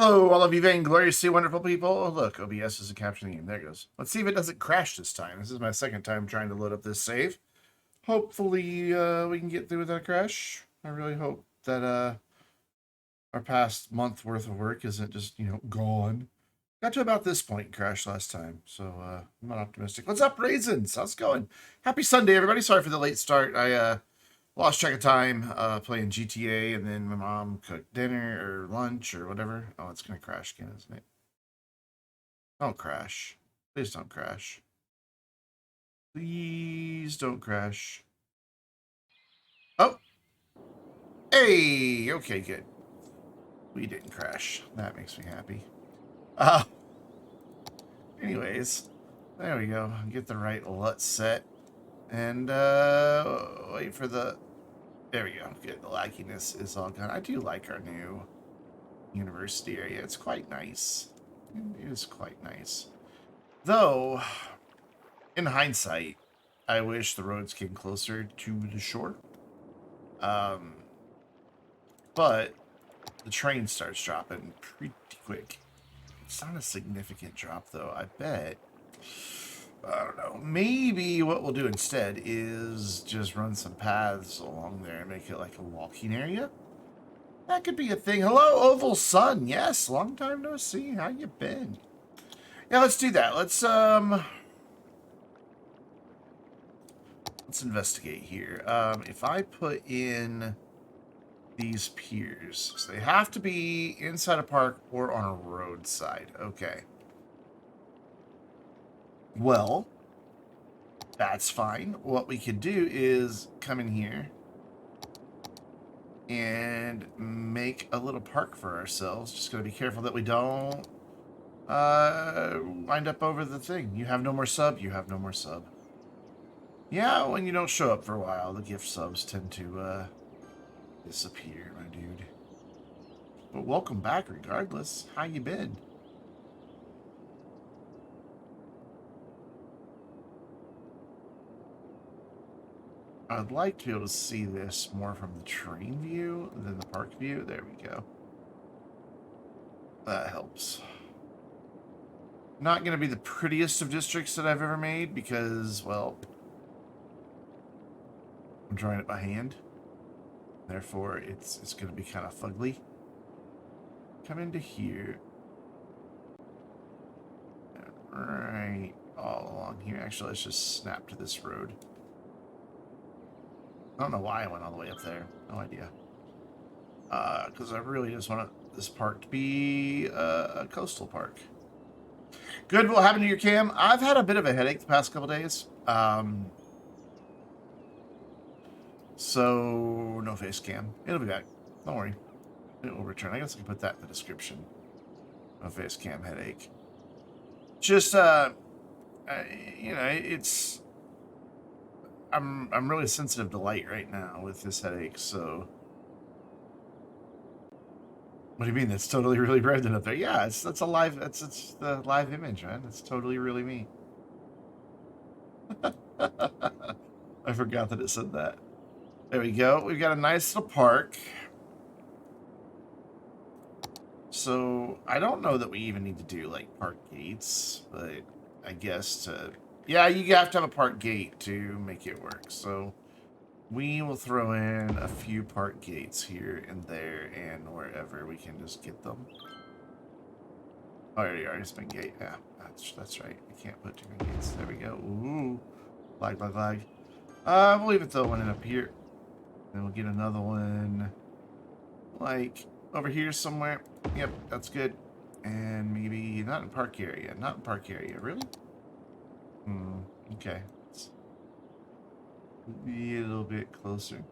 Hello, all of you Vainglorious, wonderful people. Oh, look, OBS isn't capturing the game. There it goes. Let's see if it doesn't crash this time. This is my second time trying to load up this save. Hopefully, we can get through without a crash. I really hope that our past month worth of work isn't just, gone. Got to about this point and crashed last time, so I'm not optimistic. What's up, Raisins? How's it going? Happy Sunday, everybody. Sorry for the late start. I lost track of time playing GTA, and then my mom cooked dinner or lunch or whatever. Oh, it's going to crash again, isn't it? Don't crash. Please don't crash. Please don't crash. Oh! Hey! Okay, good. We didn't crash. That makes me happy. Anyways, there we go. Get the right LUT set. And wait for the... There we go. Good. The lagginess is all gone. I do like our new university area. It's quite nice. It is quite nice. Though, in hindsight, I wish the roads came closer to the shore. But the train starts dropping pretty quick. It's not a significant drop, though. I bet. I don't know. Maybe what we'll do instead is just run some paths along there and make it like a walking area. That could be a thing. Hello, Oval Sun. Yes, long time no see. How you been? Yeah, let's do that. Let's investigate here. If I put in these piers, so they have to be inside a park or on a roadside. Okay. Well, that's fine. What we could do is come in here and make a little park for ourselves. Just gotta be careful that we don't wind up over the thing. You have no more sub. You have no more sub. Yeah, when you don't show up for a while, the gift subs tend to disappear, my dude. But welcome back regardless. How you been? I'd like to be able to see this more from the train view than the park view. There we go. That helps. Not going to be the prettiest of districts that I've ever made because, well, I'm drawing it by hand. Therefore, it's going to be kind of fugly. Come into here. Right all along here. Actually, let's just snap to this road. I don't know why I went all the way up there. No idea. Because I really just want this park to be a coastal park. Good. What happened to your cam? I've had a bit of a headache the past couple days. So no face cam. It'll be back. Don't worry. It will return. I guess I can put that in the description. No face cam headache. Just it's. I'm really sensitive to light right now with this headache, so. What do you mean? That's totally really bright up there. Yeah, that's a live. It's the live image, man. It's totally really me. I forgot that it said that. There we go. We've got a nice little park. So I don't know that we even need to do like park gates, but I guess yeah, you have to have a park gate to make it work. So we will throw in a few park gates here and there and wherever we can just get them. Oh, there you are. It's been gate. Yeah, that's right. I can't put too many gates. There we go. Ooh, lag. We'll leave it though. One up here. Then we'll get another one like over here somewhere. Yep, that's good. And maybe not in park area. Not in park area. Really? Okay. Let's be a little bit closer.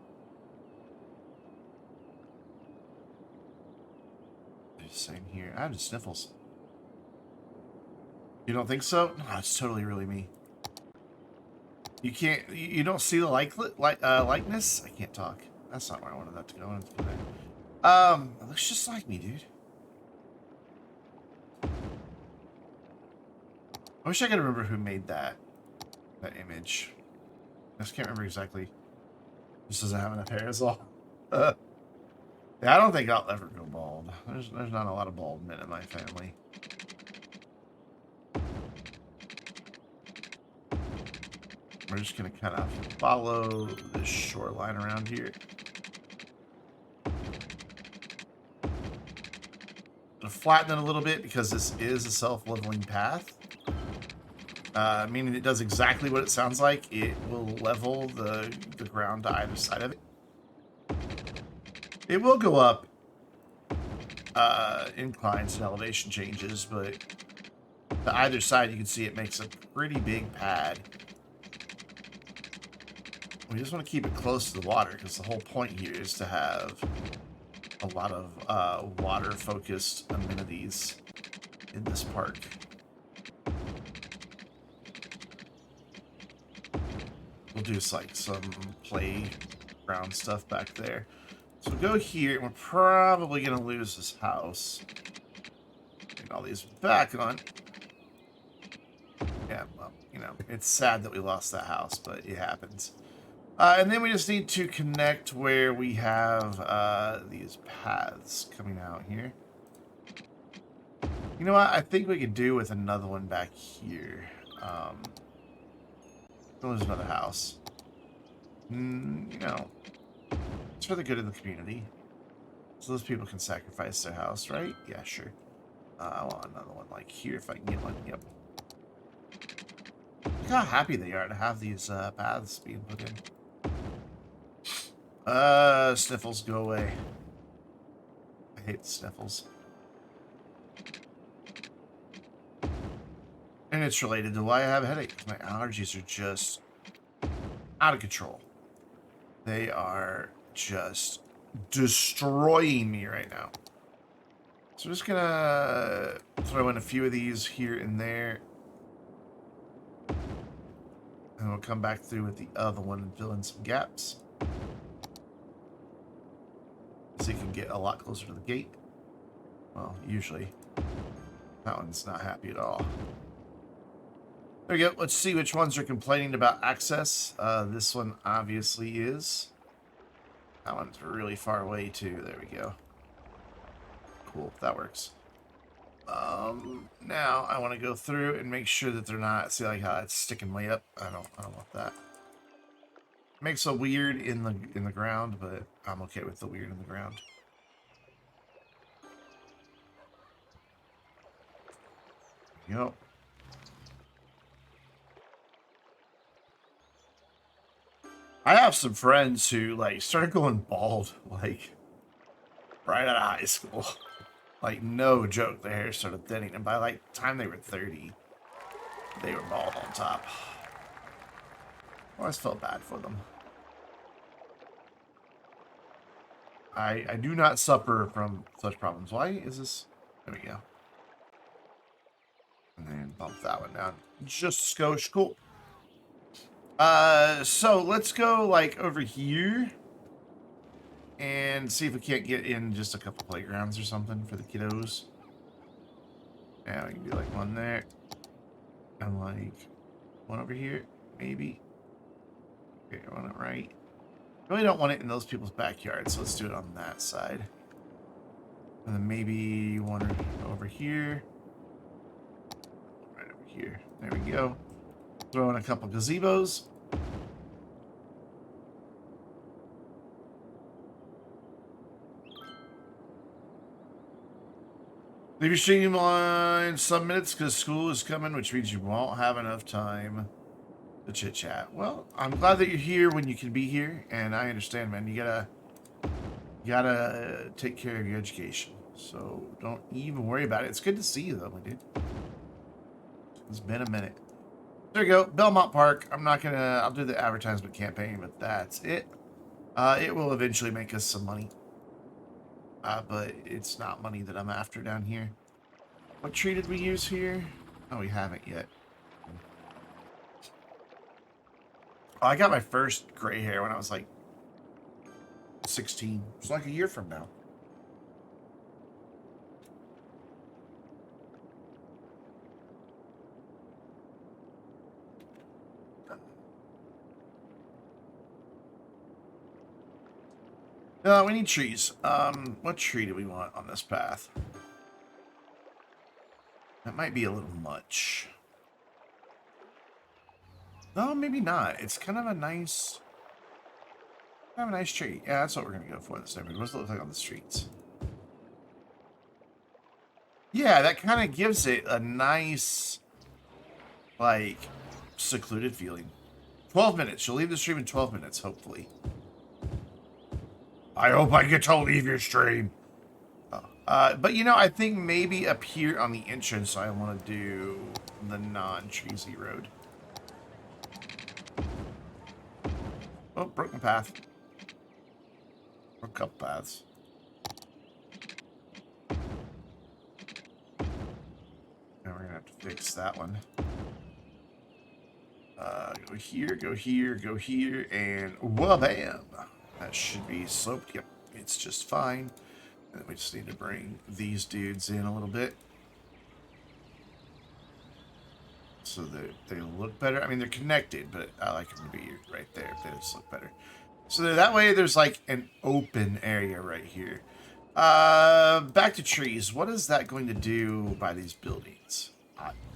Same here. I have the sniffles. You don't think so? No, it's totally really me. You can't. You don't see the likeness? I can't talk. That's not where I wanted that to go. It looks just like me, dude. I wish I could remember who made that image. I just can't remember exactly. This doesn't have enough hair, is all. Yeah, I don't think I'll ever go bald. There's not a lot of bald men in my family. We're just gonna kind of follow this shoreline around here. Gonna flatten it a little bit because this is a self-leveling path. Meaning it does exactly what it sounds like. It will level the ground to either side of it. It will go up inclines and elevation changes, but to either side you can see it makes a pretty big pad. We just want to keep it close to the water because the whole point here is to have a lot of water-focused amenities in this park. We'll do like some playground stuff back there. So we'll go here, and we're probably going to lose this house. Get all these back on. Yeah, well, you know, it's sad that we lost that house, but it happens. And then we just need to connect where we have these paths coming out here. You know what? I think we could do with another one back here. There's another house. You know, it's for the good of the community. So those people can sacrifice their house, right? Yeah, sure. I want another one like here if I can get one. Yep. Look how happy they are to have these paths being put in. Sniffles, go away. I hate the sniffles. And it's related to why I have a headache. My allergies are just out of control. They are just destroying me right now. So I'm just gonna throw in a few of these here and there. And we'll come back through with the other one and fill in some gaps. So you can get a lot closer to the gate. Well, usually. That one's not happy at all. There we go. Let's see which ones are complaining about access. This one obviously is. That one's really far away too. There we go. Cool. That works. Now I want to go through and make sure that they're not. See, like how it's sticking way up. I don't want that. Makes a weird in the ground, but I'm okay with the weird in the ground. Yep. I have some friends who like started going bald like right out of high school. Like no joke, their hair started thinning, and by like the time they were 30, they were bald on top. I always felt bad for them. I do not suffer from such problems. Why is this? There we go. And then bump that one down. Just a skosh. Cool. So let's go like over here and see if we can't get in just a couple playgrounds or something for the kiddos. Yeah, we can do like one there and like one over here, maybe. Okay, I want it right. Really don't want it in those people's backyards, so let's do it on that side. And then maybe one over here. Right over here. There we go. Throw in a couple gazebos. Leave your stream on some minutes because school is coming, which means you won't have enough time to chit chat. Well, I'm glad that you're here when you can be here, and I understand, man. You gotta take care of your education. So don't even worry about it. It's good to see you, though, my dude. It's been a minute. There you go, Belmont Park. I'll do the advertisement campaign, but that's it. It will eventually make us some money. But it's not money that I'm after down here. What tree did we use here? Oh, we haven't yet. Oh, I got my first gray hair when I was like 16. It's like a year from now. We need trees. What tree do we want on this path? That might be a little much. No, maybe not. It's kind of a nice tree. Yeah, that's what we're gonna go for this neighborhood. What does it look like on the streets? Yeah, that kind of gives it a nice, like, secluded feeling. 12 minutes. You'll leave the stream in 12 minutes, hopefully. I hope I get to leave your stream. Oh. But, you know, I think maybe up here on the entrance, I want to do the non-treesy road. Oh, broken path. Broke a couple paths. Now we're going to have to fix that one. Go here, go here, go here, and wha-bam! That should be sloped. Yep, it's just fine. And we just need to bring these dudes in a little bit. So that they look better. I mean, they're connected, but I like them to be right there. They just look better. So that way there's like an open area right here. Back to trees. What is that going to do by these buildings?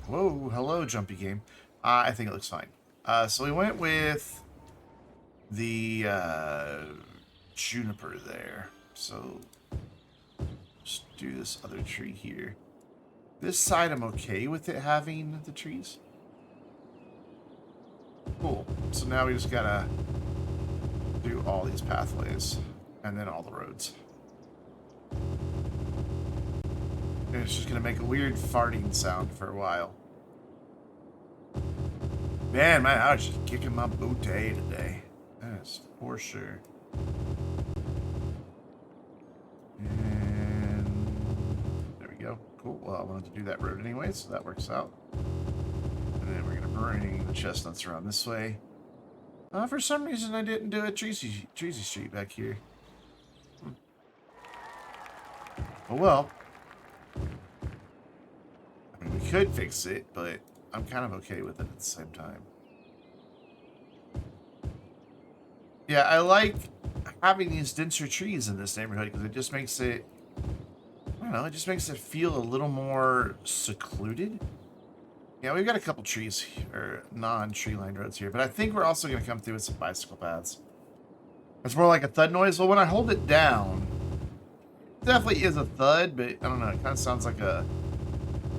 Whoa, hello, jumpy game. I think it looks fine. So we went with the juniper there. So just do this other tree here. This side, I'm okay with it having the trees. Cool. So now we just gotta do all these pathways and then all the roads. And it's just gonna make a weird farting sound for a while. Man, my house is kicking my booty today. That's for sure. And there we go. Cool. Well, I wanted to do that road anyway, so that works out. And then we're gonna bring the chestnuts around this way. For some reason, I didn't do a Treasy Street back here. Oh well. I mean, we could fix it, but I'm kind of okay with it at the same time. Yeah, I like having these denser trees in this neighborhood because it just makes it, I don't know, it just makes it feel a little more secluded. Yeah, we've got a couple trees, or non-tree lined roads here, but I think we're also going to come through with some bicycle paths. It's more like a thud noise. Well, when I hold it down, it definitely is a thud, but I don't know, it kind of sounds like a,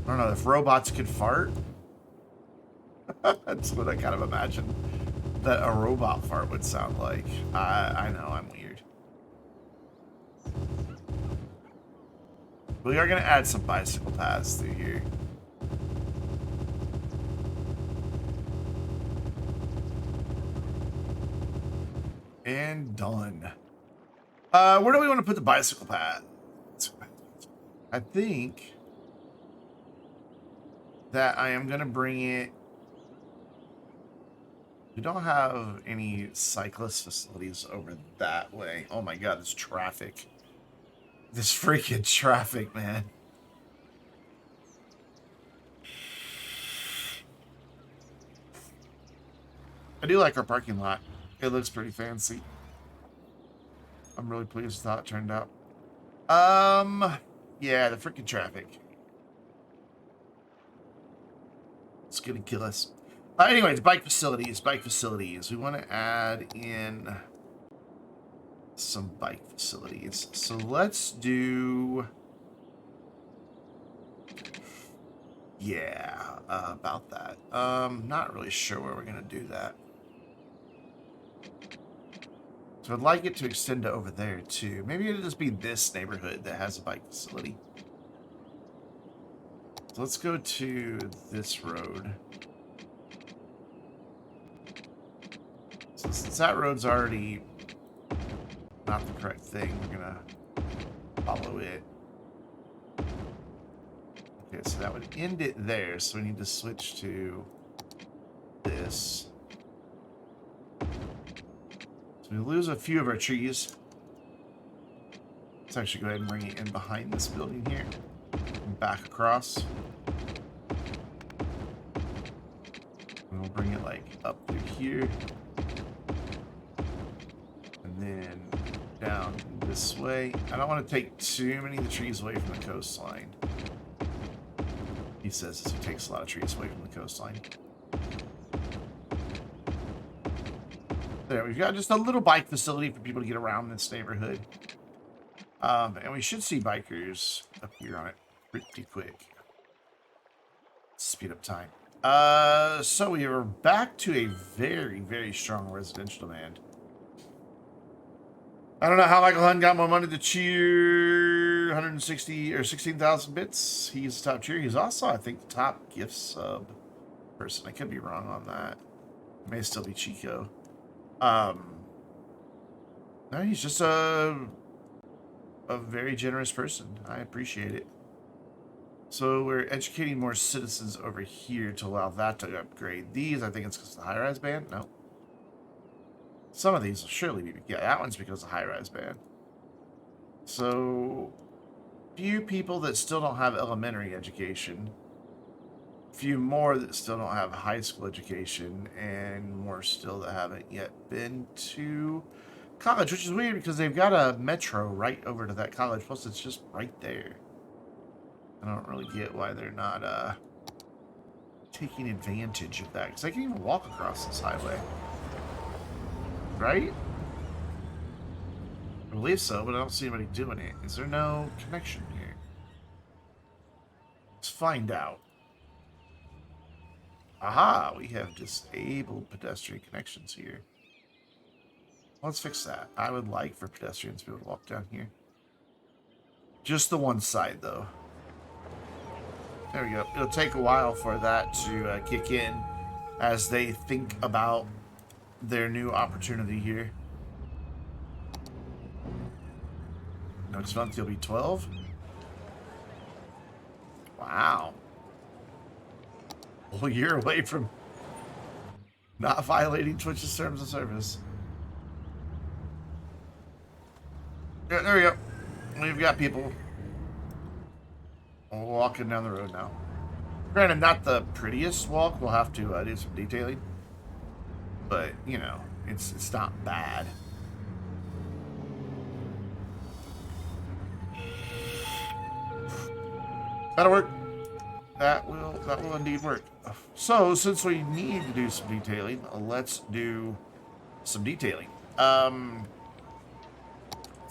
I don't know, if robots could fart. That's what I kind of imagine that a robot fart would sound like. I know, I'm weird. We are going to add some bicycle paths through here. And done. Where do we want to put the bicycle path? I think that I am going to bring it. We don't have any cyclist facilities over that way. Oh my god, this traffic. This freaking traffic, man. I do like our parking lot. It looks pretty fancy. I'm really pleased with how it turned out. Yeah, the freaking traffic. It's gonna kill us. Anyways, bike facilities. We want to add in some bike facilities. So let's do... Yeah, about that. Not really sure where we're going to do that. So I'd like it to extend to over there, too. Maybe it'll just be this neighborhood that has a bike facility. So let's go to this road. So since that road's already not the correct thing, we're gonna follow it. Okay, so that would end it there, so we need to switch to this. So we lose a few of our trees. Let's actually go ahead and bring it in behind this building here. And back across. And we'll bring it like up through here. And then down this way. I don't want to take too many of the trees away from the coastline. He says this, he takes a lot of trees away from the coastline. There, we've got just a little bike facility for people to get around this neighborhood. And we should see bikers up here on it pretty quick. Speed up time. So we are back to a very, very strong residential demand. I don't know how Michael Hunt got more money to cheer 160 or 16,000 bits. He's the top cheer. He's also, I think, the top gift sub person. I could be wrong on that. It may still be Chico. No, he's just a very generous person. I appreciate it. So we're educating more citizens over here to allow that to upgrade. These, I think it's because of the high-rise ban. No. Some of these will surely be... Yeah, that one's because of high-rise ban. So, few people that still don't have elementary education. Few more that still don't have high school education. And more still that haven't yet been to college, which is weird because they've got a metro right over to that college. Plus, it's just right there. I don't really get why they're not taking advantage of that. Because they can even walk across this highway. Right? I believe so, but I don't see anybody doing it. Is there no connection here? Let's find out. Aha! We have disabled pedestrian connections here. Let's fix that. I would like for pedestrians to be able to walk down here. Just the one side, though. There we go. It'll take a while for that to kick in as they think about their new opportunity here. Next month you'll be 12. Wow. Well, you're away from not violating Twitch's terms of service. Yeah, there we go. We've got people walking down the road now. Granted, not the prettiest walk. We'll have to do some detailing. But, you know, it's not bad. That'll work. That will indeed work. So, since we need to do some detailing, let's do some detailing. Let's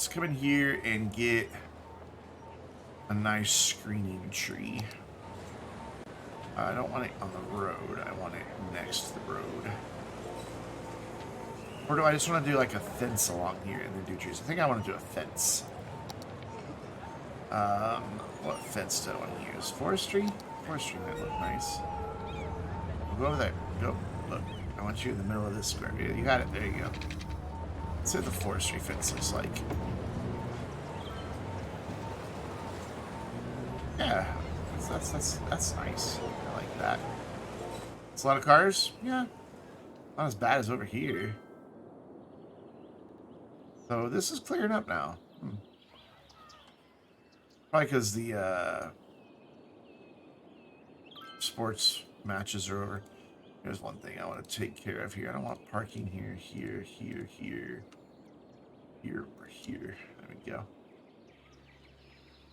come in here and get a nice screening tree. I don't want it on the road. I want it next to the road. Or do I just want to do like a fence along here and then do trees? I think I want to do a fence. What fence do I want to use? Forestry? Forestry might look nice. We'll go over there. Go. Look. I want you in the middle of this square. Yeah, you got it. There you go. Let's see what the forestry fence looks like. Yeah. That's nice. I like that. It's a lot of cars? Yeah. Not as bad as over here. So this is clearing up now. Probably because the sports matches are over. Here's one thing I want to take care of here. I don't want parking here, here, here, here, or here. There we go.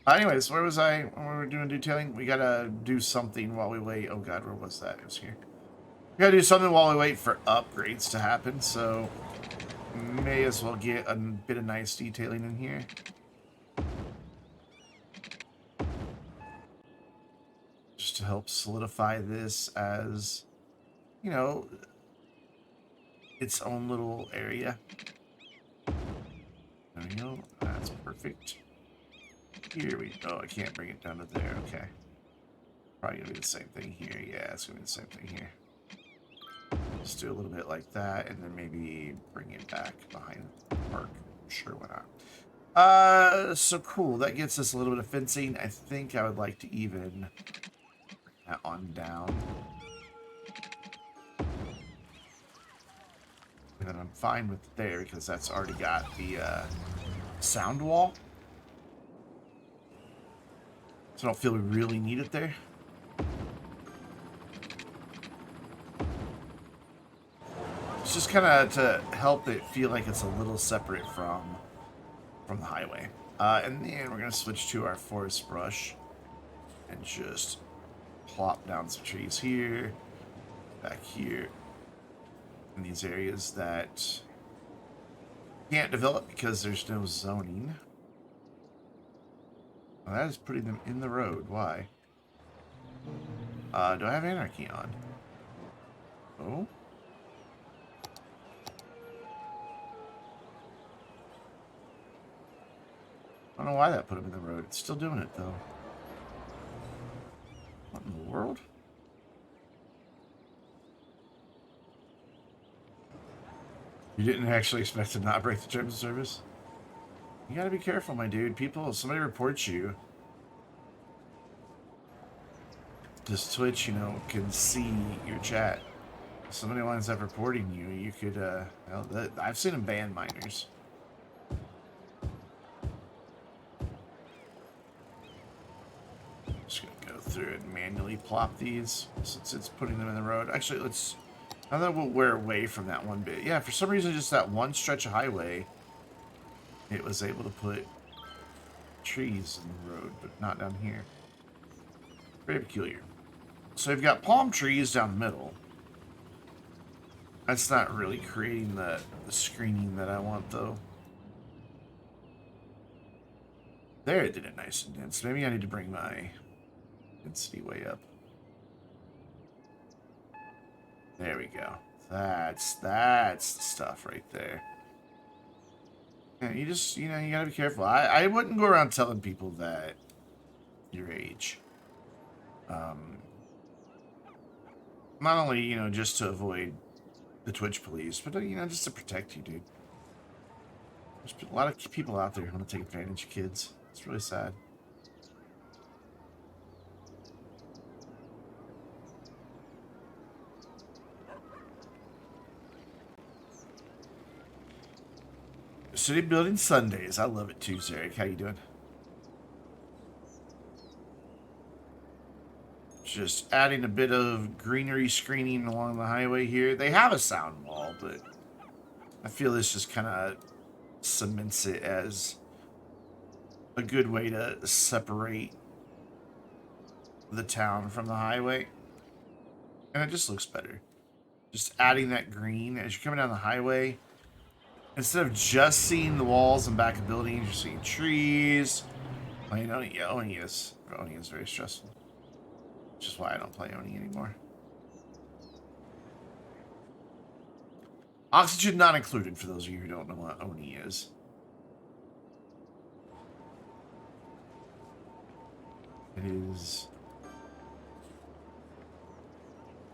Anyways, where was I when we were doing detailing? We gotta do something while we wait. Oh god, where was that? It was here. We gotta do something while we wait for upgrades to happen, so may as well get a bit of nice detailing in here. Just to help solidify this as, you know, its own little area. There we go. That's perfect. Here we go. I can't bring it down to there. Okay. Probably gonna be the same thing here. Yeah, it's gonna be the same thing here. Just do a little bit like that, and then maybe bring it back behind the park. Sure, why not? So cool. That gets us a little bit of fencing. I think I would like to even bring that on down. And then I'm fine with there because that's already got the sound wall. So I don't feel we really need it there. It's just kind of to help it feel like it's a little separate from from the highway. And then we're going to switch to our forest brush and just plop down some trees here, back here, in these areas that can't develop because there's no zoning. Well, that is putting them in the road. Why? Do I have anarchy on? Oh? I don't know why that put them in the road. It's still doing it, though. What in the world? You didn't actually expect to not break the terms of service? You gotta be careful, my dude. People, if somebody reports you, this Twitch, you know, can see your chat. If somebody winds up reporting you, you could, well, I've seen them ban minors. Just gonna go through and manually plop these since it's putting them in the road. Actually, let's, now that we're away from that one bit. Yeah, for some reason, just that one stretch of highway, it was able to put trees in the road, but not down here. Very peculiar. So we've got palm trees down the middle. That's not really creating the screening that I want, though. There, it did it nice and dense. Maybe I need to bring my density way up. There we go. That's the stuff right there. Yeah, you just, you know, you gotta be careful. I wouldn't go around telling people that your age. Not only, you know, just to avoid the Twitch police, but, you know, just to protect you, dude. There's a lot of people out there who want to take advantage of kids. It's really sad. City building Sundays. I love it too, Zarek. How you doing? Just adding a bit of greenery screening along the highway here. They have a sound wall, but I feel this just kind of cements it as a good way to separate the town from the highway. And it just looks better. Just adding that green as you're coming down the highway. Instead of just seeing the walls and back of buildings, you're seeing trees. Playing Oni, yeah, Oni is very stressful. Which is why I don't play Oni anymore. Oxygen not included, for those of you who don't know what Oni is. It is...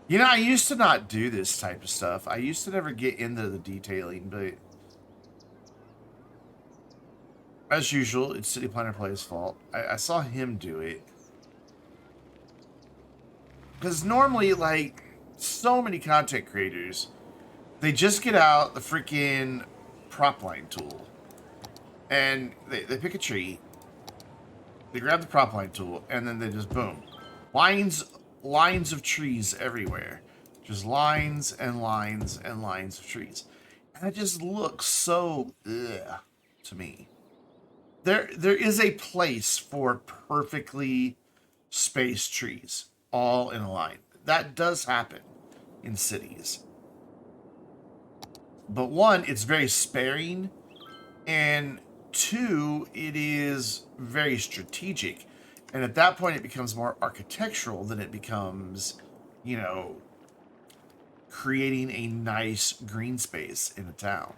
You know, I used to not do this type of stuff. I used to never get into the detailing, but... As usual, it's City Planner Play's fault. I saw him do it. Because normally, like, so many content creators, they just get out the freaking prop line tool. And they pick a tree, they grab the prop line tool, and then they just, boom. Lines of trees everywhere. Just lines and lines and lines of trees. And it just looks so, ugh, to me. There is a place for perfectly spaced trees, all in a line. That does happen in cities. But one, it's very sparing, and two, it is very strategic. And at that point, it becomes more architectural than it becomes, you know, creating a nice green space in a town.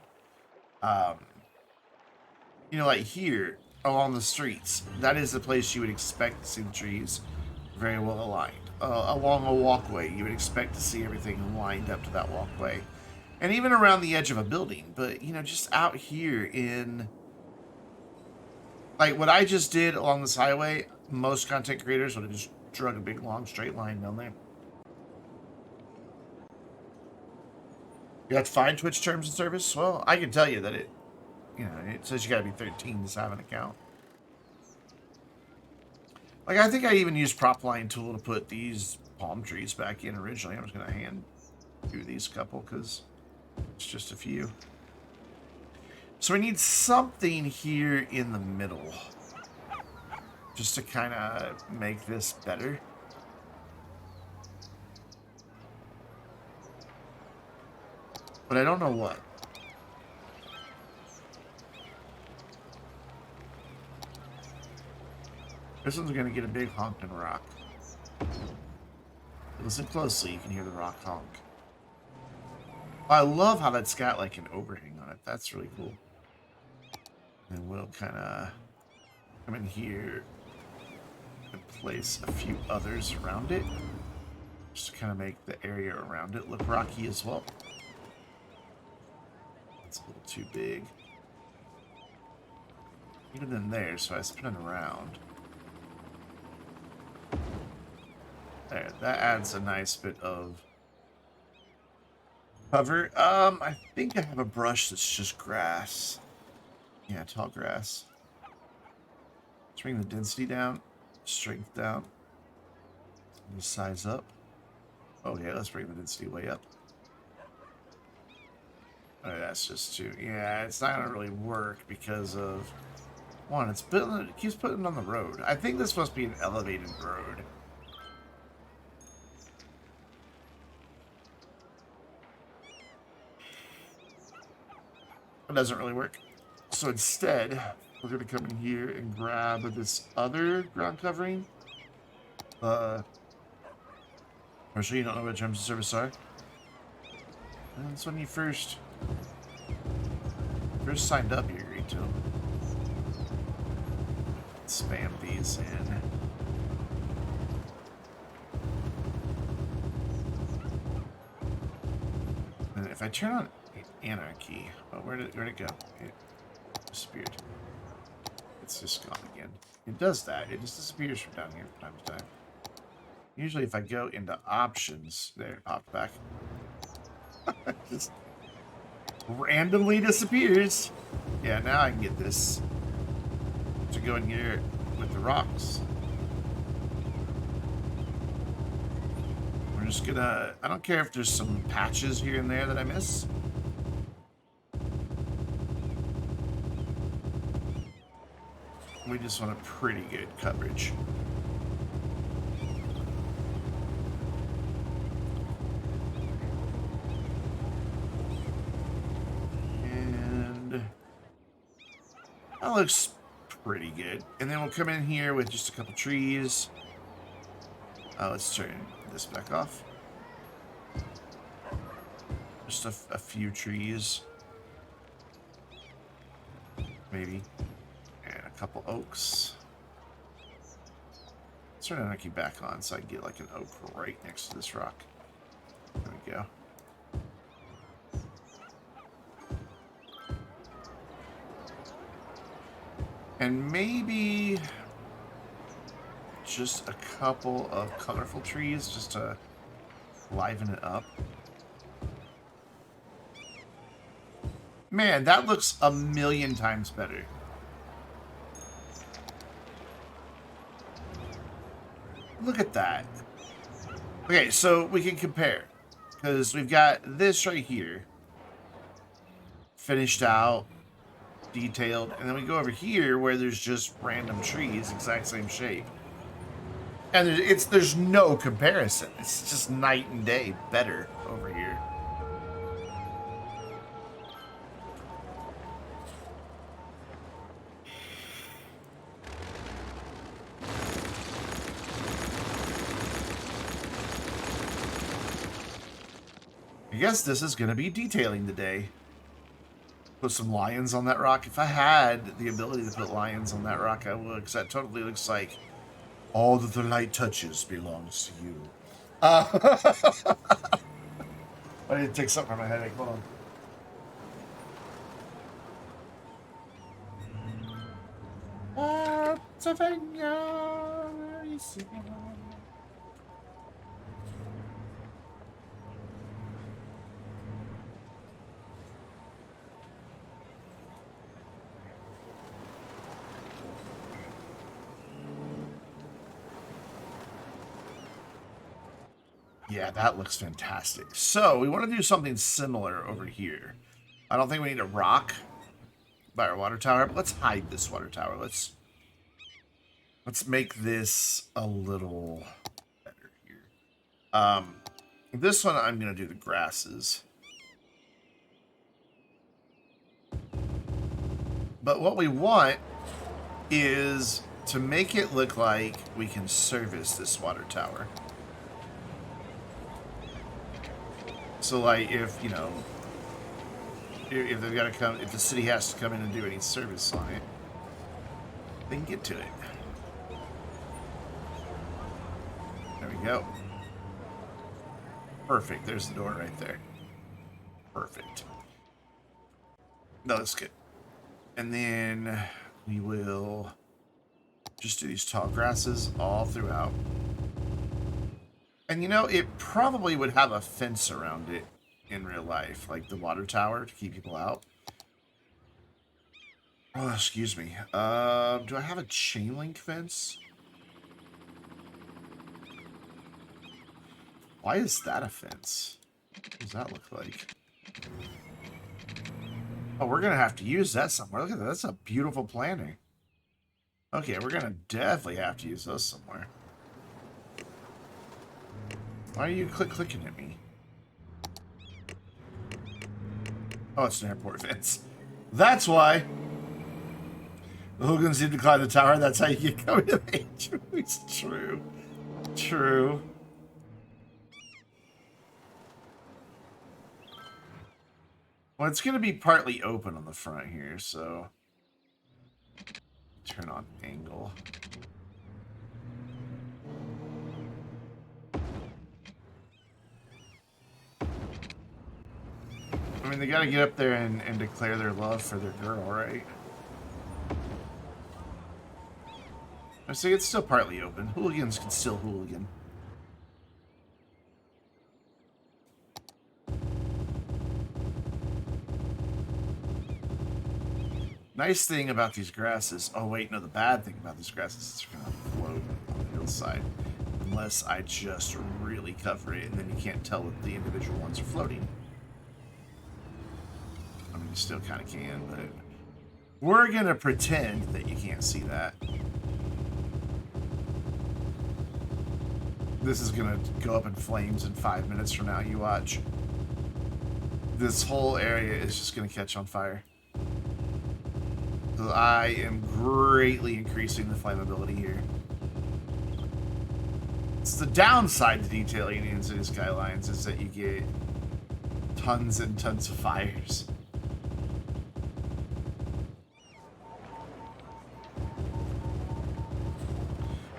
You know, like here, along the streets, that is the place you would expect to see the trees very well aligned. Along a walkway, you would expect to see everything lined up to that walkway. And even around the edge of a building. But, you know, just out here in... Like, what I just did along this highway, most content creators would have just drug a big, long, straight line down there. You have to find Twitch terms of service? Well, I can tell you that it... You know, it says you gotta be 13 to have an account. Like, I think I even used prop line tool to put these palm trees back in originally. I'm just gonna hand do these couple because it's just a few. So we need something here in the middle. Just to kind of make this better. But I don't know what. This one's going to get a big honking rock. Listen closely, you can hear the rock honk. I love how that's got like an overhang on it. That's really cool. And we'll kind of come in here and place a few others around it. Just to kind of make the area around it look rocky as well. It's a little too big. Even in there, so I spin it around. There, that adds a nice bit of cover. I think I have a brush that's just grass. Yeah, tall grass. Let's bring the density down, strength down, the size up. Okay, let's bring the density way up. Oh, that's just too. Yeah, it's not gonna really work because of one. It keeps putting it on the road. I think this must be an elevated road. It doesn't really work. So instead, we're going to come in here and grab this other ground covering. I'm sure you don't know what terms of service are. And that's when you first signed up, you agreed to them. Spam these in. And if I turn on Anarchy, oh, where'd it go? It disappeared. It's just gone again. It does that. It just disappears from down here from time to time. Usually if I go into options, there, it popped back. Just randomly disappears. Yeah, now I can get this to go in here with the rocks. We're just gonna, I don't care if there's some patches here and there that I miss. We just want a pretty good coverage. And that looks pretty good. And then we'll come in here with just a couple trees. Let's turn this back off. Just a few trees. Maybe. And a couple oaks. Let's turn Anarchy back on so I can get like an oak right next to this rock. There we go. And maybe just a couple of colorful trees just to liven it up. Man, that looks a million times better. Look at that. Okay, so we can compare. Because we've got this right here. Finished out. Detailed. And then we go over here where there's just random trees, exact same shape. And there's no comparison. It's just night and day better over here. I guess this is going to be detailing today. Put some lions on that rock. If I had the ability to put lions on that rock, I would, because that totally looks like all that the light touches belongs to you. I need to take something from my headache. Hold on. Yeah, that looks fantastic. So we want to do something similar over here. I don't think we need a rock. by our water tower. But let's hide this water tower. Let's make this a little better here. This one I'm gonna do the grasses. But what we want is to make it look like we can service this water tower. So, like, if, you know, if they've got to come, if the city has to come in and do any service on it, they can get to it. There we go. Perfect. There's the door right there. Perfect. No, that's good. And then we will just do these tall grasses all throughout. And you know, it probably would have a fence around it in real life, like the water tower to keep people out. Oh, excuse me. Do I have a chain link fence? Why is that a fence? What does that look like? Oh, we're going to have to use that somewhere. Look at that. That's a beautiful planting. Okay, we're going to definitely have to use those somewhere. Why are you clicking at me? Oh, it's an airport fence. That's why. The hooligans need to climb the tower. That's how you get coming of age. It's true. True. Well, it's going to be partly open on the front here, so turn on angle. I mean, they got to get up there and declare their love for their girl, right? I say it's still partly open. Hooligans can still hooligan. Nice thing about these grasses... Oh, wait, no, the bad thing about these grasses is they're going to float on the hillside. Unless I just really cover it, and then you can't tell that the individual ones are floating. I mean, you still kind of can, but... We're going to pretend that you can't see that. This is going to go up in flames in 5 minutes from now, you watch. This whole area is just going to catch on fire. So I am greatly increasing the flammability here. It's the downside to detailing in Cities Skylines is that you get tons and tons of fires.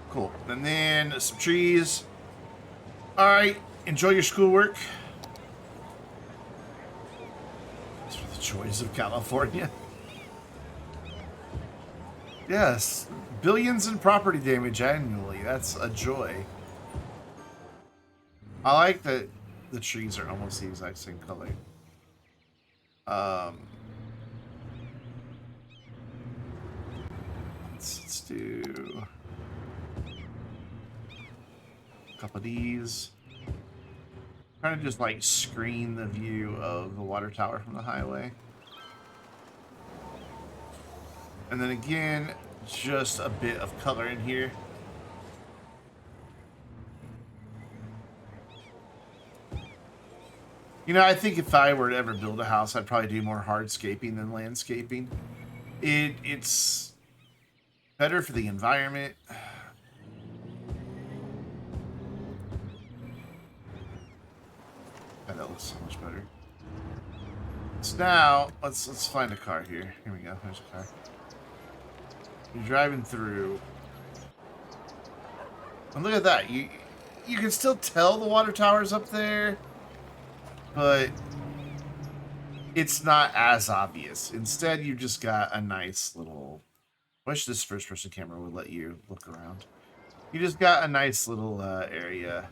Cool. And then some trees. Alright, enjoy your schoolwork. These are the joys of California. Yes, billions in property damage annually. That's a joy. I like that the trees are almost the exact same color. Let's do a couple of these. Trying to just like screen the view of the water tower from the highway. And then again, just a bit of color in here. You know, I think if I were to ever build a house, I'd probably do more hardscaping than landscaping. It's better for the environment. God, that looks so much better. So now, let's find a car here. Here we go. There's a car. You're driving through, and look at that. You can still tell the water tower's up there, but it's not as obvious. Instead, you just got a nice little... I wish this first-person camera would let you look around. You just got a nice little area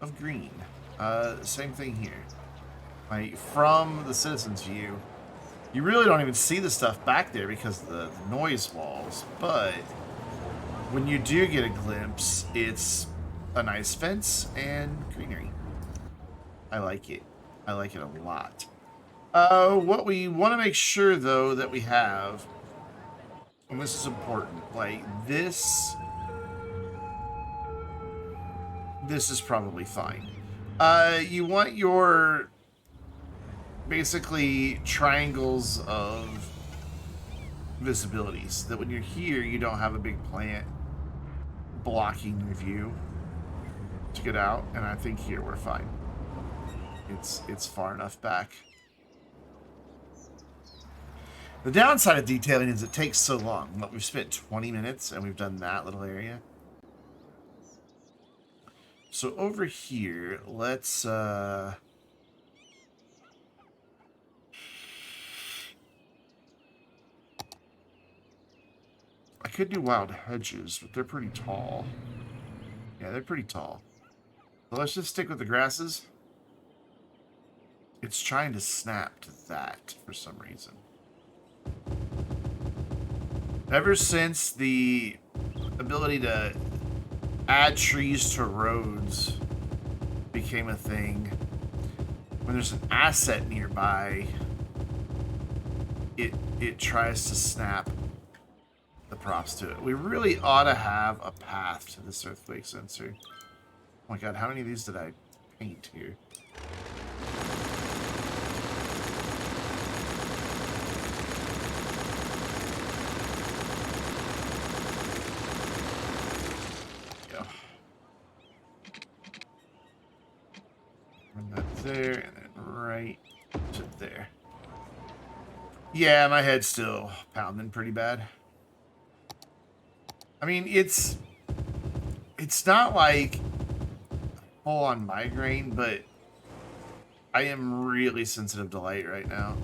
of green. Same thing here. Like, from the citizen's view, you really don't even see the stuff back there because of the noise walls, but when you do get a glimpse, it's a nice fence and greenery. I like it. I like it a lot. What we want to make sure, though, that we have, and this is important, like this is probably fine. You want your basically triangles of visibility so that when you're here, you don't have a big plant blocking your view to get out. And I think here we're fine. It's far enough back. The downside of detailing is it takes so long. But we've spent 20 minutes and we've done that little area. So over here, let's I could do wild hedges, but they're pretty tall. Yeah, they're pretty tall. So let's just stick with the grasses. It's trying to snap to that for some reason. Ever since the ability to add trees to roads became a thing, when there's an asset nearby, it tries to snap the props to it. We really ought to have a path to this earthquake sensor. Oh my god, how many of these did I paint here? There, and then right to there. Yeah, my head's still pounding pretty bad. I mean, it's not like full-on migraine, but I am really sensitive to light right now.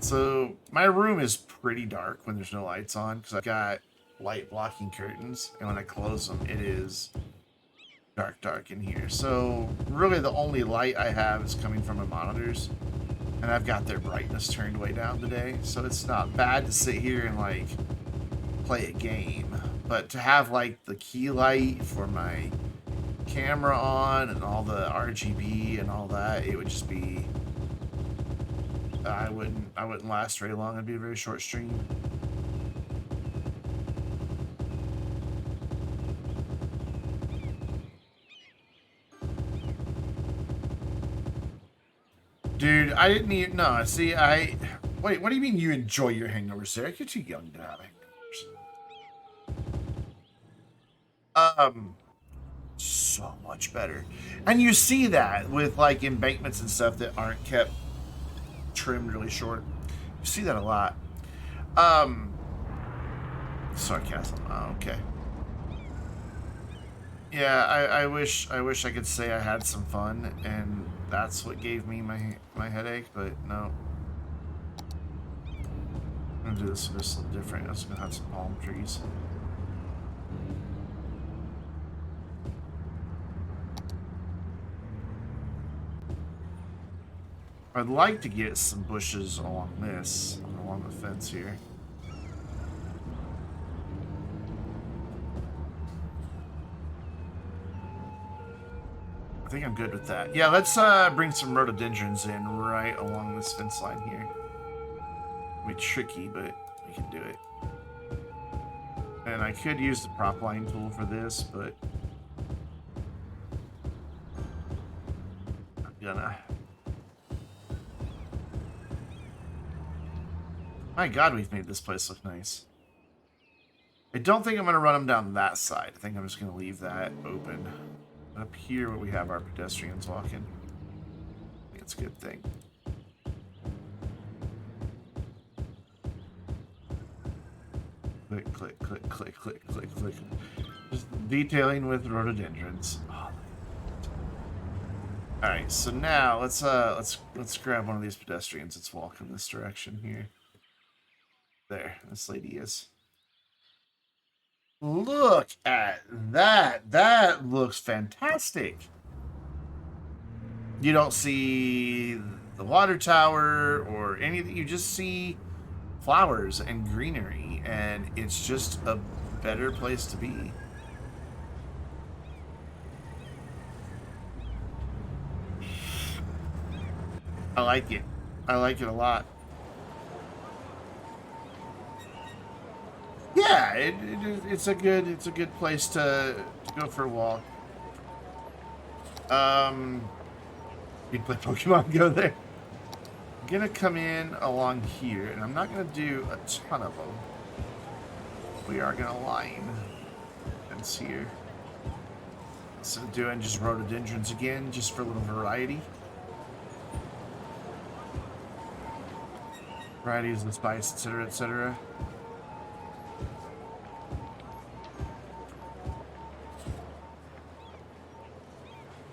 So my room is pretty dark when there's no lights on because I've got light blocking curtains, and when I close them, it is dark in here. So really the only light I have is coming from my monitors, and I've got their brightness turned way down today, so it's not bad to sit here and like play a game, but to have like the key light for my camera on and all the RGB and all that, it would just be I wouldn't last very long. It'd be a very short stream. Dude, I didn't even... No, see, Wait, what do you mean you enjoy your hangovers, Eric? You're too young to have hangovers. So much better. And you see that with, like, embankments and stuff that aren't kept trimmed really short. You see that a lot. Sarcasm. Oh, okay. Yeah, I wish I could say I had some fun, and that's what gave me my headache, but no. I'm gonna do this a little different. I'm just gonna have some palm trees. I'd like to get some bushes along along the fence here. I think I'm good with that. Yeah, let's bring some rhododendrons in right along this fence line here. It'll be tricky, but we can do it. And I could use the prop line tool for this, but I'm gonna... My god, we've made this place look nice. I don't think I'm going to run them down that side. I think I'm just going to leave that open. Up here where we have our pedestrians walking. I think it's a good thing. Click, click, click, click, click, click, click. Just detailing with rhododendrons. Oh. Alright, so now let's grab one of these pedestrians. Let's walk in this direction here. There, this lady is. Look at that. That looks fantastic. You don't see the water tower or anything. You just see flowers and greenery, and it's just a better place to be. I like it. I like it a lot. Yeah, it's a good place to go for a walk. You'd play Pokemon Go there. I'm gonna come in along here, and I'm not gonna do a ton of them. We are gonna line fence here. So doing just rhododendrons again, just for a little variety. Varieties of the spice, etc., etc.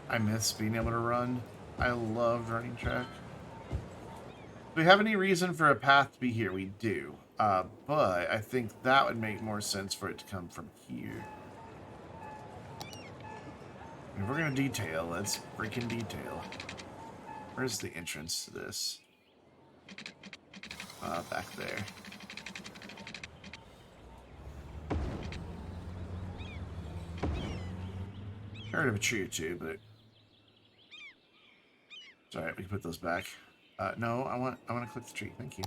I miss being able to run. I loved running track. Do we have any reason for a path to be here? We do. But I think that would make more sense for it to come from here. If we're going to detail, let's freaking detail. Where's the entrance to this? Back there. Heard of a tree or two, but it's alright, we can put those back. No, I want to click the tree. Thank you.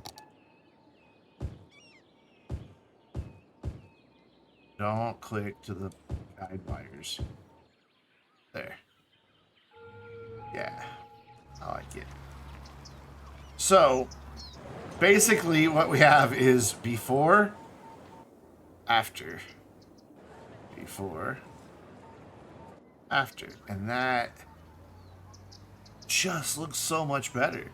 Don't click to the guide wires. There. Yeah. I like it. So, basically what we have is before, after. Before, after. And that just looks so much better.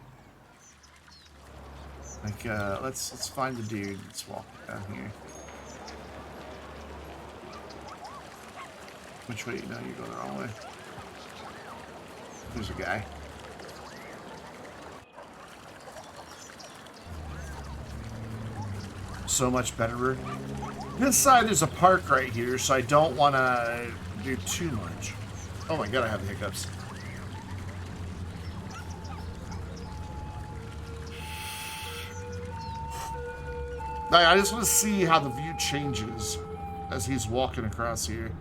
Like, let's find the dude that's walking down here. Which way? No, you're going the wrong way. There's a guy. So much better. This side, there's a park right here, so I don't want to do too much. Oh my god, I have the hiccups. I just want to see how the view changes as he's walking across here.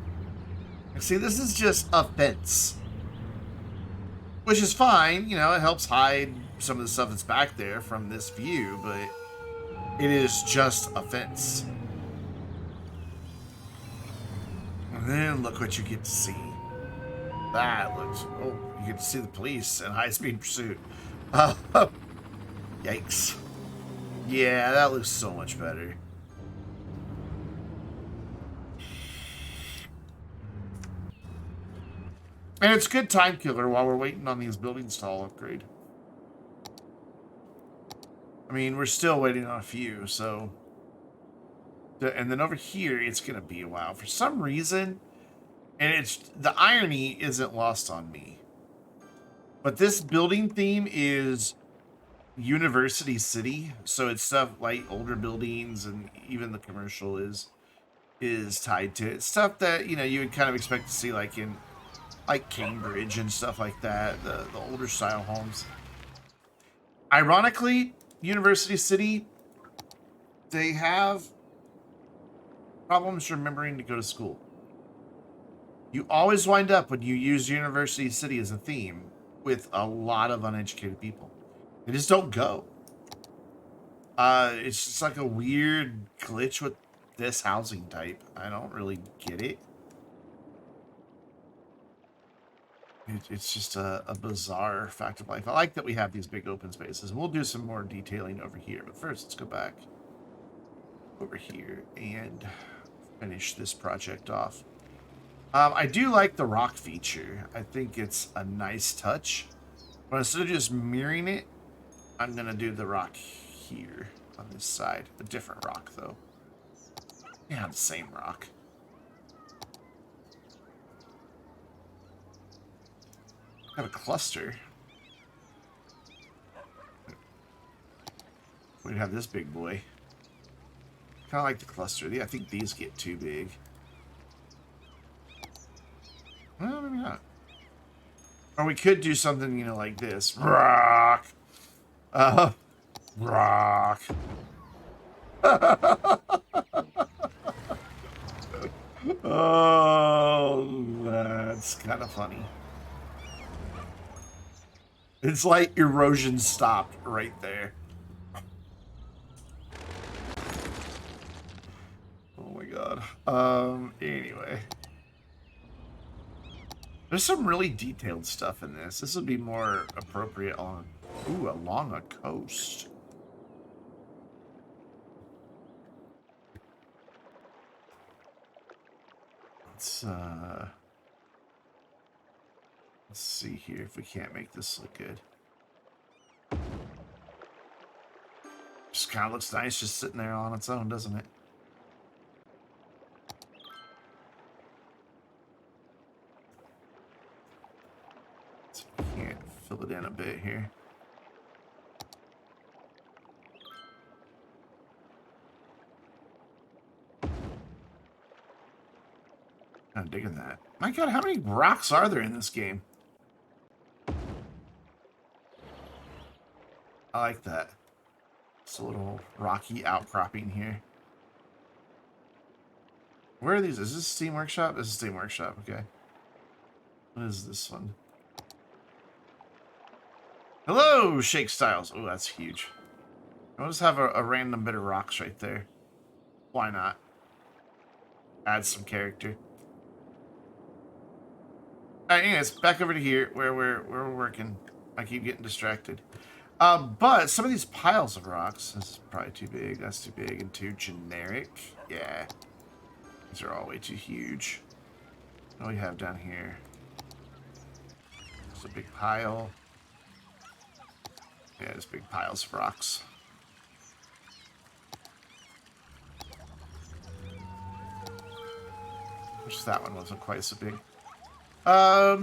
See, this is just a fence. Which is fine, you know, it helps hide some of the stuff that's back there from this view, but it is just a fence. And then look what you get to see. That looks... Oh, you get to see the police in high-speed pursuit. Yikes. Yeah, that looks so much better. And it's a good time killer while we're waiting on these buildings to all upgrade. I mean, we're still waiting on a few, so... And then over here, it's going to be a while. For some reason, and it's the irony isn't lost on me, but this building theme is University City, so it's stuff like older buildings, and even the commercial is tied to it. Stuff that, you know, you would kind of expect to see like in like Cambridge and stuff like that, the older style homes. Ironically, University City, they have problems remembering to go to school. You always wind up, when you use University City as a theme, with a lot of uneducated people. They just don't go. It's just like a weird glitch with this housing type. I don't really get it. It's just a bizarre fact of life. I like that we have these big open spaces. We'll do some more detailing over here, but first let's go back over here and finish this project off. I do like the rock feature. I think it's a nice touch. But instead of just mirroring it, I'm going to do the rock here on this side. A different rock, though. Yeah, the same rock. I have a cluster. We'd have this big boy. Kind of like the cluster. Yeah, I think these get too big. Well, maybe not. Or we could do something, you know, like this. Rock. Rock. Oh, that's kind of funny. It's like erosion stopped right there. Oh my god. Anyway. There's some really detailed stuff in this. This would be more appropriate on... Ooh, along a coast. Let's see here if we can't make this look good. Just kind of looks nice just sitting there on its own, doesn't it? So we can't fill it in a bit here. I'm digging that. My god, how many rocks are there in this game? I like that. It's a little rocky outcropping here. Where are these? Is this Steam Workshop? This is Steam Workshop, okay. What is this one? Hello, Shake Styles. Oh, that's huge. I'll just have a random bit of rocks right there. Why not? Add some character. Alright, anyways, back over to here where we're working. I keep getting distracted. But some of these piles of rocks, this is probably too big, that's too big, and too generic. Yeah. These are all way too huge. What do we have down here? There's a big pile. Yeah, there's big piles of rocks. Which that one wasn't quite so big.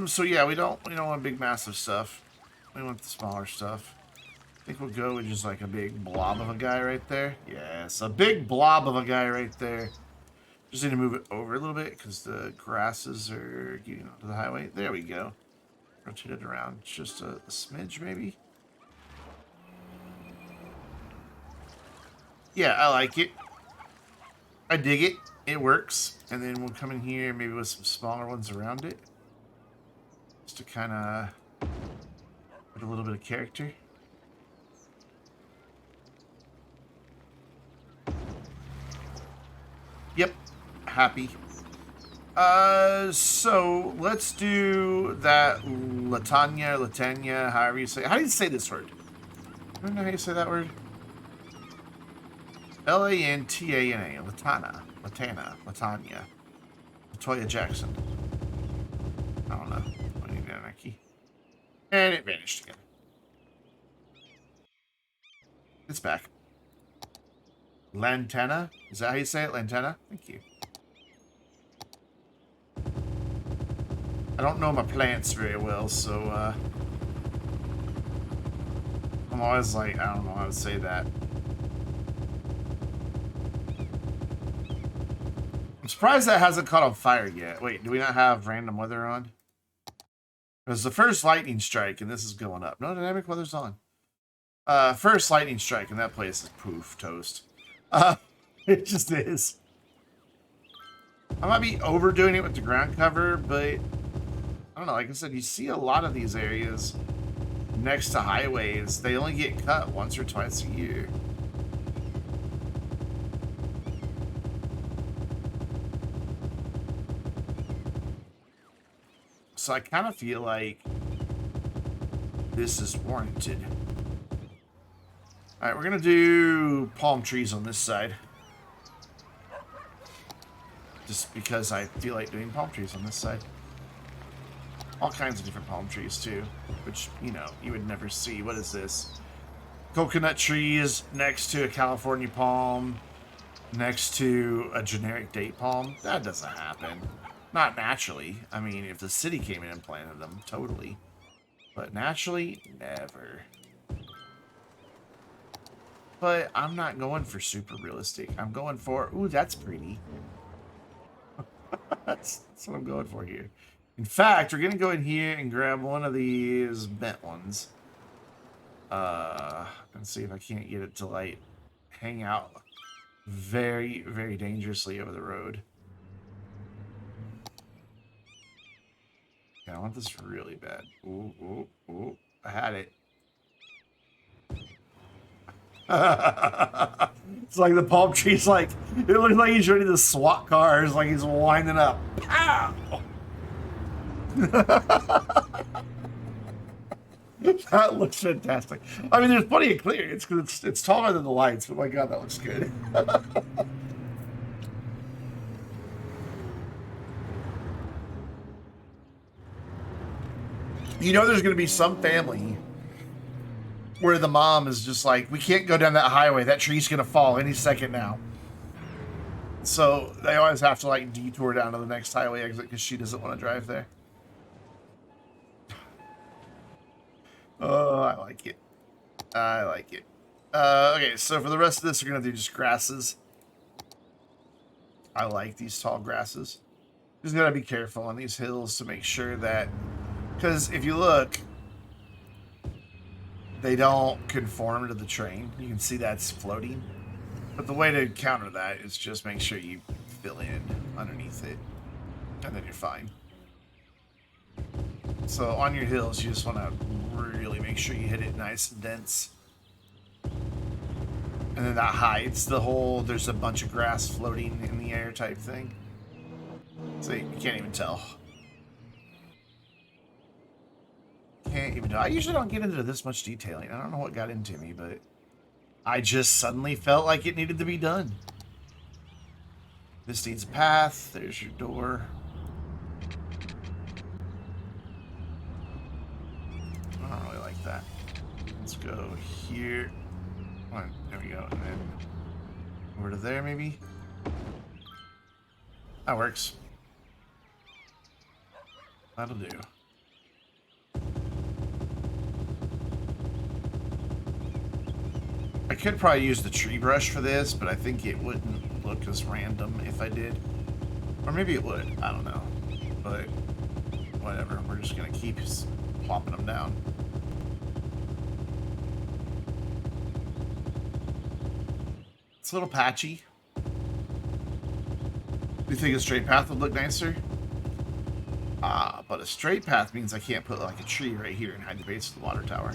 So yeah, we don't want big massive stuff. We want the smaller stuff. I think we'll go with just like a big blob of a guy right there. Yes, a big blob of a guy right there. Just need to move it over a little bit because the grasses are getting onto the highway. There we go. Rotate it around just a smidge maybe. Yeah, I like it. I dig it. It works. And then we'll come in here maybe with some smaller ones around it. Just to kind of put a little bit of character. Yep. Happy. So let's do that Latanya, however you say. How do you say this word? I don't know how you say that word. Lantana, Latanya, Latoya Jackson. I don't know. I need anarchy. And it vanished again. It's back. Lantana? Is that how you say it? Lantana? Thank you. I don't know my plants very well, so I'm always like, I don't know how to say that. I'm surprised that hasn't caught on fire yet. Wait, do we not have random weather on? It was the first lightning strike, and this is going up. No, dynamic weather's on. First lightning strike, and that place is poof, toast. It just is. I might be overdoing it with the ground cover, but I don't know. Like I said, you see a lot of these areas next to highways. They only get cut once or twice a year. So I kind of feel like this is warranted. All right, we're going to do palm trees on this side. Just because I feel like doing palm trees on this side. All kinds of different palm trees, too. Which, you know, you would never see. What is this? Coconut trees next to a California palm. Next to a generic date palm. That doesn't happen. Not naturally. I mean, if the city came in and planted them, totally. But naturally, never. But I'm not going for super realistic. I'm going for... Ooh, that's pretty. That's what I'm going for here. In fact, we're going to go in here and grab one of these bent ones. And see if I can't get it to, like, hang out very, very dangerously over the road. Yeah, I want this really bad. Ooh, ooh, ooh. I had it. It's like the palm tree's like, it looks like he's ready to swat cars, like he's winding up. Pow! That looks fantastic. I mean, there's plenty of clearance because it's taller than the lights, but my god, that looks good. You know there's going to be some family where the mom is just like, we can't go down that highway. That tree's going to fall any second now. So they always have to like detour down to the next highway exit because she doesn't want to drive there. Oh, I like it. I like it. Okay, so for the rest of this, we're going to do just grasses. I like these tall grasses. Just got to be careful on these hills to make sure that... Because if you look, they don't conform to the terrain. You can see that's floating. But the way to counter that is just make sure you fill in underneath it. And then you're fine. So on your hills, you just want to really make sure you hit it nice and dense. And then that hides the whole, there's a bunch of grass floating in the air type thing. So you can't even tell. Can't even tell. I usually don't get into this much detailing. I don't know what got into me, but I just suddenly felt like it needed to be done. This needs a path. There's your door. I don't really like that. Let's go here. Come on, there we go. And then over to there, maybe? That works. That'll do. I could probably use the tree brush for this, but I think it wouldn't look as random if I did. Or maybe it would. I don't know. But whatever. We're just going to keep plopping them down. It's a little patchy. Do you think a straight path would look nicer? But a straight path means I can't put like a tree right here and hide the base of the water tower.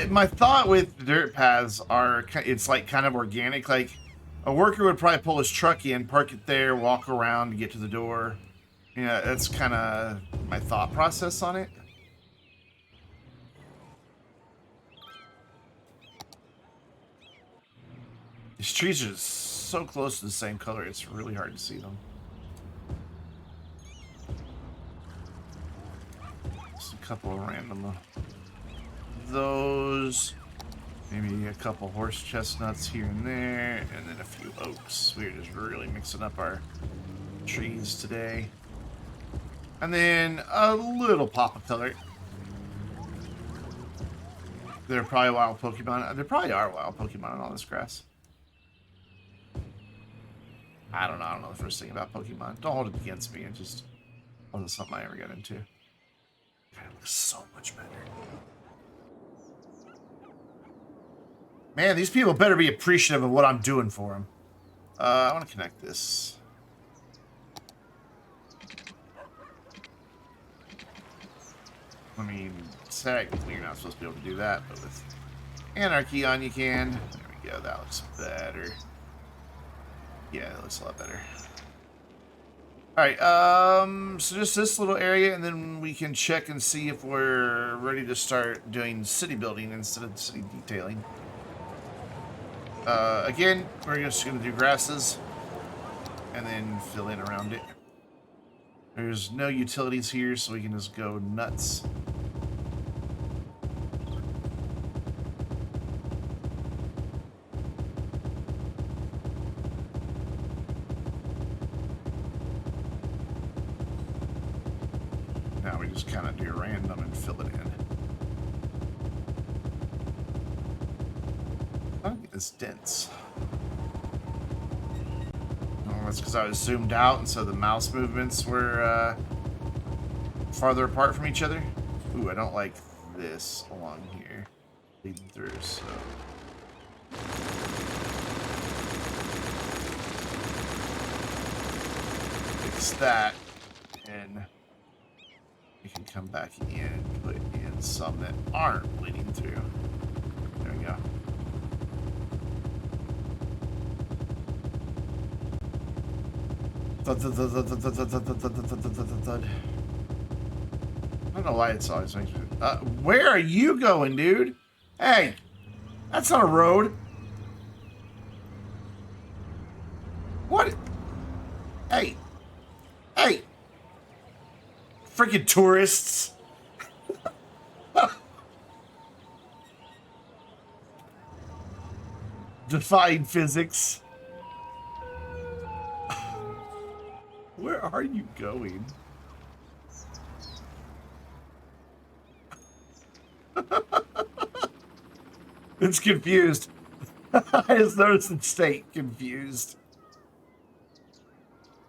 My thought with dirt paths are, it's like kind of organic. Like a worker would probably pull his truck in, park it there, walk around to get to the door. Yeah, that's kind of my thought process on it. These trees are so close to the same color, it's really hard to see them. Just a couple of random those. Maybe a couple horse chestnuts here and there, and then a few oaks. We're just really mixing up our trees today. And then a little pop of color. There are probably wild Pokemon. There probably are wild Pokemon on all this grass. I don't know. I don't know the first thing about Pokemon. Don't hold it against me. It just wasn't something I ever got into. God, it looks so much better. Man, these people better be appreciative of what I'm doing for them. I want to connect this. I mean, technically you're not supposed to be able to do that, but with Anarchy on you can. There we go, that looks better. Yeah, it looks a lot better. Alright, so just this little area, and then we can check and see if we're ready to start doing city building instead of city detailing. Again, we're just going to do grasses, and then fill in around it. There's no utilities here, so we can just go nuts. Now we just kind of do random and fill it in. I don't get this dense. That's because I was zoomed out, and so the mouse movements were farther apart from each other. Ooh, I don't like this along here leading through, so place that, and we can come back in and put in some that aren't bleeding through. There we go. Thud, thud, thud, thud, thud, thud, thud, thud, thud, thud, thud, thud. I don't know why it's always makes me. Where are you going, dude? Hey, that's not a road. What? Hey, hey, freaking tourists. Defying physics. Where are you going? It's confused. I just noticed it state confused.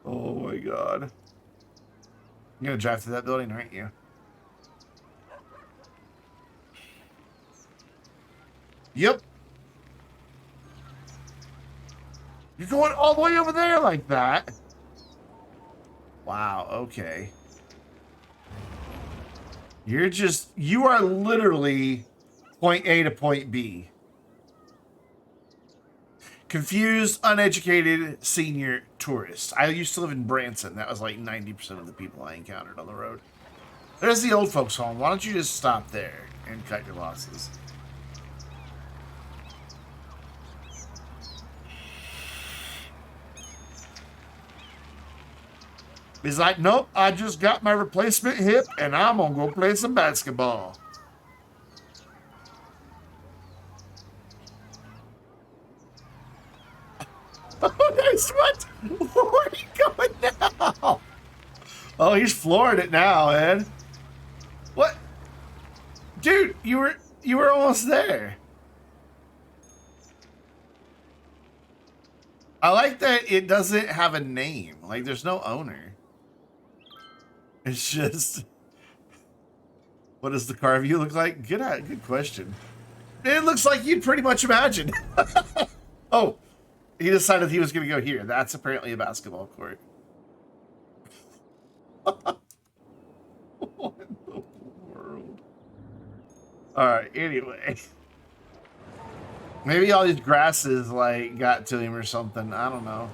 Oh my god. You're gonna drive through that building, aren't you? Yep. You're going all the way over there like that? Wow, okay. You are literally point A to point B. Confused, uneducated, senior tourist. I used to live in Branson. That was like 90% of the people I encountered on the road. There's the old folks' home. Why don't you just stop there and cut your losses? He's like, nope, I just got my replacement hip and I'm gonna go play some basketball. Oh, nice. What? Where are you going now? Oh, he's flooring it now, Ed. What? Dude, you were almost there. I like that it doesn't have a name. Like, there's no owner. It's just... What does the car view look like? Good question. It looks like you'd pretty much imagine. Oh, he decided he was going to go here. That's apparently a basketball court. What in the world? Alright, anyway. Maybe all these grasses, like, got to him or something. I don't know.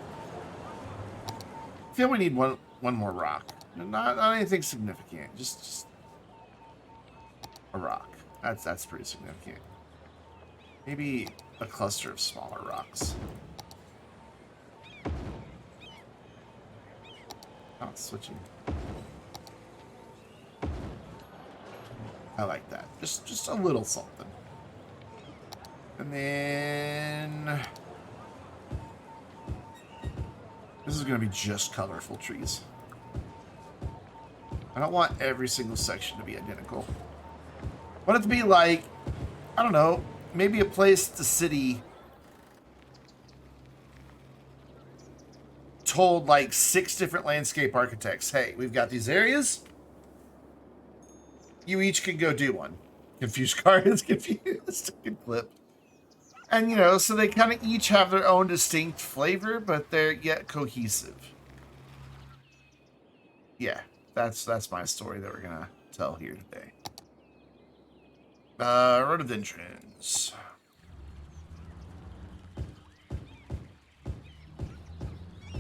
I feel we need one more rock. Not anything significant. Just a rock. That's pretty significant. Maybe a cluster of smaller rocks. Oh, it's switching. I like that. Just a little something. And then this is going to be just colorful trees. I don't want every single section to be identical. I want it to be like, I don't know, maybe a place the city told like 6 different landscape architects, hey, we've got these areas. You each can go do one. Confused car is confused. Good clip. And, you know, so they kind of each have their own distinct flavor, but they're yet cohesive. Yeah, that's my story that we're going to tell here today. Rhododendrons.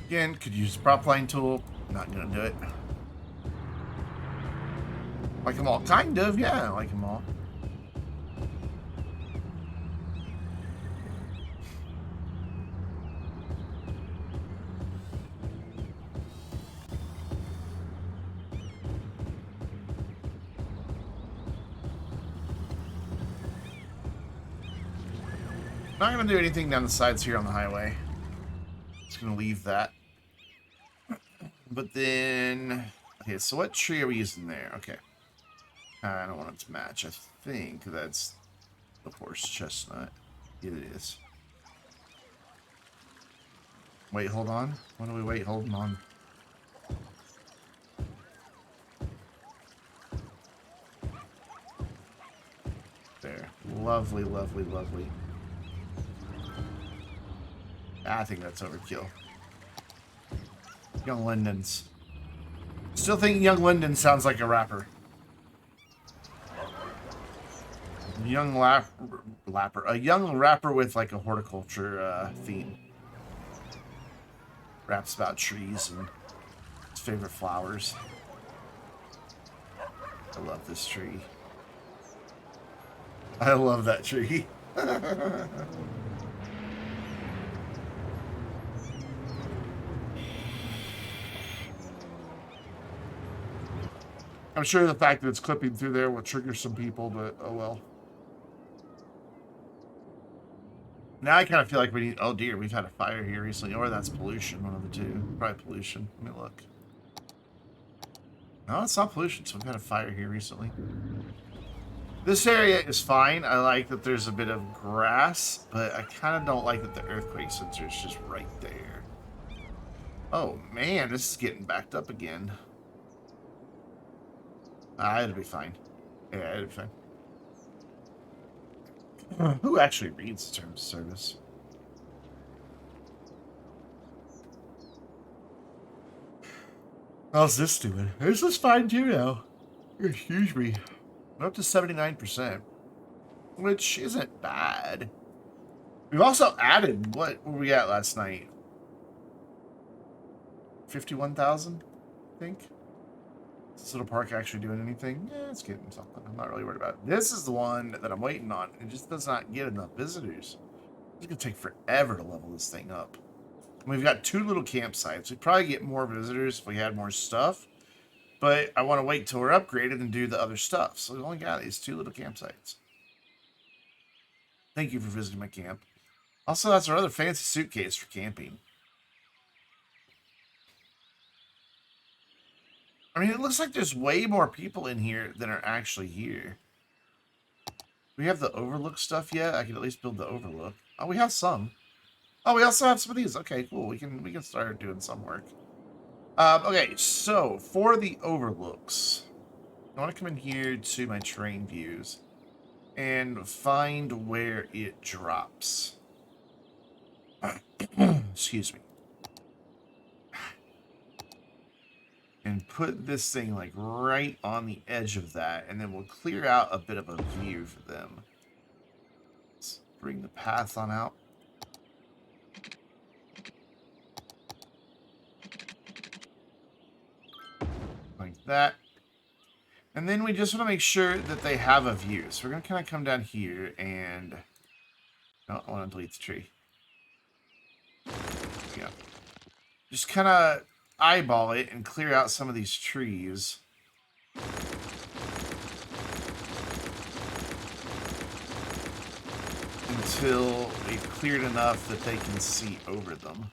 Again, could use a prop line tool. Not going to do it. Like them all. Kind of, yeah, I like them all. Not going to do anything down the sides here on the highway. Just going to leave that. But then... Okay, so what tree are we using there? Okay. I don't want it to match. I think that's the horse chestnut. It is. Wait, hold on. What do we wait holding on? There. Lovely, lovely, lovely. I think that's overkill. Young lindens. Still think Young London sounds like a rapper. A young rapper with like a horticulture theme. Raps about trees and his favorite flowers. I love this tree. I love that tree. I'm sure the fact that it's clipping through there will trigger some people, but oh well. Now I kind of feel like we need... Oh dear, we've had a fire here recently. Or that's pollution, one of the two. Probably pollution. Let me look. No, it's not pollution, so we've had a fire here recently. This area is fine. I like that there's a bit of grass, but I kind of don't like that the earthquake sensor is just right there. Oh man, this is getting backed up again. It'll be fine. Yeah, it'll be fine. Who actually reads the terms of service? How's this doing? This is fine too now. Excuse me. We're up to 79%, which isn't bad. We've also added, what were we at last night? 51,000, I think. Is this little park actually doing anything? Yeah, it's getting something. I'm not really worried about it. This is the one that I'm waiting on. It just does not get enough visitors. It's going to take forever to level this thing up. And we've got 2 little campsites. We'd probably get more visitors if we had more stuff. But I want to wait till we're upgraded and do the other stuff. So we've only got these 2 little campsites. Thank you for visiting my camp. Also, that's our other fancy suitcase for camping. I mean, it looks like there's way more people in here than are actually here. Do we have the overlook stuff yet? I can at least build the overlook. Oh, we have some. Oh, we also have some of these. Okay, cool. We can start doing some work. Okay, so for the overlooks, I want to come in here to my terrain views and find where it drops. Excuse me. And put this thing like right on the edge of that, and then we'll clear out a bit of a view for them. Let's bring the path on out. Like that. And then we just want to make sure that they have a view. So we're going to kind of come down here and... Oh, I want to delete the tree. Yeah. Just kind of eyeball it and clear out some of these trees. Until we've cleared enough that they can see over them.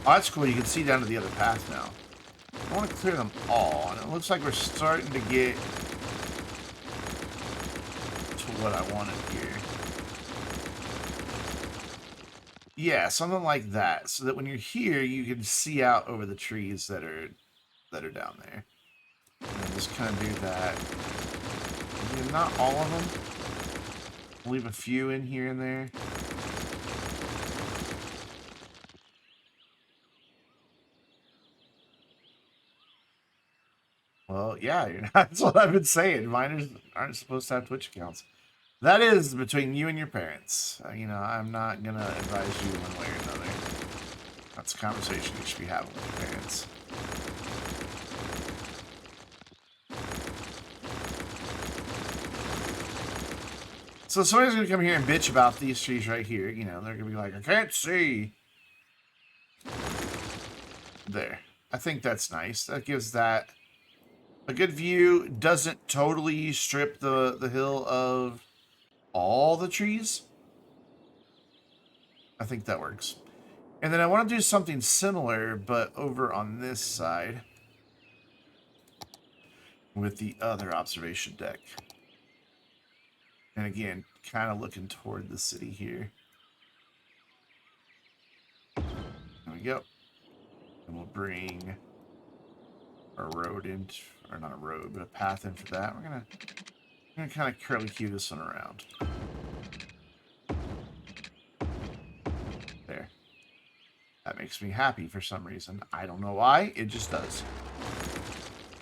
Oh, that's cool. You can see down to the other path now. I want to clear them all, and it looks like we're starting to get to what I wanted here. Yeah, something like that, so that when you're here, you can see out over the trees that are down there. And just kind of do that. Again, not all of them. We'll leave a few in here and there. Well, yeah, you're not, that's what I've been saying. Minors aren't supposed to have Twitch accounts. That is between you and your parents. You know, I'm not going to advise you one way or another. That's a conversation you should be having with your parents. So somebody's going to come here and bitch about these trees right here. You know, they're going to be like, I can't see. There. I think that's nice. That gives that a good view. Doesn't totally strip the hill of all the trees. I think that works. And then I want to do something similar, but over on this side with the other observation deck. And again, kind of looking toward the city here. There we go. And we'll bring a road in, or not a road, but a path in for that. We're gonna kind of curly cue this one around. makes me happy for some reason. I don't know why. It just does.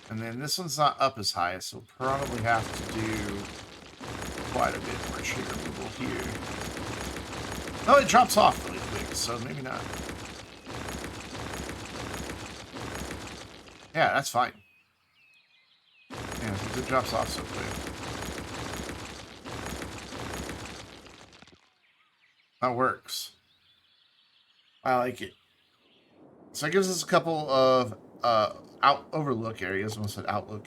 And then this one's not up as high, so we'll probably have to do quite a bit more tree removal here. Oh, it drops off really quick, so maybe not. Yeah, that's fine. Yeah, since it drops off so quick. That works. I like it. So it gives us a couple of overlook areas. I almost said outlook.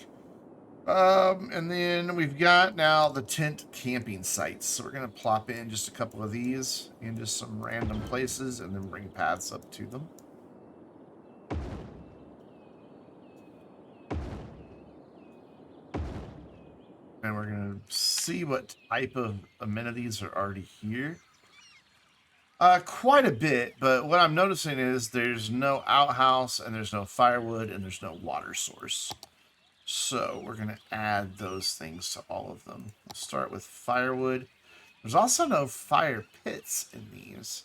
And then we've got now the tent camping sites. So we're going to plop in just a couple of these in just some random places and then bring paths up to them. And we're going to see what type of amenities are already here. Quite a bit, but what I'm noticing is there's no outhouse and there's no firewood and there's no water source. So we're going to add those things to all of them. We'll start with firewood. There's also no fire pits in these.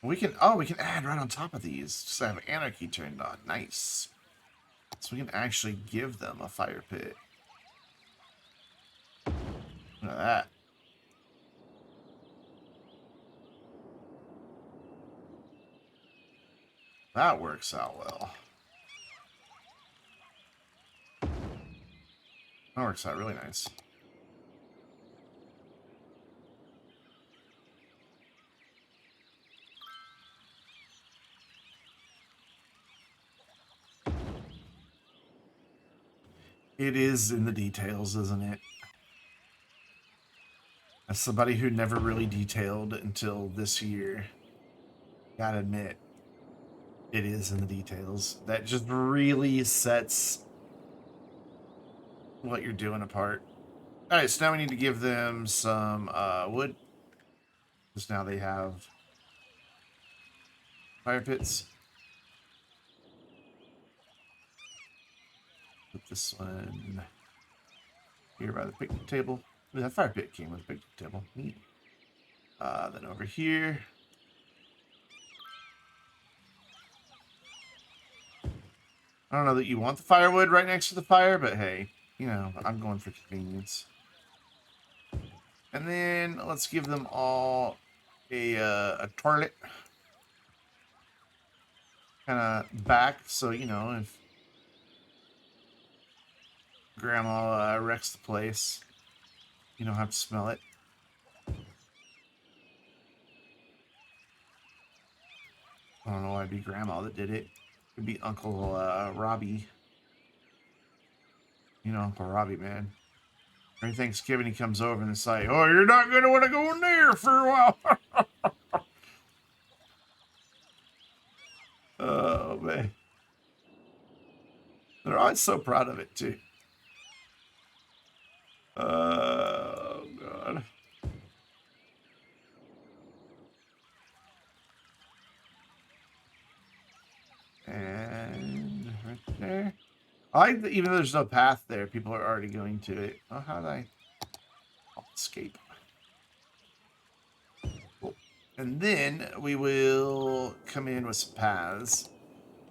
We can add right on top of these. Just have anarchy turned on. Nice. So we can actually give them a fire pit. Look at that. That works out well. That works out really nice. It is in the details, isn't it? As somebody who never really detailed until this year, gotta admit, it is in the details. That just really sets what you're doing apart. Alright, so now we need to give them some wood. Because now they have fire pits. Put this one here by the picnic table. Ooh, that fire pit came with a picnic table. Neat. Then over here. I don't know that you want the firewood right next to the fire, but hey, you know, I'm going for convenience. And then let's give them all a toilet. Kind of back, so, you know, if Grandma wrecks the place, you don't have to smell it. I don't know why it'd be Grandma that did it. It'd be Uncle Robbie. You know, Uncle Robbie, man. Every Thanksgiving he comes over and it's like, oh, you're not going to want to go in there for a while. Oh, man. They're always so proud of it, too. Oh, God. And right there. Even though there's no path there, people are already going to it. Oh, how did I escape? Cool. And then we will come in with some paths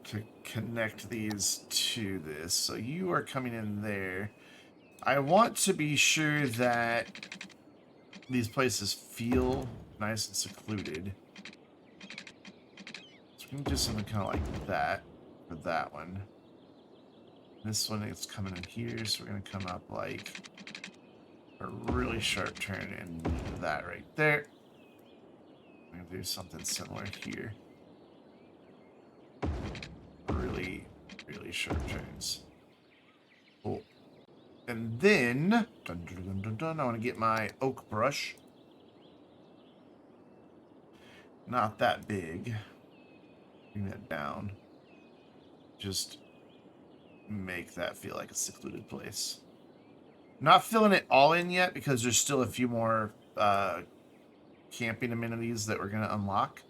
to connect these to this. So you are coming in there. I want to be sure that these places feel nice and secluded. So we can do something kind of like that for that one. This one is coming in here, so we're going to come up like a really sharp turn and leave that right there. I'm going to do something similar here. Really, really sharp turns. Cool. And then, dun, dun, dun, dun, dun, I want to get my oak brush. Not that big. Bring that down. Just make that feel like a secluded place. Not filling it all in yet because there's still a few more camping amenities that we're going to unlock.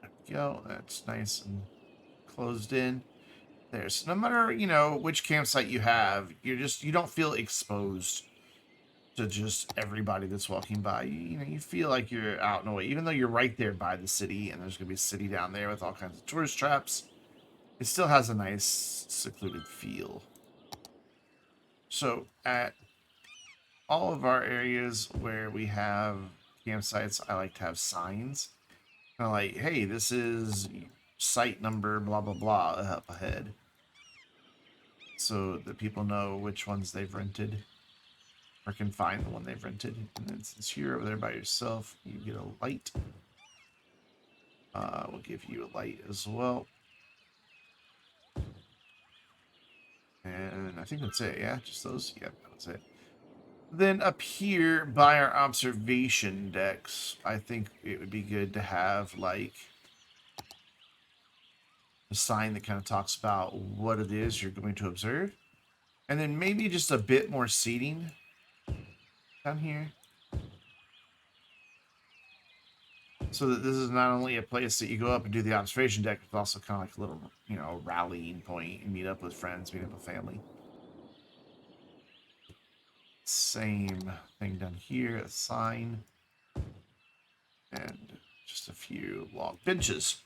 There we go. That's nice and closed in. There. So no matter, you know, which campsite you have, you don't feel exposed to just everybody that's walking by. You know, you feel like you're out in a way, even though you're right there by the city, and there's gonna be a city down there with all kinds of tourist traps. It still has a nice secluded feel. So at all of our areas where we have campsites, I like to have signs. Kind of like, hey, this is site number blah blah blah up ahead, so that people know which ones they've rented or can find the one they've rented. And then since you're over there by yourself, you get a light. We'll give you a light as well. And I think that's it. Yeah, just those. Yep, that's it. Then up here by our observation decks, I think it would be good to have like a sign that kind of talks about what it is you're going to observe. And then maybe just a bit more seating down here. So that this is not only a place that you go up and do the observation deck, but also kind of like a little, you know, rallying point and meet up with friends, meet up with family. Same thing down here, a sign. And just a few long benches.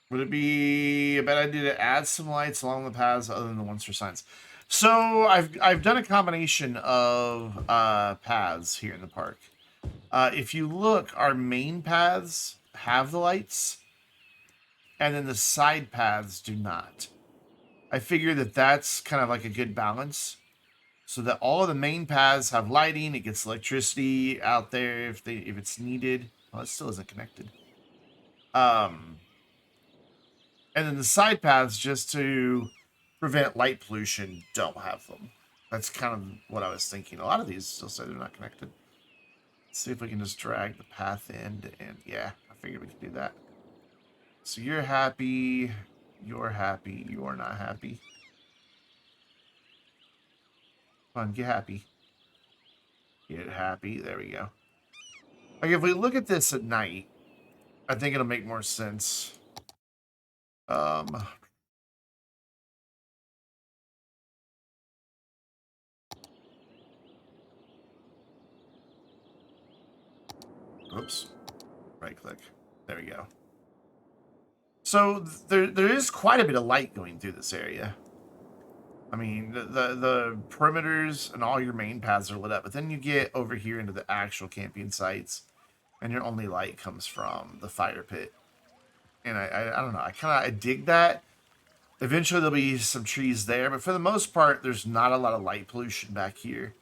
Would it be a bad idea to add some lights along the paths other than the ones for signs? So I've done a combination of paths here in the park. If you look, our main paths have the lights, and then the side paths do not. I figure that that's kind of like a good balance, so that all of the main paths have lighting. It gets electricity out there if it's needed. Well, it still isn't connected. And then the side paths, just to prevent light pollution, don't have them. That's kind of what I was thinking. A lot of these still say they're not connected. Let's see if we can just drag the path in. And yeah, I figured we could do that. So you're happy. You're happy. You're not happy. Come on, get happy. Get happy. There we go. Like, if we look at this at night, I think it'll make more sense. Oops. Right click. There we go. So there is quite a bit of light going through this area. I mean, the perimeters and all your main paths are lit up, but then you get over here into the actual camping sites, and your only light comes from the fire pit. And I don't know. I dig that. Eventually there'll be some trees there, but for the most part, there's not a lot of light pollution back here.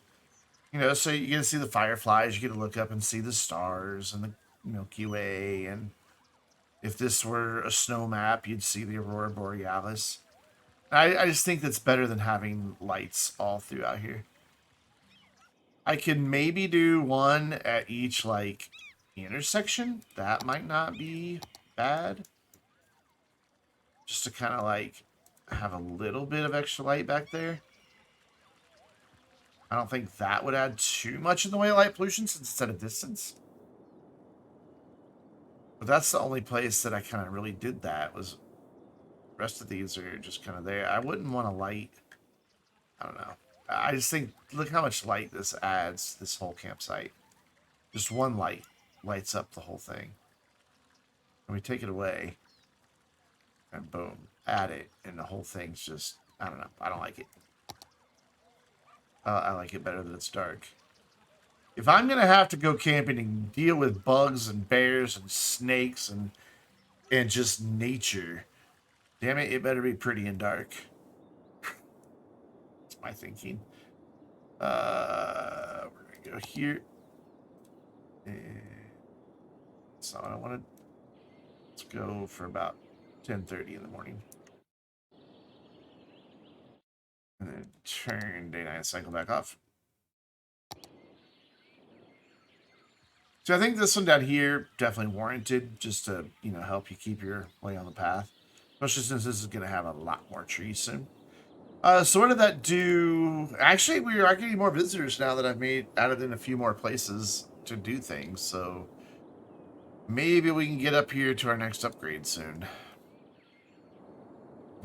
You know, so you get to see the fireflies, you get to look up and see the stars and the Milky Way, and if this were a snow map, you'd see the Aurora Borealis. I just think that's better than having lights all throughout here. I can maybe do one at each, like, intersection. That might not be bad. Just to kind of, like, have a little bit of extra light back there. I don't think that would add too much in the way of light pollution since it's at a distance. But that's the only place that I kind of really did that. Was the rest of these are just kind of there. I wouldn't want a light. I don't know. I just think, look how much light this adds to this whole campsite. Just one light lights up the whole thing. And we take it away, and boom, add it, and the whole thing's just, I don't know. I don't like it. I like it better that it's dark. If I'm going to have to go camping and deal with bugs and bears and snakes and just nature, damn it, it better be pretty and dark. That's my thinking. We're going to go here. And so I want to, let's go for about 10:30 in the morning. And then turn day night cycle back off. So I think this one down here definitely warranted, just to, help you keep your way on the path. Especially since this is going to have a lot more trees soon. So what did that do? Actually, we are getting more visitors now that I've added in a few more places to do things. So maybe we can get up here to our next upgrade soon.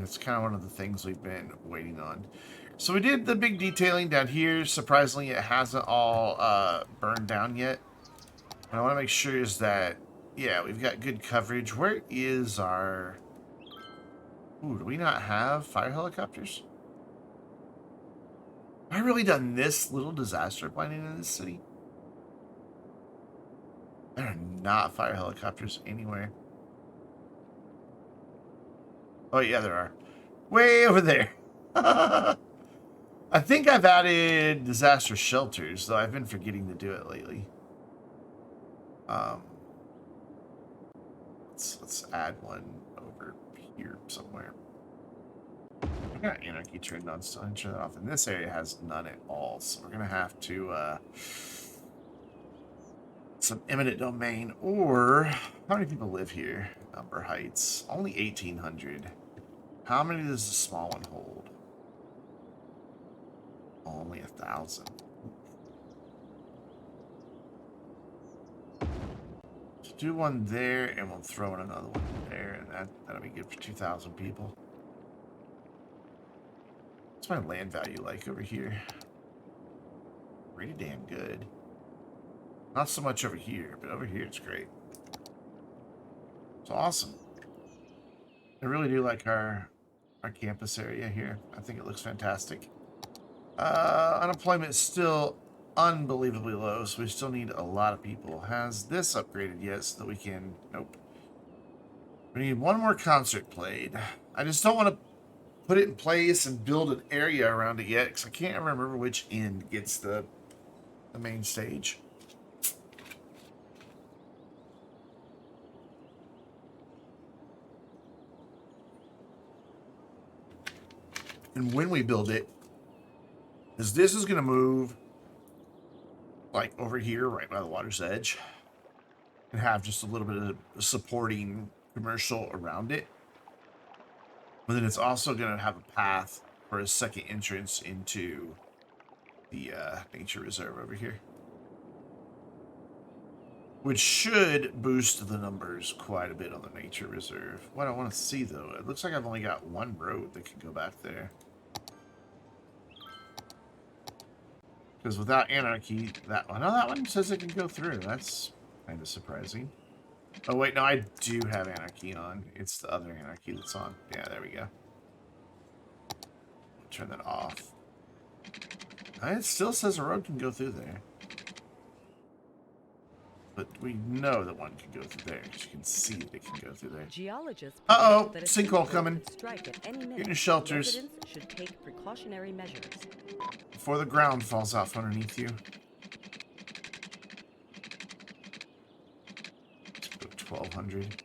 It's kind of one of the things we've been waiting on. So we did the big detailing down here. Surprisingly, it hasn't all burned down yet. What I want to make sure is that, yeah, we've got good coverage. Where is our... Ooh, do we not have fire helicopters? Have I really done this little disaster planning in this city? There are not fire helicopters anywhere. Oh, yeah, there are. Way over there. I think I've added disaster shelters, though I've been forgetting to do it lately. Let's add one over here somewhere. I got anarchy turned on, so I turn that off. And this area has none at all, so we're gonna have to some eminent domain. Or how many people live here? Number Heights, only 1,800. How many does the small one hold? Only 1,000. Do one there, and we'll throw in another one there, and that'll be good for 2,000 people. What's my land value like over here? Pretty damn good. Not so much over here, but over here it's great. It's awesome. I really do like our campus area here. I think it looks fantastic. Unemployment is still unbelievably low, so we still need a lot of people. Has this upgraded yet so that we can... Nope. We need one more concert played. I just don't want to put it in place and build an area around it yet, because I can't remember which end gets the main stage. And when we build it, is this is going to move like over here, right by the water's edge, and have just a little bit of supporting commercial around it. But then it's also going to have a path for a second entrance into the nature reserve over here, which should boost the numbers quite a bit on the nature reserve. What I want to see, though, it looks like I've only got one road that can go back there. Because without anarchy, that one... Oh, that one says it can go through. That's kind of surprising. Oh, wait, no, I do have anarchy on. It's the other anarchy that's on. Yeah, there we go. Turn that off. It still says a road can go through there. But we know that one can go through there. You can see that it can go through there. Geologists Uh-oh, that a sinkhole coming. Strike at any minute. Get your shelters. Residents should take precautionary measures. Before the ground falls off underneath you. Let's put 1,200.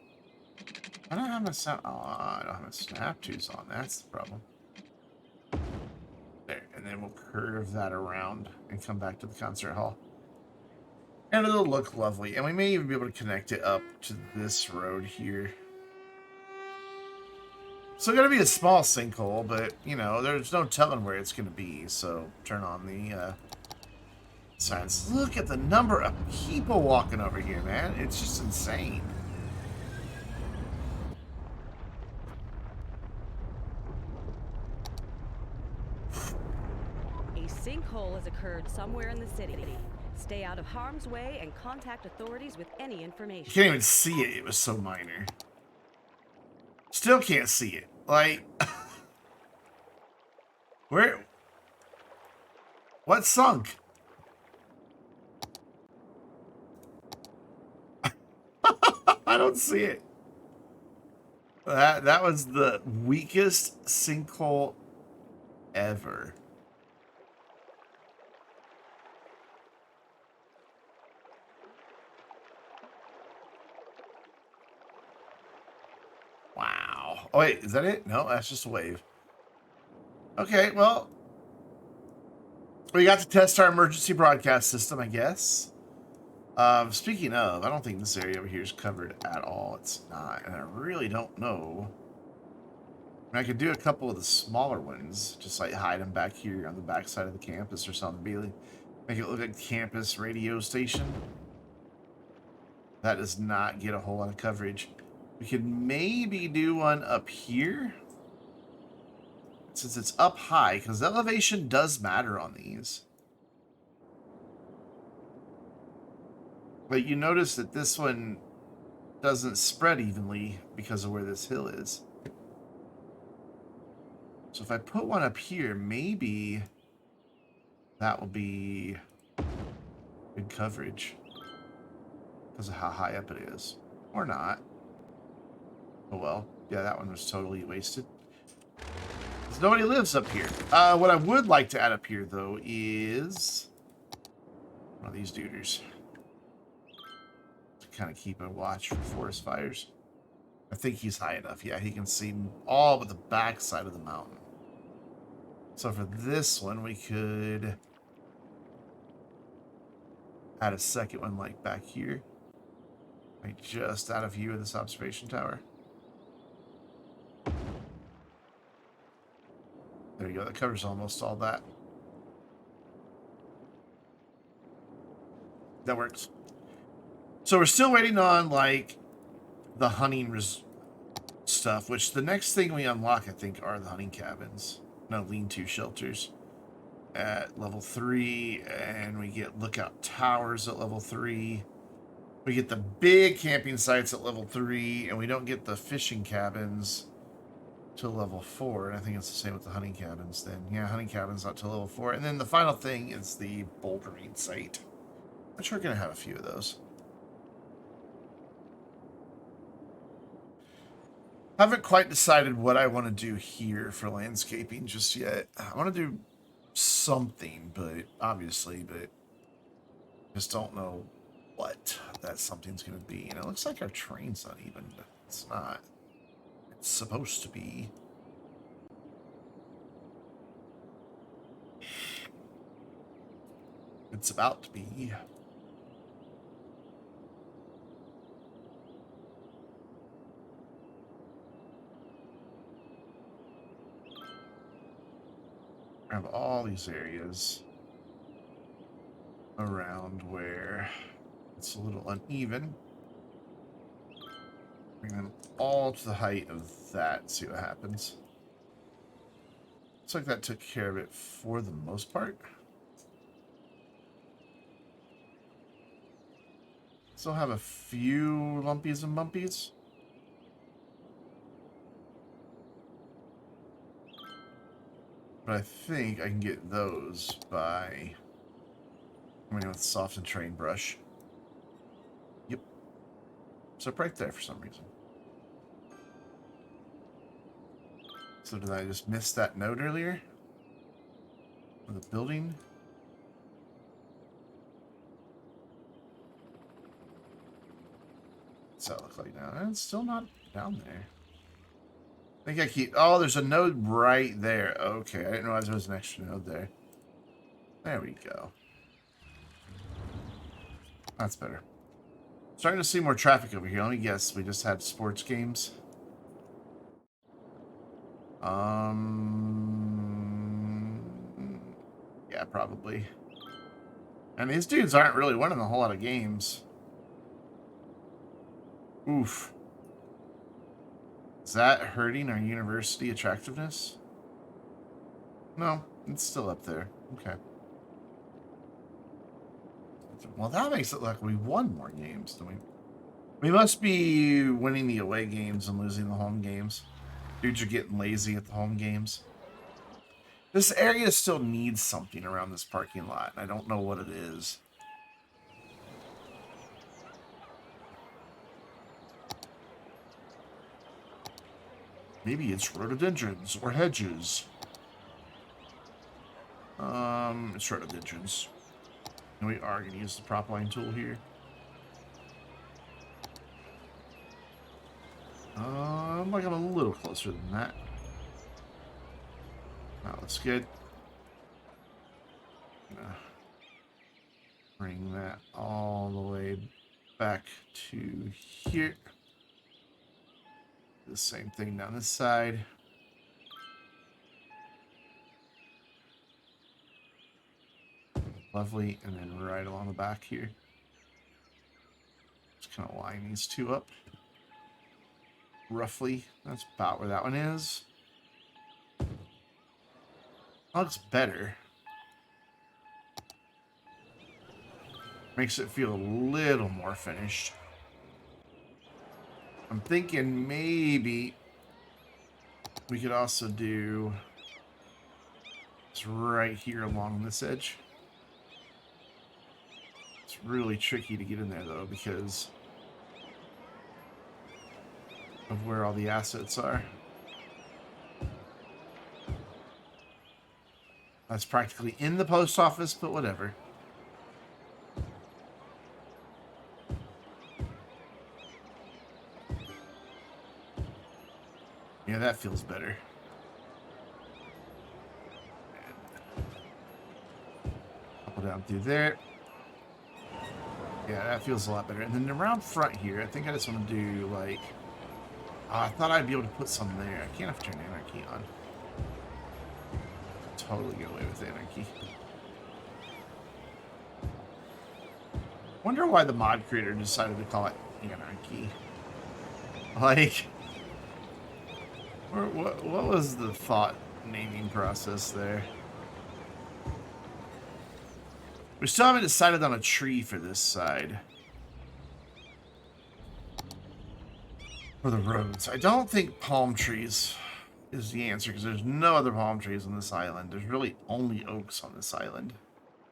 I don't have my sound... Oh, I don't have my snap tools on. That's the problem. There, and then we'll curve that around and come back to the concert hall. And it'll look lovely. And we may even be able to connect it up to this road here. Still gonna be a small sinkhole, but, you know, there's no telling where it's gonna be. So, turn on the signs. Look at the number of people walking over here, man. It's just insane. A sinkhole has occurred somewhere in the city. Stay out of harm's way and contact authorities with any information. You can't even see it. It was so minor. Still can't see it. Like, where? What sunk? I don't see it. That was the weakest sinkhole ever. Wow. Oh, wait, is that it? No, that's just a wave. Okay, well, we got to test our emergency broadcast system, I guess. Speaking of, I don't think this area over here is covered at all. It's not, and I really don't know. I mean, I could do a couple of the smaller ones, just like hide them back here on the back side of the campus or something. Make it look like campus radio station. That does not get a whole lot of coverage. We could maybe do one up here. since it's up high, because elevation does matter on these. But you notice that this one doesn't spread evenly because of where this hill is. So if I put one up here, maybe that will be good coverage because of how high up it is. Or not. Oh well. Yeah, that one was totally wasted. Because nobody lives up here. What I would like to add up here, though, is one of these duders. To kind of keep a watch for forest fires. I think he's high enough. Yeah, he can see all but the back side of the mountain. So for this one, we could add a second one like back here. Like just out of view of this observation tower. There you go. That covers almost all that. That works. So we're still waiting on, like, the hunting stuff, which the next thing we unlock, I think, are the hunting cabins. No, lean-to shelters at level 3, and we get lookout towers at level 3. We get the big camping sites at level 3, and we don't get the fishing cabins till level 4, and I think it's the same with the hunting cabins then. Yeah, hunting cabins not till level 4. And then the final thing is the bouldering site, which we're going to have a few of those. Haven't quite decided what I want to do here for landscaping just yet. I want to do something, but obviously, but just don't know what that something's going to be. And it looks like our train's not even, but it's not. It's supposed to be. It's about to be. I have all these areas around where it's a little uneven. Bring them all to the height of that, see what happens. Looks like that took care of it for the most part. Still have a few lumpies and bumpies. But I think I can get those by coming in with soft and train brush. Yep. So right there for some reason. So did I just miss that note earlier? Of the building? What's that look like now? It's still not down there. I think I keep... Oh, there's a node right there. Okay, I didn't realize there was an extra node there. There we go. That's better. Starting to see more traffic over here. Let me guess. We just had sports games. Yeah, probably. And these dudes aren't really winning a whole lot of games. Oof. Is that hurting our university attractiveness? No, it's still up there. Okay. Well, that makes it like we won more games, don't we? We must be winning the away games and losing the home games. Dudes are getting lazy at the home games. This area still needs something around this parking lot, and I don't know what it is. Maybe it's rhododendrons or hedges. It's rhododendrons. And we are going to use the prop line tool here. Like I'm a little closer than that. That looks good. Bring that all the way back to here. The same thing down this side. Lovely, and then right along the back here. Just kind of line these two up. Roughly, that's about where that one is. Looks better. Makes it feel a little more finished. I'm thinking maybe we could also do this right here along this edge. It's really tricky to get in there though because of where all the assets are. That's practically in the post office, but whatever. Yeah, that feels better. Couple down through there. Yeah, that feels a lot better. And then around front here, I think I just want to do like... I thought I'd be able to put some there. I can't have to turn Anarchy on. Totally get away with Anarchy. Wonder why the mod creator decided to call it Anarchy. Like... What was the thought naming process there? We still haven't decided on a tree for this side. For the roads. I don't think palm trees is the answer because there's no other palm trees on this island. There's really only oaks on this island.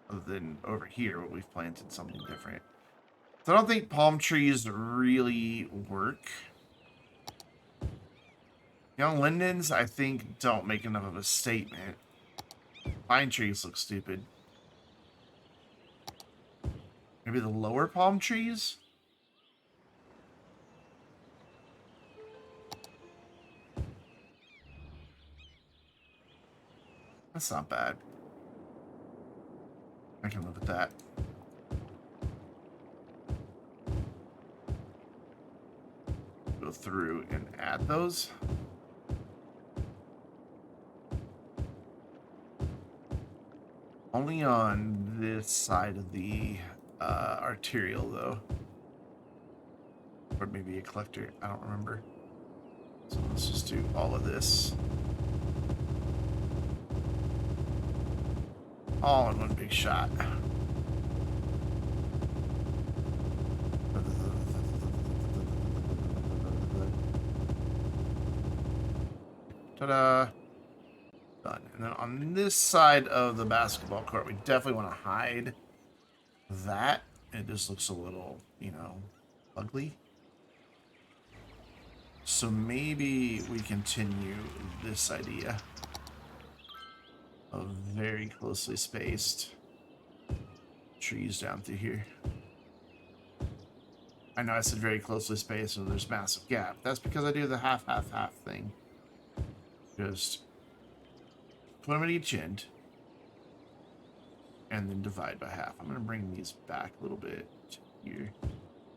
Other than over here where we've planted something different. So I don't think palm trees really work. Young lindens, I think, don't make enough of a statement. Pine trees look stupid. Maybe the lower palm trees? That's not bad. I can live with that. Go through and add those. Only on this side of the arterial, though. Or maybe a collector. I don't remember. So let's just do all of this. All in one big shot. Ta-da! Done. And then on this side of the basketball court, we definitely want to hide that. It just looks a little, you know, ugly. So maybe we continue this idea of very closely spaced trees down through here. I know I said very closely spaced, so there's massive gap. That's because I do the half thing. Just put them at each end and then divide by half. I'm going to bring these back a little bit here.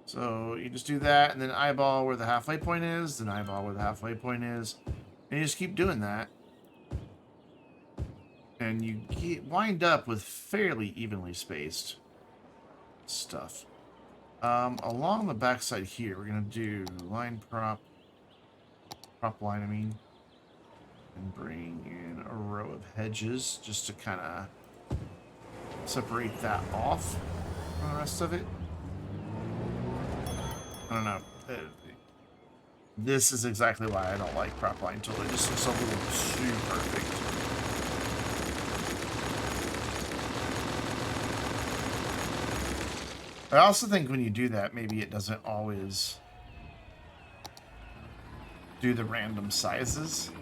So you just do that and then eyeball where the halfway point is, then eyeball where the halfway point is. And you just keep doing that. And you wind up with fairly evenly spaced stuff. Along the backside here, we're going to do line prop line, I mean. And bring in a row of hedges just to kind of separate that off from the rest of it. I don't know. This is exactly why I don't like prop line tool. It just looks a little too perfect. I also think when you do that, maybe it doesn't always do the random sizes.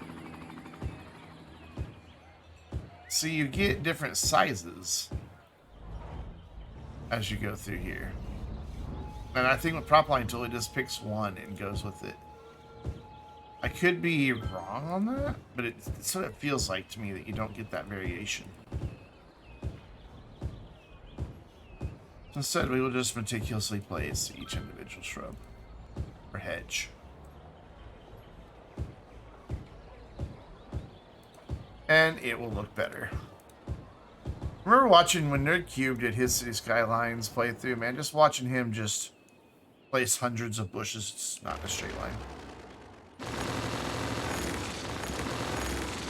So you get different sizes as you go through here. And I think with prop line tool, it just picks one and goes with it. I could be wrong on that, but it's what it feels like to me that you don't get that variation. So instead, we will just meticulously place each individual shrub or hedge. And it will look better. Remember watching when NerdCube did his Cities Skylines playthrough, man? Just watching him just place hundreds of bushes. It's not in a straight line.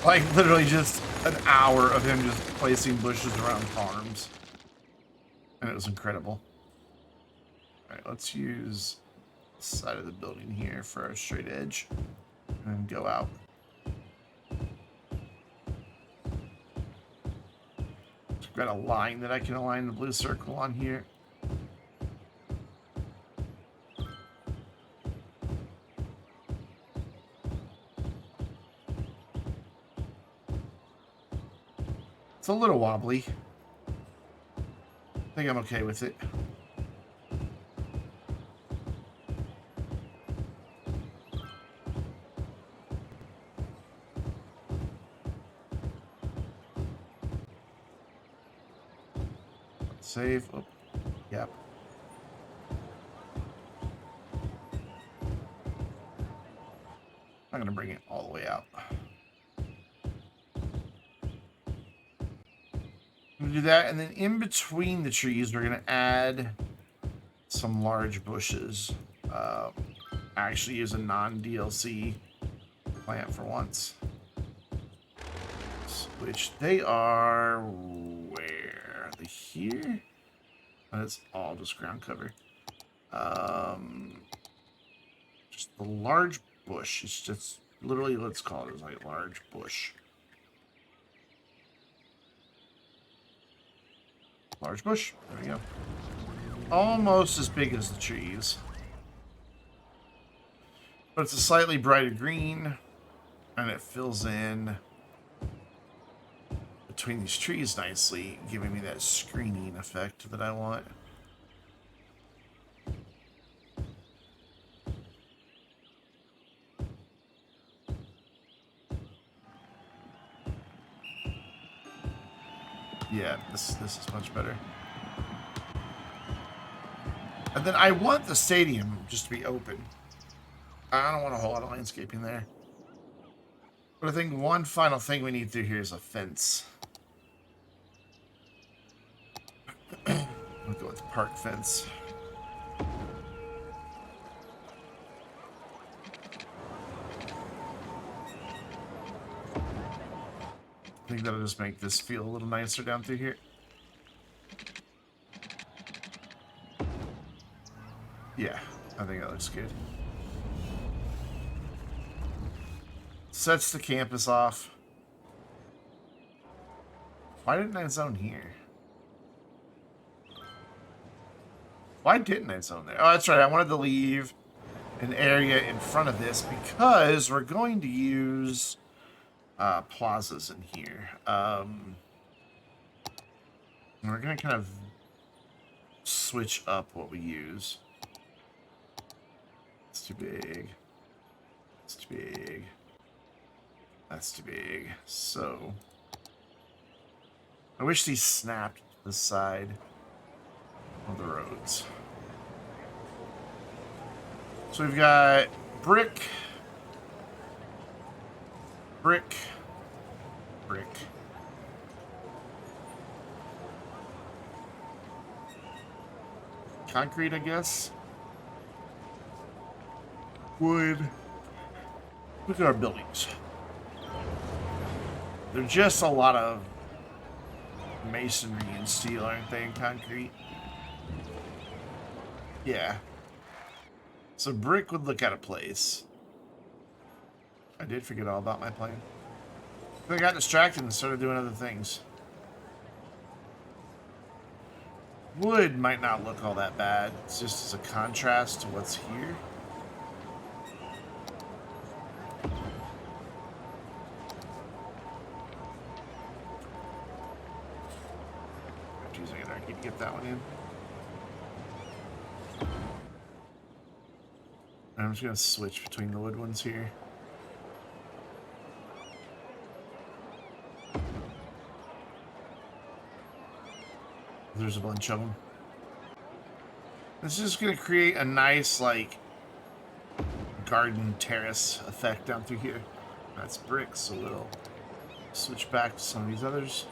Like, literally just an hour of him just placing bushes around farms. And it was incredible. Alright, let's use the side of the building here for our straight edge. And go out. So I've got a line that I can align the blue circle on here. It's a little wobbly. I think I'm okay with it. Save. Oh, yep. I'm going to bring it all the way out. Do that, and then in between the trees, we're going to add some large bushes. Actually use a non-DLC plant for once. Which they are... where? Are they here? That's all just ground cover. Just the large bush. It's just literally, let's call it like large bush. Large bush. There we go. Almost as big as the trees. But it's a slightly brighter green. And it fills in between these trees nicely, giving me that screening effect that I want. Yeah, this is much better. And then I want the stadium just to be open. I don't want a whole lot of landscaping there. But I think one final thing we need to do here is a fence. I'll go with the park fence. I think that'll just make this feel a little nicer down through here. Yeah, I think that looks good. Sets the campus off. Why didn't I zone here? Why didn't I zone there? Oh, that's right. I wanted to leave an area in front of this because we're going to use plazas in here. And we're going to kind of switch up what we use. It's too big. It's too big. That's too big. So, I wish these snapped to the side of the roads. So we've got brick, brick, brick. Concrete, I guess. Wood. Look at our buildings. They're just a lot of masonry and steel, aren't they, and concrete? Yeah. So brick would look out of place. I did forget all about my plan. I got distracted and started doing other things. Wood might not look all that bad. It's just as a contrast to what's here. Geez, I gotta get that one in. I'm just gonna switch between the wood ones here. There's a bunch of them. This is just gonna create a nice, like, garden terrace effect down through here. That's bricks, so we'll switch back to some of these others.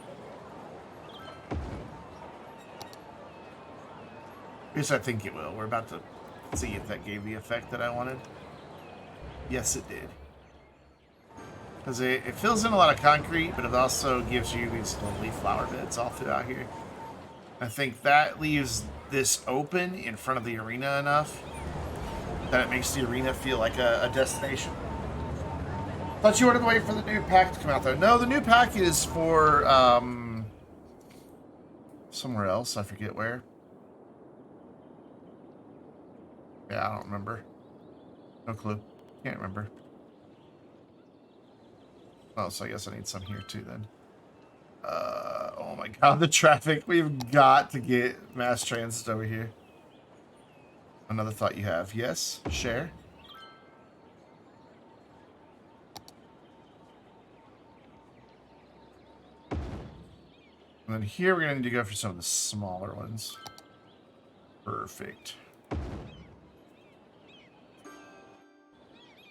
At least I think it will. We're about to see if that gave the effect that I wanted. Yes, it did. Because it fills in a lot of concrete, but it also gives you these lovely flower beds all throughout here. I think that leaves this open in front of the arena enough that it makes the arena feel like a destination. Thought you wanted to wait for the new pack to come out, though. No, the new pack is for somewhere else. I forget where. Yeah, I don't remember. No clue. Can't remember. Oh, so I guess I need some here too then. Oh my god, the traffic. We've got to get mass transit over here. Another thought you have. Yes, share. And then here we're going to need to go for some of the smaller ones. Perfect.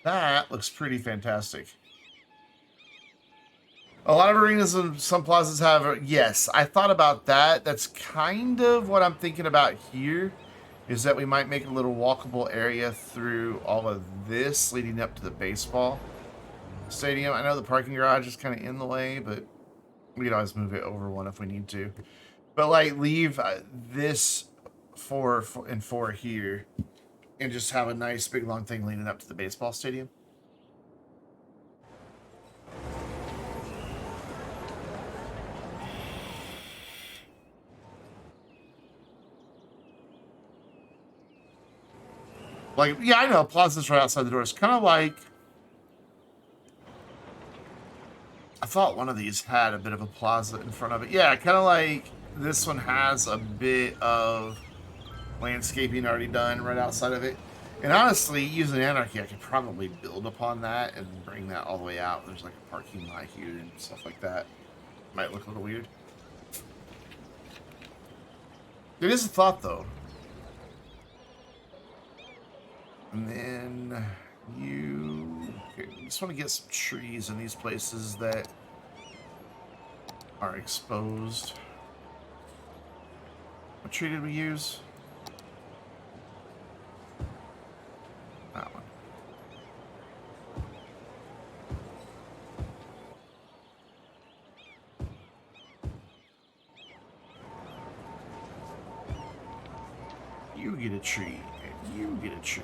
That looks pretty fantastic. A lot of arenas and some plazas have, yes, I thought about that. That's kind of what I'm thinking about here, is that we might make a little walkable area through all of this leading up to the baseball stadium. I know the parking garage is kind of in the way, but we could always move it over one if we need to. But like leave this four and four here and just have a nice big long thing leading up to the baseball stadium. Like, yeah, I know, Plaza's right outside the door. It's kind of like, I thought one of these had a bit of a plaza in front of it. Yeah, kind of like this one has a bit of landscaping already done right outside of it. And honestly, using Anarchy, I could probably build upon that and bring that all the way out. There's like a parking lot here and stuff like that. Might look a little weird. It is a thought, though. And then you... Okay, I just want to get some trees in these places that are exposed. What tree did we use? That one. You get a tree, and you get a tree.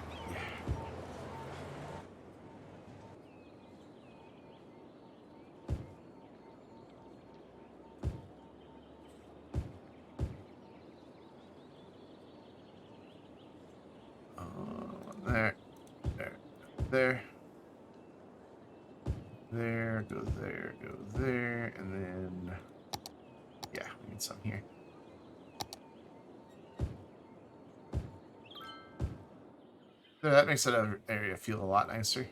There, there, there, go there, go there, and then, yeah, we need some here. So that makes that area feel a lot nicer.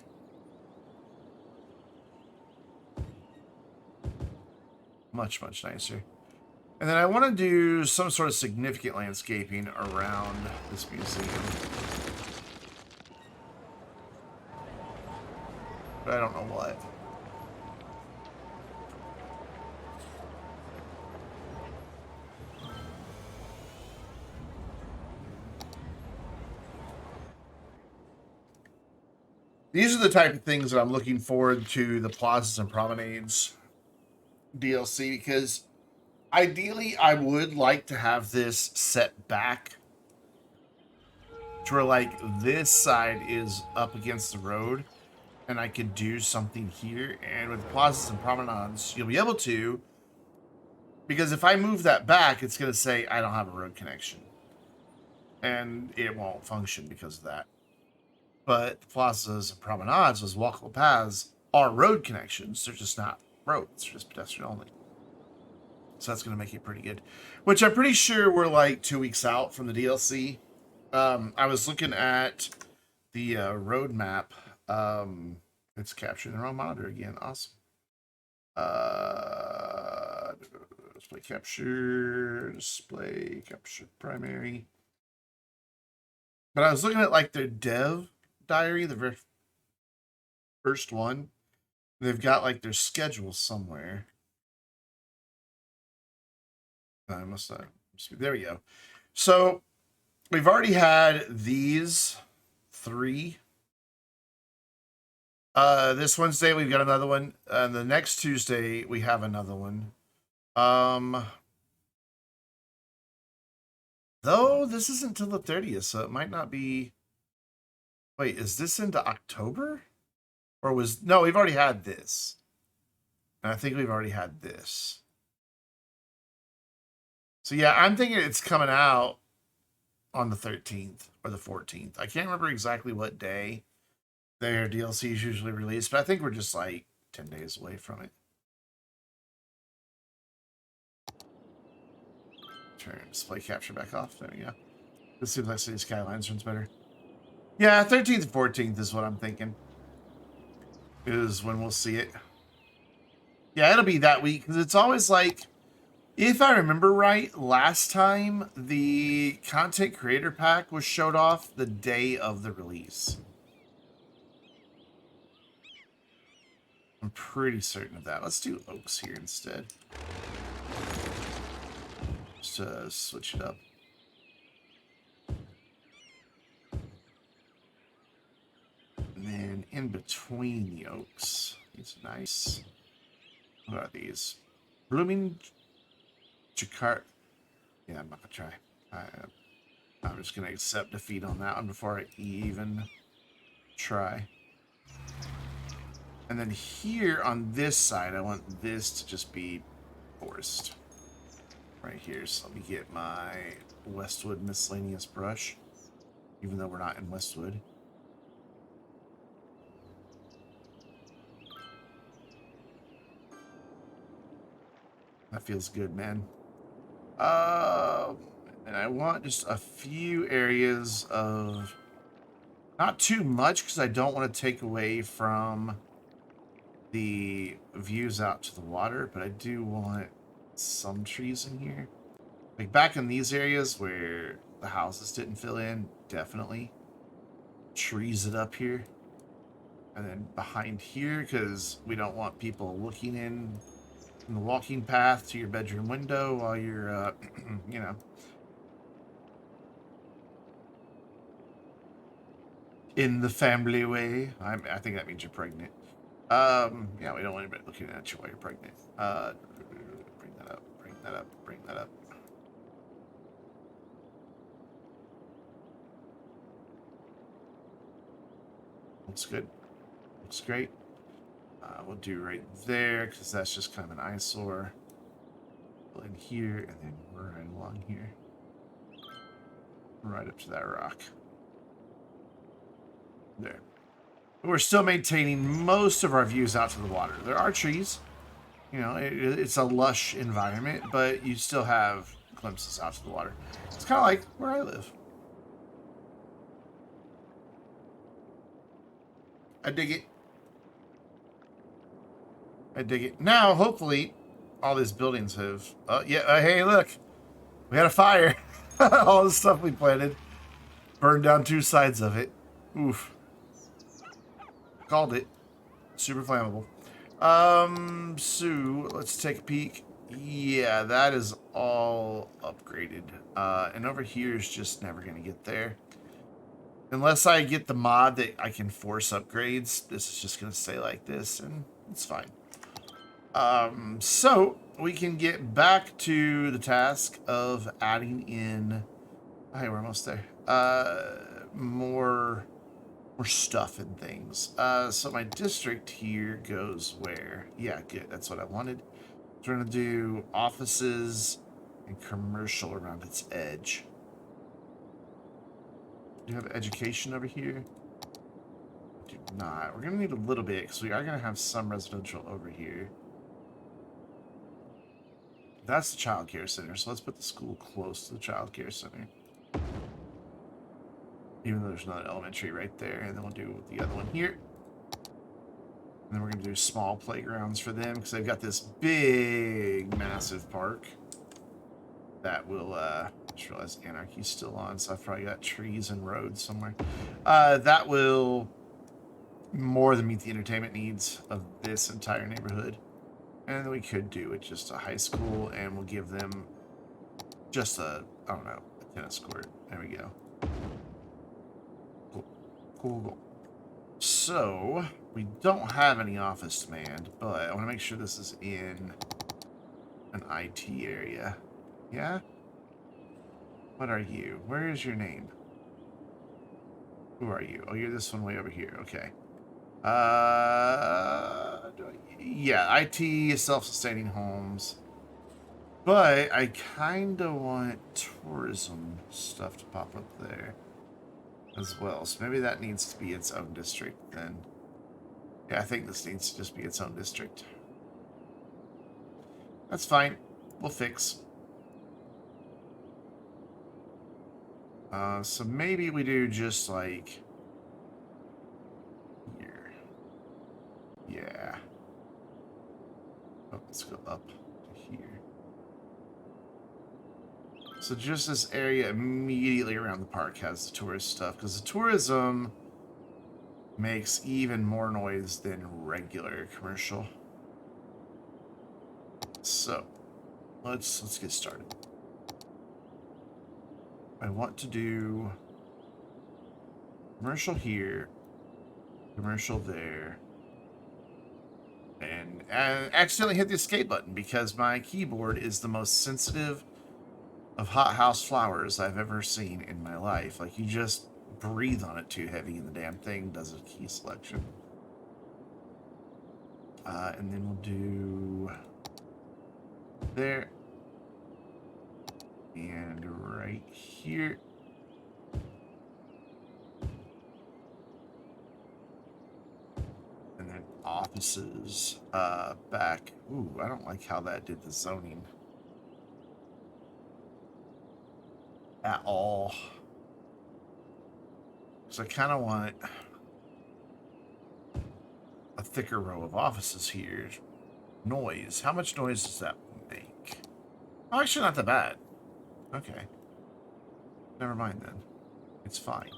Much, much nicer. And then I want to do some sort of significant landscaping around this museum. But I don't know what. These are the type of things that I'm looking forward to the Plazas and Promenades DLC, because ideally I would like to have this set back to where like this side is up against the road and I could do something here. And with Plazas and Promenades, you'll be able to, because if I move that back, it's going to say I don't have a road connection. And it won't function because of that. But the plazas and promenades, those walkable paths, are road connections. They're just not roads. They're just pedestrian only. So that's going to make it pretty good. Which I'm pretty sure we're like 2 weeks out from the DLC. I was looking at the road map. It's capturing the wrong monitor again. Awesome. Display capture primary. But I was looking at like their dev diary, the very first one. They've got like their schedule somewhere. I must have. There we go. So we've already had these 3 This Wednesday we've got another one. The next Tuesday we have another one. Though this isn't until the 30th, so it might not be. Wait, is this into October? Or was no, we've already had this. And I think we've already had this. So yeah, I'm thinking it's coming out on the 13th or the 14th. I can't remember exactly what day their DLC is usually released, but I think we're just like 10 days away from it. Turn display capture back off. There we go. This seems like Cities Skylines runs better. Yeah, 13th and 14th is what I'm thinking. Is when we'll see it. Yeah, it'll be that week because it's always like, if I remember right, last time the content creator pack was showed off the day of the release. I'm pretty certain of that. Let's do Oaks here instead. Just switch it up. And then in between the Oaks, these are nice. What are these? Blooming Jakarta. Yeah, I'm not gonna try. I'm just gonna accept defeat on that one before I even try. And then here on this side, I want this to just be forest. Right here. So let me get my Westwood miscellaneous brush, even though we're not in Westwood. That feels good, man. And I want just a few areas of, not too much, because I don't want to take away from the views out to the water, but I do want some trees in here. Like back in these areas where the houses didn't fill in, definitely trees it up here. And then behind here, because we don't want people looking in the walking path to your bedroom window while you're, you know, in the family way. I think that means you're pregnant. Yeah, we don't want anybody looking at you while you're pregnant. Bring that up, bring that up, bring that up. Looks good. Looks great. We'll do right there, because that's just kind of an eyesore. In here, and then right along here. Right up to that rock. There. We're still maintaining most of our views out to the water. There are trees. You know, it's a lush environment, but you still have glimpses out to the water. It's kind of like where I live. I dig it. I dig it. Now, hopefully, all these buildings have... yeah, hey, look. We had a fire. All the stuff we planted burned down 2 sides of it. Oof. Called it. Super flammable. So let's take a peek. Yeah, that is all upgraded. And over here is just never going to get there. Unless I get the mod that I can force upgrades, this is just going to stay like this, and it's fine. So we can get back to the task of adding in... Hey, we're almost there. More stuff and things. So my district here goes where? Yeah, good. That's what I wanted. We're going to do offices and commercial around its edge. Do you have education over here? Do not. We're going to need a little bit, because we are going to have some residential over here. That's the child care center, so let's put the school close to the child care center. Even though there's another elementary right there, and then we'll do the other one here. And then we're going to do small playgrounds for them, because they've got this big, massive park that will, just realized Anarchy's still on, so I've probably got trees and roads somewhere. That will more than meet the entertainment needs of this entire neighborhood. And then we could do it just a high school, and we'll give them just a, I don't know, a tennis court. There we go. Cool. Cool. So, we don't have any office demand, but I want to make sure this is in an IT area. Yeah? What are you? Where is your name? Who are you? Oh, you're this one way over here. Okay. Yeah, IT, self-sustaining homes. But I kind of want tourism stuff to pop up there as well. So maybe that needs to be its own district then. Yeah, I think this needs to just be its own district. That's fine. We'll fix. So maybe we do just like here. Yeah. Oh, let's go up to here. So just this area immediately around the park has the tourist stuff, because the tourism makes even more noise than regular commercial. So let's get started. I want to do commercial here, commercial there, and I accidentally hit the escape button because my keyboard is the most sensitive of hothouse flowers I've ever seen in my life. Like, you just breathe on it too heavy and the damn thing does a key selection. And then we'll do there and right here. And then offices back. Ooh, I don't like how that did the zoning at all. So I kind of want a thicker row of offices here. Noise. How much noise does that make? Oh, actually not that bad. Okay. Never mind then. It's fine.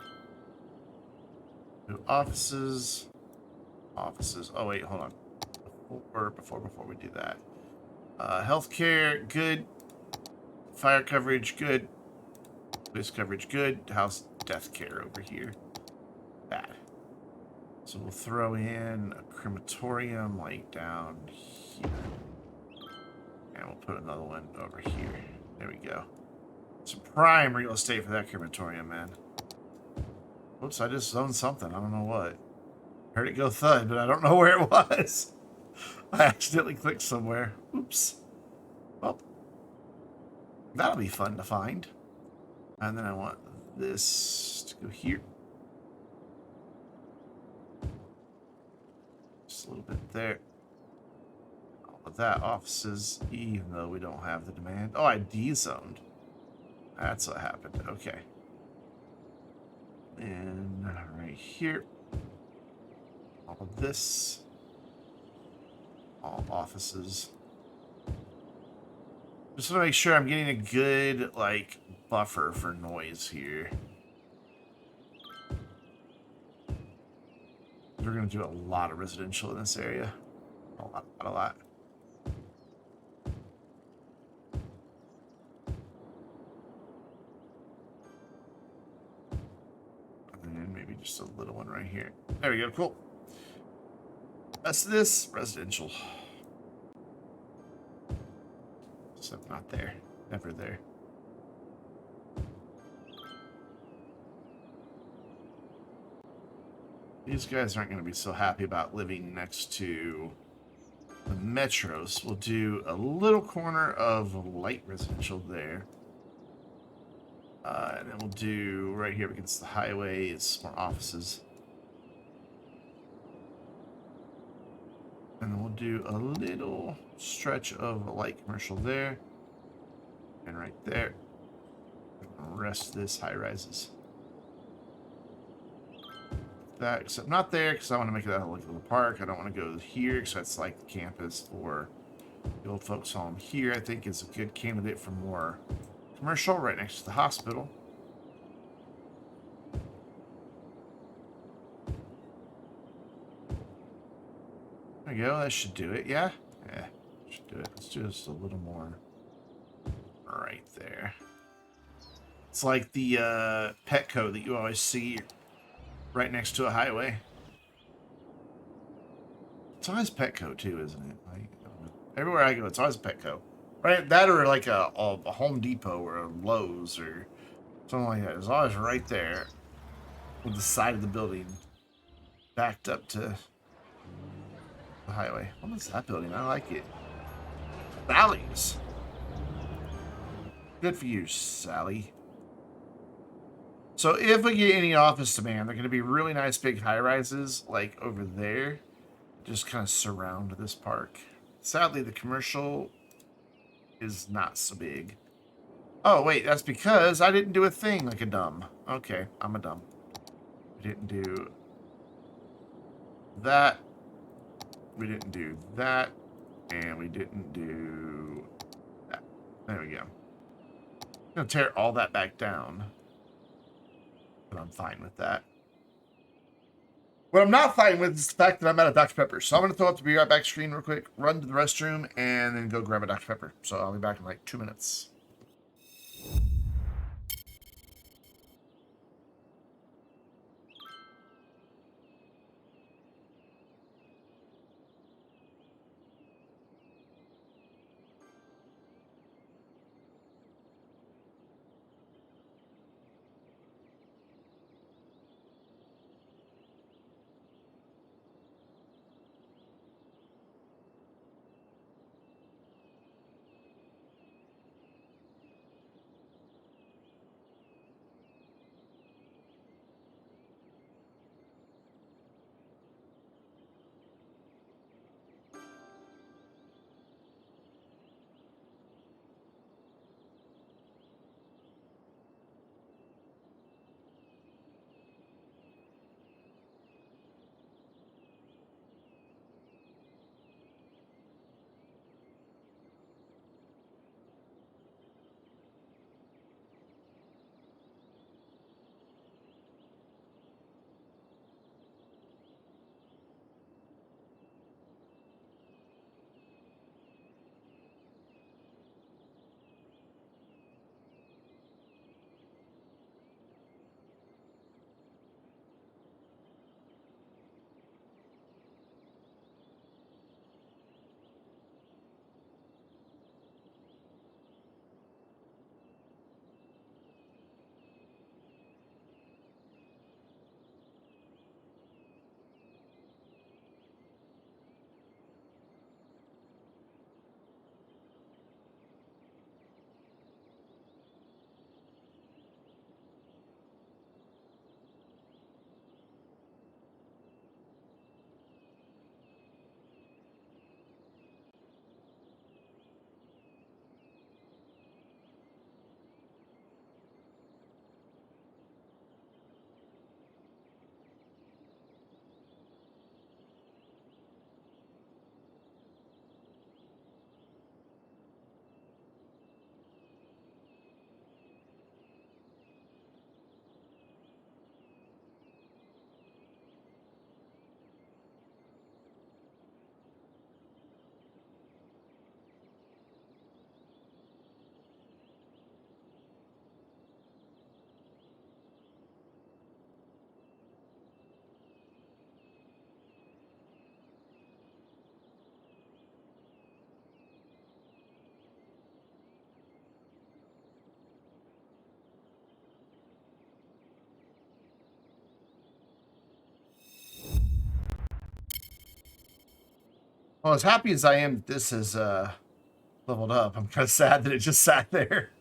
Do offices. Offices. Oh, wait, hold on. Before we do that. Healthcare, good. Fire coverage, good. Police coverage, good. House death care over here. Bad. So we'll throw in a crematorium like down here. And we'll put another one over here. There we go. Some prime real estate for that crematorium, man. Whoops, I just zoned something. I don't know what. Heard it go thud, but I don't know where it was. I accidentally clicked somewhere. Oops. Well, that'll be fun to find. And then I want this to go here. Just a little bit there. All of that, offices, even though we don't have the demand. Oh, I de-zoned. That's what happened. Okay. And right here. All of this. All offices. Just want to make sure I'm getting a good, like, buffer for noise here. We're going to do a lot of residential in this area. A lot. And then maybe just a little one right here. There we go, cool. Rest of this, residential. Except not there. Never there. These guys aren't going to be so happy about living next to the metros. We'll do a little corner of light residential there. And then we'll do right here against the highway, it's more offices. And then we'll do a little stretch of light commercial there. And right there. And the rest of this high rises. That, except not there, because I want to make that like a little park. I don't want to go here, because that's like the campus for the old folks home. Here, I think, is a good candidate for more commercial, right next to the hospital. There we go, that should do it, yeah? Yeah, should do it. Let's do just a little more right there. It's like the Petco that you always see right next to a highway. It's always Petco too, isn't it? Like, everywhere I go, it's always Petco. Right? That or like a Home Depot or a Lowe's or something like that. It's always right there with the side of the building backed up to the highway. What is that building? I like it. Sally's. Good for you, Sally. So if we get any office demand, they're going to be really nice big high-rises like over there. Just kind of surround this park. Sadly, the commercial is not so big. Oh, wait, that's because I didn't do a thing like a dumb. Okay, I'm a dumb. We didn't do that. We didn't do that. And we didn't do that. There we go. I'm going to tear all that back down. But I'm fine with that. What I'm not fine with is the fact that I'm out of Dr. Pepper. So I'm going to throw up the Be Right Back screen real quick, run to the restroom, and then go grab a Dr. Pepper. So I'll be back in like 2 minutes. Well, as happy as I am that this is leveled up, I'm kind of sad that it just sat there.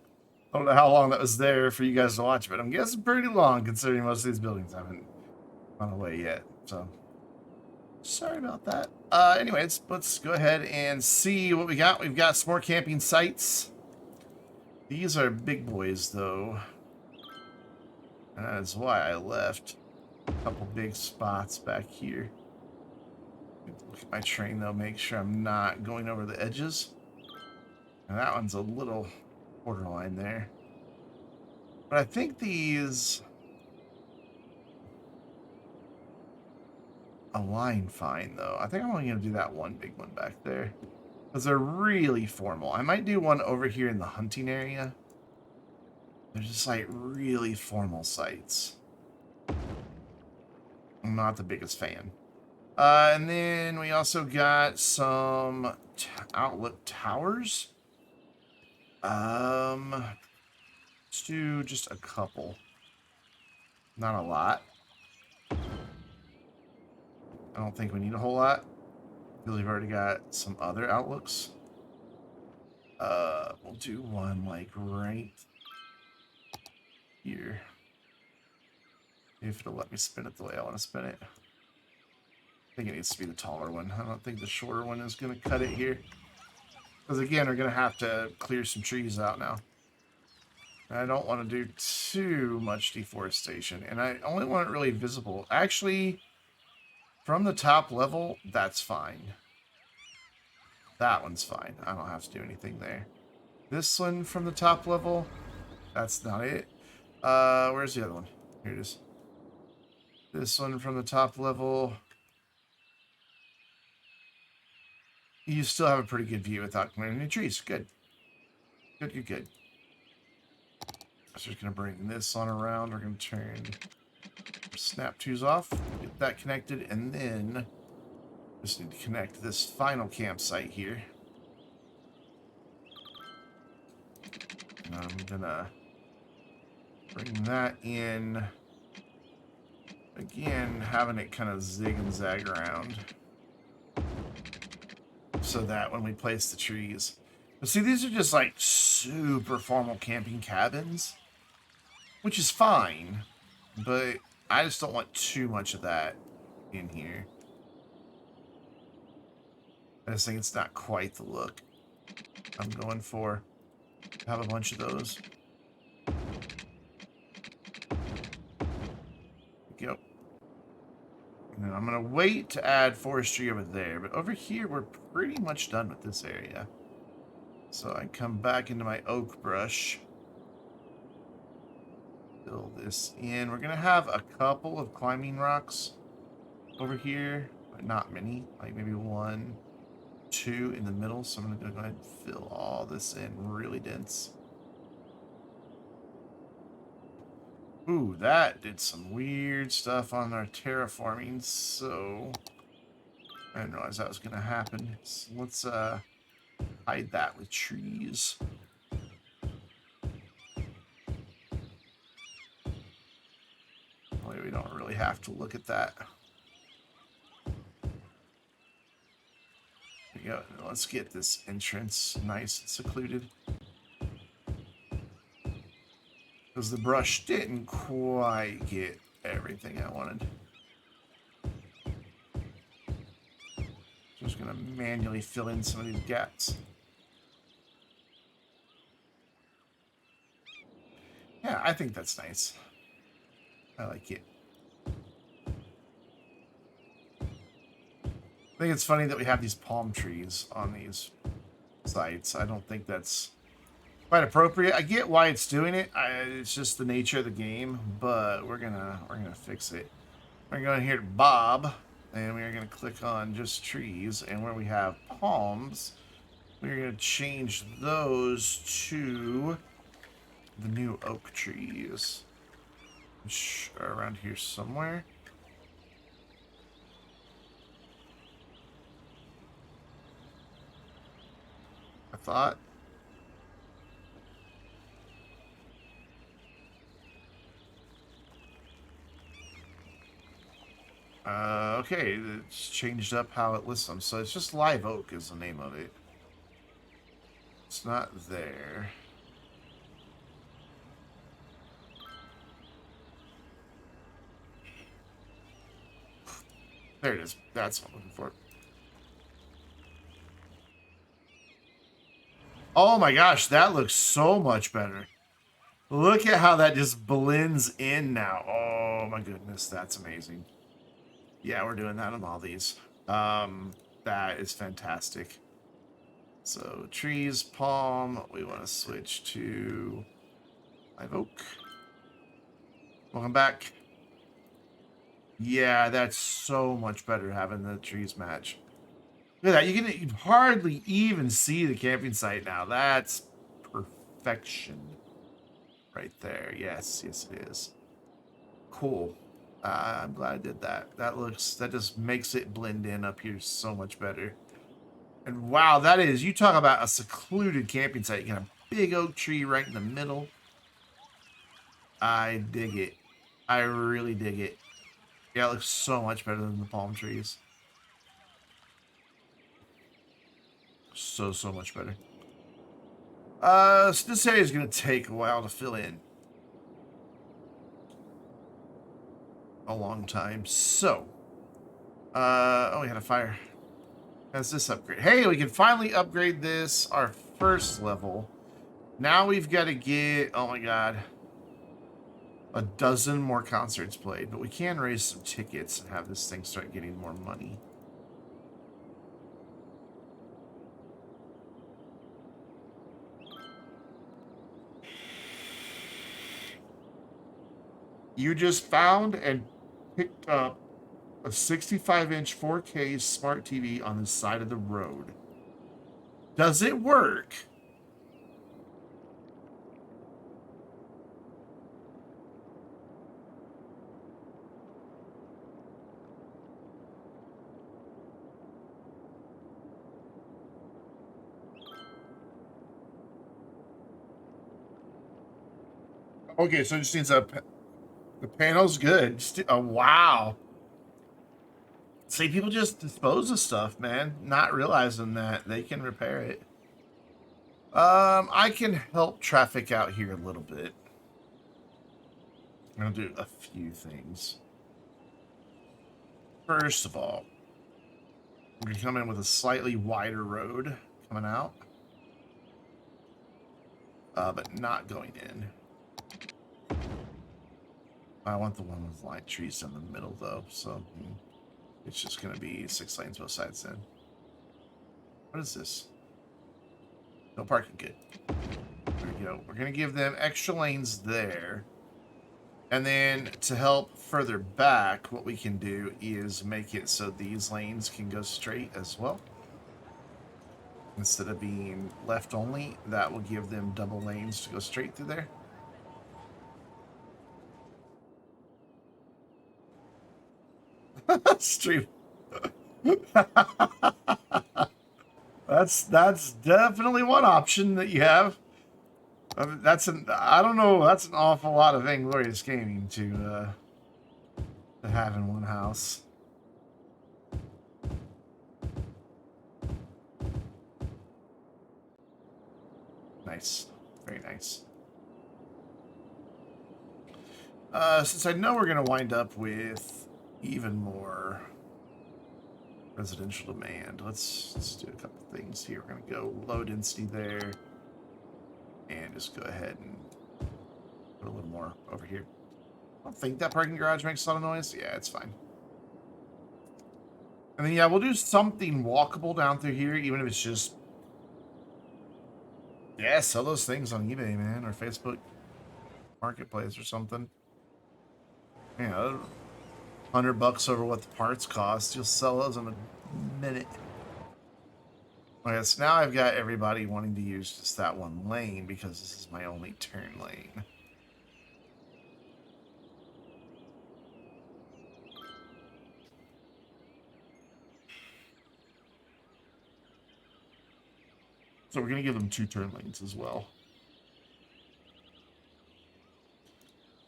I don't know how long that was there for you guys to watch, but I'm guessing pretty long considering most of these buildings haven't gone away yet. So sorry about that. Anyways, let's go ahead and see what we got. We've got some more camping sites. These are big boys, though. And that's why I left a couple big spots back here. Look at my train, though, make sure I'm not going over the edges. And that one's a little borderline there. But I think these align fine, though. I think I'm only going to do that one big one back there. Because they're really formal. I might do one over here in the hunting area. They're just like really formal sites. I'm not the biggest fan. And then we also got some outlook towers. Let's do just a couple. Not a lot. I don't think we need a whole lot, because we've already got some other outlooks. We'll do one like right here. If it'll let me spin it the way I want to spin it. I think it needs to be the taller one. I don't think the shorter one is going to cut it here. Because again, we're going to have to clear some trees out now. And I don't want to do too much deforestation. And I only want it really visible. Actually, from the top level, that's fine. That one's fine. I don't have to do anything there. This one from the top level, that's not it. Where's the other one? Here it is. This one from the top level. You still have a pretty good view without clearing any trees. Good. Good. So just going to bring this on around. We're going to turn snap twos off. Get that connected. And then just need to connect this final campsite here. And I'm going to bring that in. Again, having it kind of zig and zag around. So that when we place the trees. But see, these are just like super formal camping cabins. Which is fine. But I just don't want too much of that in here. I just think it's not quite the look I'm going for. Have a bunch of those. Yep. And then I'm going to wait to add forestry over there. But over here, we're pretty much done with this area. So I come back into my oak brush. Fill this in. We're going to have a couple of climbing rocks over here. But not many. Like maybe 1, 2 in the middle. So I'm going to go ahead and fill all this in really dense. Ooh, that did some weird stuff on our terraforming, so I didn't realize that was going to happen. So let's hide that with trees. Well, we don't really have to look at that. There we go. Let's get this entrance nice and secluded. Because the brush didn't quite get everything I wanted. So I'm just going to manually fill in some of these gaps. Yeah, I think that's nice. I like it. I think it's funny that we have these palm trees on these sites. I don't think that's quite appropriate. I get why it's doing it. It's just the nature of the game, but we're gonna fix it. We're going here to Bob, and we're gonna click on just trees, and where we have palms, we're gonna change those to the new oak trees, which are around here somewhere. I thought. Okay, it's changed up how it lists them. So it's just Live Oak is the name of it. It's not there. There it is. That's what I'm looking for. Oh my gosh, that looks so much better. Look at how that just blends in now. Oh my goodness, that's amazing. Yeah, we're doing that on all these. That is fantastic. So trees, palm. We want to switch to live oak. Welcome back. Yeah, that's so much better having the trees match. Look at that. You can hardly even see the camping site now. That's perfection right there. Yes, it is. Cool. I'm glad I did that. That just makes it blend in up here so much better. And wow, that is, you talk about a secluded camping site. You got a big oak tree right in the middle. I dig it. I really dig it. Yeah, it looks so much better than the palm trees. So much better. So this area is going to take a while to fill in. A long time. So, oh, we had a fire. That's this upgrade. Hey, we can finally upgrade this, our first level. Now we've got to get, oh my god, a dozen more concerts played. But we can raise some tickets and have this thing start getting more money. You just found and picked up a 65-inch 4K smart TV on the side of the road. Does it work? Okay, so it just needs a... The panel's good. Oh, wow. See, people just dispose of stuff, man, not realizing that they can repair it. I can help traffic out here a little bit. I'm gonna do a few things. First of all, we're gonna come in with a slightly wider road coming out, but not going in. I want the one with light trees in the middle, though, so it's just gonna be 6 lanes both sides then. What is this? No parking, good. There we go. We're gonna give them extra lanes there. And then to help further back, what we can do is make it so these lanes can go straight as well. Instead of being left only, that will give them double lanes to go straight through there. Street. That's definitely one option that you have. I don't know, that's an awful lot of Vainglorious gaming to have in one house. Nice. Very nice. Since I know we're going to wind up with even more residential demand, let's do a couple things here. We're going to go low density there. And just go ahead and put a little more over here. I don't think that parking garage makes a lot of noise. Yeah, it's fine. And then, yeah, we'll do something walkable down through here, even if it's just... Yeah, sell those things on eBay, man, or Facebook Marketplace or something. You know, $100 over what the parts cost. You'll sell those in a minute. Okay, so now I've got everybody wanting to use just that one lane because this is my only turn lane. So we're going to give them 2 turn lanes as well.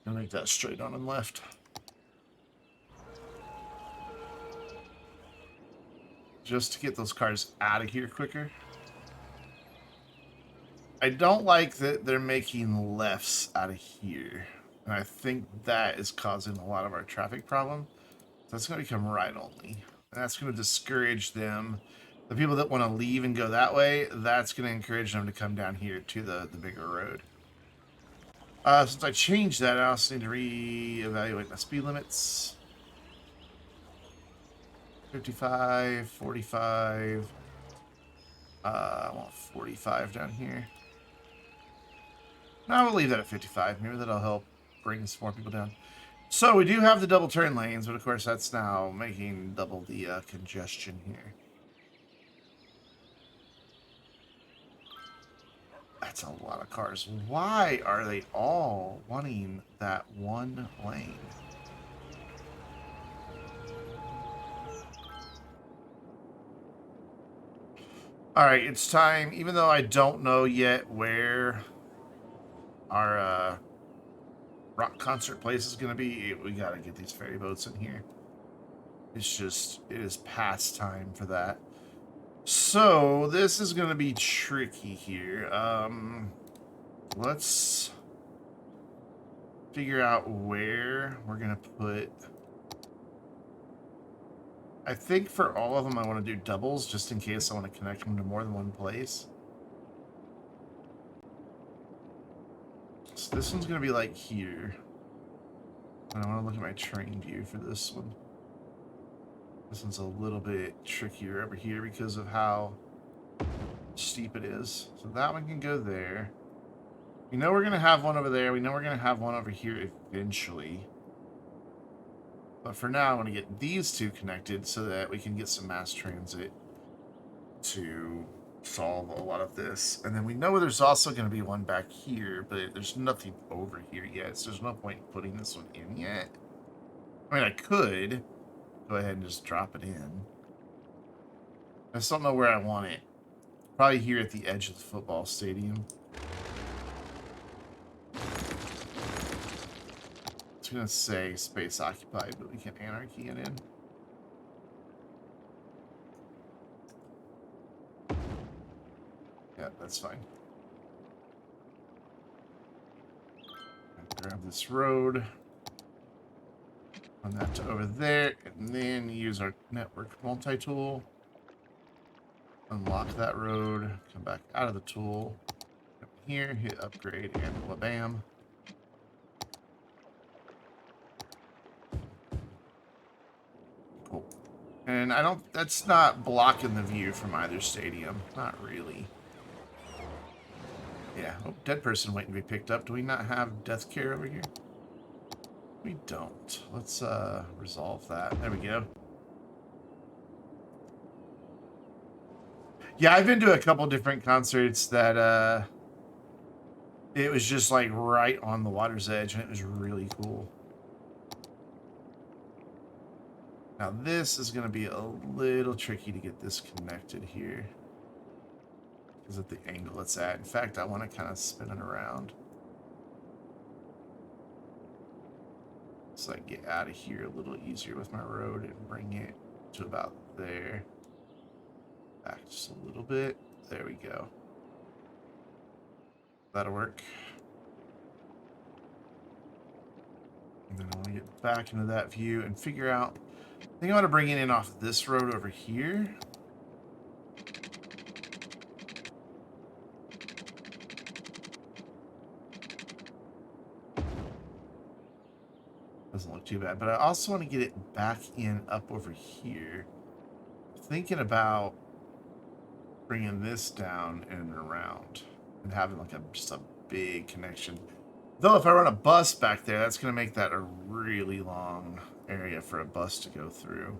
And make that straight on and left. Just to get those cars out of here quicker. I don't like that they're making lefts out of here. And I think that is causing a lot of our traffic problem. So that's going to become right only. And that's going to discourage them. The people that want to leave and go that way, that's going to encourage them to come down here to the bigger road. Since I changed that, I also need to reevaluate my speed limits. 55, 45. I want 45 down here. No, we'll leave that at 55. Maybe that'll help bring some more people down. So we do have the double turn lanes, but of course that's now making double the congestion here. That's a lot of cars. Why are they all wanting that one lane? All right, it's time. Even though I don't know yet where our rock concert place is going to be, we got to get these ferry boats in here. It's just, it is past time for that. So this is going to be tricky here. Let's figure out where we're going to put. I think for all of them, I want to do doubles just in case I want to connect them to more than one place. So this one's going to be like here. And I want to look at my train view for this one. This one's a little bit trickier over here because of how steep it is. So that one can go there. We know we're going to have one over there. We know we're going to have one over here eventually. But for now, I want to get these two connected so that we can get some mass transit to solve a lot of this. And then we know there's also going to be one back here, but there's nothing over here yet, so there's no point in putting this one in yet. I mean, I could go ahead and just drop it in. I just don't know where I want it. Probably here at the edge of the football stadium. It's going to say space occupied, but we can anarchy it in. Yeah, that's fine. Grab this road. Run that to over there, and then use our network multi-tool. Unlock that road. Come back out of the tool. Come here, hit upgrade, and wha-bam. Cool. And I don't, that's not blocking the view from either stadium. Not really. Yeah, oh, dead person waiting to be picked up. Do we not have death care over here? We don't. Let's resolve that. There we go. Yeah, I've been to a couple different concerts that it was just like right on the water's edge, and it was really cool. Now this is going to be a little tricky to get this connected here because of the angle it's at. In fact, I want to kind of spin it around so I can get out of here a little easier with my road and bring it to about there. Back just a little bit. There we go. That'll work. And then I want to get back into that view and figure out. I think I want to bring it in off this road over here. Doesn't look too bad, but I also want to get it back in up over here. Thinking about bringing this down and around and having like just a big connection. Though if I run a bus back there, that's going to make that a really long area for a bus to go through.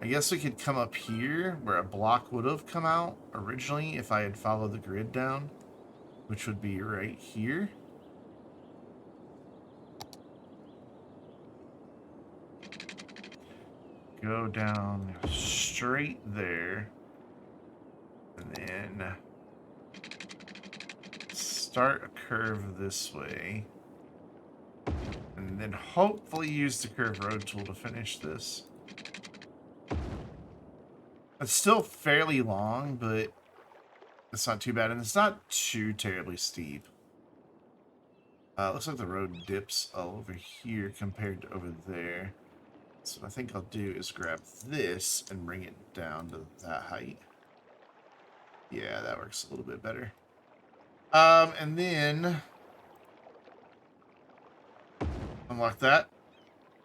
I guess we could come up here where a block would have come out originally if I had followed the grid down, which would be right here. Go down straight there. And then start a curve this way. And then hopefully use the curve road tool to finish this. It's still fairly long, but it's not too bad. And it's not too terribly steep. Looks like the road dips over here compared to over there. So what I think I'll do is grab this and bring it down to that height. Yeah, that works a little bit better. And then unlock that.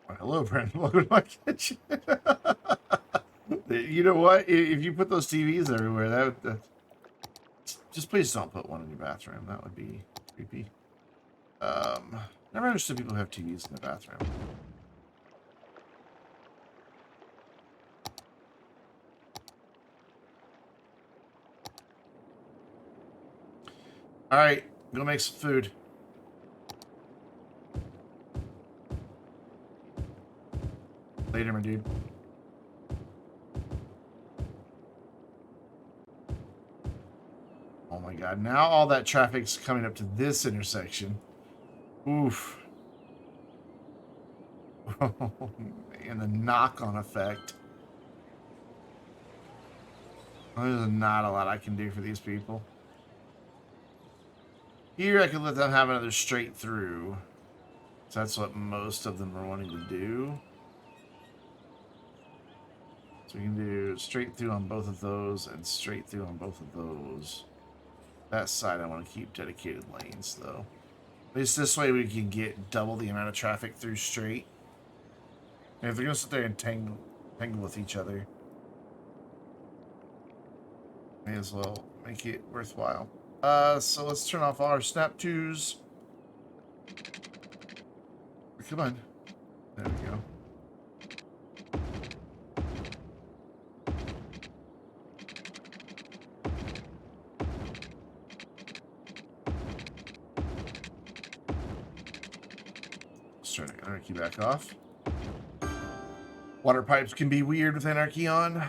Oh, hello, Brandon. Welcome to my kitchen. You know what? If you put those TVs everywhere, that just please don't put one in your bathroom. That would be creepy. Never understood people who have TVs in the bathroom. All right, go make some food. Later, my dude. Oh my god, now all that traffic's coming up to this intersection. Oof. And the knock-on effect. There's not a lot I can do for these people. Here I could let them have another straight through. So that's what most of them are wanting to do. So we can do straight through on both of those and straight through on both of those. That side I want to keep dedicated lanes though. At least this way we can get double the amount of traffic through straight. And if they're going to sit there and tangle with each other, may as well make it worthwhile. So let's turn off all our snap twos. Come on. There we go. Let's turn anarchy back off. Water pipes can be weird with anarchy on.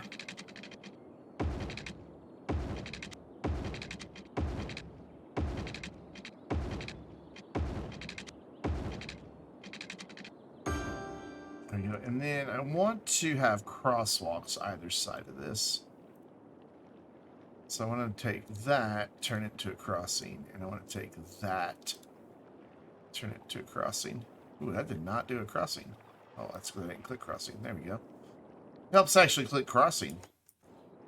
There you go. And then I want to have crosswalks either side of this. So I want to take that, turn it to a crossing, and I want to take that, turn it to a crossing. Ooh, that did not do a crossing. Oh, that's because I didn't click crossing. There we go. Helps actually click crossing.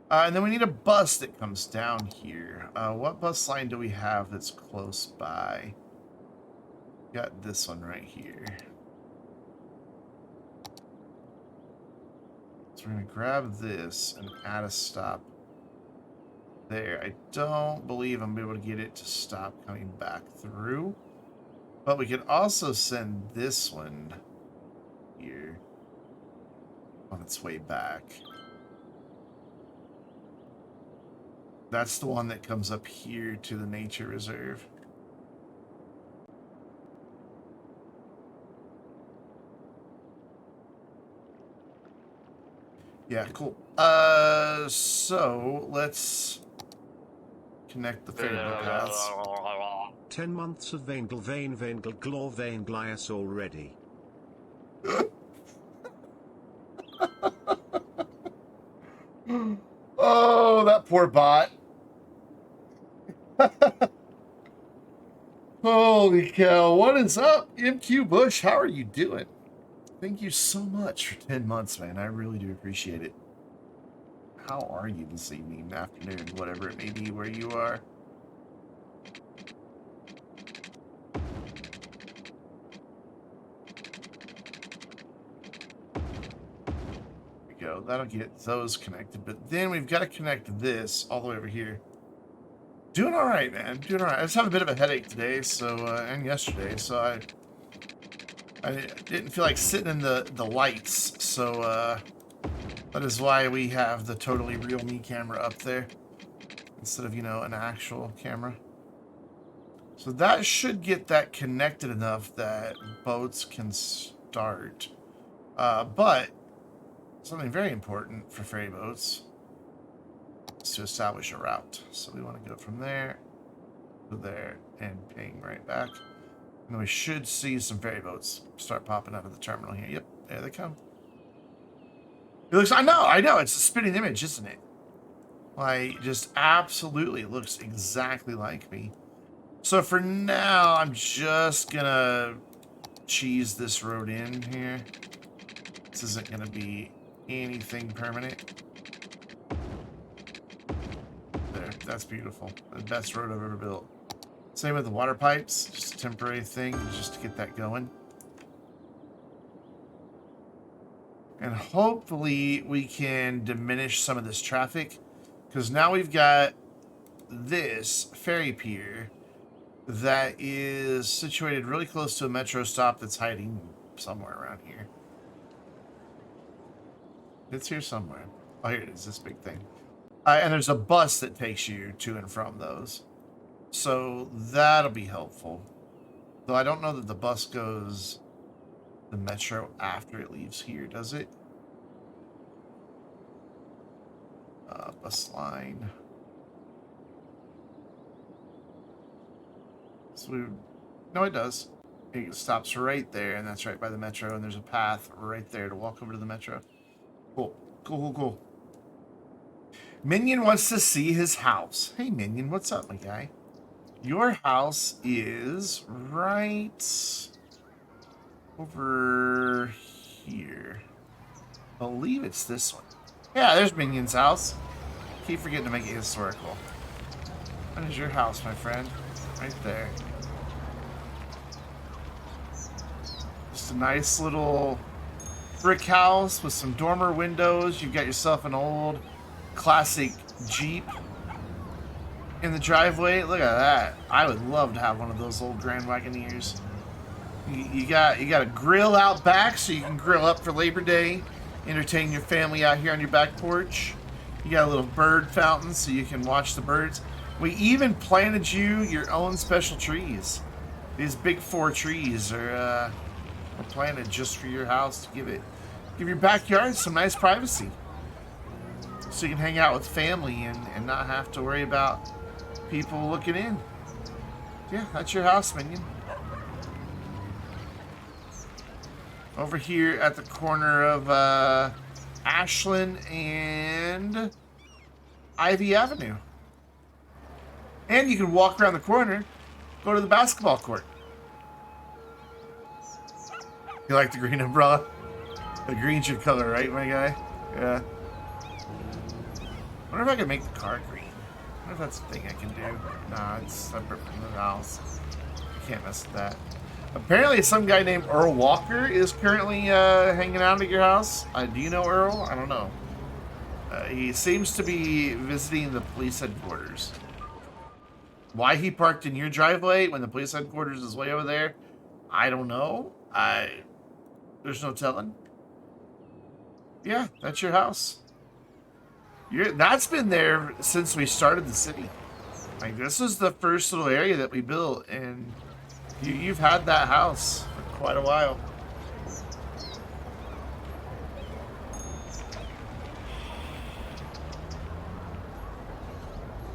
And then we need a bus that comes down here. What bus line do we have that's close by? Got this one right here. So we're going to grab this and add a stop there. I don't believe I'm able to get it to stop coming back through. But we could also send this one here on its way back. That's the one that comes up here to the nature reserve. Yeah, cool. So let's connect the ferry boat paths. 10 months of Vainglorious already. Oh, that poor bot. Holy cow. What is up, MQ Bush? How are you doing? Thank you so much for 10 months, man. I really do appreciate it. How are you this evening, afternoon, whatever it may be where you are? There we go. That'll get those connected. But then we've got to connect this all the way over here. Doing all right, man. Doing all right. I just have a bit of a headache today, so and yesterday, so I didn't feel like sitting in the lights, so that is why we have the totally real me camera up there instead of, you know, an actual camera. So that should get that connected enough that boats can start. But something very important for ferry boats is to establish a route. So we want to go from there to there and ping right back. And we should see some ferry boats start popping out of the terminal here. Yep, there they come. It looks, I know, it's a spitting image, isn't it? Like, just absolutely looks exactly like me. So for now, I'm just gonna cheese this road in here. This isn't gonna be anything permanent. There, that's beautiful. The best road I've ever built. Same with the water pipes, just a temporary thing, just to get that going. And hopefully we can diminish some of this traffic, because now we've got this ferry pier that is situated really close to a metro stop that's hiding somewhere around here. It's here somewhere. Oh, here it is, this big thing. And there's a bus that takes you to and from those. So that'll be helpful. Though I don't know that the bus goes the metro after it leaves here, does it? Bus line. we... No, it does. It stops right there, and that's right by the metro, and there's a path right there to walk over to the metro. Cool. Cool. Minion wants to see his house. Hey, Minion, what's up, my guy? Your house is right over here. I believe it's this one. Yeah, there's Minion's house. Keep forgetting to make it historical. That is your house, my friend. Right there. Just a nice little brick house with some dormer windows. You've got yourself an old classic Jeep in the driveway. Look at that. I would love to have one of those old Grand Wagoneers. You got a grill out back so you can grill up for Labor Day. Entertain your family out here on your back porch. You got a little bird fountain so you can watch the birds. We even planted you your own special trees. These big 4 trees are planted just for your house to give your backyard some nice privacy. So you can hang out with family and not have to worry about people looking in. Yeah, that's your house, Minion. Over here at the corner of Ashland and Ivy Avenue. And you can walk around the corner, go to the basketball court. You like the green umbrella? The green's your color, right, my guy? Yeah. I wonder if I can make the car green. I wonder if that's a thing I can do. Nah, it's separate from the house. Can't mess with that. Apparently, some guy named Earl Walker is currently hanging out at your house. Do you know Earl? I don't know. He seems to be visiting the police headquarters. Why he parked in your driveway when the police headquarters is way over there, I don't know. There's no telling. Yeah, that's your house. That's been there since we started the city. Like, this is the first little area that we built, and you've had that house for quite a while.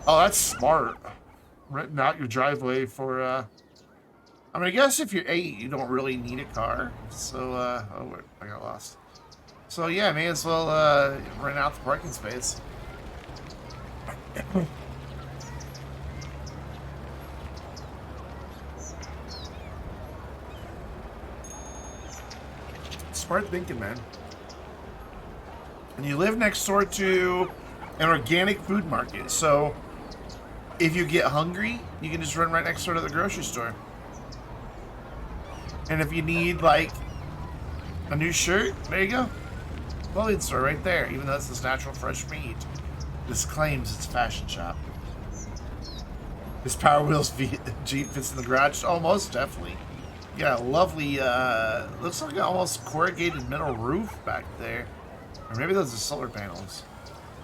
Oh, that's smart. Renting out your driveway for, I mean, I guess if you're 8, you don't really need a car. So, oh, wait, I got lost. So, yeah, may as well, rent out the parking space. Smart thinking, man. And you live next door to an organic food market, so if you get hungry, you can just run right next door to the grocery store. And if you need, like, a new shirt, there you go. Clothing store right there, even though it's this natural fresh meat. This claims it's a fashion shop. This Power Wheels Jeep fits in the garage? Oh, most definitely. Yeah, lovely, looks like an almost corrugated metal roof back there. Or maybe those are solar panels.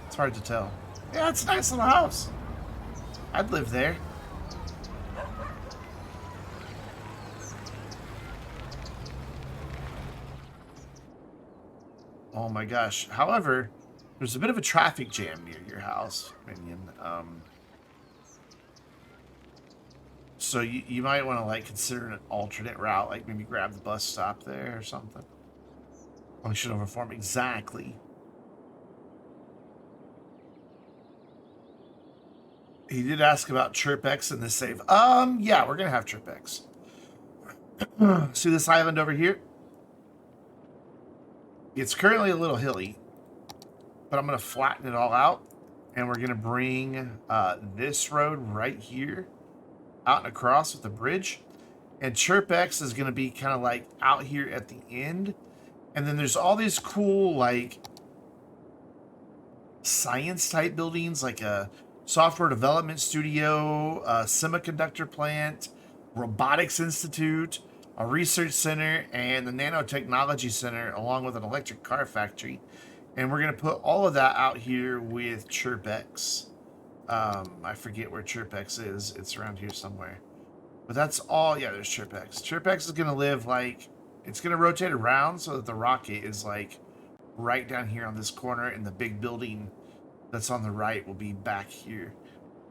It's hard to tell. Yeah, it's a nice little house. I'd live there. Oh my gosh. However, there's a bit of a traffic jam near your house, Minion. So you might want to, like, consider an alternate route, like maybe grab the bus stop there or something. Function over form, exactly. He did ask about ChirpX in this save. Yeah, we're gonna have ChirpX. See this island over here? It's currently a little hilly, but I'm gonna flatten it all out, and we're gonna bring this road right here out and across with the bridge, and ChirpX is gonna be kind of like out here at the end, and then there's all these cool, like, science type buildings, like a software development studio, a semiconductor plant, robotics institute, a research center, and the nanotechnology center, along with an electric car factory. And we're going to put all of that out here with ChirpX. I forget where ChirpX is. It's around here somewhere. But that's all. Yeah, there's ChirpX. ChirpX is going to live, like, it's going to rotate around so that the rocket is, like, right down here on this corner, and the big building that's on the right will be back here.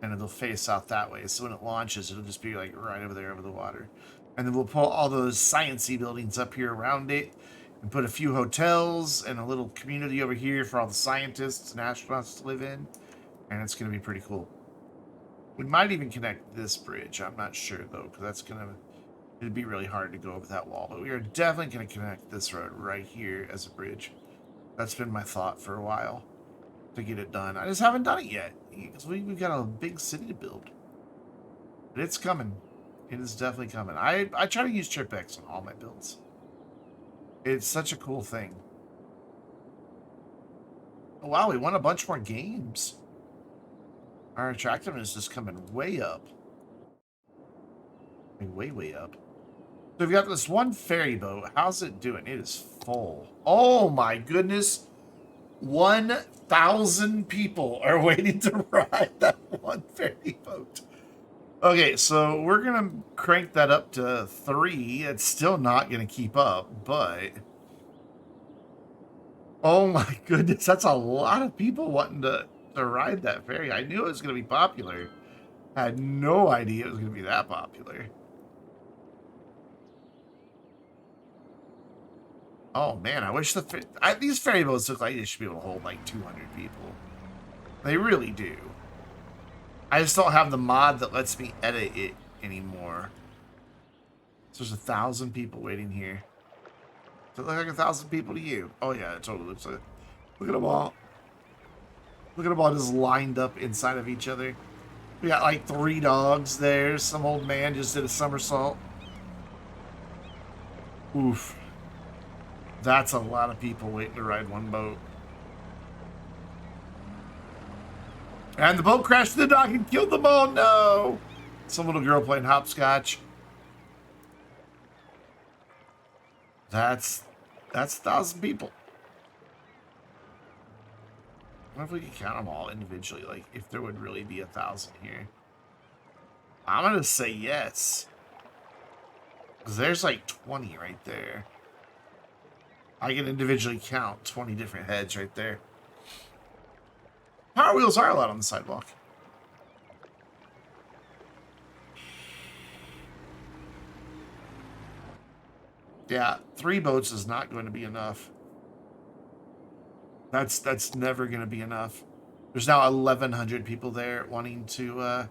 and it'll face out that way. So when it launches, it'll just be like right over there over the water. And then we'll pull all those science-y buildings up here around it and put a few hotels and a little community over here for all the scientists and astronauts to live in. And it's going to be pretty cool. We might even connect this bridge. I'm not sure, though, because that's going to... It'd be really hard to go over that wall. But we are definitely going to connect this road right here as a bridge. That's been my thought for a while to get it done. I just haven't done it yet because we've got a big city to build. But it's coming. It is definitely coming. I try to use TripX on all my builds. It's such a cool thing. Oh, wow, we won a bunch more games. Our attractiveness is coming way up. Way, way up. So we've got this one ferry boat. How's it doing? It is full. Oh my goodness. 1,000 people are waiting to ride that one ferry boat. Okay, so we're going to crank that up to 3. It's still not going to keep up, but... Oh my goodness, that's a lot of people wanting to ride that ferry. I knew it was going to be popular. I had no idea it was going to be that popular. Oh man, I wish these ferry boats look like they should be able to hold like 200 people. They really do. I just don't have the mod that lets me edit it anymore. So there's 1,000 people waiting here. Does it look like 1,000 people to you? Oh yeah, it totally looks like it. Look at them all. Look at them all just lined up inside of each other. We got like 3 dogs there. Some old man just did a somersault. Oof. That's a lot of people waiting to ride one boat. And the boat crashed in the dock and killed them all. No! Some little girl playing hopscotch. That's 1,000 people. I wonder if we could count them all individually, like if there would really be 1,000 here. I'm gonna say yes. Because there's like 20 right there. I can individually count 20 different heads right there. Power wheels are allowed on the sidewalk. Yeah, 3 boats is not going to be enough. That's never going to be enough. There's now 1,100 people there wanting to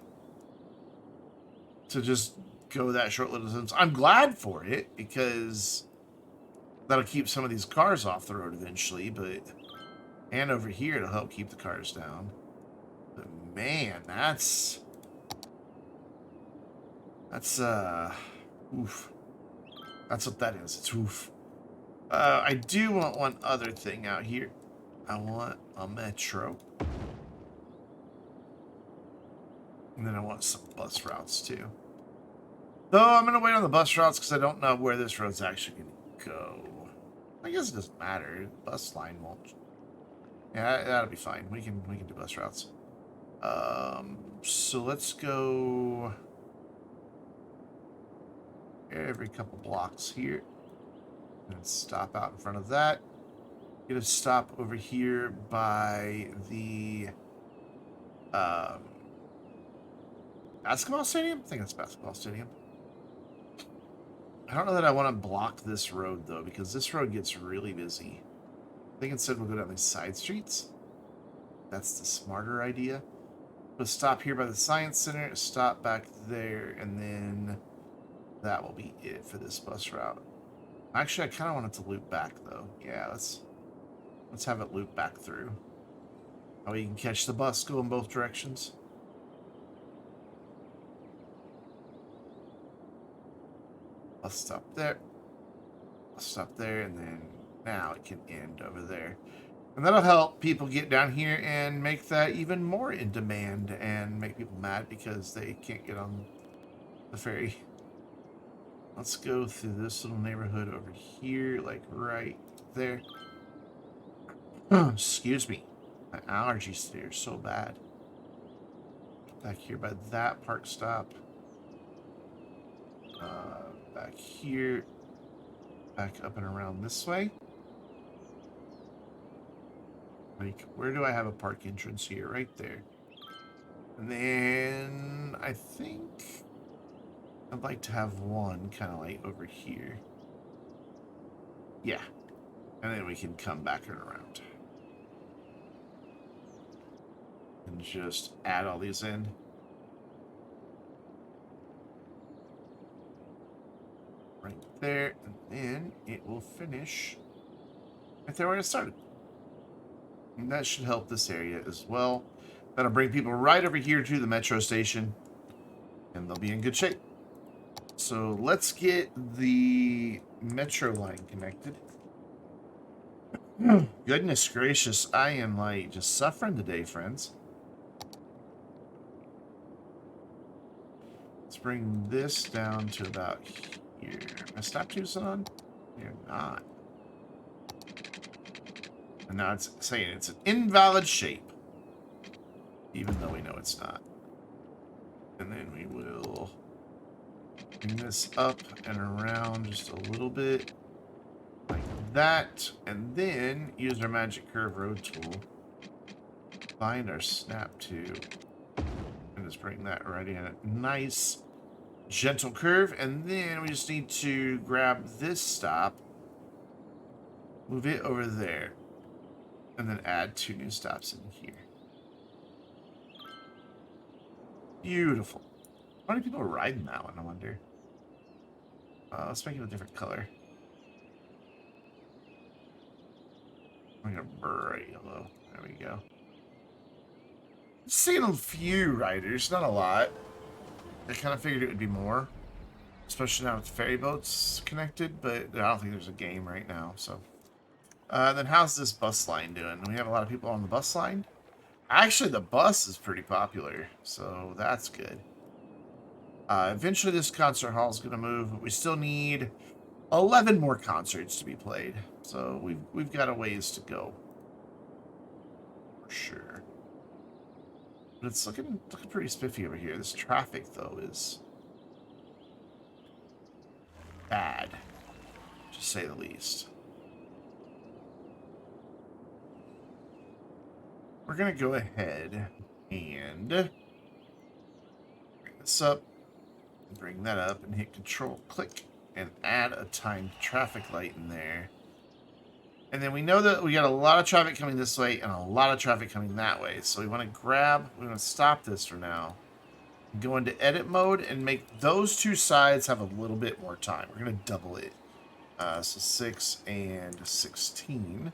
just go that short little distance. I'm glad for it because that'll keep some of these cars off the road eventually, but and over here to help keep the cars down. But man, that's oof. That's what that is. It's oof. I do want one other thing out here. I want a metro. And then I want some bus routes too. Though I'm going to wait on the bus routes because I don't know where this road's actually going to go. I guess it doesn't matter. The bus line won't. Yeah, that'll be fine. We can do bus routes. So let's go every couple blocks here. And stop out in front of that. Get a stop over here by the basketball stadium? I think it's basketball stadium. I don't know that I want to block this road though, because this road gets really busy. I think instead we'll go down these side streets. That's the smarter idea. We'll stop here by the Science Center, stop back there, and then that will be it for this bus route. Actually, I kind of want it to loop back though. Yeah, let's have it loop back through. Oh, you can catch the bus, go in both directions. Bus stop there. Bus stop there, and then now it can end over there. And that'll help people get down here and make that even more in demand and make people mad because they can't get on the ferry. Let's go through this little neighborhood over here, like right there. Excuse me. My allergies today are so bad. Back here by that park stop. Back here. Back up and around this way. Like, where do I have a park entrance here? Right there. And then I think I'd like to have one kind of like over here. Yeah. And then we can come back and around. And just add all these in. Right there. And then it will finish right there where it started. And that should help this area as well. That'll bring people right over here to the metro station. And they'll be in good shape. So let's get the metro line connected. Goodness gracious, I am like just suffering today, friends. Let's bring this down to about here. I stopped using on? You're not. And now it's saying it's an invalid shape. Even though we know it's not. And then we will bring this up and around just a little bit. Like that. And then use our magic curve road tool. Find our snap to. And just bring that right in. Nice, gentle curve. And then we just need to grab this stop. Move it over there. And then add 2 new stops in here. Beautiful. How many people are riding that one, I wonder? Let's make it a different color. I'm going to bright yellow. There we go. Seeing a few riders, not a lot. I kind of figured it would be more. Especially now with ferry boats connected, but I don't think there's a game right now, so. Then how's this bus line doing? We have a lot of people on the bus line. Actually, the bus is pretty popular, so that's good. Eventually, this concert hall is going to move, but we still need 11 more concerts to be played. So we've got a ways to go, for sure. But it's looking pretty spiffy over here. This traffic, though, is bad, to say the least. We're going to go ahead and bring this up, bring that up, and hit Control, click, and add a timed traffic light in there. And then we know that we got a lot of traffic coming this way and a lot of traffic coming that way. So we want to stop this for now. Go into edit mode and make those 2 sides have a little bit more time. We're going to double it. So 6 and 16.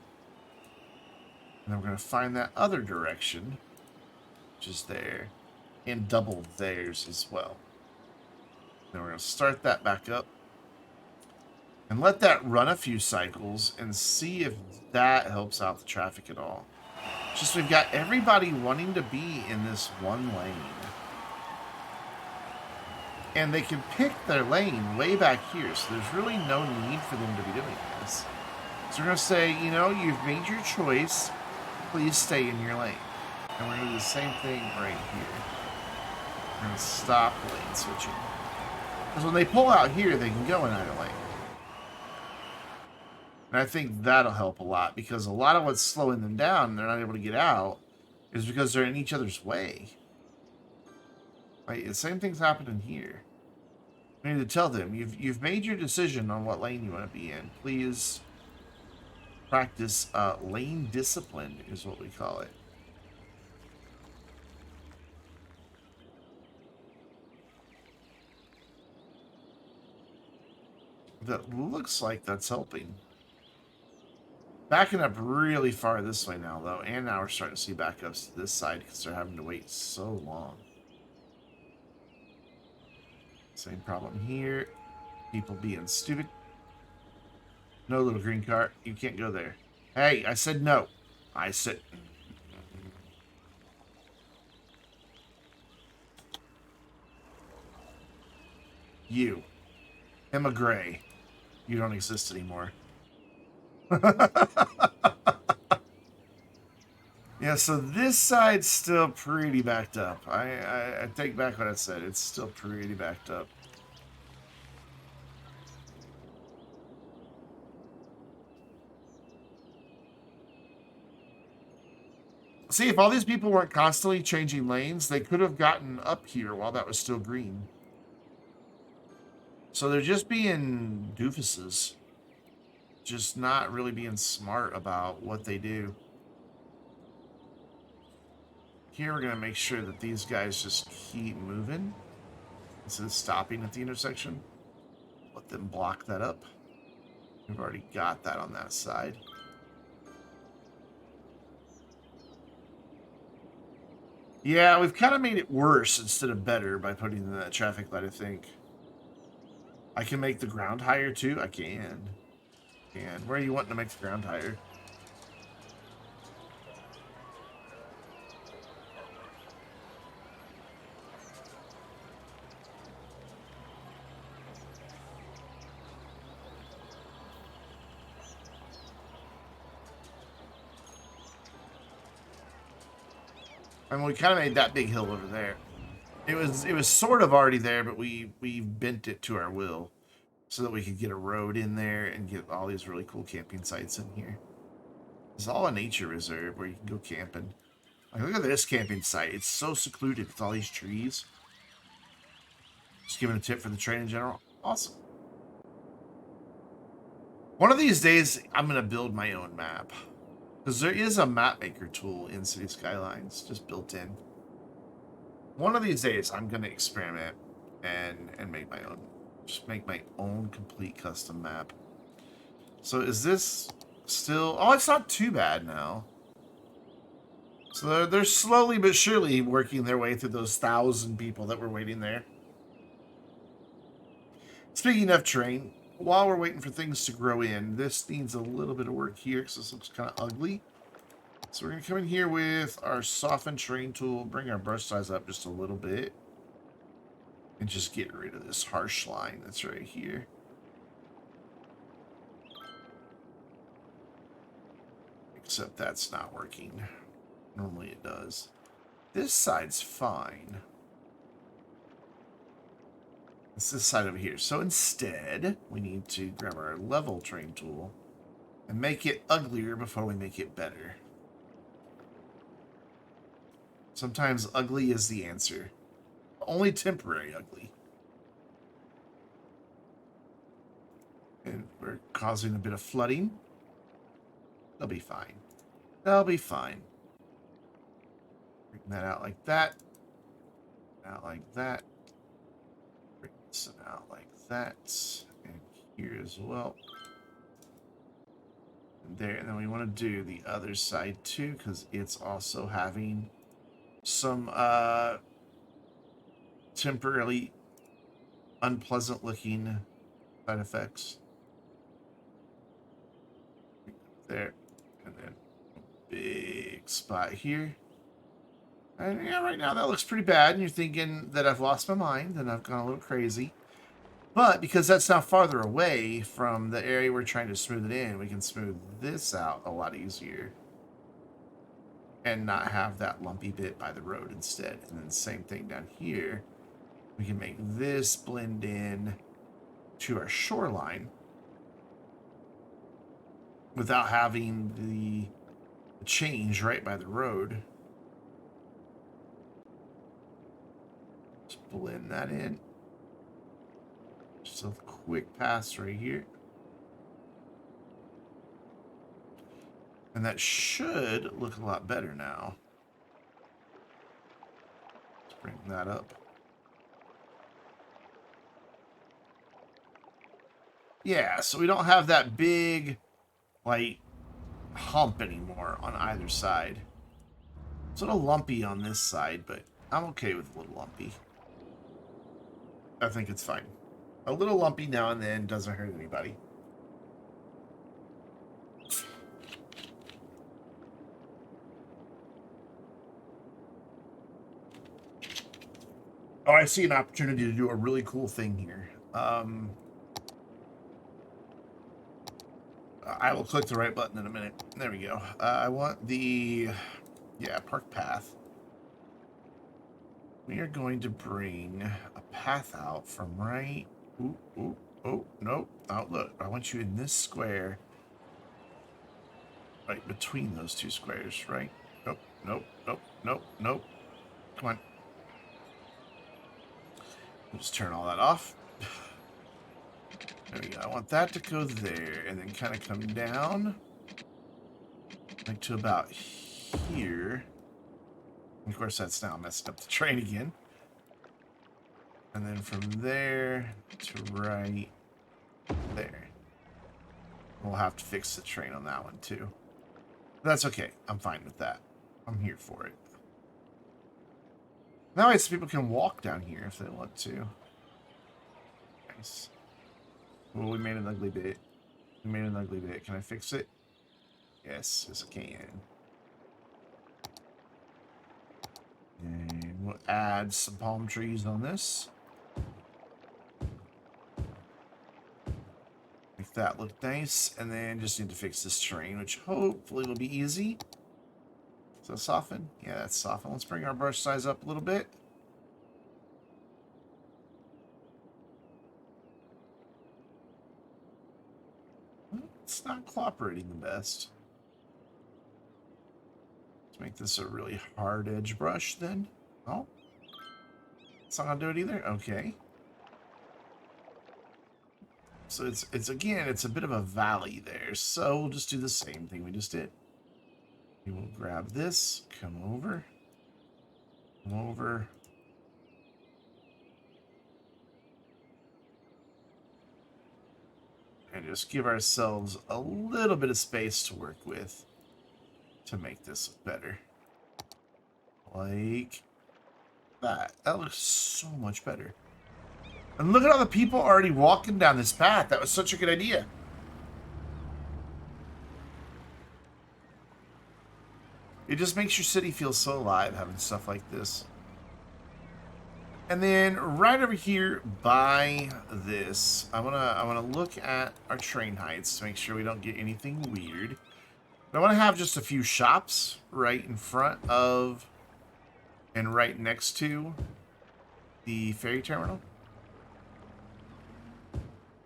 And then we're going to find that other direction, which is there, and double theirs as well. Then we're going to start that back up. And let that run a few cycles and see if that helps out the traffic at all. Just we've got everybody wanting to be in this one lane. And they can pick their lane way back here, so there's really no need for them to be doing this. So we're going to say, you know, you've made your choice. Please stay in your lane. And we're going to do the same thing right here. We're going to stop lane switching. Because when they pull out here, they can go in either lane. And I think that'll help a lot, because a lot of what's slowing them down and they're not able to get out is because they're in each other's way. Right? The same thing's happening here. We need to tell them, you've made your decision on what lane you want to be in. Please practice lane discipline is what we call it. That looks like that's helping. Backing up really far this way now, though, and now we're starting to see backups to this side because they're having to wait so long. Same problem here. People being stupid. No, little green car. You can't go there. Hey, I said no. I said... You. Emma Gray. You don't exist anymore. Yeah, so this side's still pretty backed up. I take back what I said. It's still pretty backed up. See, if all these people weren't constantly changing lanes, they could have gotten up here while that was still green. So they're just being doofuses. Just not really being smart about what they do. Here we're going to make sure that these guys just keep moving instead of stopping at the intersection. Let them block that up. We've already got that on that side. Yeah, we've kind of made it worse instead of better by putting in that traffic light, I think. I can make the ground higher too? I can. Where are you wanting to make the ground higher? I mean, we kind of made that big hill over there. It was sort of already there, but we bent it to our will so that we could get a road in there and get all these really cool camping sites in here. It's all a nature reserve where you can go camping. Like, look at this camping site. It's so secluded with all these trees. Just giving a tip for the train in general. Awesome. One of these days, I'm going to build my own map. Because there is a map maker tool in Cities Skylines, just built in. One of these days, I'm going to experiment and make my own. Just make my own complete custom map. So is this still... Oh, it's not too bad now. So they're slowly but surely working their way through those 1,000 people that were waiting there. Speaking of terrain, while we're waiting for things to grow in, this needs a little bit of work here because this looks kind of ugly. So we're going to come in here with our soften terrain tool, bring our brush size up just a little bit, and just get rid of this harsh line that's right here. Except that's not working. Normally it does. This side's fine. It's this side over here. So instead, we need to grab our level terrain tool and make it uglier before we make it better. Sometimes ugly is the answer. Only temporary ugly. And we're causing a bit of flooding. They'll be fine. They'll be fine. Bring that out like that. Out like that. Bring this out like that. And here as well. And there. And then we want to do the other side too, because it's also having some temporarily unpleasant looking side effects. There. And then a big spot here. And yeah, right now that looks pretty bad. And you're thinking that I've lost my mind and I've gone a little crazy. But because that's now farther away from the area we're trying to smooth it in, we can smooth this out a lot easier. And not have that lumpy bit by the road instead. And then same thing down here. We can make this blend in to our shoreline without having the change right by the road. Just blend that in. Just a quick pass right here. And that should look a lot better now. Let's bring that up. Yeah, so we don't have that big, like, hump anymore on either side. It's a little lumpy on this side, but I'm okay with a little lumpy. I think it's fine. A little lumpy now and then doesn't hurt anybody. Oh, I see an opportunity to do a really cool thing here. I will click the right button in a minute. There we go. I want the, park path. We are going to bring a path out from right. Oh, nope. Oh, look. I want you in this square. Right between those two squares, right? Nope. nope, nope, nope, nope. Come on. We'll just turn all that off. There we go. I want that to go there and then kind of come down like to about here. And of course, that's now messed up the train again. And then from there to right there. We'll have to fix the train on that one too. That's okay. I'm fine with that. I'm here for it. That way, so people can walk down here if they want to. Nice. Well, we made an ugly bit. We made an ugly bit. Can I fix it? Yes, yes I can. And we'll add some palm trees on this. Make that look nice. And then just need to fix this train, which hopefully will be easy. Is that soften? Yeah, that's soften. Let's bring our brush size up a little bit. It's not cooperating the best. Let's make this a really hard edge brush then. Oh, it's not gonna do it either. Okay. So it's again, it's a bit of a valley there. So we'll just do the same thing we just did. We will grab this, come over, and just give ourselves a little bit of space to work with to make this look better. Like that. That looks so much better. And look at all the people already walking down this path. That was such a good idea. It just makes your city feel so alive having stuff like this. And then right over here by this, I wanna look at our train heights to make sure we don't get anything weird. But I want to have just a few shops right in front of and right next to the ferry terminal.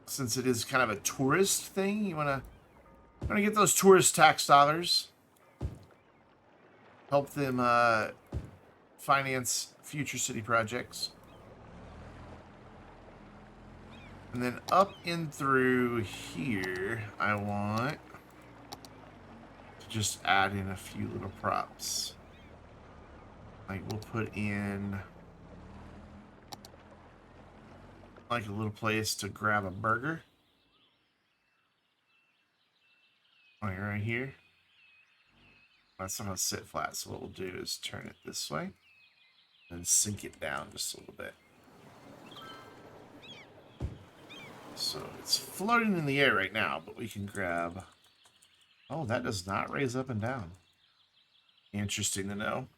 Since it is kind of a tourist thing, you wanna get those tourist tax dollars. Help them finance future city projects. And then up in through here, I want to just add in a few little props. Like we'll put in like a little place to grab a burger. Like right here. That's not going to sit flat, so what we'll do is turn it this way and sink it down just a little bit. So it's floating in the air right now, but we can grab... Oh, that does not raise up and down. Interesting to know.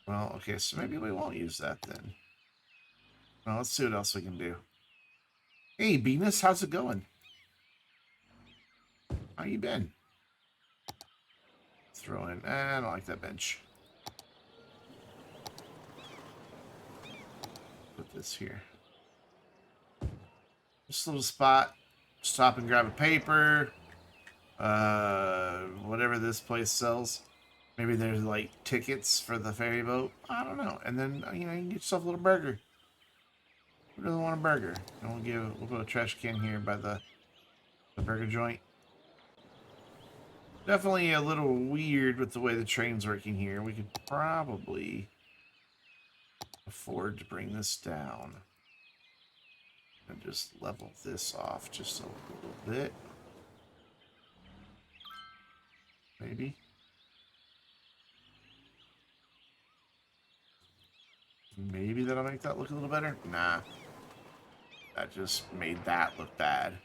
Well, okay, so maybe we won't use that then. Well, let's see what else we can do. Hey, Venus, how's it going? How you been? Throw in... I don't like that bench. Put this here. Just a little spot. Stop and grab a paper. Whatever this place sells. Maybe there's like tickets for the ferry boat. I don't know. And then, you know, you can get yourself a little burger. Who doesn't want a burger? And we'll put a trash can here by the burger joint. Definitely a little weird with the way the train's working here. We could probably afford to bring this down. And just level this off just a little bit. Maybe. Maybe that'll make that look a little better. Nah. That just made that look bad.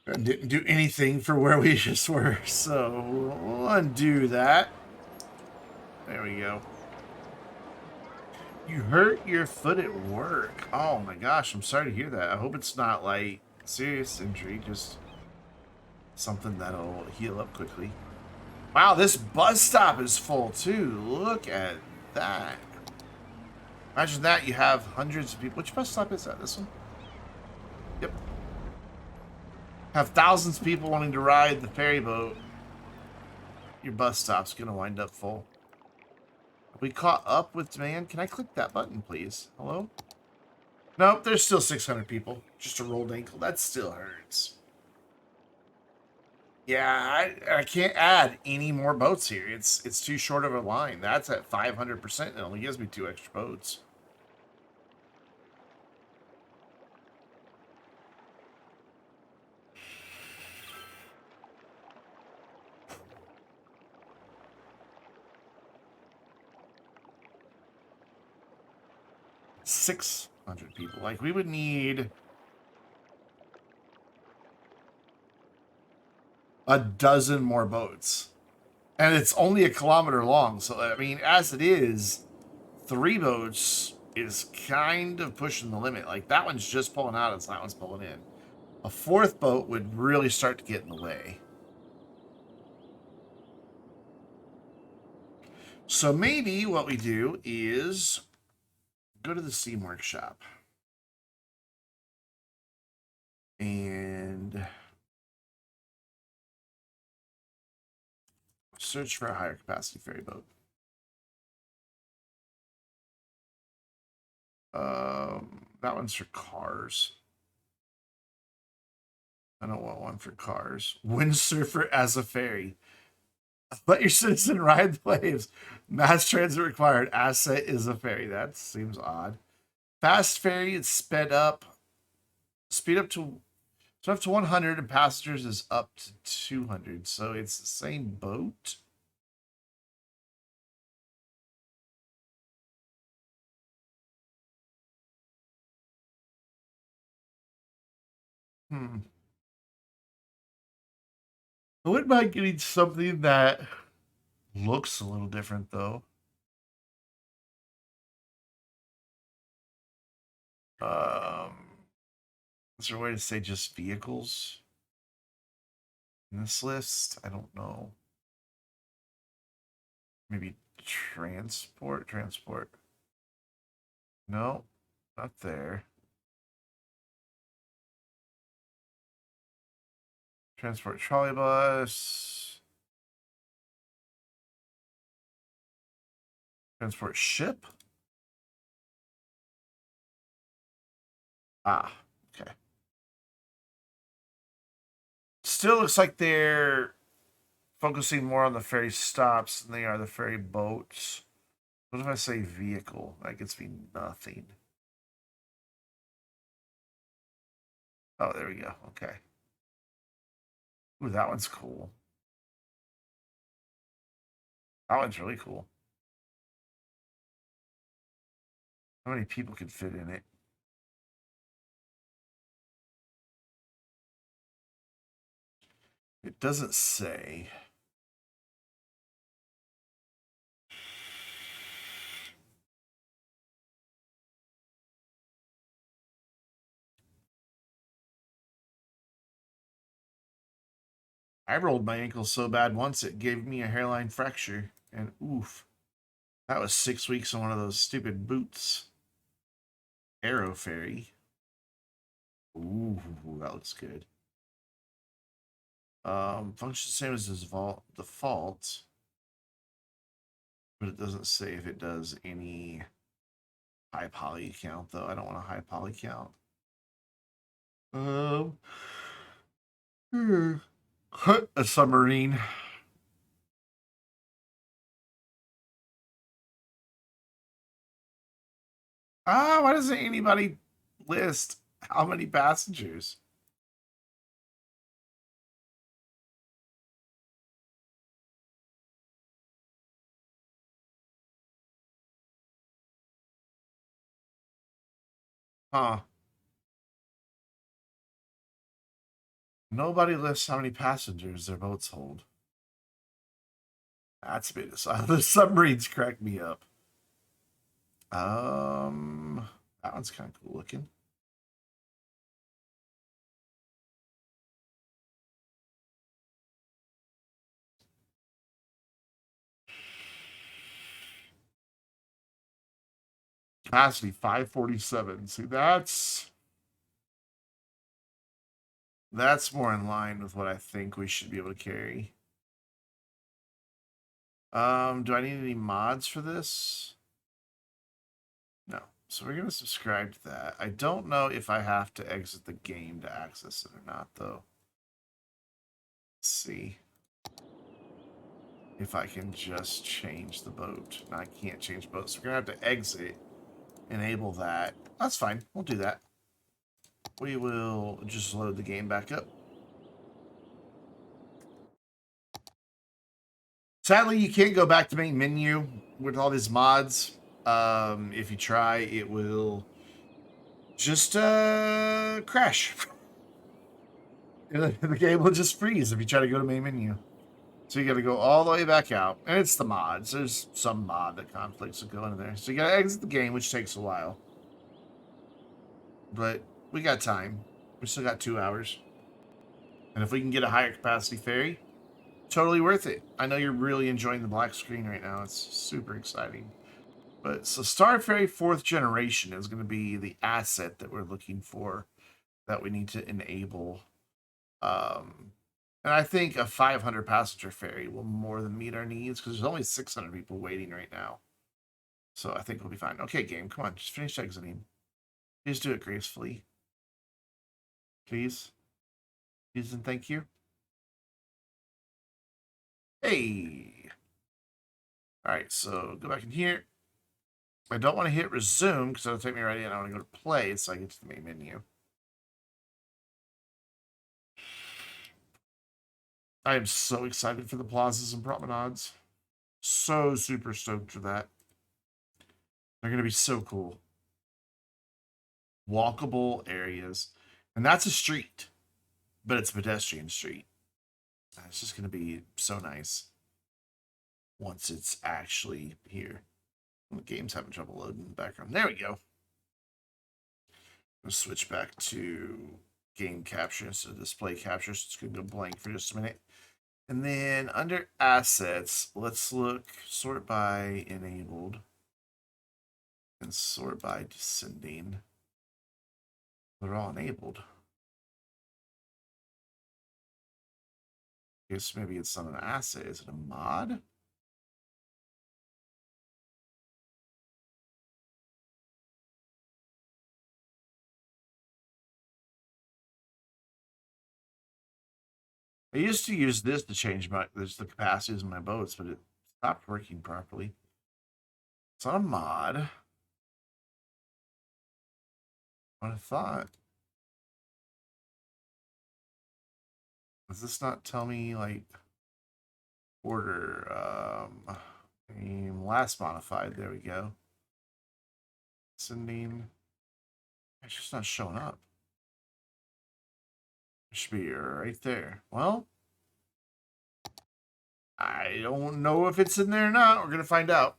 That didn't do anything for where we just were. So we'll undo that. There we go. You hurt your foot at work. Oh my gosh, I'm sorry to hear that. I hope it's not like serious injury, just something that'll heal up quickly. Wow, this bus stop is full too. Look at that. Imagine that, you have hundreds of people. Which bus stop is that? This one? Yep. Have thousands of people wanting to ride the ferry boat. your bus stop's gonna wind up full. We caught up with demand. Can I click that button, please? Hello? Nope, there's still 600 people. Just a rolled ankle. That still hurts. Yeah, I can't add any more boats here. It's too short of a line. That's at 500%. It only gives me 2 extra boats. $600 people. Like, we would need a dozen more boats. And it's only a kilometer long. So, I mean, as it is, 3 boats is kind of pushing the limit. Like, that one's just pulling out as that one's pulling in. A 4th boat would really start to get in the way. So maybe what we do is go to the Steam Workshop. And search for a higher capacity ferry boat. That one's for cars. I don't want one for cars. Windsurfer as a ferry. Let your citizen ride the waves. Mass transit required. Asset is a ferry. That seems odd. Fast ferry is sped up. Speed up to 100 and passengers is up to 200. So it's the same boat. I wouldn't mind getting something that looks a little different, though. Is there a way to say just vehicles in this list? I don't know. Maybe transport? No, not there. Transport trolley bus. Transport ship. Ah, okay. Still looks like they're focusing more on the ferry stops than they are the ferry boats. What if I say vehicle? That gets me nothing. Oh, there we go. Okay. Ooh, that one's cool. That one's really cool. How many people could fit in it? It doesn't say. I rolled my ankle so bad once it gave me a hairline fracture. And oof. That was 6 weeks on one of those stupid boots. Arrow Ferry. Ooh, that looks good. Functions the same as default. But it doesn't say if it does any high poly count, though. I don't want a high poly count. A submarine. Why doesn't anybody list how many passengers? Huh. Nobody lists how many passengers their boats hold. That's a bit. The submarines crack me up. That one's kind of cool looking. Capacity 547. See, that's more in line with what I think we should be able to carry. Do I need any mods for this? No. So we're gonna subscribe to that. I don't know if I have to exit the game to access it or not, though. Let's see if I can just change the boat. No, I can't change boats. So we're gonna have to exit, enable that. That's fine. We'll do that. We will just load the game back up. Sadly, you can't go back to main menu with all these mods. If you try, it will just crash. The game will just freeze if you try to go to main menu. So you got to go all the way back out. And it's the mods. There's some mod that conflicts with going in there. So you got to exit the game, which takes a while. But we got time. We still got 2 hours. And if we can get a higher capacity ferry, totally worth it. I know you're really enjoying the black screen right now. It's super exciting. But so Star Ferry 4th generation is going to be the asset that we're looking for that we need to enable. And I think a 500 passenger ferry will more than meet our needs because there's only 600 people waiting right now. So I think we'll be fine. Okay, game, come on, just finish exiting. Please do it gracefully. Please. Please and thank you. Hey. All right, so go back in here. I don't want to hit resume because it'll take me right in. I want to go to play so I get to the main menu. I am so excited for the plazas and promenades. So super stoked for that. They're going to be so cool. Walkable areas. And that's a street, but it's a pedestrian street. It's just going to be so nice once it's actually here. The game's having trouble loading in the background. There we go. Let's switch back to game capture instead of display capture. So it's going to go blank for just a minute. And then under assets, let's look, sort by enabled and sort by descending. They're all enabled. I guess maybe it's not an asset. Is it a mod? I used to use this to change the capacities of my boats, but it stopped working properly. It's not a mod. What I thought. Does this not tell me like order? Last modified. There we go. Sending. It's just not showing up. It should be right there. Well, I don't know if it's in there or not. We're gonna find out.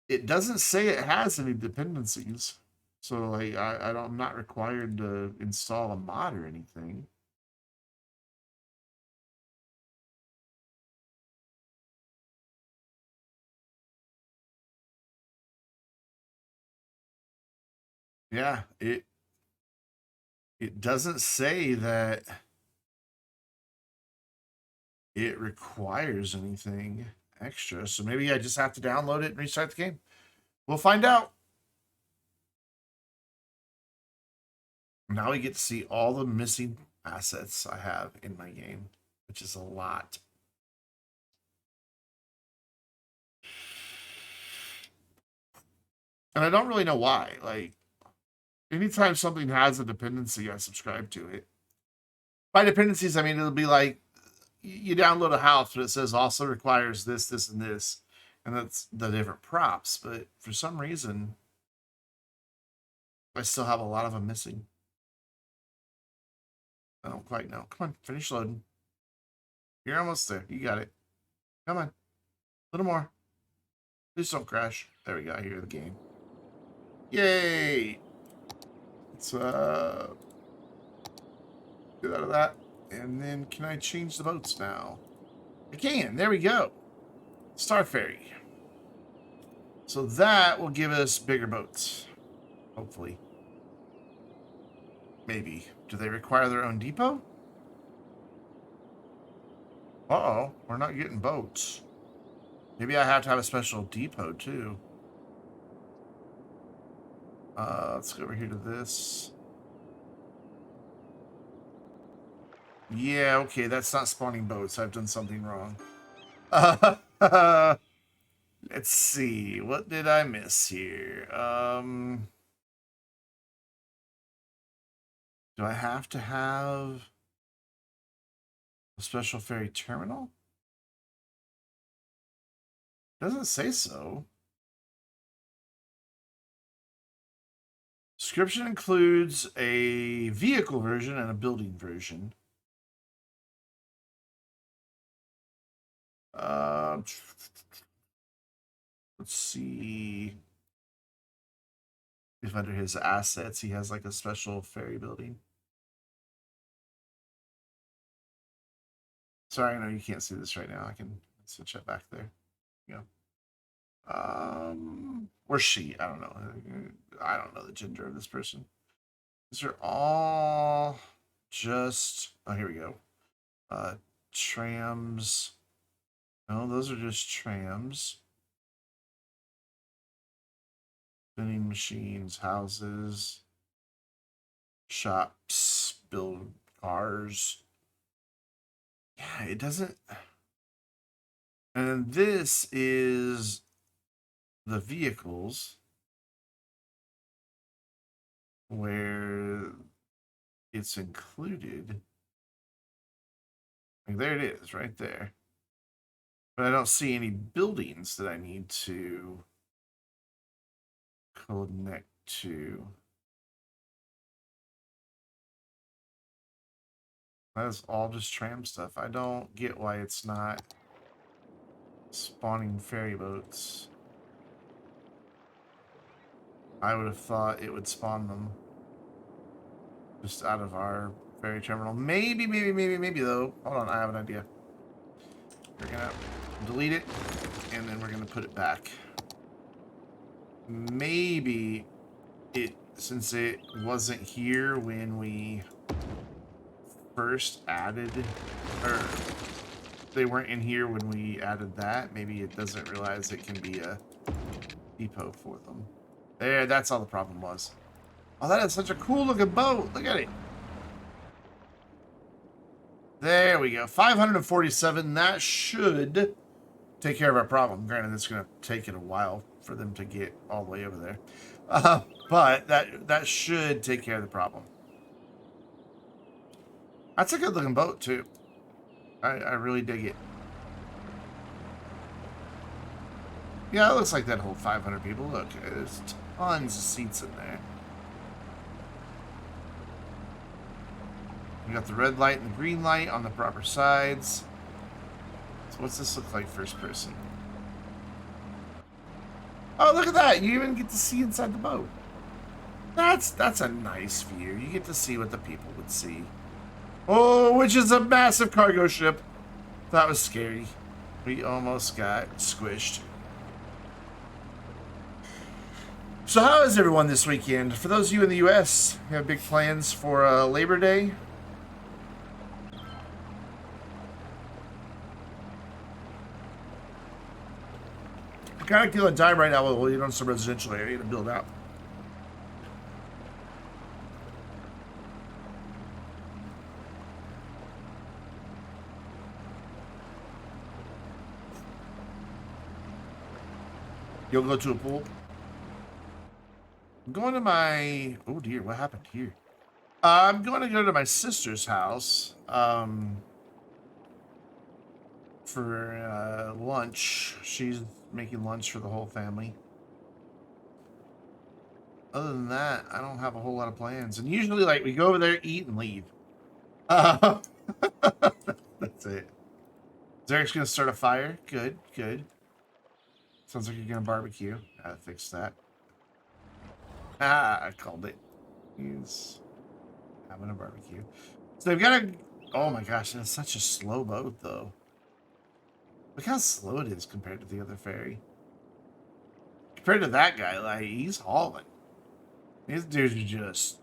It doesn't say it has any dependencies. So like I'm not required to install a mod or anything. Yeah, it doesn't say that it requires anything extra. So maybe I just have to download it and restart the game. We'll find out. Now we get to see all the missing assets I have in my game, which is a lot. And I don't really know why. Like, anytime something has a dependency, I subscribe to it. By dependencies, I mean it'll be like you download a house, but it says also requires this, this, and this. And that's the different props. But for some reason, I still have a lot of them missing. I don't quite know. Come on, finish loading. You're almost there. You got it. Come on. A little more. Please don't crash. There we go. I hear the game. Yay! Let's get out of that. And then can I change the boats now? I can. There we go. Star Ferry. So that will give us bigger boats. Hopefully. Maybe. Do they require their own depot? Uh-oh, we're not getting boats. Maybe I have to have a special depot, too. Let's go over here to this. Yeah, okay, that's not spawning boats. I've done something wrong. Let's see. What did I miss here? Do I have to have a special ferry terminal? Doesn't say so. Description includes a vehicle version and a building version. Let's see if under his assets he has like a special ferry building. Sorry, I know you can't see this right now. I can switch it back there. Yeah. Or she. I don't know. I don't know the gender of this person. These are all just. Oh, here we go. Trams. No, those are just trams. Vending machines, houses, shops, build cars. Yeah, it doesn't. And this is the vehicles where it's included. Like there it is, right there. But I don't see any buildings that I need to connect to. That's all just tram stuff. I don't get why it's not spawning ferry boats. I would have thought it would spawn them just out of our ferry terminal. Maybe though. Hold on, I have an idea. We're gonna delete it, and then we're gonna put it back. Maybe since it wasn't here when we first added, or they weren't in here when we added that, maybe it doesn't realize it can be a depot for them. There, that's all the problem was. Oh, that is such a cool looking boat. Look at it. There we go. 547. That should take care of our problem. Granted, it's going to take it a while for them to get all the way over there. But that should take care of the problem. That's a good looking boat, too. I really dig it. Yeah, it looks like that hold 500 people. Look, there's tons of seats in there. We got the red light and the green light on the proper sides. So what's this look like first person? Oh, look at that. You even get to see inside the boat. That's a nice view. You get to see what the people would see. Oh, which is a massive cargo ship. That was scary. We almost got squished. So how is everyone this weekend? For those of you in the U.S., you have big plans for Labor Day? I'm kind of feeling time right now while we're on some residential area to build out. You'll go to a pool? I'm going to my... Oh, dear. What happened here? I'm going to go to my sister's house for lunch. She's making lunch for the whole family. Other than that, I don't have a whole lot of plans. And usually, like, we go over there, eat, and leave. That's it. Derek's going to start a fire. Good, good. Sounds like you're going to barbecue. Gotta fix that. Ah, I called it. He's having a barbecue. So they've got a... Oh my gosh, that's such a slow boat, though. Look how slow it is compared to the other ferry. Compared to that guy, like, he's hauling. These dudes are just...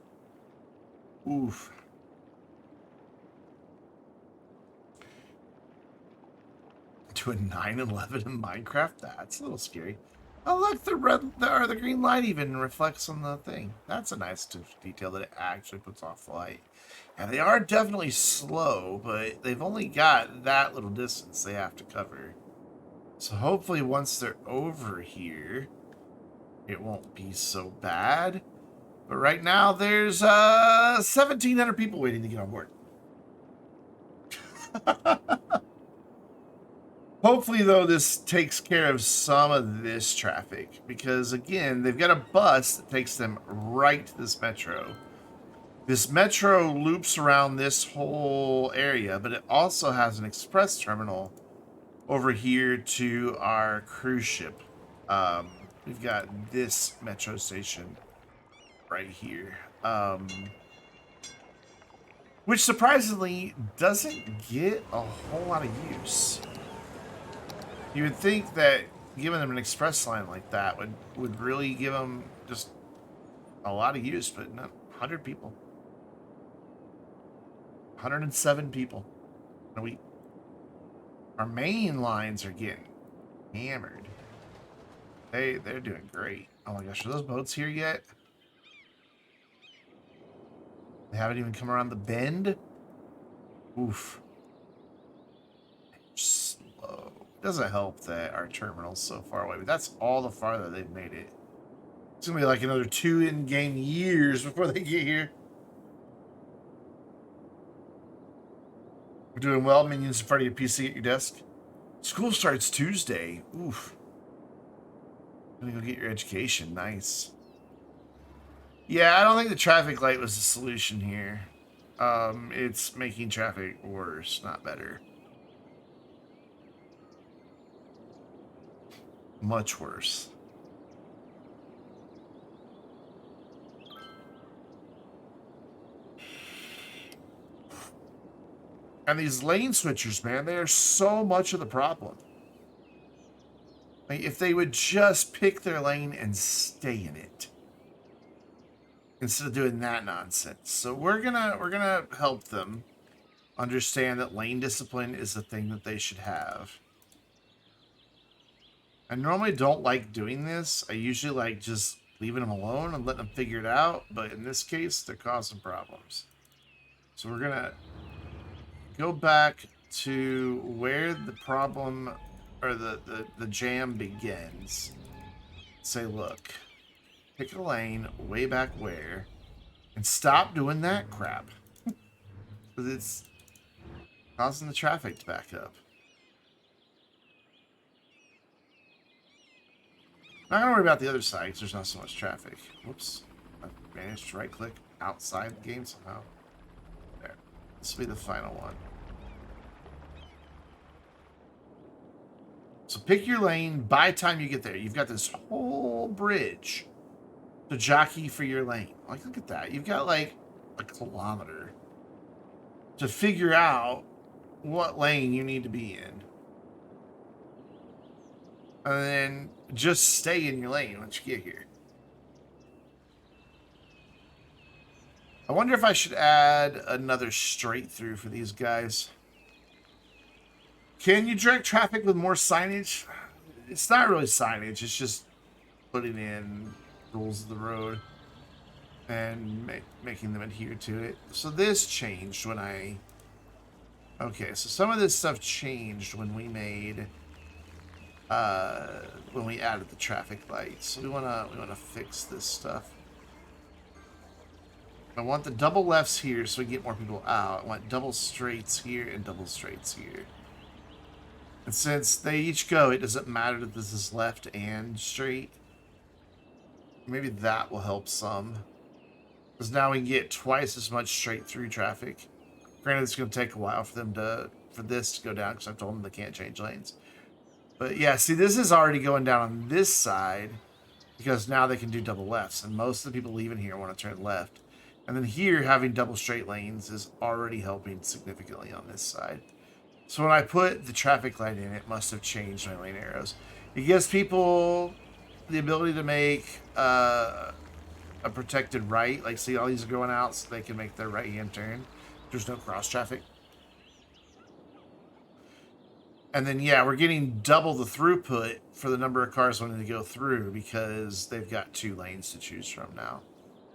Oof. to a 9/11 in Minecraft? That's a little scary. Oh, look, the red or the green light even reflects on the thing. That's a nice detail that it actually puts off the light. And they are definitely slow, but they've only got that little distance they have to cover. So hopefully once they're over here, it won't be so bad. But right now there's 1,700 people waiting to get on board. Hopefully, though, this takes care of some of this traffic. Because, again, they've got a bus that takes them right to this metro. This metro loops around this whole area, but it also has an express terminal over here to our cruise ship. We've got this metro station right here. Which, surprisingly, doesn't get a whole lot of use. You would think that giving them an express line like that would really give them just a lot of use, but not 100 people. 107 people in a week. Our main lines are getting hammered. They're doing great. Oh my gosh, are those boats here yet? They haven't even come around the bend? Oof. Slow. Doesn't help that our terminal's so far away, but that's all the farther they've made it. It's gonna be like another 2 in-game years before they get here. We're doing well, minions in front of your PC at your desk. School starts Tuesday. Oof. Gonna go get your education. Nice. Yeah, I don't think the traffic light was the solution here. It's making traffic worse, not better. Much worse. And these lane switchers, man, they are so much of the problem. Like, if they would just pick their lane and stay in it, instead of doing that nonsense. So we're gonna help them understand that lane discipline is the thing that they should have. I normally don't like doing this. I usually like just leaving them alone and letting them figure it out. But in this case, they're causing problems. So we're going to go back to where the problem or the jam begins. Say, look, pick a lane way back where and stop doing that crap. Because it's causing the traffic to back up. Not gonna worry about the other side because there's not so much traffic. Whoops. I managed to right click outside the game somehow. There. This will be the final one. So pick your lane by the time you get there. You've got this whole bridge to jockey for your lane. Like, look at that. You've got like a kilometer to figure out what lane you need to be in. And then just stay in your lane once you get here. I wonder if I should add another straight through for these guys. Can you direct traffic with more signage? It's not really signage. It's just putting in rules of the road and making them adhere to it. So this changed when I... Okay, so some of this stuff changed when we made... when we added the traffic lights. So we wanna fix this stuff. I want the double lefts here so we get more people out. I want double straights here and double straights here. And since they each go, it doesn't matter that this is left and straight. Maybe that will help some. Because now we can get twice as much straight through traffic. Granted, it's going to take a while for them for this to go down because I've told them they can't change lanes. But yeah, see, this is already going down on this side because now they can do double lefts. And most of the people leaving here want to turn left. And then here, having double straight lanes is already helping significantly on this side. So when I put the traffic light in, it must have changed my lane arrows. It gives people the ability to make a protected right. Like, see, all these are going out so they can make their right-hand turn. There's no cross traffic. And then, yeah, we're getting double the throughput for the number of cars wanting to go through because they've got 2 lanes to choose from now.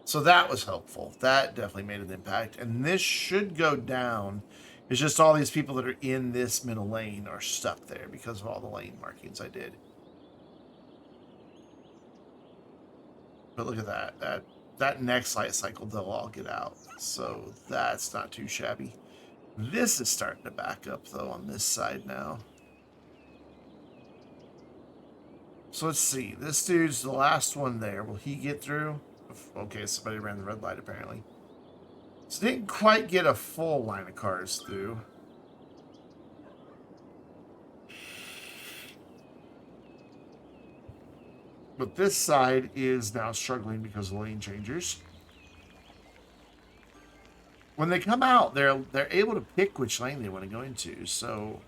So that was helpful. That definitely made an impact. And this should go down. It's just all these people that are in this middle lane are stuck there because of all the lane markings I did. But look at that. That next light cycle, they'll all get out. So that's not too shabby. This is starting to back up, though, on this side now. So let's see. This dude's the last one there. Will he get through? Okay, somebody ran the red light, apparently. So didn't quite get a full line of cars through. But this side is now struggling because of lane changers. When they come out, they're able to pick which lane they want to go into, so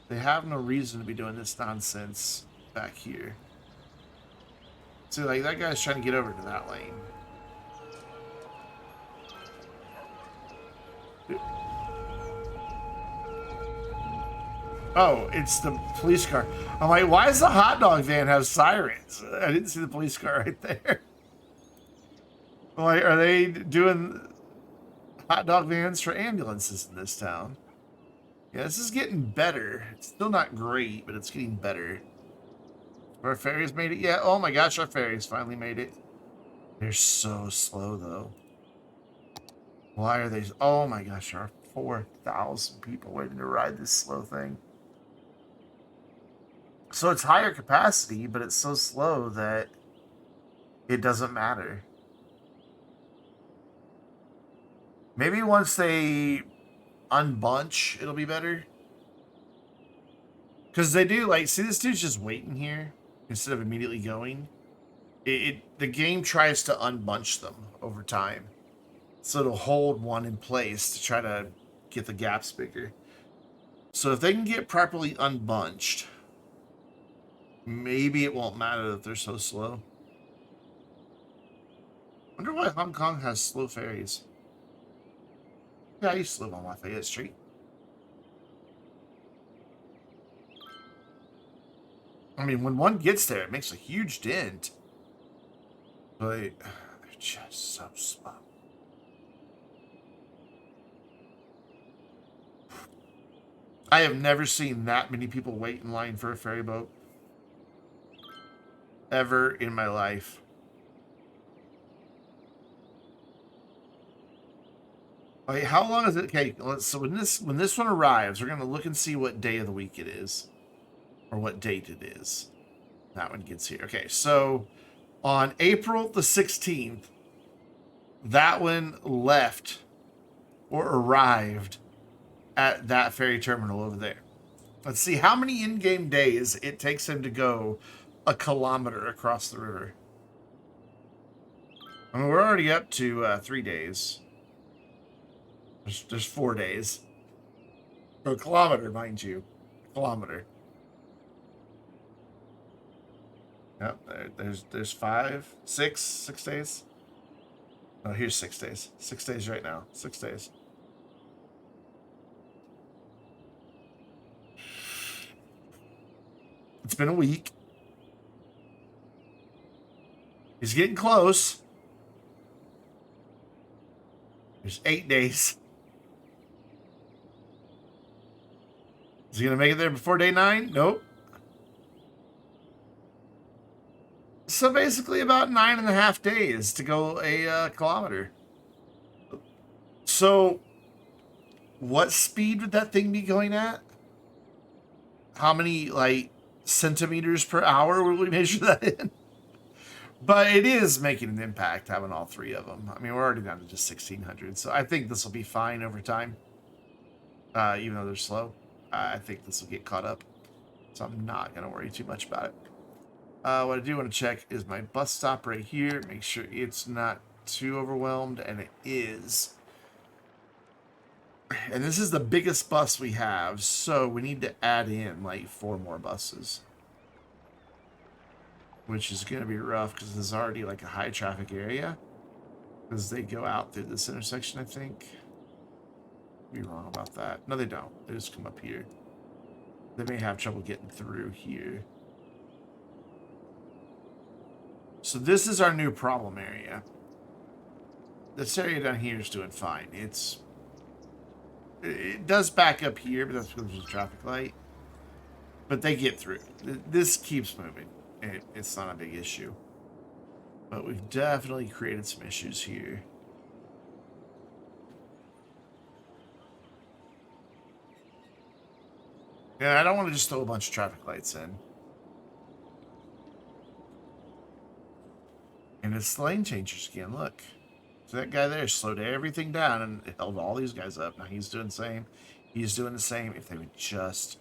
they have no reason to be doing this nonsense back here. See, like, that guy's trying to get over to that lane. Oh, it's the police car. I'm like, why does the hot dog van have sirens? I didn't see the police car right there. I'm like, are they doing hot dog vans for ambulances in this town? Yeah, this is getting better. It's still not great, but it's getting better. Our ferries made it? Yeah, oh my gosh, our ferries finally made it. They're so slow, though. Why are they... Oh my gosh, there are 4,000 people waiting to ride this slow thing. So it's higher capacity, but it's so slow that it doesn't matter. Maybe once they unbunch, it'll be better. Because they do, like, see, this dude's just waiting here instead of immediately going. The game tries to unbunch them over time. So it'll hold one in place to try to get the gaps bigger. So if they can get properly unbunched, maybe it won't matter that they're so slow. Wonder why Hong Kong has slow ferries. Yeah, I used to live on Lafayette Street. I mean, when one gets there, it makes a huge dent. But they're just so slow. I have never seen that many people wait in line for a ferry boat. Ever in my life. Like, how long is it? Okay, so when this one arrives, we're gonna look and see what day of the week it is. Or what date it is. That one gets here. Okay, so on April the 16th, that one left or arrived at that ferry terminal over there. Let's see how many in-game days it takes him to go a kilometer across the river. I mean, we're already up to 3 days. There's 4 days. A kilometer, mind you. A kilometer. Yep, there's 5, 6 days. Oh, here's 6 days. 6 days right now. 6 days. It's been a week. He's getting close. There's 8 days. Is he going to make it there before day 9? Nope. So basically about 9.5 days to go a kilometer. So what speed would that thing be going at? How many, like, centimeters per hour would we measure that in? But it is making an impact having all 3 of them. I mean, we're already down to just 1,600, so I think this will be fine over time. Even though they're slow, I think this will get caught up. So I'm not going to worry too much about it. What I do want to check is my bus stop right here. Make sure it's not too overwhelmed, and it is. And this is the biggest bus we have, so we need to add in like 4 more buses. Which is going to be rough because this is already like a high traffic area. Because they go out through this intersection, I think. Be wrong about that. No, they don't. They just come up here. They may have trouble getting through here. So this is our new problem area. This area down here is doing fine. It does back up here, but that's because there's a traffic light. But they get through. This keeps moving. It's not a big issue. But we've definitely created some issues here. And I don't want to just throw a bunch of traffic lights in. And it's lane changers again. Look. So that guy there slowed everything down and held all these guys up. Now he's doing the same. He's doing the same. If they would just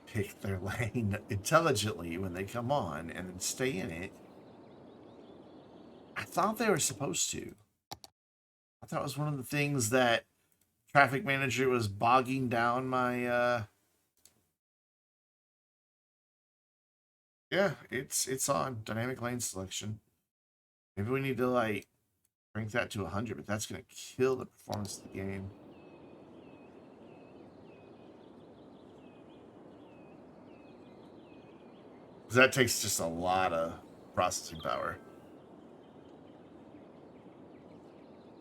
pick their lane intelligently when they come on and then stay in it. I thought they were supposed to. I thought it was one of the things that traffic manager was bogging down my yeah, it's on dynamic lane selection. Maybe we need to like crank that to 100, but that's going to kill the performance of the game. That takes just a lot of processing power.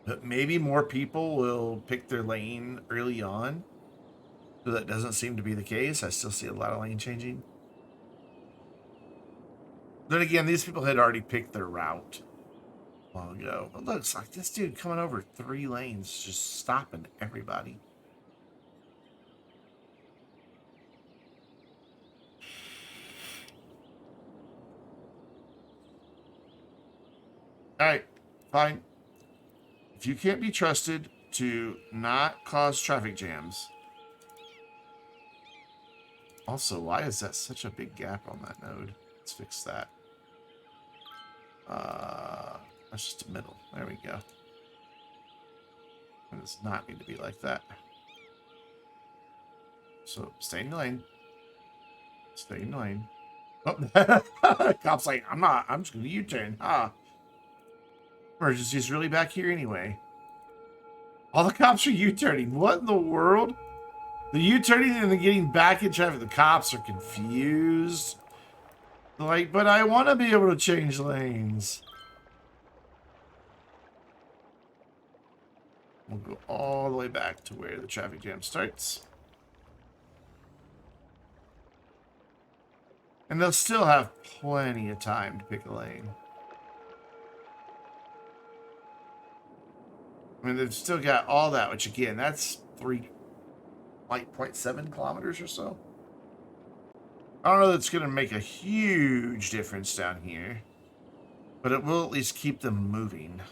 But maybe more people will pick their lane early on. So that doesn't seem to be the case. I still see a lot of lane changing. Then again, these people had already picked their route a while ago. But looks like this dude coming over 3 lanes, just stopping everybody. Alright, fine. If you can't be trusted to not cause traffic jams. Also, why is that such a big gap on that node? Let's fix that. That's just a middle. There we go. It does not need to be like that. So, stay in your lane. Stay in your lane. Oh, cop's like, I'm just going to U-turn. Emergency's really back here anyway. All the cops are U-turning. What in the world? The U-turning and then getting back in traffic. The cops are confused. They're like, but I want to be able to change lanes. We'll go all the way back to where the traffic jam starts. And they'll still have plenty of time to pick a lane. I mean, they've still got all that, which again, that's 0.7 kilometers or so. I don't know that's going to make a huge difference down here, but it will at least keep them moving.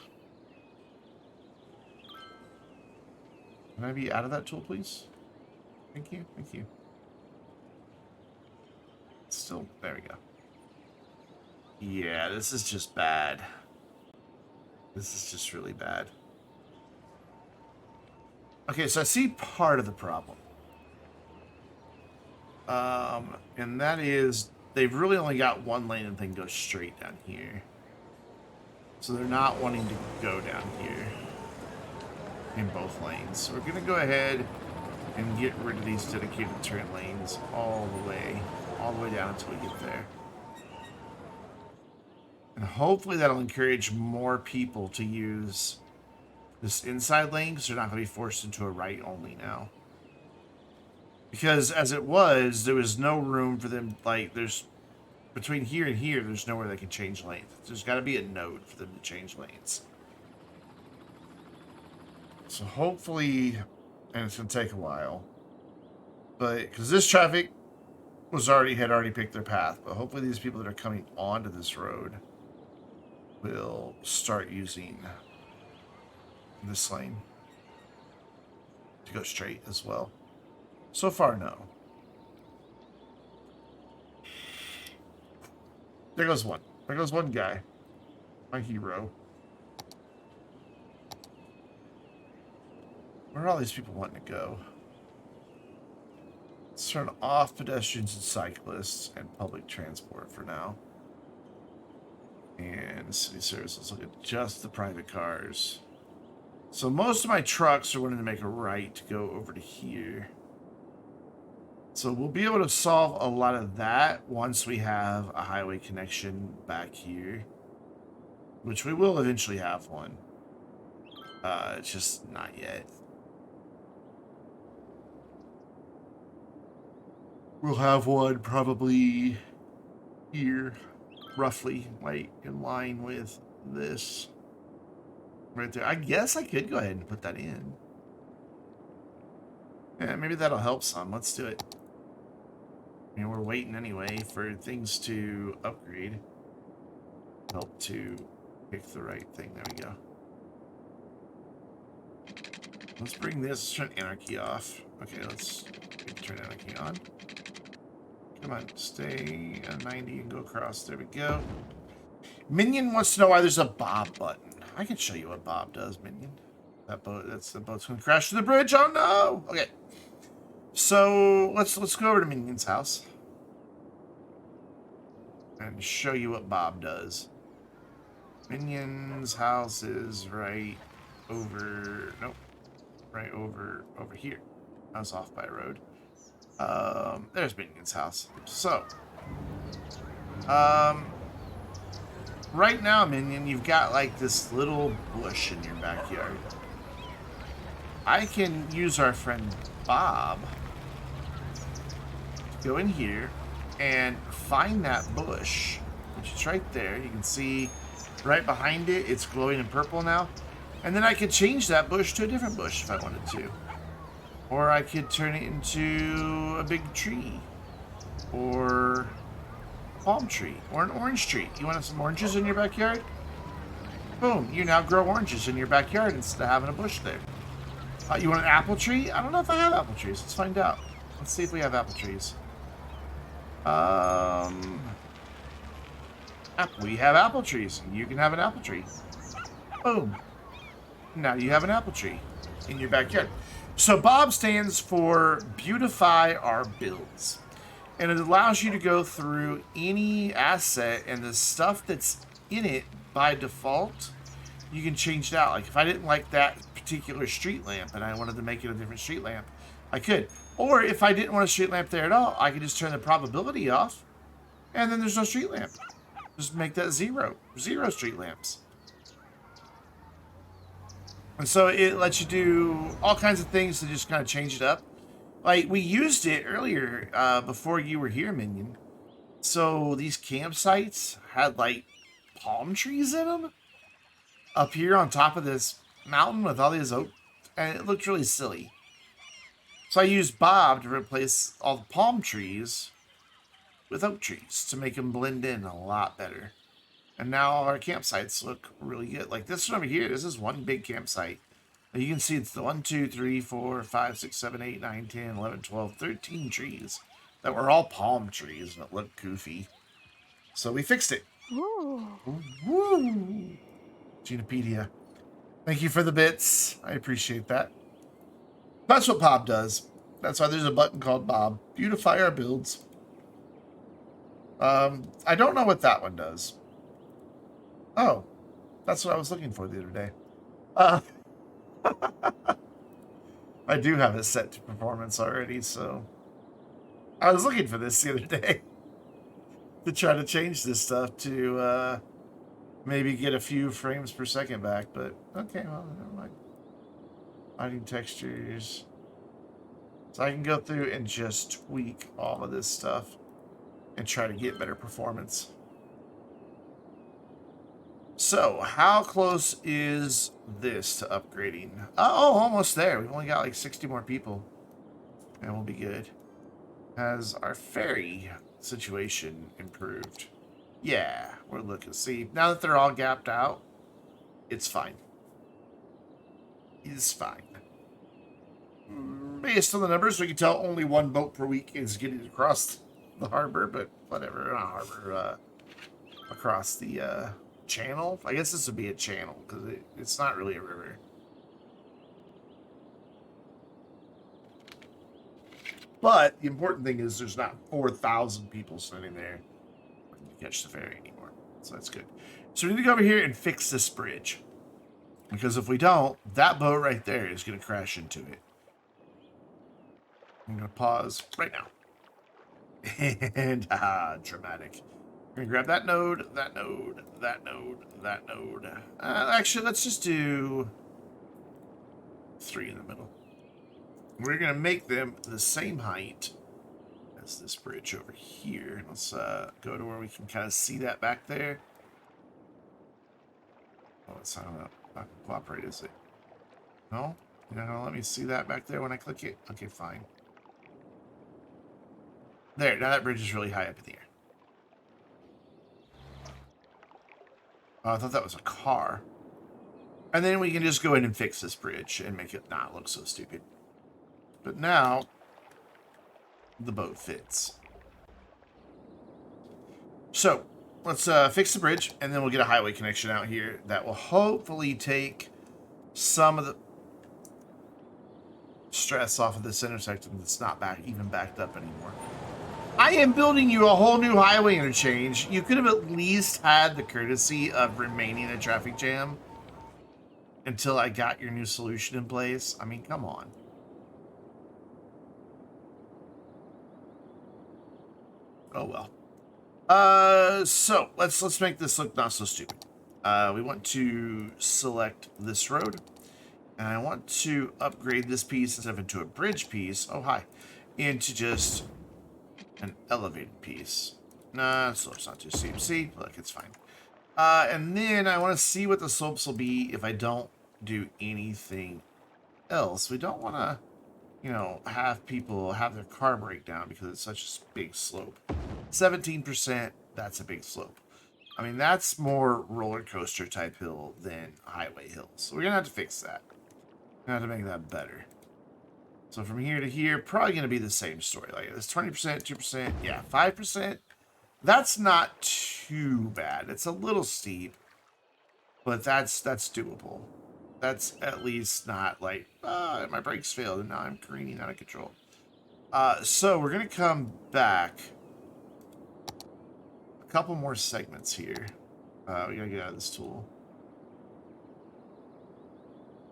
Can I be out of that tool, please? Thank you. Thank you. Still, there we go. Yeah, this is just bad. This is just really bad. Okay, so I see part of the problem. And that is they've really only got one lane and then go straight down here. So they're not wanting to go down here in both lanes. So we're going to go ahead and get rid of these dedicated turn lanes all the way down until we get there. And hopefully that'll encourage more people to use this inside lane because they're not going to be forced into a right only now. Because as it was, there was no room for them, like, there's, between here and here, there's nowhere they can change lanes. There's got to be a node for them to change lanes. So hopefully, and it's going to take a while, but, because this traffic had already picked their path, but hopefully these people that are coming onto this road will start using this lane to go straight as well. So far, no. There goes one. There goes one guy. My hero. Where are all these people wanting to go? Let's turn off pedestrians and cyclists and public transport for now. And city services, look at just the private cars. So most of my trucks are wanting to make a right to go over to here. So we'll be able to solve a lot of that once we have a highway connection back here. Which we will eventually have one. It's just not yet. We'll have one probably here, roughly, like in line with this. Right there. I guess I could go ahead and put that in. Yeah, maybe that'll help some. Let's do it. I mean, we're waiting anyway for things to upgrade. Help to pick the right thing. There we go. Let's bring this, turn anarchy off. Okay, let's turn anarchy on. Come on, stay at 90 and go across. There we go. Minion wants to know why there's a Bob button. I can show you what Bob does, Minion. That boat, that's the boat's gonna crash to the bridge. Oh no! Okay. So let's go over to Minion's house and show you what Bob does. Minion's house is right over. Nope. Right over here. I was off by a road. There's Minion's house. So, right now, Minion, you've got like this little bush in your backyard. I can use our friend Bob to go in here and find that bush, which is right there. You can see right behind it, it's glowing in purple now. And then I could change that bush to a different bush if I wanted to. Or I could turn it into a big tree. Or a palm tree. Or an orange tree. You want some oranges in your backyard? Boom. You now grow oranges in your backyard instead of having a bush there. You want an apple tree? I don't know if I have apple trees. Let's find out. Let's see if we have apple trees. We have apple trees. You can have an apple tree. Boom. Now you have an apple tree in your backyard. So Bob stands for Beautify Our Builds. And it allows you to go through any asset and the stuff that's in it by default, you can change it out. Like if I didn't like that particular street lamp and I wanted to make it a different street lamp, I could. Or if I didn't want a street lamp there at all, I could just turn the probability off and then there's no street lamp. Just make that zero. Zero street lamps. And so it lets you do all kinds of things to just kind of change it up. Like, we used it earlier before you were here, Minion. So these campsites had, like, palm trees in them. Up here on top of this mountain with all these oak. And it looked really silly. So I used Bob to replace all the palm trees with oak trees to make them blend in a lot better. And now all our campsites look really good. Like this one over here, this is one big campsite. You can see it's the 1, 2, 3, 4, 5, 6, 7, 8, 9, 10, 11, 12, 13 trees that were all palm trees and it looked goofy. So we fixed it. Ooh. Woo! Genopedia. Thank you for the bits. I appreciate that. That's what Bob does. That's why there's a button called Bob. Beautify Our Builds. I don't know what that one does. Oh, that's what I was looking for the other day. I do have it set to performance already, so I was looking for this the other day to try to change this stuff to maybe get a few frames per second back, but okay, well, never mind. Lighting textures. So I can go through and just tweak all of this stuff and try to get better performance. So, how close is this to upgrading? Oh, almost there. We've only got like 60 more people. And we'll be good. Has our ferry situation improved? Yeah, we're looking. See, now that they're all gapped out, it's fine. It's fine. Based on the numbers, we can tell only one boat per week is getting across the harbor, but whatever. Not harbor, across the, channel. I guess this would be a channel because it's not really a river. But the important thing is there's not 4,000 people sitting there to catch the ferry anymore. So that's good. So we need to go over here and fix this bridge. Because if we don't, that boat right there is going to crash into it. I'm going to pause right now. And, dramatic. We're gonna grab that node, that node, that node, that node. Actually, let's just do 3 in the middle. We're gonna make them the same height as this bridge over here. Let's go to where we can kind of see that back there. Oh, it's not gonna cooperate, is it? No? You're not gonna let me see that back there when I click it? Okay, fine. There, now that bridge is really high up in the air. Oh, I thought that was a car. And then we can just go in and fix this bridge and make it not look so stupid. But now, the boat fits. So, let's fix the bridge, and then we'll get a highway connection out here that will hopefully take some of the stress off of this intersection that's not even backed up anymore. I am building you a whole new highway interchange. You could have at least had the courtesy of remaining in a traffic jam until I got your new solution in place. I mean, come on. Oh well. So let's make this look not so stupid. We want to select this road, and I want to upgrade this piece instead of into a bridge piece. Oh hi, into just an elevated piece. Nah, slope's not too steep. See, look, it's fine. And then I want to see what the slopes will be if I don't do anything else. We don't want to, you know, have people have their car break down because it's such a big slope. 17%, that's a big slope. I mean, that's more roller coaster type hill than highway hill. So we're going to have to fix that. We're going to have to make that better. So from here to here, probably going to be the same story. Like it's 20%, 2%, yeah, 5%. That's not too bad. It's a little steep, but that's doable. That's at least not like, my brakes failed and now I'm careening out of control. So we're going to come back a couple more segments here. We got to get out of this tool.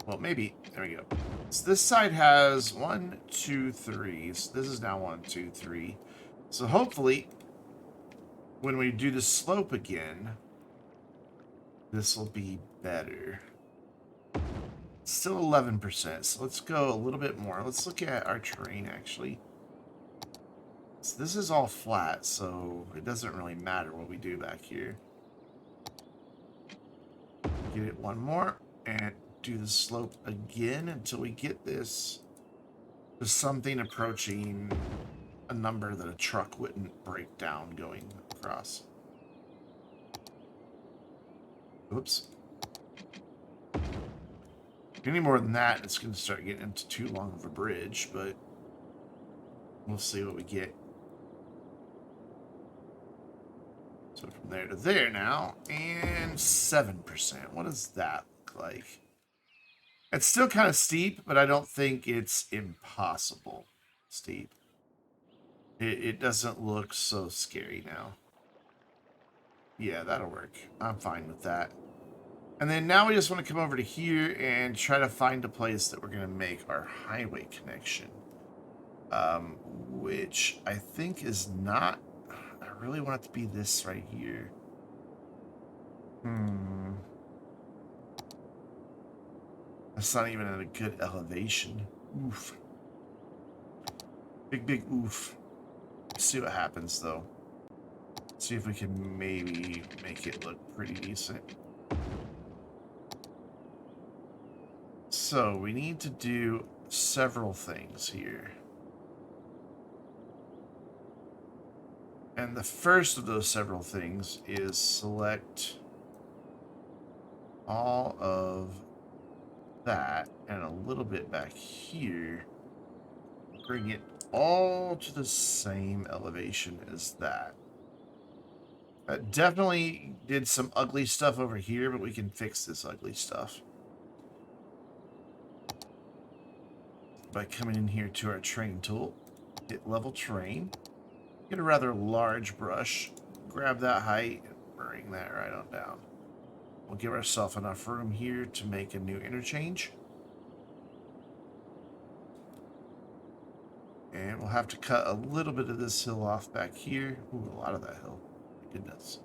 Well, maybe. There we go. So this side has 1, 2, 3. So this is now 1, 2, 3. So hopefully, when we do the slope again, this will be better. Still 11%. So let's go a little bit more. Let's look at our terrain, actually. So this is all flat, so it doesn't really matter what we do back here. Get it one more, and do the slope again until we get this to something approaching a number that a truck wouldn't break down going across. Oops. Any more than that, it's going to start getting into too long of a bridge, but we'll see what we get. So from there to there now, and 7%. What does that look like? It's still kind of steep, but I don't think it's impossible steep. It doesn't look so scary now. Yeah, that'll work. I'm fine with that. And then now we just want to come over to here and try to find a place that we're going to make our highway connection. Which I think is not... I really want it to be this right here. That's not even at a good elevation. Oof. Big oof. Let's see what happens, though. See if we can maybe make it look pretty decent. So, we need to do several things here. And the first of those several things is select all of that and a little bit back here. Bring it all to the same elevation as that. Definitely did some ugly stuff over here, but we can fix this ugly stuff by coming in here to our terrain tool, hit level terrain, get a rather large brush, grab that height, and bring that right on down. We'll give ourselves enough room here to make a new interchange. And we'll have to cut a little bit of this hill off back here. Ooh, a lot of that hill. My goodness.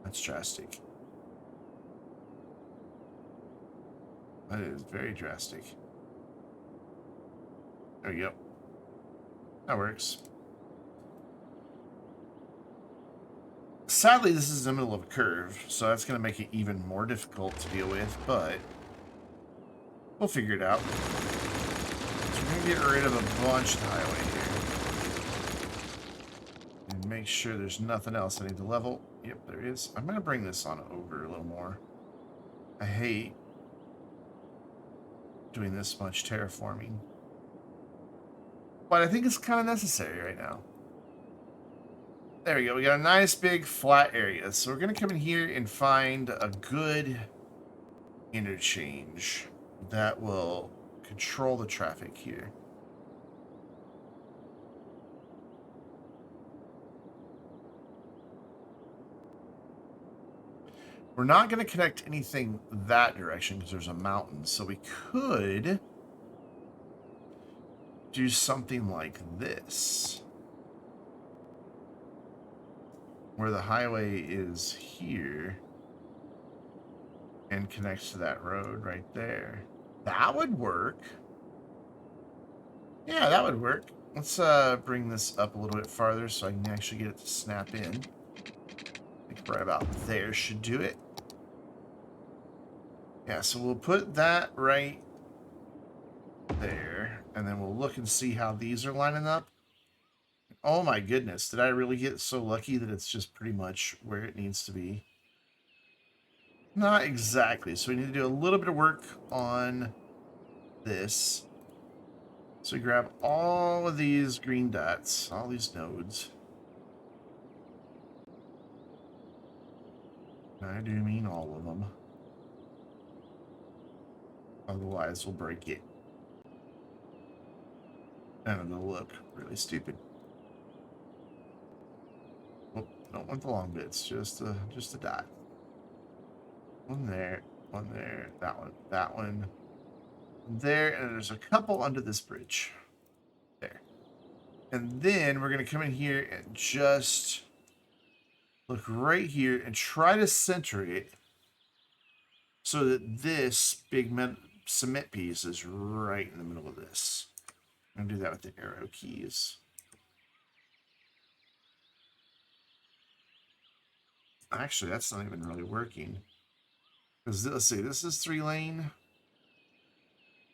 That's drastic. That is very drastic. There we go. That works. Sadly, this is in the middle of a curve, so that's going to make it even more difficult to deal with, but we'll figure it out. So we're going to get rid of a bunch of the highway here. And make sure there's nothing else I need to level. Yep, there is. I'm going to bring this on over a little more. I hate doing this much terraforming. But I think it's kind of necessary right now. There we go. We got a nice big flat area. So we're going to come in here and find a good interchange that will control the traffic here. We're not going to connect anything that direction because there's a mountain. So we could do something like this, where the highway is here and connects to that road right there. That would work. Yeah, that would work. Let's bring this up a little bit farther so I can actually get it to snap in. I think right about there should do it. Yeah, so we'll put that right there, and then we'll look and see how these are lining up. Oh my goodness, did I really get so lucky that it's just pretty much where it needs to be? Not exactly. So we need to do a little bit of work on this. So we grab all of these green dots, all these nodes. I do mean all of them. Otherwise, we'll break it. And it'll look really stupid. Oh, don't want the long bits, just a dot. One there, that one, there, and there's a couple under this bridge. There. And then we're going to come in here and just look right here and try to center it so that this big cement piece is right in the middle of this. I'm going to do that with the arrow keys. Actually, that's not even really working. Because let's see, this is 3-lane.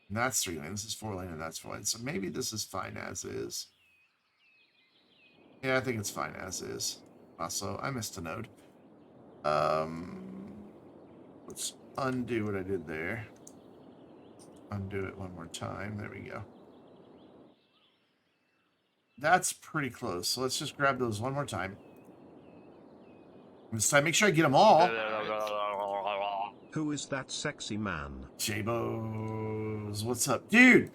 And that's 3-lane. This is 4-lane, and that's 4-lane. So maybe this is fine as is. Yeah, I think it's fine as is. Also, I missed a node. Let's undo what I did there. Undo it one more time. There we go. That's pretty close. So let's just grab those one more time. This time, make sure I get them all. Who is that sexy man? J-Bos, what's up? Dude!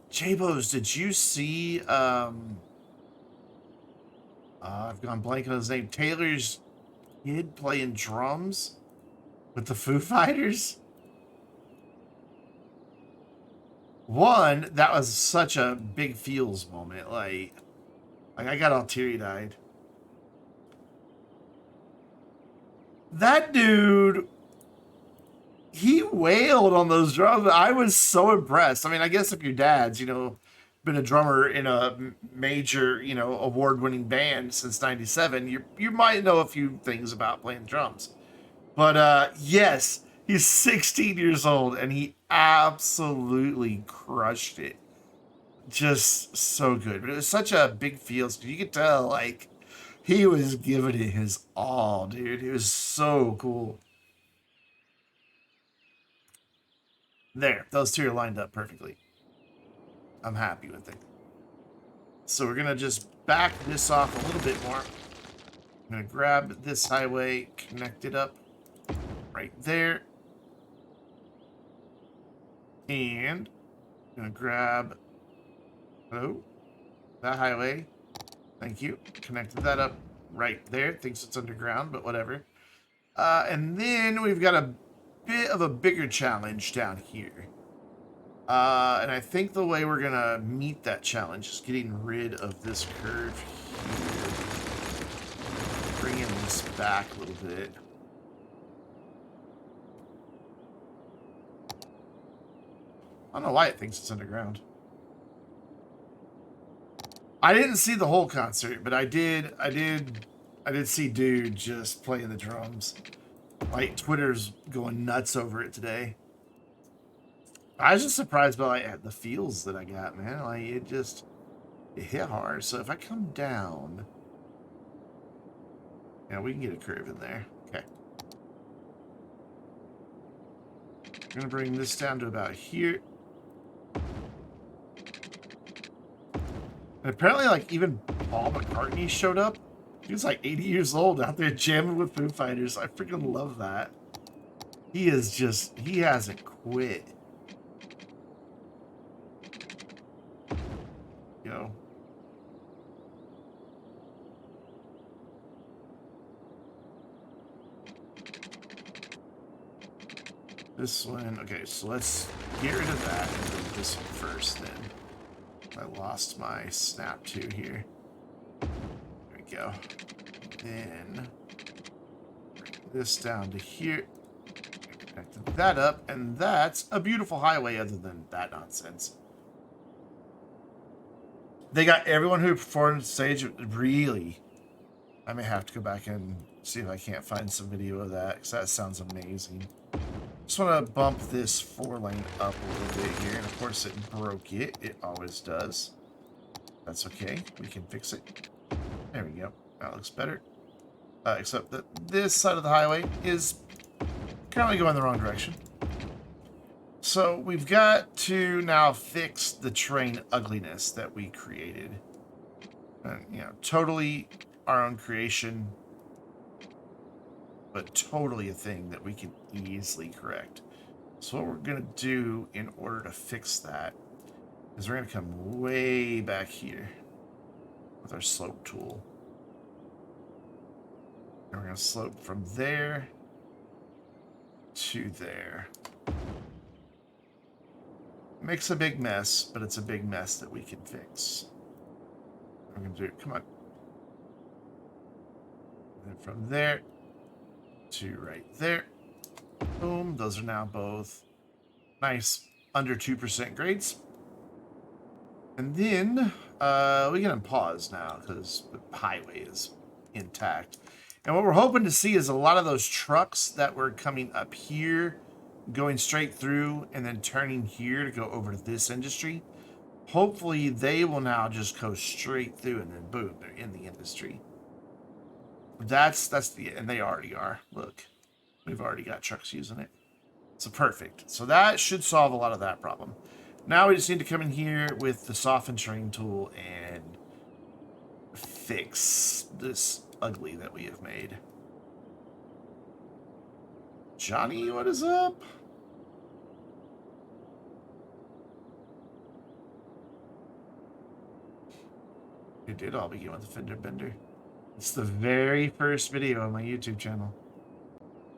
J-Bos, did you see, I've gone blank on his name. Taylor's kid playing drums with the Foo Fighters? One, that was such a big feels moment. Like I got all teary-eyed. That dude, he wailed on those drums. I was so impressed. I mean, I guess if your dad's, been a drummer in a major, award-winning band since '97, you might know a few things about playing drums. But yes, he's 16 years old, and he absolutely crushed it. Just so good. But it was such a big feel. You could tell, like, he was giving it his all, dude. It was so cool. There, those two are lined up perfectly. I'm happy with it. So we're going to just back this off a little bit more. I'm going to grab this highway, connect it up right there. And I'm going to grab that highway. Thank you. Connected that up right there. Thinks it's underground, but whatever. And then we've got a bit of a bigger challenge down here. And I think the way we're gonna meet that challenge is getting rid of this curve here. Bringing this back a little bit. I don't know why it thinks it's underground. I didn't see the whole concert, but I did see dude just playing the drums. Like, Twitter's going nuts over it today. I was just surprised by like, the feels that I got, man. Like, it hit hard. So if I come down, yeah, we can get a curve in there. Okay. I'm gonna bring this down to about here. And apparently, like, even Paul McCartney showed up. He was like 80 years old out there jamming with Foo Fighters. I freaking love that. He hasn't quit. Go. This one, okay, so let's get rid of that and do this one first then. I lost my snap to here. There we go. Then bring this down to here. Connect that up, and that's a beautiful highway other than that nonsense. They got everyone who performed on stage. Really, I may have to go back and see if I can't find some video of that, because that sounds amazing. Just want to bump this 4-lane up a little bit here, and of course it broke it. It always does. That's okay. We can fix it. There we go. That looks better. Except that this side of the highway is currently going the wrong direction. So we've got to now fix the train ugliness that we created. And, you know, totally our own creation, but totally a thing that we can easily correct. So what we're going to do in order to fix that is we're going to come way back here with our slope tool. And we're going to slope from there to there. Makes a big mess, but it's a big mess that we can fix. I'm going to do, come on. And then from there to right there. Boom. Those are now both nice under 2% grades. And then we can unpause now because the highway is intact. And what we're hoping to see is a lot of those trucks that were coming up here, going straight through and then turning here to go over to this industry. Hopefully they will now just go straight through and then boom, they're in the industry. And they already are. Look, we've already got trucks using it. So perfect. So that should solve a lot of that problem. Now we just need to come in here with the soften terrain tool and fix this ugly that we have made. Johnny, what is up? It did all begin with a fender bender. It's the very first video on my YouTube channel.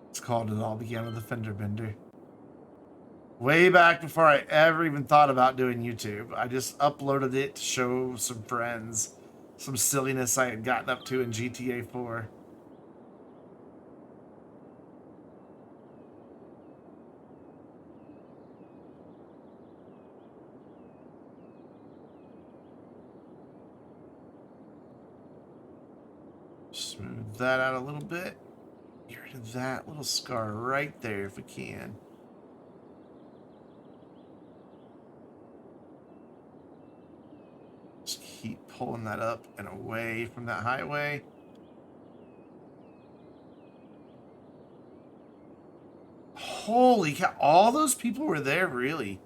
It's called It All Began with a Fender Bender. Way back before I ever even thought about doing YouTube. I just uploaded it to show some friends some silliness I had gotten up to in GTA 4. Smooth that out a little bit. Get rid of that little scar right there if we can. Just keep pulling that up and away from that highway. Holy cow, all those people were there, really?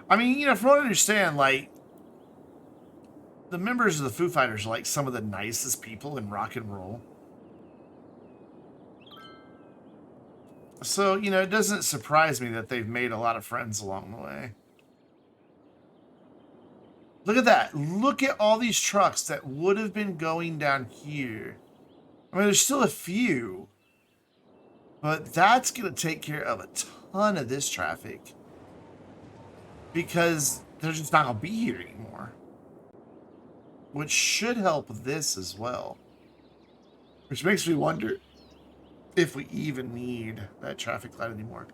I mean, you know, from what I understand, like, the members of the Foo Fighters are like some of the nicest people in rock and roll. So, you know, it doesn't surprise me that they've made a lot of friends along the way. Look at that. Look at all these trucks that would have been going down here. I mean, there's still a few. But that's going to take care of a ton of this traffic. Because they're just not going to be here anymore. Which should help this as well. Which makes me wonder if we even need that traffic light anymore.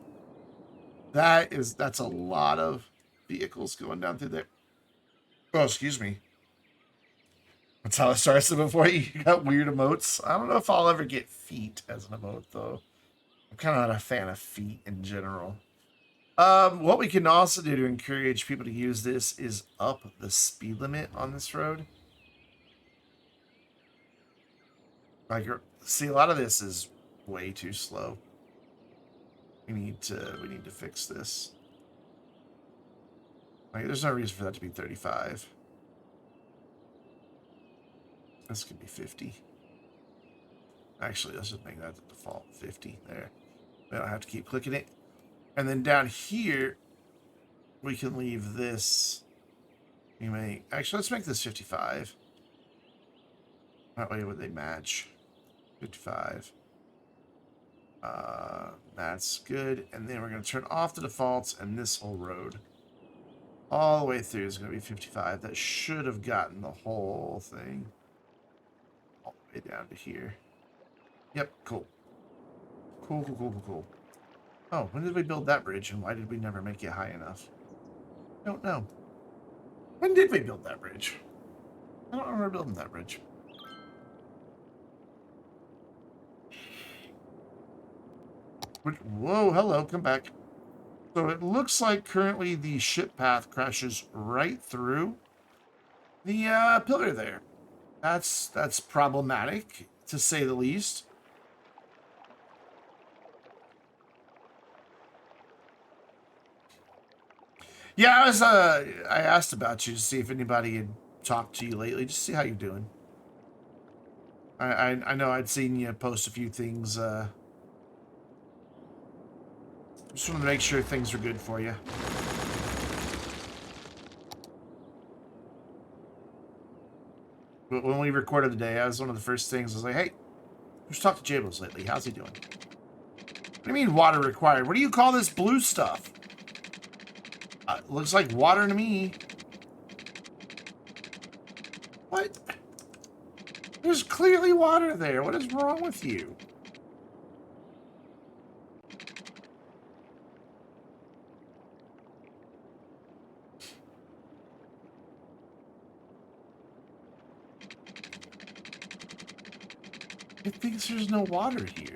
That's a lot of vehicles going down through there. Oh, excuse me. That's how it starts before you got weird emotes. I don't know if I'll ever get feet as an emote, though. I'm kind of not a fan of feet in general. What we can also do to encourage people to use this is up the speed limit on this road. Like, see, a lot of this is way too slow. We need to fix this. Like, there's no reason for that to be 35. This could be 50. Actually, let's just make that the default 50 there. We don't have to keep clicking it. And then down here, we can leave this. Actually, let's make this 55. That way, would they match? 55. That's good. And then we're going to turn off the defaults, and this whole road all the way through is going to be 55. That should have gotten the whole thing all the way down to here. Yep, cool. Cool. Oh, when did we build that bridge, and why did we never make it high enough? I don't know. When did we build that bridge? I don't remember building that bridge. Whoa, hello, come back. So it looks like currently the ship path crashes right through the pillar there. That's problematic, to say the least. Yeah, I asked about you to see if anybody had talked to you lately, just see how you're doing. I know I'd seen you post a few things. Just wanted to make sure things are good for you. But when we recorded today, that was one of the first things. I was like, hey, who's talked to Jables lately? How's he doing? What do you mean water required? What do you call this blue stuff? Looks like water to me. What? There's clearly water there. What is wrong with you? It thinks there's no water here.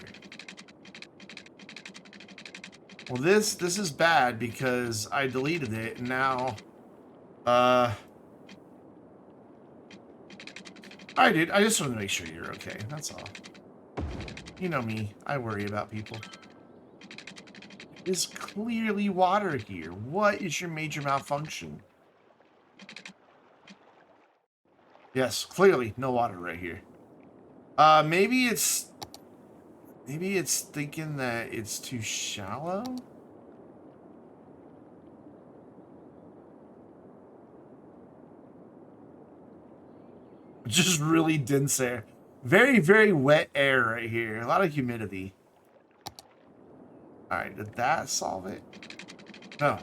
Well, this is bad because I deleted it and now, Alright, dude. I just want to make sure you're okay. That's all. You know me. I worry about people. There's clearly water here. What is your major malfunction? Yes, clearly no water right here. Maybe it's thinking that it's too shallow. Just really dense air. Very, very wet air right here. A lot of humidity. Alright, did that solve it? No.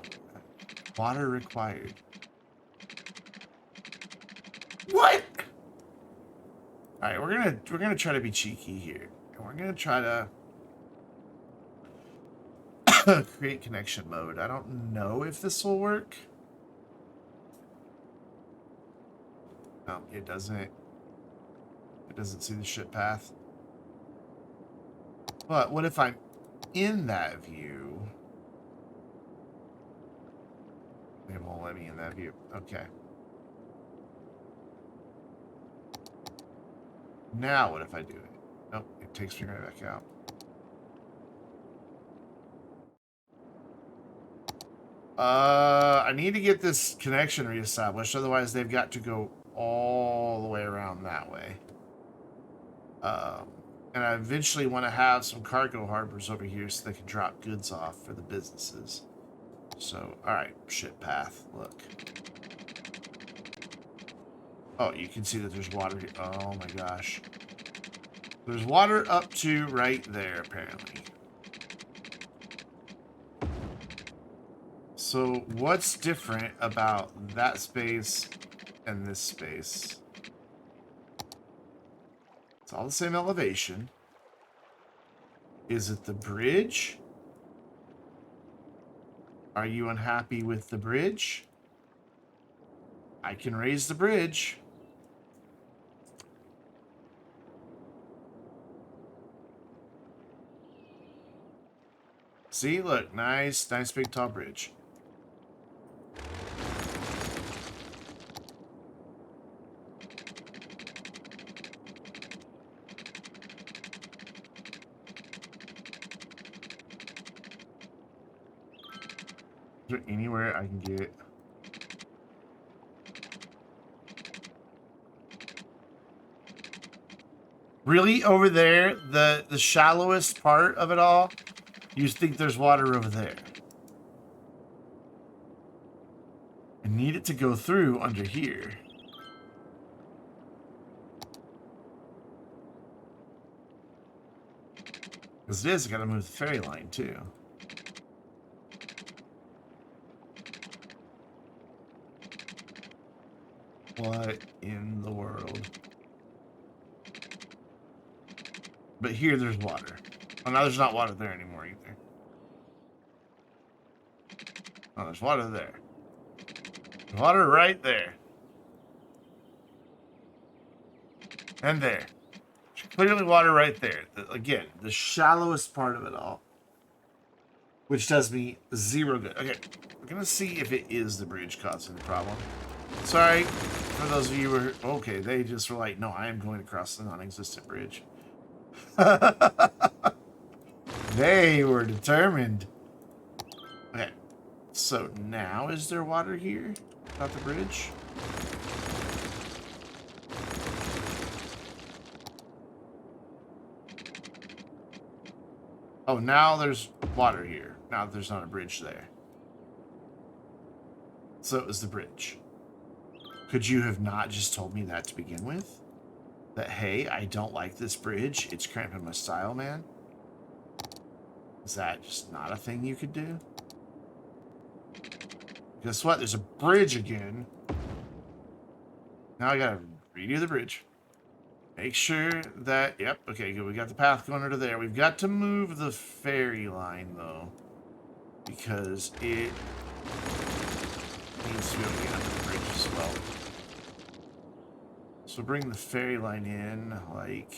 Water required. What? Alright, we're gonna try to be cheeky here. And we're gonna try to create connection mode. I don't know if this will work. No, it doesn't. It doesn't see the ship path. But what if I'm in that view? It won't let me in that view. Okay. Now what if I do it? Nope, it takes me right back out. I need to get this connection reestablished, otherwise they've got to go all the way around that way. And I eventually want to have some cargo harbors over here so they can drop goods off for the businesses. So, alright, ship path, look. Oh, you can see that there's water here. Oh my gosh. There's water up to right there, apparently. So what's different about that space and this space? It's all the same elevation. Is it the bridge? Are you unhappy with the bridge? I can raise the bridge. See, look, nice big tall bridge. Is there anywhere I can get? Really? Over there? The shallowest part of it all? You think there's water over there? I need it to go through under here. Because it is, I gotta move the ferry line too. What in the world? But here there's water. Oh, now there's not water there anymore either. Oh, there's water there. There's water right there. And there. There's clearly water right there. Again, the shallowest part of it all. Which does me zero good. Okay, we're gonna see if it is the bridge causing the problem. Sorry for those of you who were... Okay, they just were like, no, I am going across the non-existent bridge. They were determined. Okay, so now is there water here? Not the bridge? Oh, now there's water here. Now there's not a bridge there. So it was the bridge. Could you have not just told me that to begin with? That, hey, I don't like this bridge. It's cramping my style, man. Is that just not a thing you could do? Guess what? There's a bridge again. Now I gotta redo the bridge. Make sure that... Yep, okay, good. We got the path going under there. We've got to move the ferry line, though. Because it needs to be able to get under the bridge as well. So bring the ferry line in, like...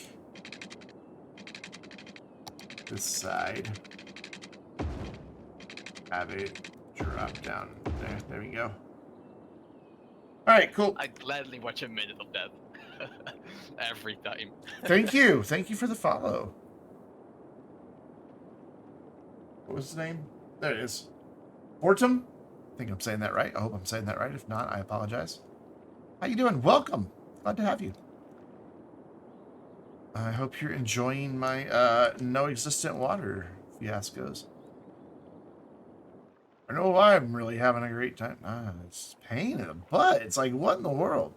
this side. Have it drop down there. There we go. Alright, cool. I'd gladly watch a minute of that. Every time. Thank you. Thank you for the follow. What was his name? There it is. Fortum? I think I'm saying that right. I hope I'm saying that right. If not, I apologize. How you doing? Welcome. Glad to have you. I hope you're enjoying my no existent water fiascos. I know why I'm really having a great time. It's pain in the butt. It's like, what in the world?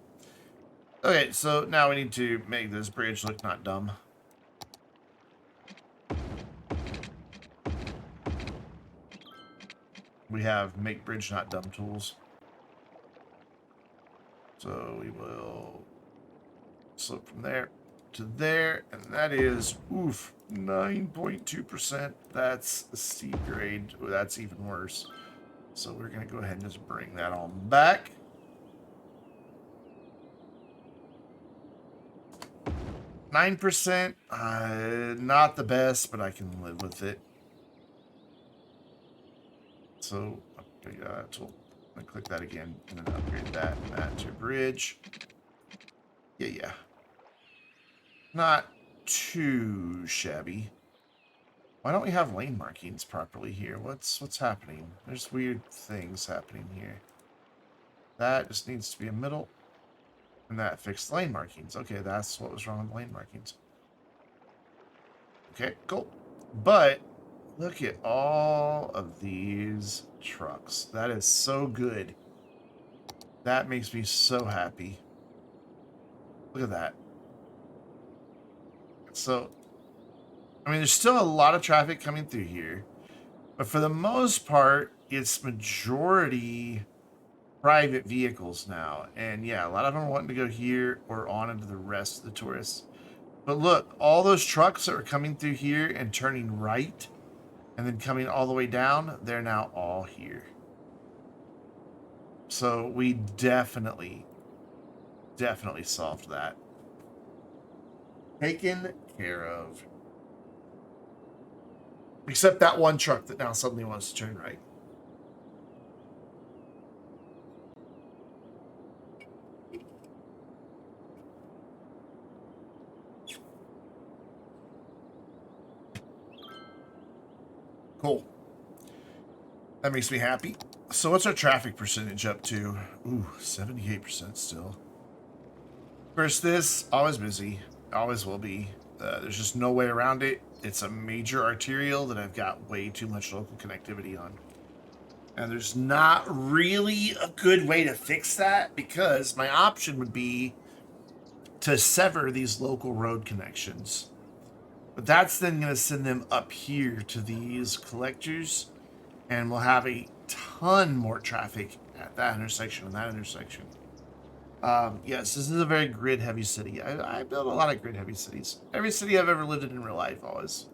Okay, so now we need to make this bridge look not dumb. We have make bridge not dumb tools. So we will slope from there to there, and that is, oof, 9.2%. That's a C grade. That's even worse. So we're going to go ahead and just bring that on back. %, not the best, but I can live with it. So, okay, tool. I click that again, and then upgrade that and that to bridge. Yeah. Not too shabby. Why don't we have lane markings properly here? What's happening? There's weird things happening here. That just needs to be a middle. And that fixed lane markings. Okay, that's what was wrong with lane markings. Okay, cool. But look at all of these trucks. That is so good. That makes me so happy. Look at that. So, I mean, there's still a lot of traffic coming through here. But for the most part, it's majority private vehicles now. And yeah, a lot of them are wanting to go here or on into the rest of the tourists. But look, all those trucks that are coming through here and turning right and then coming all the way down, they're now all here. So we definitely solved that. Taken care of. Except that one truck that now suddenly wants to turn right. Cool. That makes me happy. So what's our traffic percentage up to? Ooh, 78% still. First, this, always busy. Always will be. There's just no way around it. It's a major arterial that I've got way too much local connectivity on. And there's not really a good way to fix that because my option would be to sever these local road connections. But that's then going to send them up here to these collectors, and we'll have a ton more traffic at that intersection and that intersection. Yes, this is a very grid-heavy city. I build a lot of grid-heavy cities. Every city I've ever lived in real life always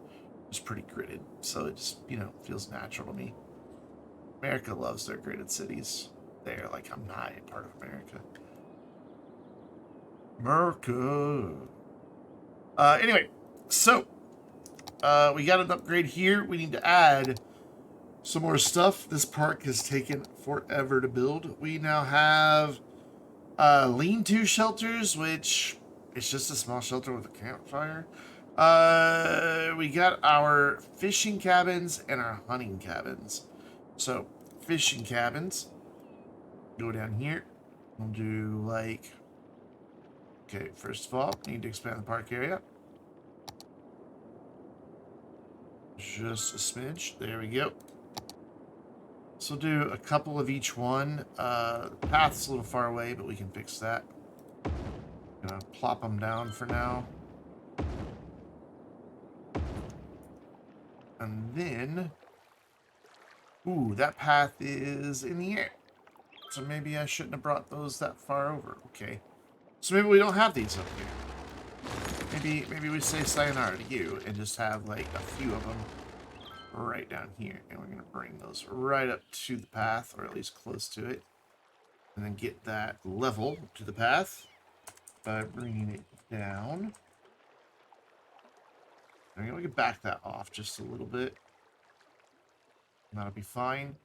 was pretty gridded, so it just, feels natural to me. America loves their gridded cities. They're like, I'm not a part of America. America. Anyway, so we got an upgrade here. We need to add some more stuff. This park has taken forever to build. We now have lean-to shelters, which it's just a small shelter with a campfire. We got our fishing cabins and our hunting cabins. So, fishing cabins. Go down here. We'll do like... Okay, first of all, need to expand the park area. Just a smidge. There we go. So we'll do a couple of each one. The path's a little far away, but we can fix that. Gonna plop them down for now. And then... Ooh, that path is in the air. So maybe I shouldn't have brought those that far over. Okay. So maybe we don't have these up here. Maybe we say sayonara to you and just have like a few of them right down here. And we're going to bring those right up to the path, or at least close to it. And then get that level to the path by bringing it down. And we can back that off just a little bit. And that'll be fine.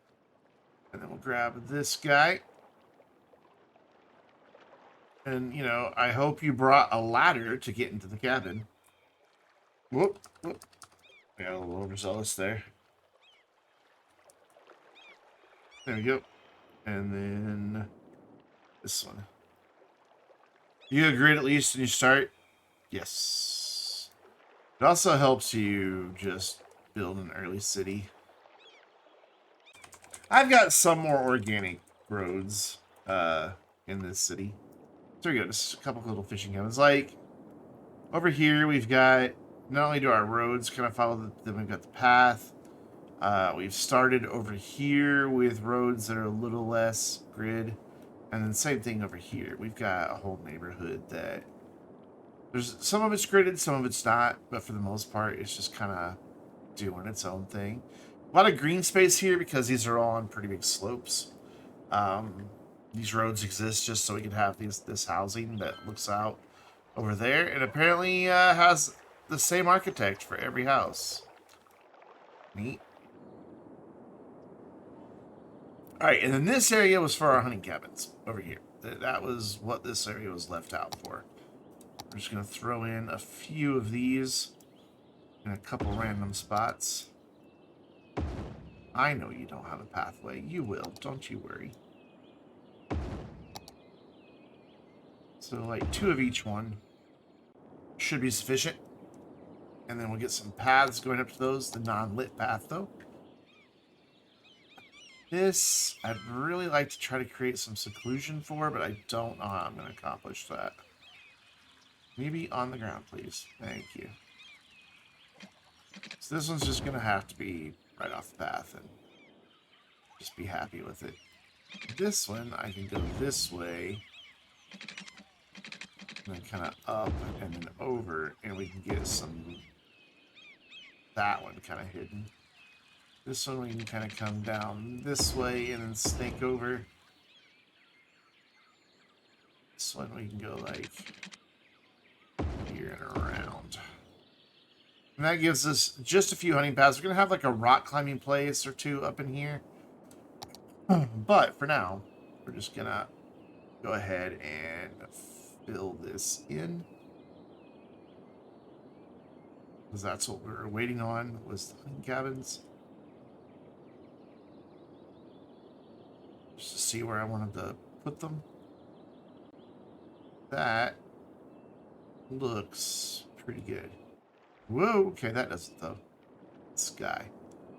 And then we'll grab this guy. And, I hope you brought a ladder to get into the cabin. Whoop. I got a little overzealous there. There we go. And then this one. You agreed at least when you start? Yes. It also helps you just build an early city. I've got some more organic roads in this city. There we go, just a couple little fishing cabins. Like, over here we've got, not only do our roads kind of follow, then we've got the path. We've started over here with roads that are a little less grid. And then same thing over here. We've got a whole neighborhood that, there's some of it's gridded, some of it's not. But for the most part, it's just kind of doing its own thing. A lot of green space here because these are all on pretty big slopes. These roads exist just so we can have this housing that looks out over there, and apparently has the same architect for every house. Neat. All right, and then this area was for our hunting cabins over here. That was what this area was left out for. We're just gonna throw in a few of these in a couple random spots. I know you don't have a pathway. You will, don't you worry. So like 2 of each one should be sufficient. And then we'll get some paths going up to those, the non-lit path though. This, I'd really like to try to create some seclusion for, but I don't know how I'm going to accomplish that. Maybe on the ground, please. Thank you. So this one's just going to have to be right off the path. And Just be happy with it. This one, I can go this way. And then kind of up and then over. And we can get some... That one kind of hidden. This one we can kind of come down this way and then snake over. This one we can go like here and around. And that gives us just a few hunting paths. We're going to have like a rock climbing place or two up in here. But for now, we're just going to go ahead and fill this in. Because that's what we were waiting on, was the hunting cabins. Just to see where I wanted to put them. That looks pretty good. Whoa, okay, that doesn't though. Sky.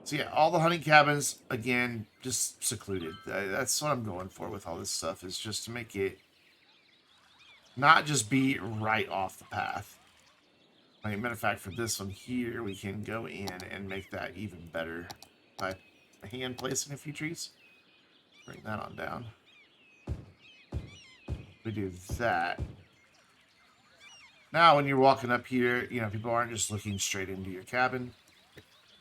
So yeah, all the hunting cabins, again, just secluded. That's what I'm going for with all this stuff, is just to make it not just be right off the path. Like, matter of fact, for this one here, we can go in and make that even better by hand placing a few trees. Bring that on down. We do that. Now, when you're walking up here, you know, people aren't just looking straight into your cabin.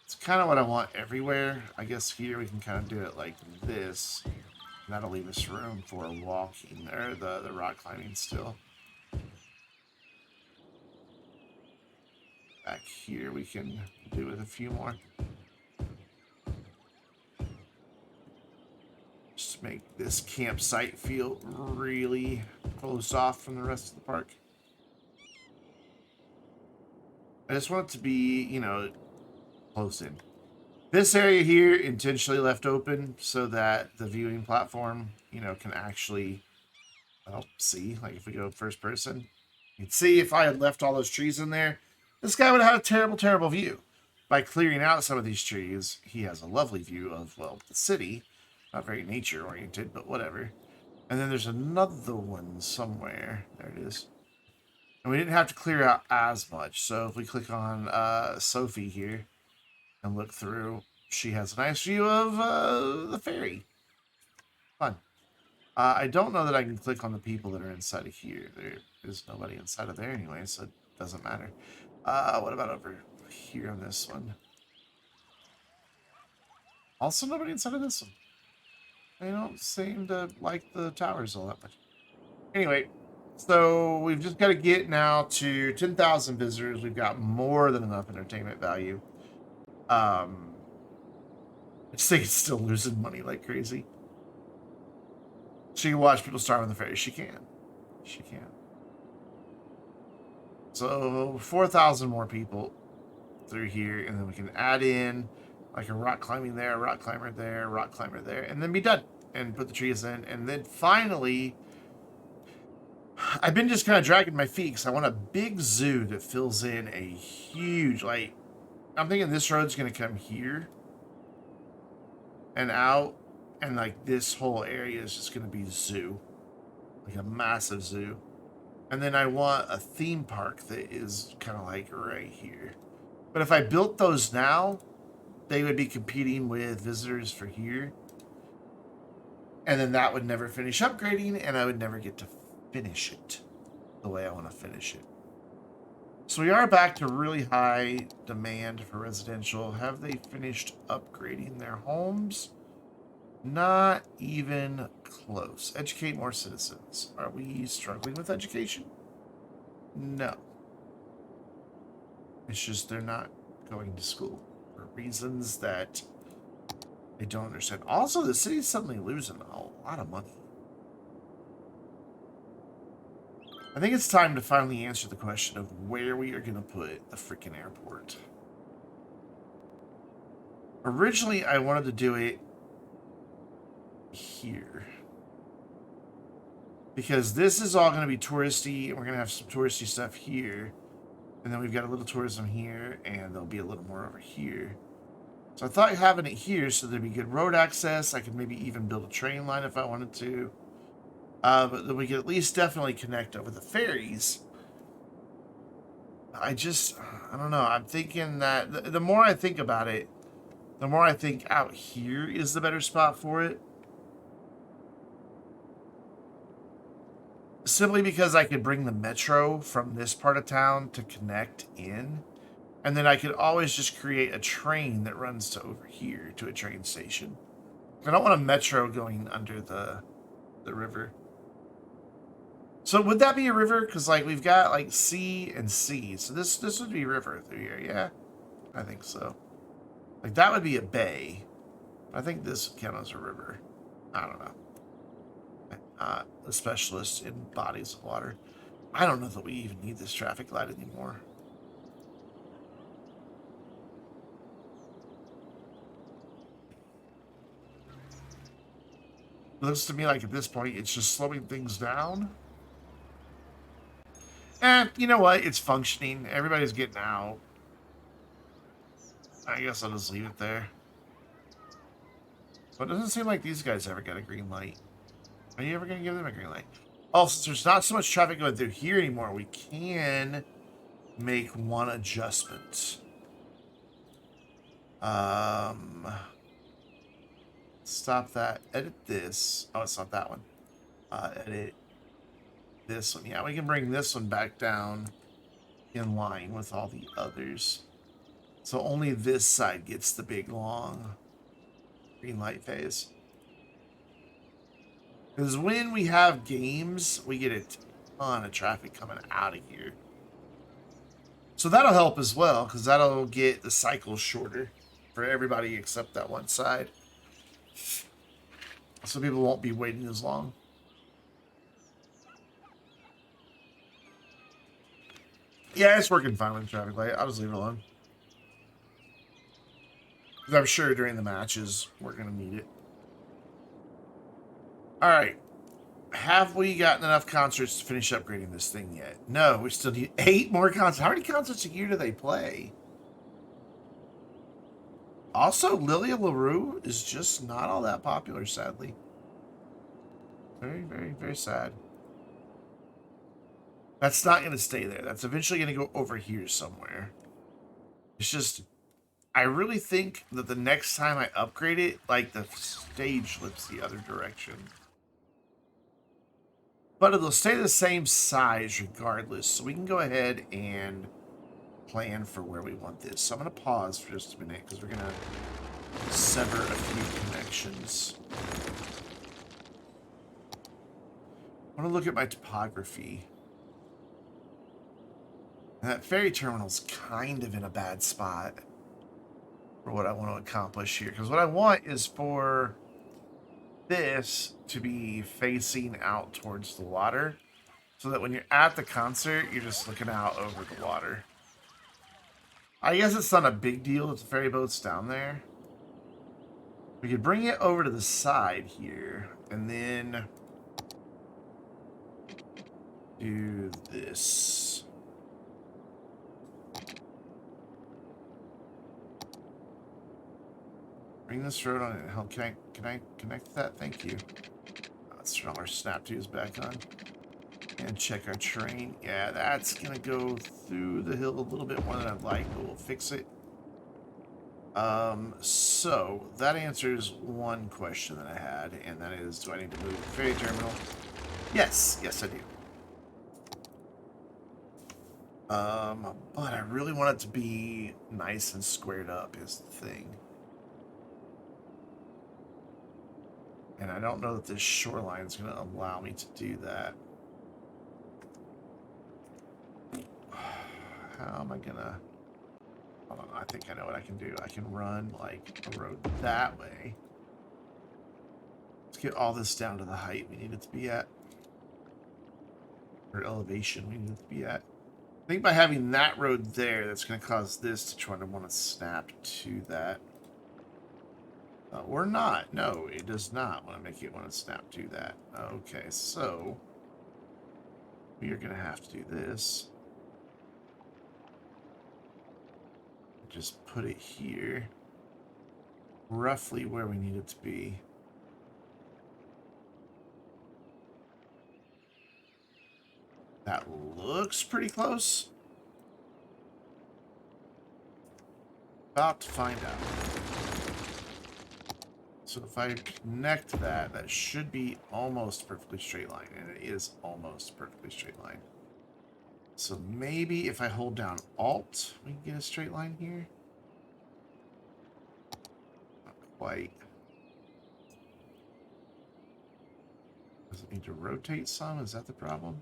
It's kind of what I want everywhere. I guess here we can kind of do it like this. And that'll leave us room for walking, or the rock climbing still. Back here we can do with a few more. Just to make this campsite feel really closed off from the rest of the park. I just want it to be, you know, close in. This area here intentionally left open so that the viewing platform, you know, can actually, well, see. Like if we go first person, you can see if I had left all those trees in there, this guy would have had a terrible, terrible view. By clearing out some of these trees, he has a lovely view of, well, the city. Not very nature-oriented, but whatever. And then there's another one somewhere. There it is. And we didn't have to clear out as much. So if we click on Sophie here and look through, she has a nice view of the ferry. Fun. I don't know that I can click on the people that are inside of here. There is nobody inside of there anyway, so it doesn't matter. What about over here on this one? Also nobody inside of this one. They don't seem to like the towers all that much. Anyway, so we've just got to get now to 10,000 visitors. We've got more than enough entertainment value. I just think it's still losing money like crazy. She can watch people starve on the ferry. She can. She can. So 4,000 more people through here, and then we can add in like a rock climbing there, a rock climber there, rock climber there, and then be done. And put the trees in. And then finally, I've been just kind of dragging my feet because I want a big zoo that fills in a huge, like, I'm thinking this road's going to come here and out. And like this whole area is just going to be zoo. Like a massive zoo. And then I want a theme park that is kind of like right here. But if I built those now, they would be competing with visitors for here. And then that would never finish upgrading, and I would never get to finish it the way I want to finish it. So we are back to really high demand for residential. Have they finished upgrading their homes? Not even close. Educate more citizens. Are we struggling with education? No. It's just they're not going to school for reasons that they don't understand. Also, the city's suddenly losing a lot of money. I think it's time to finally answer the question of where we are going to put the freaking airport. Originally, I wanted to do it here. Because this is all going to be touristy, and we're going to have some touristy stuff here. And then we've got a little tourism here, and there'll be a little more over here. So I thought having it here so there'd be good road access. I could maybe even build a train line if I wanted to. But then we could at least definitely connect over the ferries. I don't know. I'm thinking that the more I think about it, the more I think out here is the better spot for it. Simply because I could bring the metro from this part of town to connect in. And then I could always just create a train that runs to over here to a train station. I don't want a metro going under the river. So would that be a river? Because like we've got like C and C. So this would be a river through here, yeah? I think so. Like that would be a bay. I think this would count as a river. I don't know. I'm not a specialist in bodies of water. I don't know that we even need this traffic light anymore. It looks to me like at this point it's just slowing things down. And you know what? It's functioning. Everybody's getting out. I guess I'll just leave it there. But it doesn't seem like these guys ever get a green light. Are you ever going to give them a green light? Oh, since there's not so much traffic going through here anymore, we can make one adjustment. Stop that. Edit this. Oh, it's not that one. Edit this one. Yeah, we can bring this one back down in line with all the others. So only this side gets the big, long green light phase. Because when we have games, we get a ton of traffic coming out of here. So that'll help as well, because that'll get the cycle shorter for everybody except that one side. So people won't be waiting as long. Yeah, it's working fine with the traffic light. I'll just leave it alone. Because I'm sure during the matches, we're going to need it. Alright. Have we gotten enough concerts to finish upgrading this thing yet? No, we still need 8 more concerts. How many concerts a year do they play? Also, Lilia LaRue is just not all that popular, sadly. Very, very, very sad. That's not going to stay there. That's eventually going to go over here somewhere. It's just, I really think that the next time I upgrade it, like the stage flips the other direction. But it'll stay the same size regardless. So we can go ahead and plan for where we want this. So I'm going to pause for just a minute because we're going to sever a few connections. I want to look at my topography. And that ferry terminal's kind of in a bad spot for what I want to accomplish here. Because what I want is for this to be facing out towards the water. So that when you're at the concert, you're just looking out over the water. I guess it's not a big deal if the ferry boat's down there. We could bring it over to the side here. And then do this. Bring this road on it. Hell, can I connect that? Thank you. Let's turn all our snap twos back on. And check our terrain. Yeah, that's gonna go through the hill a little bit more than I'd like, but we'll fix it. So that answers one question that I had, and that is, do I need to move the ferry terminal? Yes, yes I do. But I really want it to be nice and squared up is the thing. And I don't know that this shoreline is going to allow me to do that. How am I going to... Hold on, I think I know what I can do. I can run, like, a road that way. Let's get all this down to the height we need it to be at. Or elevation we need it to be at. I think by having that road there, that's going to cause this to try to want to snap to that. Or not. No, it does not want to make it want to snap to that. Okay, so we are going to have to do this. Just put it here. Roughly where we need it to be. That looks pretty close. About to find out. So if I connect that, that should be almost perfectly straight line, and it is almost perfectly straight line. So maybe if I hold down Alt, we can get a straight line here. Not quite. Does it need to rotate some? Is that the problem?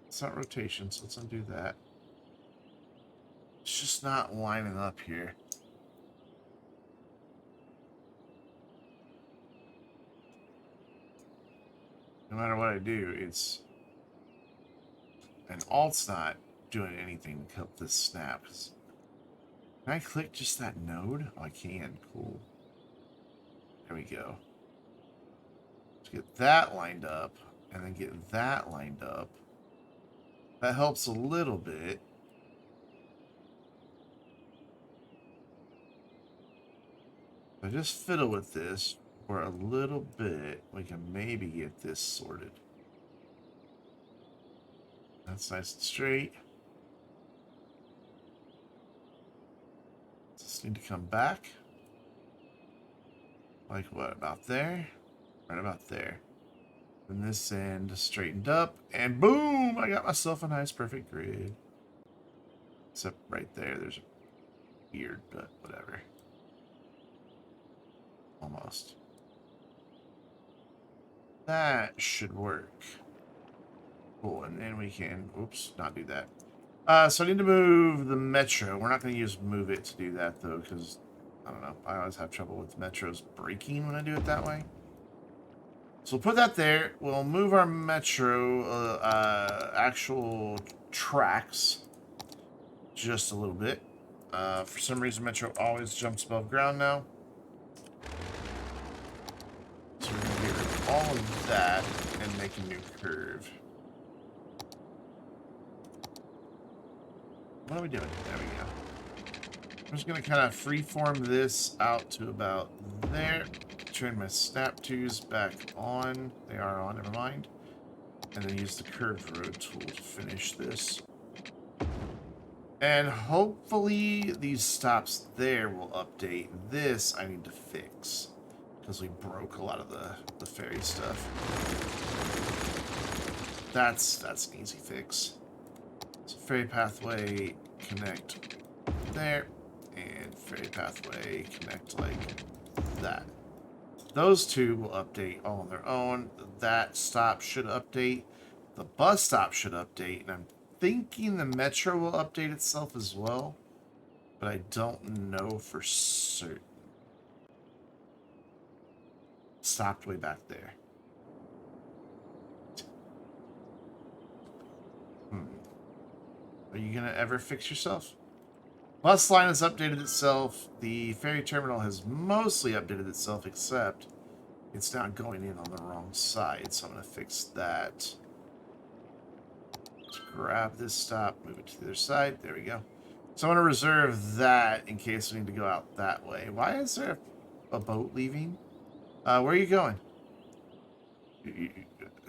It's not rotation, so let's undo that. It's just not lining up here. No matter what I do, it's... And Alt's not doing anything to help this snap. Can I click just that node? Oh, I can. Cool. There we go. Let's get that lined up, and then get that lined up. That helps a little bit. If I just fiddle with this for a little bit, we can maybe get this sorted. That's nice and straight. Just need to come back. Like what, about there? Right about there. And this end straightened up, and boom! I got myself a nice perfect grid. Except right there, there's a weird, but whatever. Almost. That should work. Cool, and then we can, oops, not do that. So I need to move the Metro. We're not going to use move it to do that, though, because, I don't know, I always have trouble with Metros breaking when I do it that way. So we'll put that there. We'll move our Metro actual tracks just a little bit. For some reason, Metro always jumps above ground now. So we're going to get rid of all of that and make a new curve. What are we doing? There we go. I'm just going to kind of freeform this out to about there. Turn my snap twos back on. They are on, never mind. And then use the curved road tool to finish this. And hopefully these stops there will update. This I need to fix, because we broke a lot of the ferry stuff. That's an easy fix. So ferry pathway connect there, and ferry pathway connect like that. Those two will update all on their own. That stop should update. The bus stop should update, and I'm thinking the Metro will update itself as well, but I don't know for certain. Stopped way back there. Are you gonna ever fix yourself? Bus line has updated itself. The ferry terminal has mostly updated itself, except it's now going in on the wrong side, so I'm gonna fix that. Let's grab this stop, move it to the other side. There we go. So I'm gonna reserve that in case we need to go out that way. Why is there a boat leaving? Where are you going?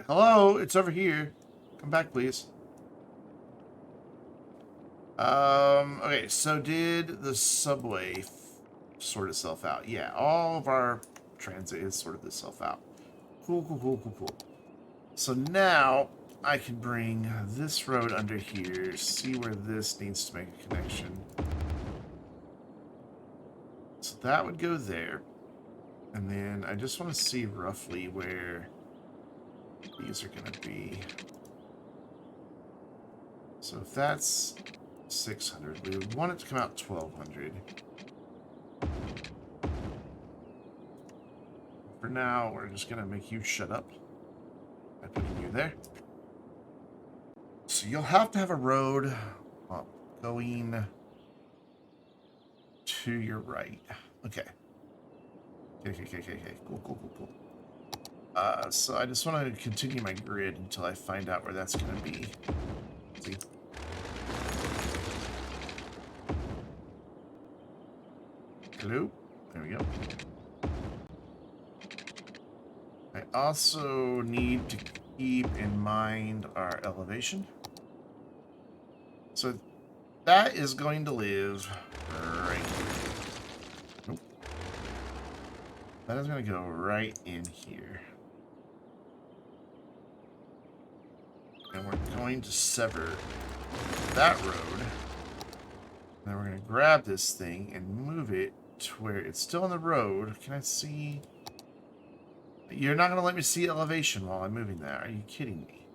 Hello, it's over here. Come back, please. Okay, so did the subway sort itself out? Yeah, all of our transit has sorted itself out. Cool. So now I can bring this road under here, see where this needs to make a connection. So that would go there. And then I just want to see roughly where these are going to be. So if that's 600, we would want it to come out 1200. For now, we're just going to make you shut up by putting you there. So you'll have to have a road going to your right. Okay. Cool. So I just want to continue my grid until I find out where that's going to be. See? Hello? There we go. I also need to keep in mind our elevation. So that is going to live right here. Nope. That is going to go right in here. And we're going to sever that road. Then we're going to grab this thing and move it to where it's still on the road. Can I see? You're not going to let me see elevation while I'm moving that. Are you kidding me?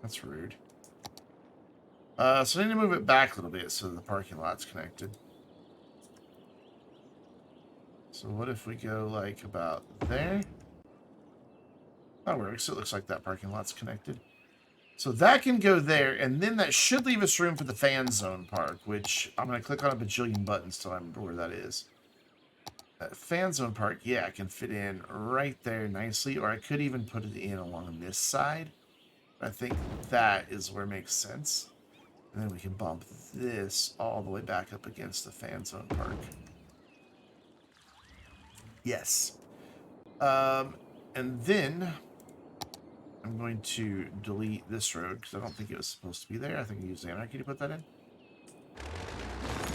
That's rude. So I need to move it back a little bit so the parking lot's connected. So what if we go like about there? That works. It looks like that parking lot's connected. So that can go there, and then that should leave us room for the fan zone park, which I'm going to click on a bajillion buttons till I remember where that is. That fan zone park, yeah, I can fit in right there nicely, or I could even put it in along this side. I think that is where it makes sense. And then we can bump this all the way back up against the fan zone park. Yes. And then I'm going to delete this road because I don't think it was supposed to be there. I think I used Anarchy to put that in.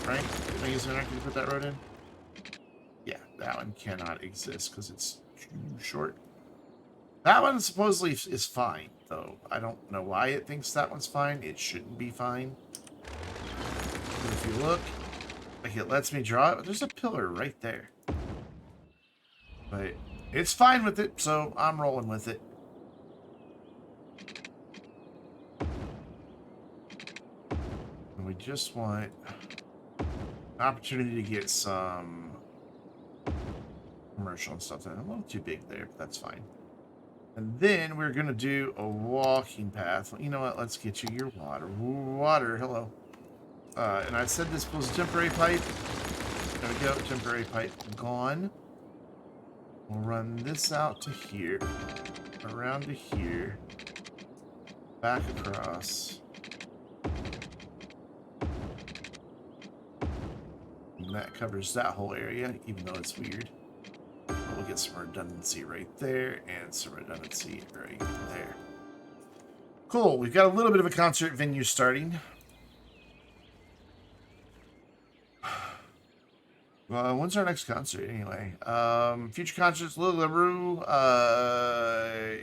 Right? Did I use Anarchy to put that road in? Yeah, that one cannot exist because it's too short. That one supposedly is fine, though. I don't know why it thinks that one's fine. It shouldn't be fine. But if you look, like it lets me draw it. There's a pillar right there. But it's fine with it, so I'm rolling with it. And we just want an opportunity to get some commercial and stuff. A little too big there, but that's fine. And then we're going to do a walking path. You know what? Let's get you your water. Water, hello. And I said this was a temporary pipe. There we go. Temporary pipe gone. We'll run this out to here. Around to here. Back across. And that covers that whole area, even though it's weird. We'll get some redundancy right there, and some redundancy right there. Cool, we've got a little bit of a concert venue starting. When's our next concert, anyway? Future concerts, Lil LaRue,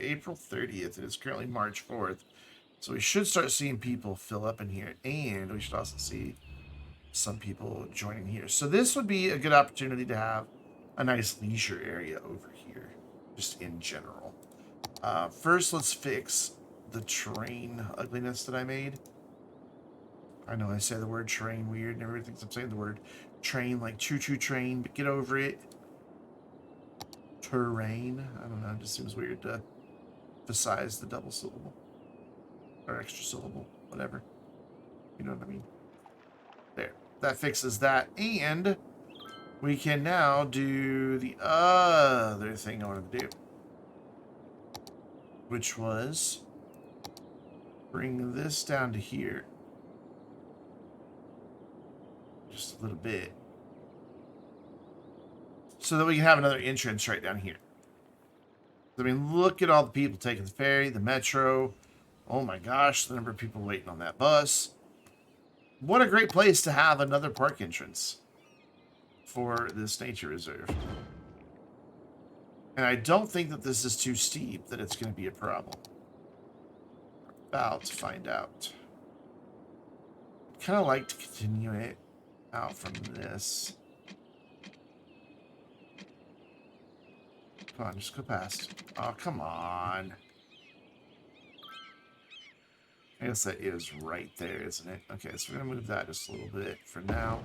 April 30th. It is currently March 4th. So we should start seeing people fill up in here, and we should also see some people joining here. So this would be a good opportunity to have a nice leisure area over here, just in general. First, let's fix the train ugliness that I made. I know I say the word train weird, and everybody thinks I'm saying the word train like choo-choo train, but get over it. Terrain. I don't know, it just seems weird to emphasize the double syllable. Or extra syllable, whatever. You know what I mean? There. That fixes that, and we can now do the other thing I wanted to do, which was bring this down to here. Just a little bit. So that we can have another entrance right down here. I mean, look at all the people taking the ferry, the metro. Oh my gosh, the number of people waiting on that bus. What a great place to have another park entrance for this nature reserve. And I don't think that this is too steep, that it's going to be a problem. We're about to find out. I'd kind of like to continue it out from this. Come on, just go past. Oh, come on. I guess that is right there, isn't it? Okay, so we're going to move that just a little bit for now.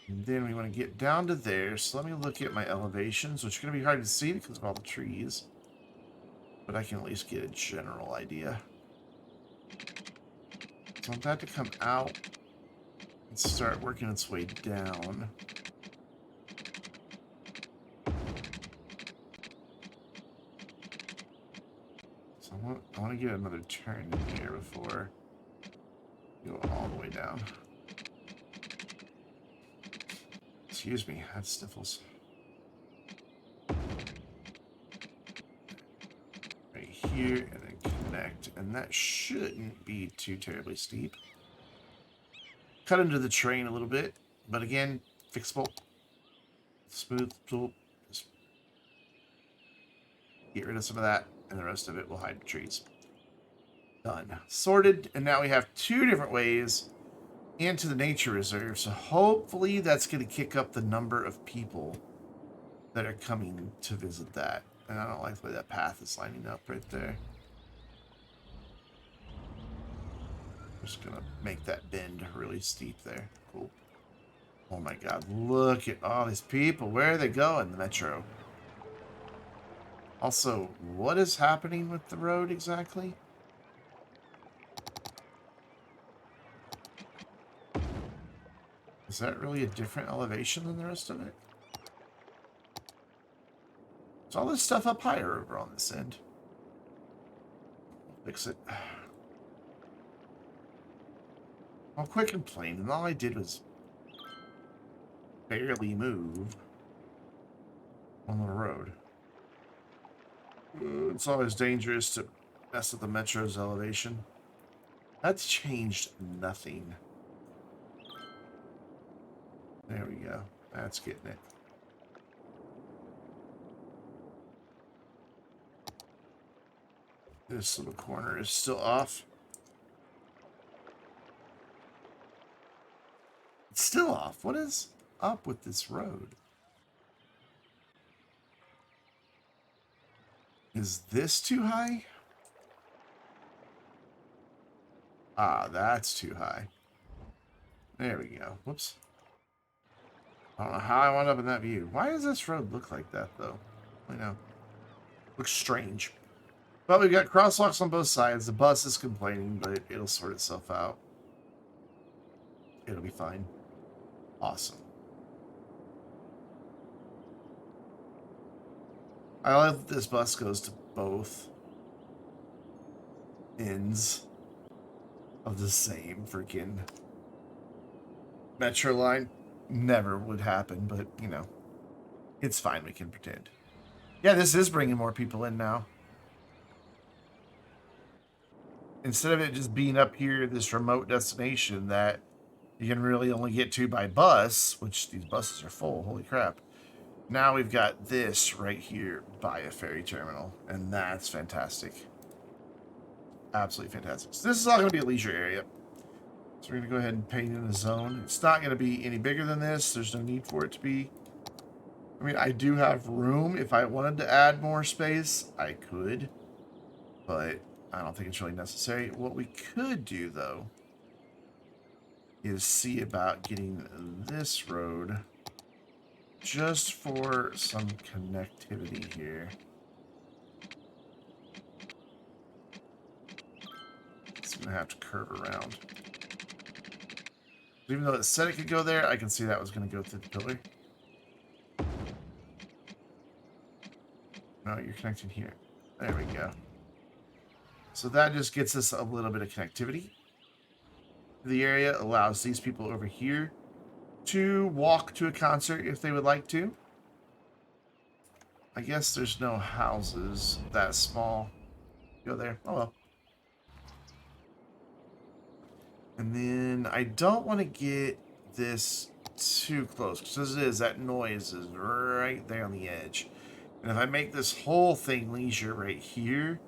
And then we want to get down to there. So let me look at my elevations, which are going to be hard to see because of all the trees. But I can at least get a general idea. So I want that to come out and start working its way down. So I want to get another turn in here before I go all the way down. Excuse me, that sniffles. Right here, and then connect. And that shouldn't be too terribly steep. Cut into the train a little bit. But again, fixable. Smooth tool. Just get rid of some of that, and the rest of it will hide the trees. Done. Sorted, and now we have 2 different ways into the nature reserve, so hopefully that's going to kick up the number of people that are coming to visit that. And I don't like the way that path is lining up right there. I'm just going to make that bend really steep there. Cool. Oh my god, look at all these people. Where are they going? The metro. Also, what is happening with the road exactly? Is that really a different elevation than the rest of it? Is all this stuff up higher over on this end? Fix it. I'll quit complaining. All I did was barely move on the road. It's always dangerous to mess with the metro's elevation. That's changed nothing. There we go. That's getting it. This little corner is still off. It's still off. What is up with this road? Is this too high? Ah, that's too high. There we go. Whoops. I don't know how I wound up in that view. Why does this road look like that, though? I know. Looks strange. But we've got crosswalks on both sides. The bus is complaining, but it'll sort itself out. It'll be fine. Awesome. I love that this bus goes to both ends of the same freaking metro line. Never would happen, but, you know, it's fine. We can pretend. Yeah, this is bringing more people in now. Instead of it just being up here, this remote destination that you can really only get to by bus, which these buses are full, holy crap. Now we've got this right here by a ferry terminal, and that's fantastic. Absolutely fantastic. So this is all going to be a leisure area. So we're going to go ahead and paint in a zone. It's not going to be any bigger than this. There's no need for it to be. I mean, I do have room. If I wanted to add more space, I could. But I don't think it's really necessary. What we could do, though, is see about getting this road just for some connectivity here. It's going to have to curve around. Even though it said it could go there, I can see that was going to go through the pillar. No, you're connecting here. There we go. So that just gets us a little bit of connectivity. The area allows these people over here to walk to a concert if they would like to. I guess there's no houses that small. Go there. Oh well. And then I don't want to get this too close, because as it is, that noise is right there on the edge. And if I make this whole thing leisure right here,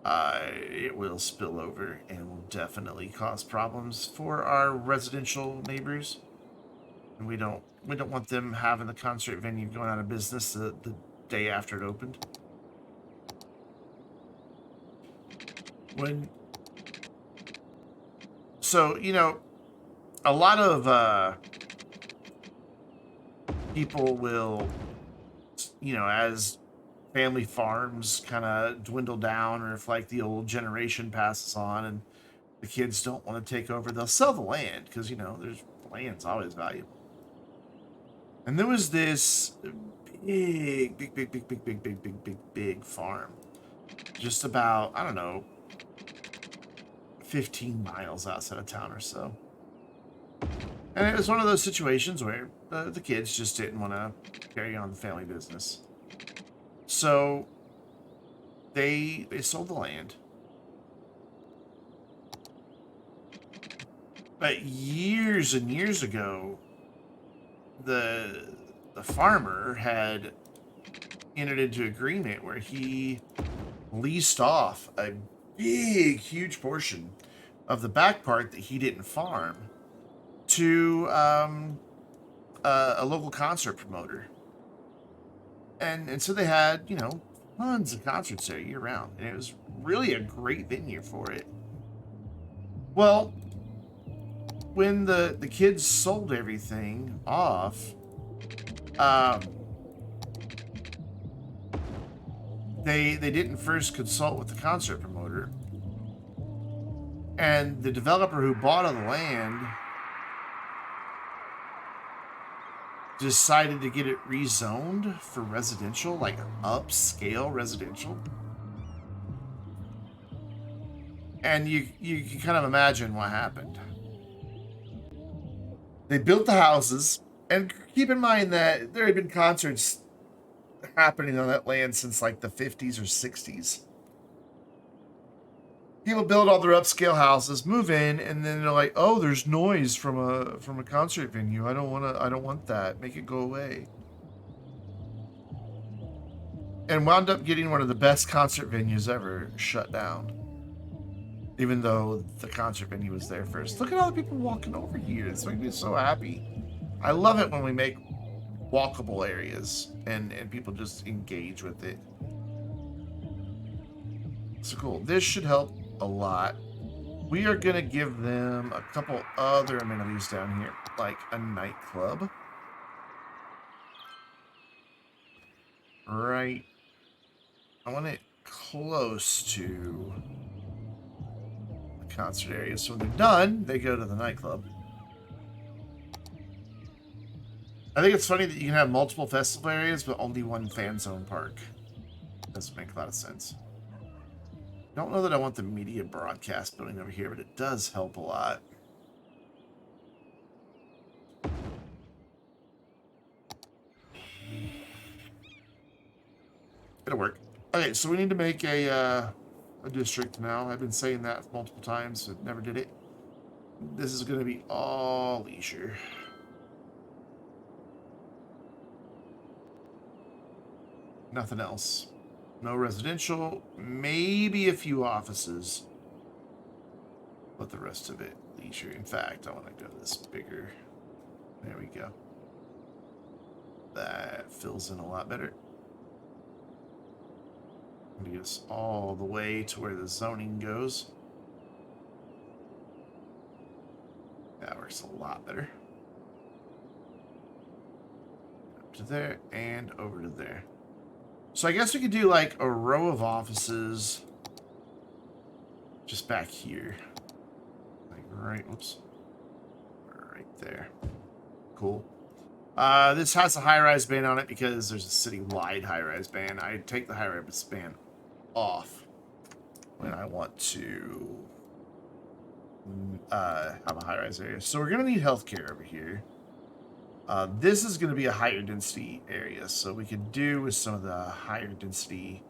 it will spill over and will definitely cause problems for our residential neighbors. And we don't want them having the concert venue going out of business the day after it opened. So, you know, a lot of people will, you know, as family farms kind of dwindle down, or if like the old generation passes on and the kids don't want to take over, they'll sell the land because, you know, land's always valuable. And there was this big farm just about, I don't know, 15 miles outside of town or so. And it was one of those situations where the kids just didn't want to carry on the family business. So they sold the land. But years and years ago, the farmer had entered into agreement where he leased off a huge portion of the back part that he didn't farm to a local concert promoter. And so they had, you know, tons of concerts there year round. And it was really a great venue for it. Well, when the kids sold everything off, they didn't first consult with the concert promoter. And the developer who bought all the land decided to get it rezoned for residential, like upscale residential. And you can kind of imagine what happened. They built the houses, and keep in mind that there had been concerts happening on that land since like the 50s or 60s. People build all their upscale houses, move in, and then they're like, "Oh, there's noise from a concert venue. I don't want that. Make it go away." And wound up getting one of the best concert venues ever shut down. Even though the concert venue was there first. Look at all the people walking over here. It's making me so happy. I love it when we make walkable areas and people just engage with it. So cool. This should help a lot. We are going to give them a couple other amenities down here, like a nightclub. Right. I want it close to the concert area. So when they're done, they go to the nightclub. I think it's funny that you can have multiple festival areas, but only one fan zone park. Doesn't make a lot of sense. Don't know that I want the media broadcast building over here, but it does help a lot. It'll work. Okay, so we need to make a district now. I've been saying that multiple times, but never did it. This is going to be all leisure. Nothing else. No residential, maybe a few offices, but the rest of it leisure. In fact, I want to go this bigger. There we go. That fills in a lot better. I'm going to get us all the way to where the zoning goes. That works a lot better. Up to there and over to there. So I guess we could do like a row of offices just back here. Like right, oops. Right there. Cool. This has a high-rise ban on it because there's a city-wide high-rise ban. I take the high-rise ban off when I want to have a high-rise area. So we're going to need healthcare over here. This is going to be a higher density area, so we could do with some of the higher density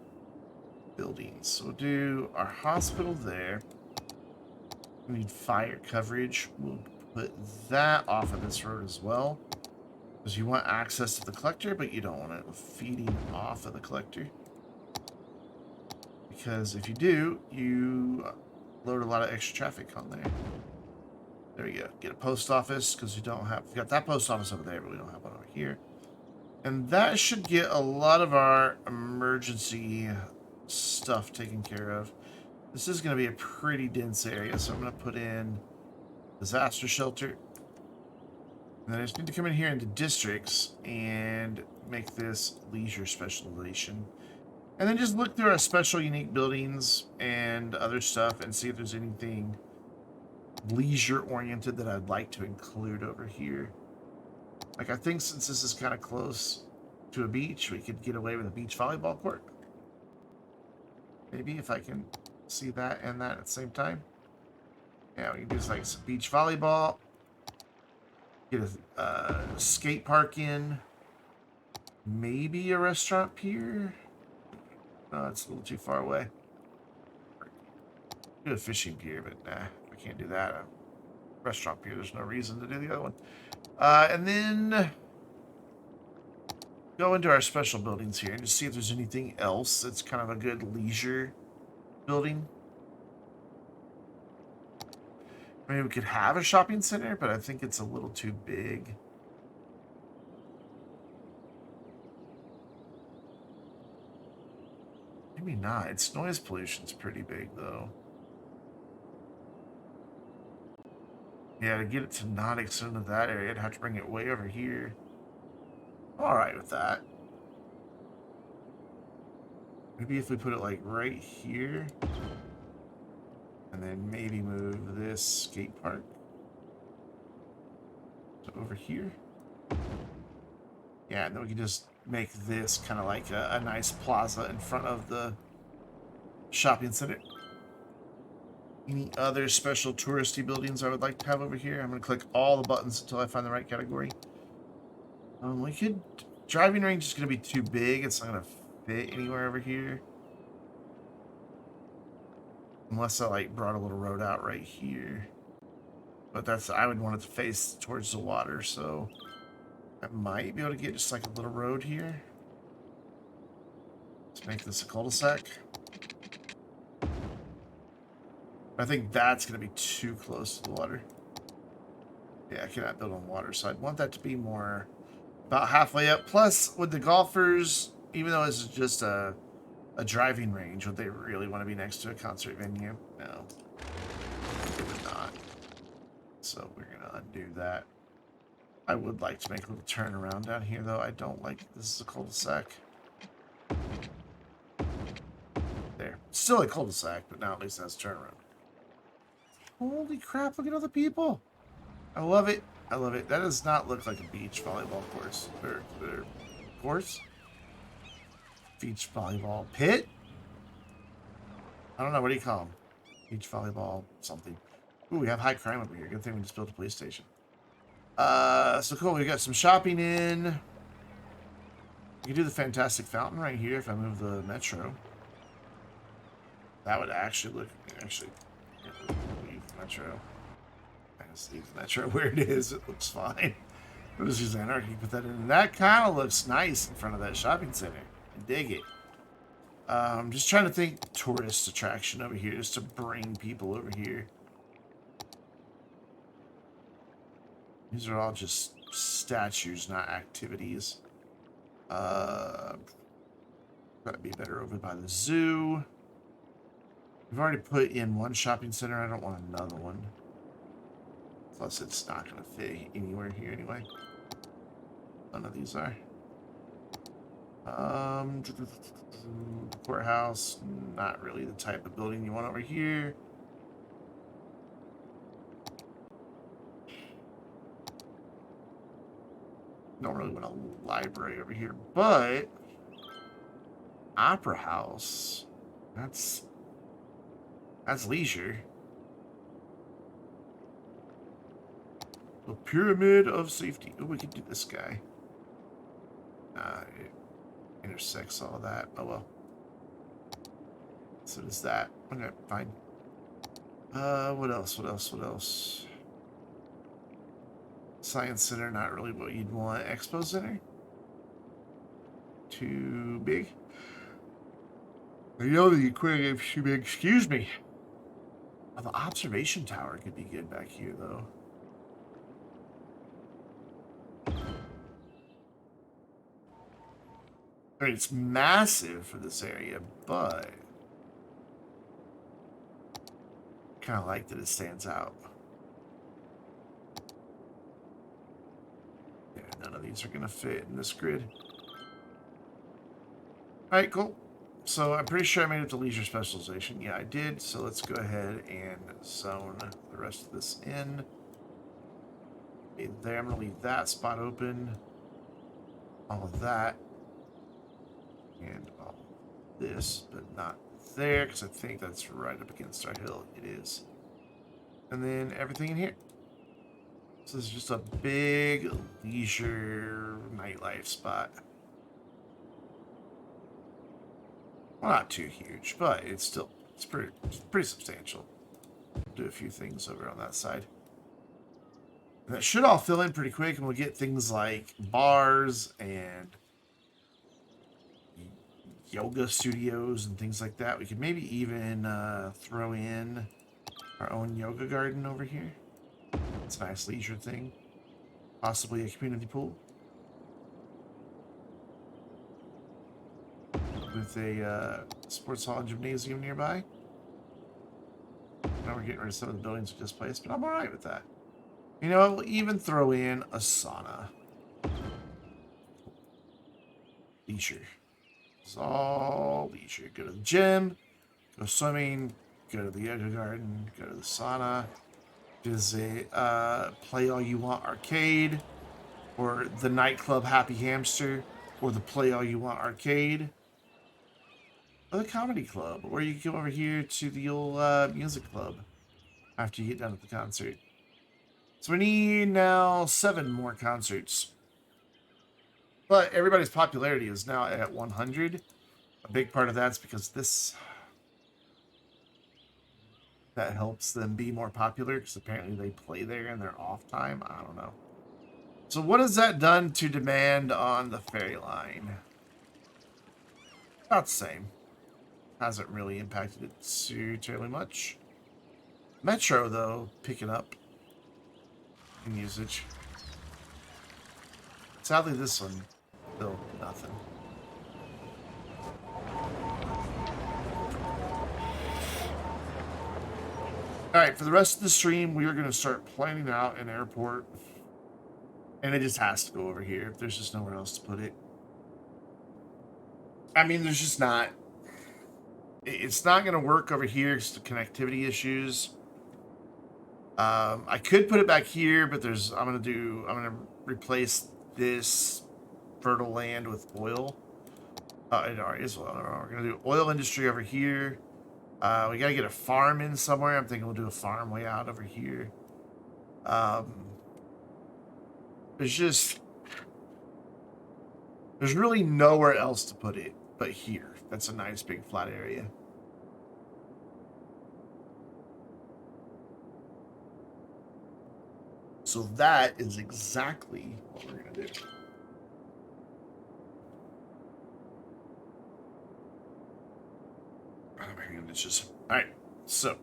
buildings. So we'll do our hospital there. We need fire coverage. We'll put that off of this road as well. Because you want access to the collector, but you don't want it feeding off of the collector. Because if you do, you load a lot of extra traffic on there. There we go. Get a post office, because we don't have... We've got that post office over there, but we don't have one over here. And that should get a lot of our emergency stuff taken care of. This is going to be a pretty dense area, so I'm going to put in disaster shelter. And then I just need to come in here into districts and make this leisure specialization. And then just look through our special unique buildings and other stuff and see if there's anything leisure oriented that I'd like to include over here. Like, I think since this is kind of close to a beach, we could get away with a beach volleyball court. Maybe if I can see that and that at the same time. Yeah, we can do like some beach volleyball. Get a skate park in. Maybe a restaurant pier. No, it's a little too far away. Do a fishing pier, but nah, I can't do that. A restaurant pier, there's no reason to do the other one. And then go into our special buildings here and just see if there's anything else that's kind of a good leisure building. I mean, we could have a shopping center, but I think it's a little too big. Maybe not. Its noise pollution's pretty big, though. Yeah, to get it to not extend to that area, I'd have to bring it way over here. I'm alright with that. Maybe if we put it, like, right here. And then maybe move this skate park to over here. Yeah, and then we can just make this kind of like a nice plaza in front of the shopping center. Any other special touristy buildings I would like to have over here? I'm going to click all the buttons until I find the right category. We could... Driving range is going to be too big. It's not going to fit anywhere over here. Unless I, like, brought a little road out right here. But that's... I would want it to face towards the water, so... I might be able to get just, like, a little road here. Let's make this a cul-de-sac. I think that's going to be too close to the water. Yeah, I cannot build on water, so I'd want that to be more about halfway up. Plus, with the golfers, even though this is just a driving range, would they really want to be next to a concert venue? No. They would not. So we're going to undo that. I would like to make a little turnaround down here, though. I don't like this is a cul-de-sac. There. Still a cul-de-sac, but now at least it has a turnaround. Holy crap, look at all the people. I love it. I love it. That does not look like a beach volleyball course. Or course? Beach volleyball pit? I don't know. What do you call them? Beach volleyball something. Ooh, we have high crime over here. Good thing we just built a police station. So cool. We got some shopping in. You can do the Fantastic Fountain right here if I move the metro. That would actually look... leave the metro. I just leave the metro where it is. It looks fine. We'll just use Anarchy, put that in. And that kind of looks nice in front of that shopping center. I dig it. I'm just trying to think tourist attraction over here, just to bring people over here. These are all just statues, not activities. Gotta be better over by the zoo. We've already put in one shopping center. I don't want another one. Plus, it's not going to fit anywhere here anyway. None of these are. Courthouse, not really the type of building you want over here. Don't really want a library over here, but Opera House, that's leisure. The Pyramid of Safety. Oh, we could do this guy. It intersects all of that. Oh, well. So does that. Okay, fine. What else? What else? What else? Science Center, not really what you'd want. Expo Center? Too big? I know the aquarium should be, excuse me. Oh, the observation tower could be good back here, though. I mean, it's massive for this area, but kind of like that it stands out. Yeah, none of these are going to fit in this grid. Alright, cool. So I'm pretty sure I made it to leisure specialization. Yeah, I did. So let's go ahead and zone the rest of this in. Okay, there, I'm going to leave that spot open. All of that. And all of this, but not there, because I think that's right up against our hill. It is. And then everything in here. So this is just a big leisure nightlife spot. Well, not too huge, but it's pretty substantial. Do a few things over on that side. And that should all fill in pretty quick, and we'll get things like bars and yoga studios and things like that. We could maybe even throw in our own yoga garden over here. It's a nice leisure thing. Possibly a community pool. With a sports hall and gymnasium nearby. Now we're getting rid of some of the buildings we just placed, but I'm alright with that. You know, we'll even throw in a sauna. Leisure. It's all leisure. Go to the gym, go swimming, go to the yoga garden, go to the sauna. There's a play all you want arcade, or the nightclub Happy Hamster, or the play all you want arcade, or the comedy club, or you can come over here to the old music club after you get done with the concert. So we need now 7 more concerts. But everybody's popularity is now at 100. A big part of that's because that helps them be more popular, because apparently they play there in their off time. I don't know. So what has that done to demand on the ferry line? About the same. Hasn't really impacted it too terribly much. Metro, though, picking up in usage. Sadly, this one, still nothing. Alright, for the rest of the stream, we are going to start planning out an airport. And it just has to go over here. There's just nowhere else to put it. I mean, there's just not. It's not going to work over here because of connectivity issues. I could put it back here, but I'm going to replace this fertile land with oil. It already is oil. We're going to do oil industry over here. We got to get a farm in somewhere. I'm thinking we'll do a farm way out over here. There's really nowhere else to put it but here. That's a nice big flat area. So that is exactly what we're going to do. All right, so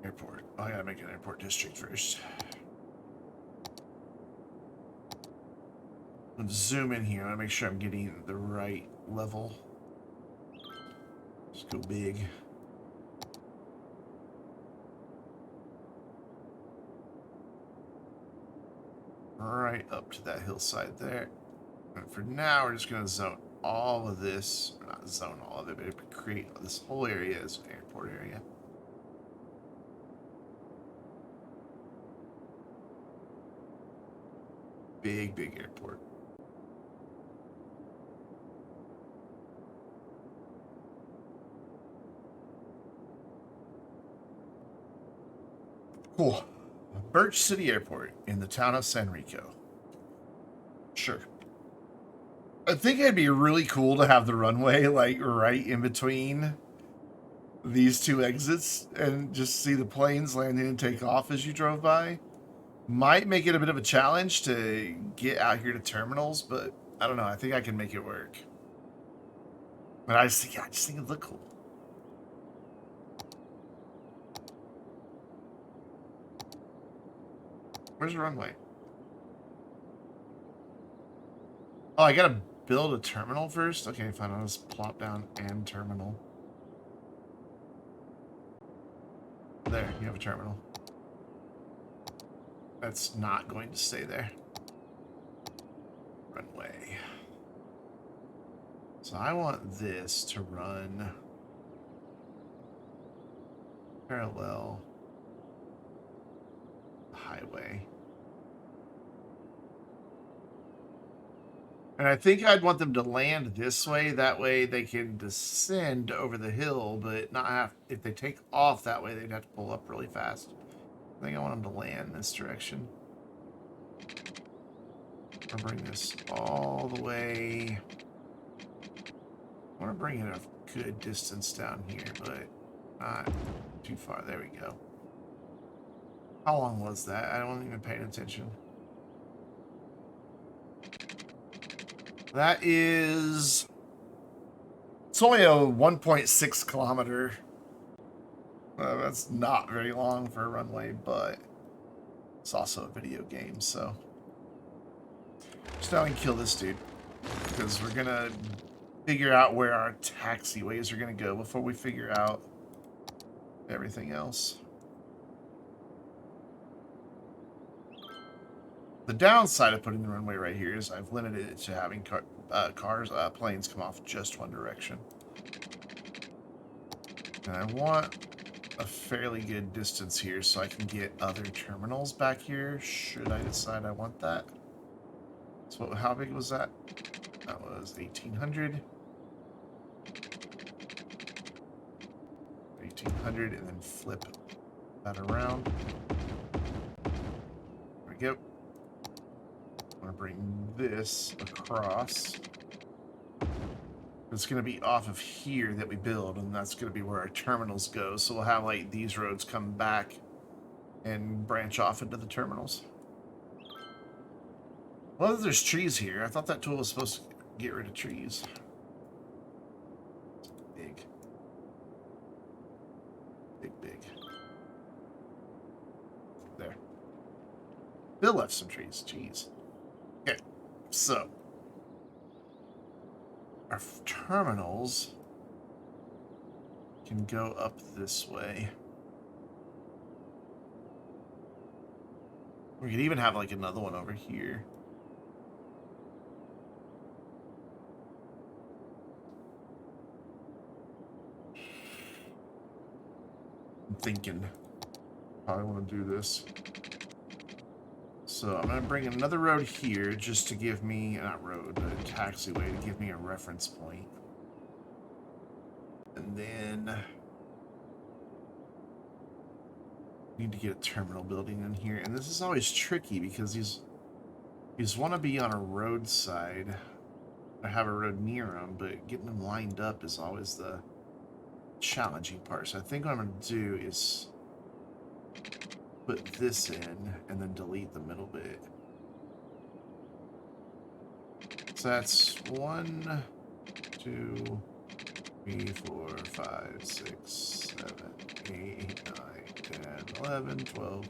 airport. Oh, I gotta make an airport district first. Let's zoom in here. I want to make sure I'm getting the right level. Let's go big. Right up to that hillside there. And for now, we're just going to zone all of this. Not zone all of it, but create this whole area as an airport area. Big, big airport. Cool. Birch City Airport in the town of San Rico. Sure. I think it'd be really cool to have the runway like right in between these two exits and just see the planes landing and take off as you drove by. Might make it a bit of a challenge to get out here to terminals, but I don't know. I think I can make it work. But I just think it'd look cool. Where's the runway? Oh, I gotta build a terminal first? Okay, fine. I'll just plop down and terminal. There, you have a terminal. That's not going to stay there. Runway. So I want this to run parallel the highway. And I think I'd want them to land this way. That way they can descend over the hill, but not have... If they take off that way, they'd have to pull up really fast. I think I want them to land this direction. I'll bring this all the way... I want to bring it a good distance down here, but not too far. There we go. How long was that? I wasn't even paying attention. That is It's only a 1.6 kilometer. That's not very long for a runway, but it's also a video game, so. Just now we can kill this dude. Because we're gonna figure out where our taxiways are gonna go before we figure out everything else. The downside of putting the runway right here is I've limited it to having planes come off just one direction. And I want a fairly good distance here so I can get other terminals back here, should I decide I want that. So how big was that? That was 1,800. 1,800, and then flip that around. There we go. I'm going to bring this across. It's going to be off of here that we build, and that's going to be where our terminals go. So we'll have like these roads come back and branch off into the terminals. Well, there's trees here. I thought that tool was supposed to get rid of trees. Big. Big. There. Bill left some trees. Jeez. Okay, so our terminals can go up this way. We could even have like another one over here. I'm thinking how I want to do this. So I'm going to bring another road here just to give me, not road, but a taxiway to give me a reference point. And then need to get a terminal building in here. And this is always tricky because these want to be on a roadside. I have a road near them, but getting them lined up is always the challenging part. So I think what I'm going to do is put this in and then delete the middle bit. So that's 1, 2, 3, 4, 5, 6, 7, 8, 9, 10, 11, 12,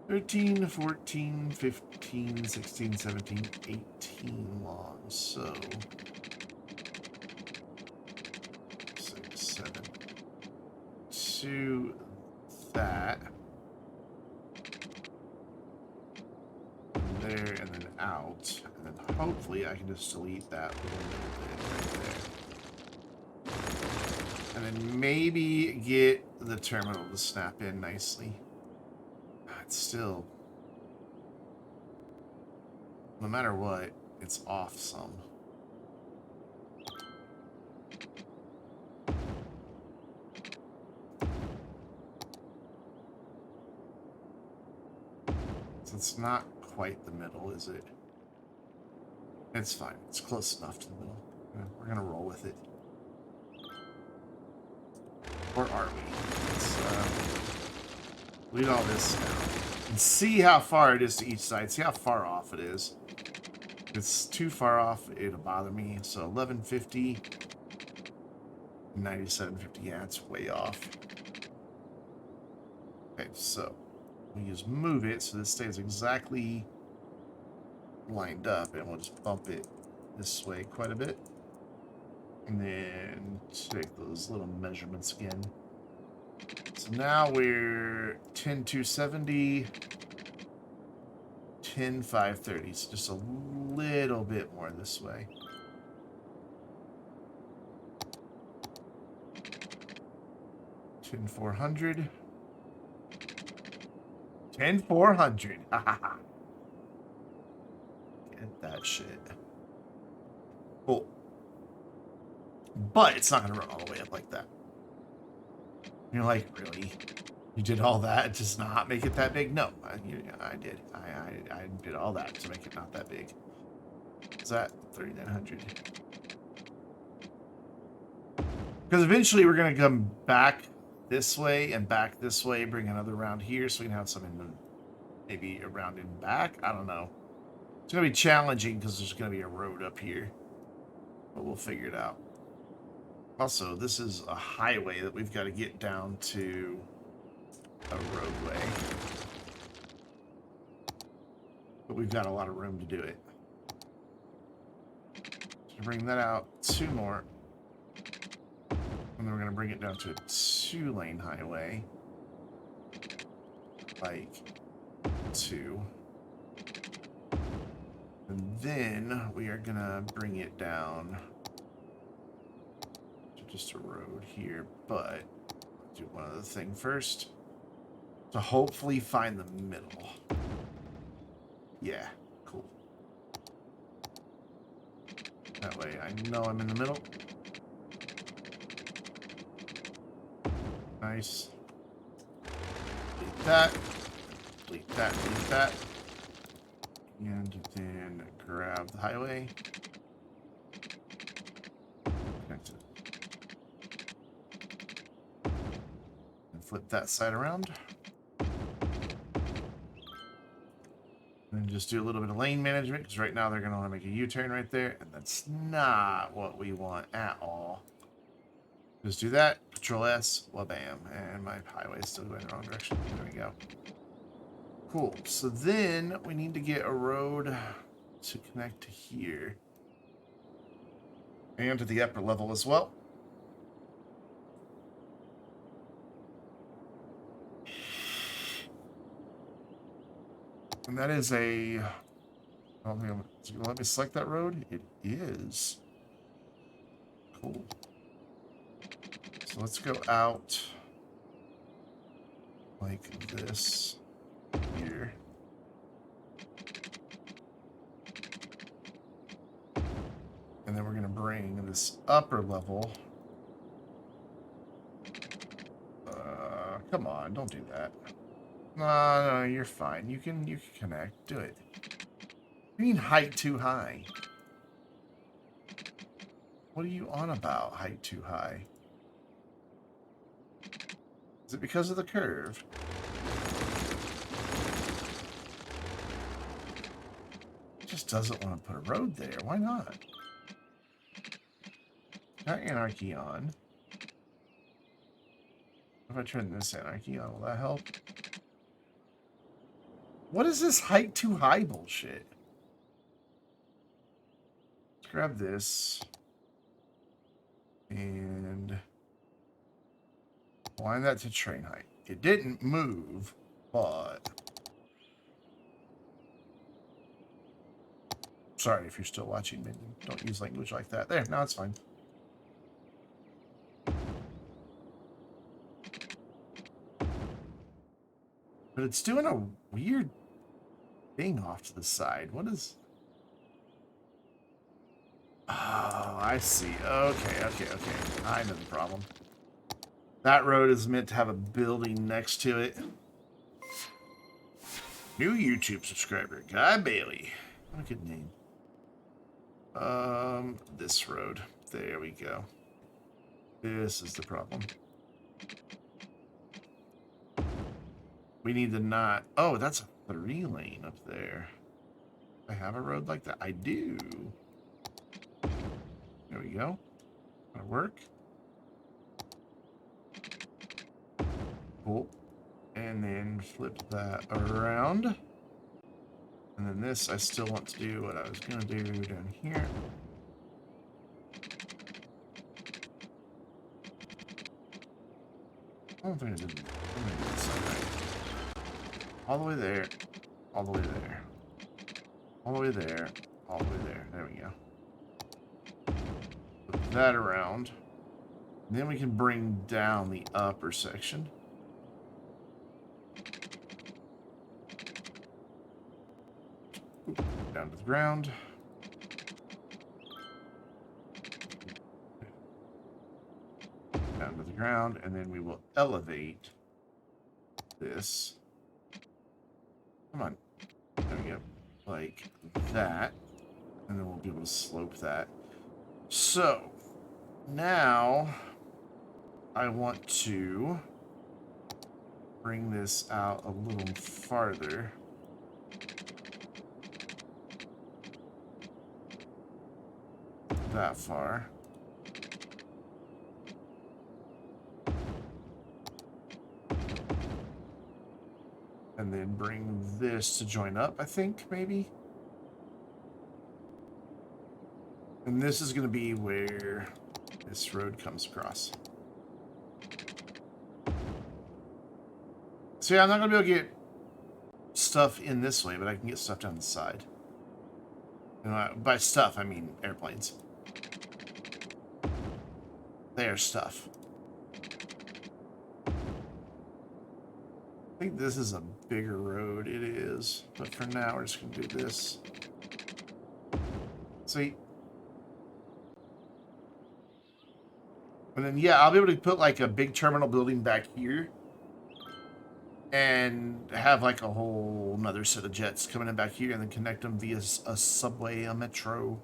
13, 14, 15, 16, 17, 18 long. So 6, 7, to that. There and then out, and then hopefully I can just delete that little bit right there. And then maybe get the terminal to snap in nicely. It's still, no matter what, it's off some. So it's not quite the middle, is it? It's fine. It's close enough to the middle. We're gonna roll with it. Or are we? Let's lead all this down. And see how far it is to each side. See how far off it is. If it's too far off, it'll bother me. So 1150. 9750. Yeah, it's way off. Okay, so we just move it so this stays exactly lined up, and we'll just bump it this way quite a bit, and then take those little measurements again. So now we're 10,270, 10,530, so just a little bit more this way. $10,400. 10,400. Get that shit. Cool. But it's not going to run all the way up like that. You're like, really? You did all that to not make it that big? No, I did. I did all that to make it not that big. Is that 3,900? Because eventually we're going to come back this way and back this way, bring another round here so we can have some in the, maybe a round in back. I don't know. It's going to be challenging because there's going to be a road up here. But we'll figure it out. Also, this is a highway that we've got to get down to a roadway. But we've got a lot of room to do it. So bring that out 2 more. And then we're going to bring it down to a 2-lane highway. Like 2. And then we are going to bring it down to just a road here. But I'll do one other thing first. To hopefully find the middle. Yeah, cool. That way I know I'm in the middle. Nice. Delete that. Delete that. Delete that. And then grab the highway. Connect it. And flip that side around. And just do a little bit of lane management, because right now they're going to want to make a U-turn right there, and that's not what we want at all. Just do that, Control S, bam, and my highway is still going the wrong direction. There we go. Cool. So then we need to get a road to connect to here. And to the upper level as well. And that is a... I don't think is it gonna let me select that road? It is. Cool. So let's go out like this here. And then we're going to bring this upper level. Come on, don't do that. No, you're fine. You can connect. Do it. You mean height too high? What are you on about, height too high? Is it because of the curve? It just doesn't want to put a road there. Why not? Got anarchy on. If I turn this anarchy on, will that help? What is this height too high bullshit? Let's grab this. And align that to train height. It didn't move, but... Sorry if you're still watching, Minion. Don't use language like that. There, no, it's fine. But it's doing a weird thing off to the side. What is... Oh, I see. Okay. I know the problem. That road is meant to have a building next to it. New YouTube subscriber, Guy Bailey. What a good name. This road. There we go. This is the problem. We need to not... Oh, that's a 3-lane up there. I have a road like that? I do. There we go. That'll work. Cool. And then flip that around. And then this, I still want to do what I was going to do down here. I don't think I did. I'm gonna do this side right. All the way there. All the way there. All the way there. All the way there. There we go. Put that around. And then we can bring down the upper section. Down to the ground. Down to the ground, and then we will elevate this. Come on. There we go. Like that. And then we'll be able to slope that. So, now I want to bring this out a little farther. That far. And then bring this to join up, I think, maybe. And this is going to be where this road comes across. So yeah, I'm not going to be able to get stuff in this way, but I can get stuff down the side. And by stuff, I mean airplanes. Their stuff. I think this is a bigger road. It is. But for now, we're just going to do this. See? And then, yeah, I'll be able to put, like, a big terminal building back here. And have, like, a whole another set of jets coming in back here. And then connect them via a subway, a metro.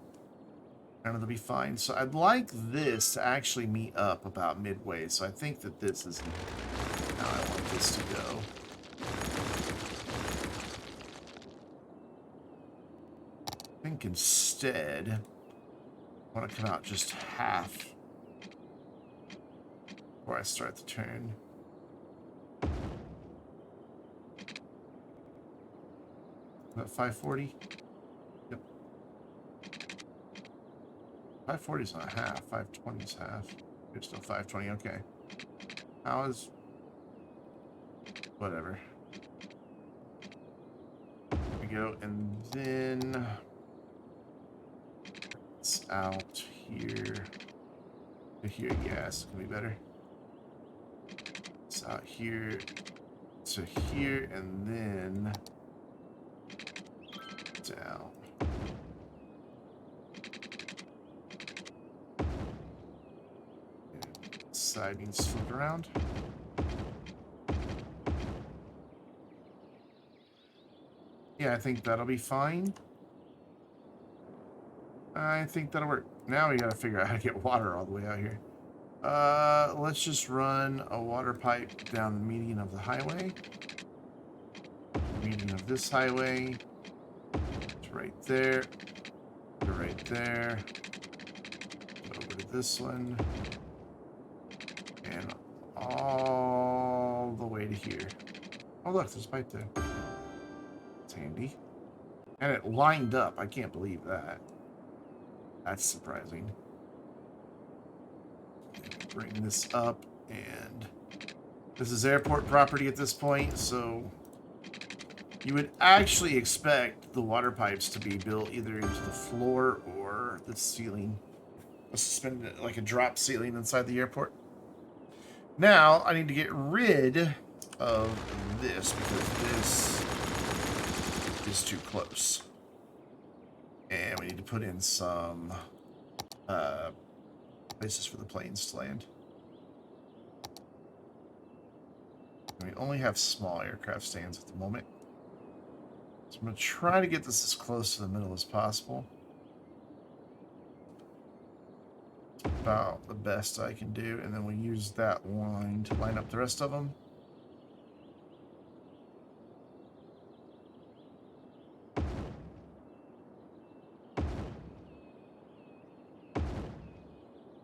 And it'll be fine. So I'd like this to actually meet up about midway. So I think that this is how I want this to go. I think instead, I want to come out just half before I start the turn. About 540? Yep. 540 is not half. 520 is half. It's still 520. Okay. How is... Whatever. There we go. And then... It's out here. To here, yes. Can be better. It's out here to here, and then... down. Side needs to flip around. Yeah, I think that'll be fine. I think that'll work. Now we gotta figure out how to get water all the way out here. Let's just run a water pipe down the median of the highway. Median of this highway. It's right there. Go right there. Go over to this one. And all the way to here. Oh look, there's a pipe there. It's handy. And it lined up. I can't believe that. That's surprising. Bring this up, and this is airport property at this point, so you would actually expect the water pipes to be built either into the floor or the ceiling. A suspended, like a drop ceiling inside the airport. Now, I need to get rid of this because this is too close. And we need to put in some places for the planes to land. And we only have small aircraft stands at the moment. So I'm going to try to get this as close to the middle as possible. It's about the best I can do. And then we use that line to line up the rest of them.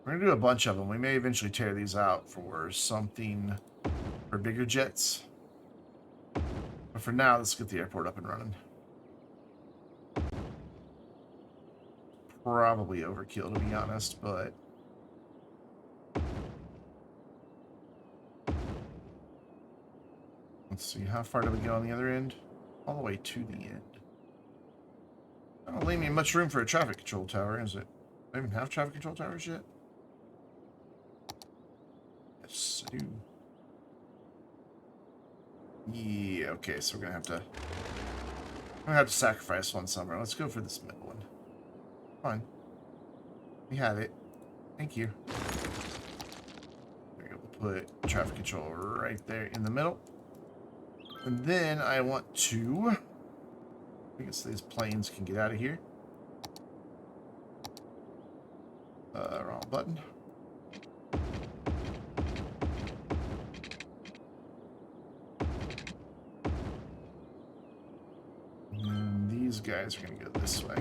We're going to do a bunch of them. We may eventually tear these out for something for bigger jets. But for now, let's get the airport up and running. Probably overkill, to be honest, but... Let's see, how far do we get on the other end? All the way to the end. That don't leave me much room for a traffic control tower, is it? Do I even have traffic control towers yet? Yes, I do. Yeah, okay, so we're gonna have to sacrifice one somewhere. Let's go for this middle one. Fine. We have it. Thank you. There we go. We'll put traffic control right there in the middle. And then I want to... I guess these planes can get out of here. Wrong button. And these guys are going to go this way.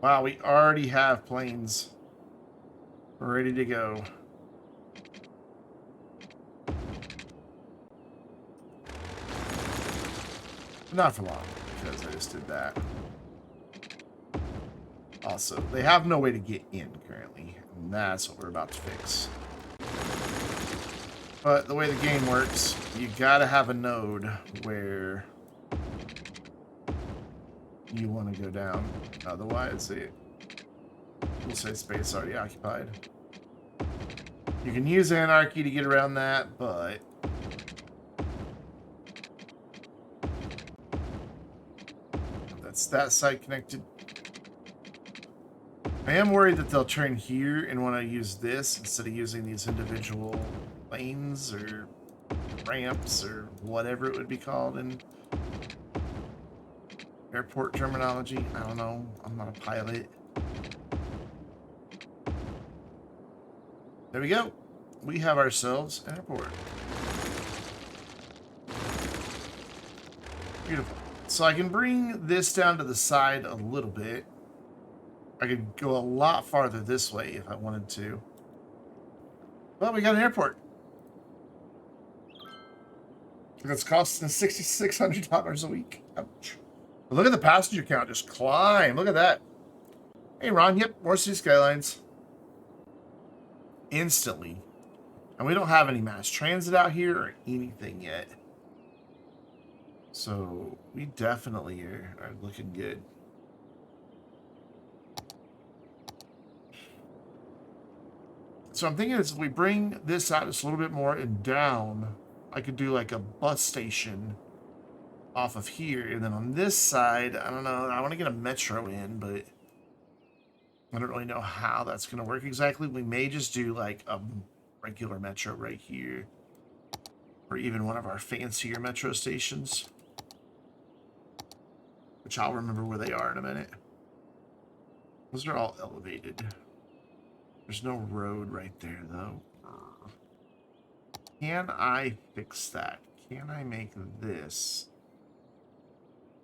Wow, we already have planes ready to go. Not for long, because I just did that. Also, they have no way to get in currently, and that's what we're about to fix. But the way the game works, you gotta have a node where you want to go down. Otherwise, it will say space already occupied. You can use Anarchy to get around that, but that's that side connected. I am worried that they'll turn here and want to use this instead of using these individual lanes or ramps or whatever it would be called in airport terminology. I don't know. I'm not a pilot. There we go. We have ourselves an airport. Beautiful. So I can bring this down to the side a little bit. I could go a lot farther this way if I wanted to. Well, we got an airport. That's costing us $6,600 a week. Ouch. But look at the passenger count just climb. Look at that. Hey, Ron. Yep, more Cities Skylines. Instantly. And we don't have any mass transit out here or anything yet. So we definitely are looking good. So I'm thinking as we bring this out just a little bit more and down, I could do like a bus station off of here. And then on this side, I don't know, I want to get a metro in, but I don't really know how that's going to work exactly. We may just do like a regular metro right here. Or even one of our fancier metro stations. Which I'll remember where they are in a minute. Those are all elevated. There's no road right there, though. Can I fix that? Can I make this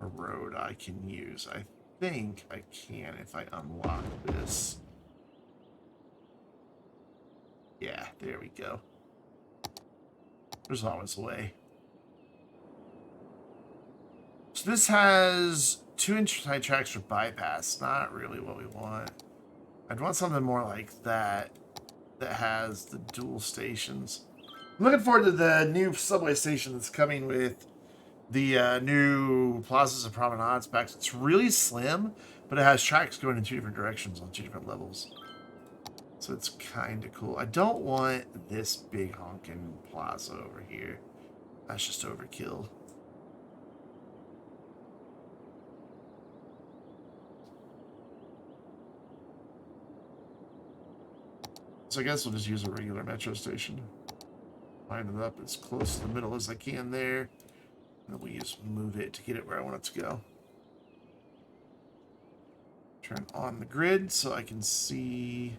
a road I can use? I think I can if I unlock this. Yeah, there we go. There's always a way. So this has 2-inch side tracks for bypass. Not really what we want. I'd want something more like that has the dual stations. I'm looking forward to the new subway station that's coming with the new plazas and promenades back. It's really slim, but it has tracks going in 2 different directions on 2 different levels. So it's kind of cool. I don't want this big honking plaza over here. That's just overkill. So I guess we'll just use a regular metro station. Line it up as close to the middle as I can there. And then we just move it to get it where I want it to go. Turn on the grid so I can see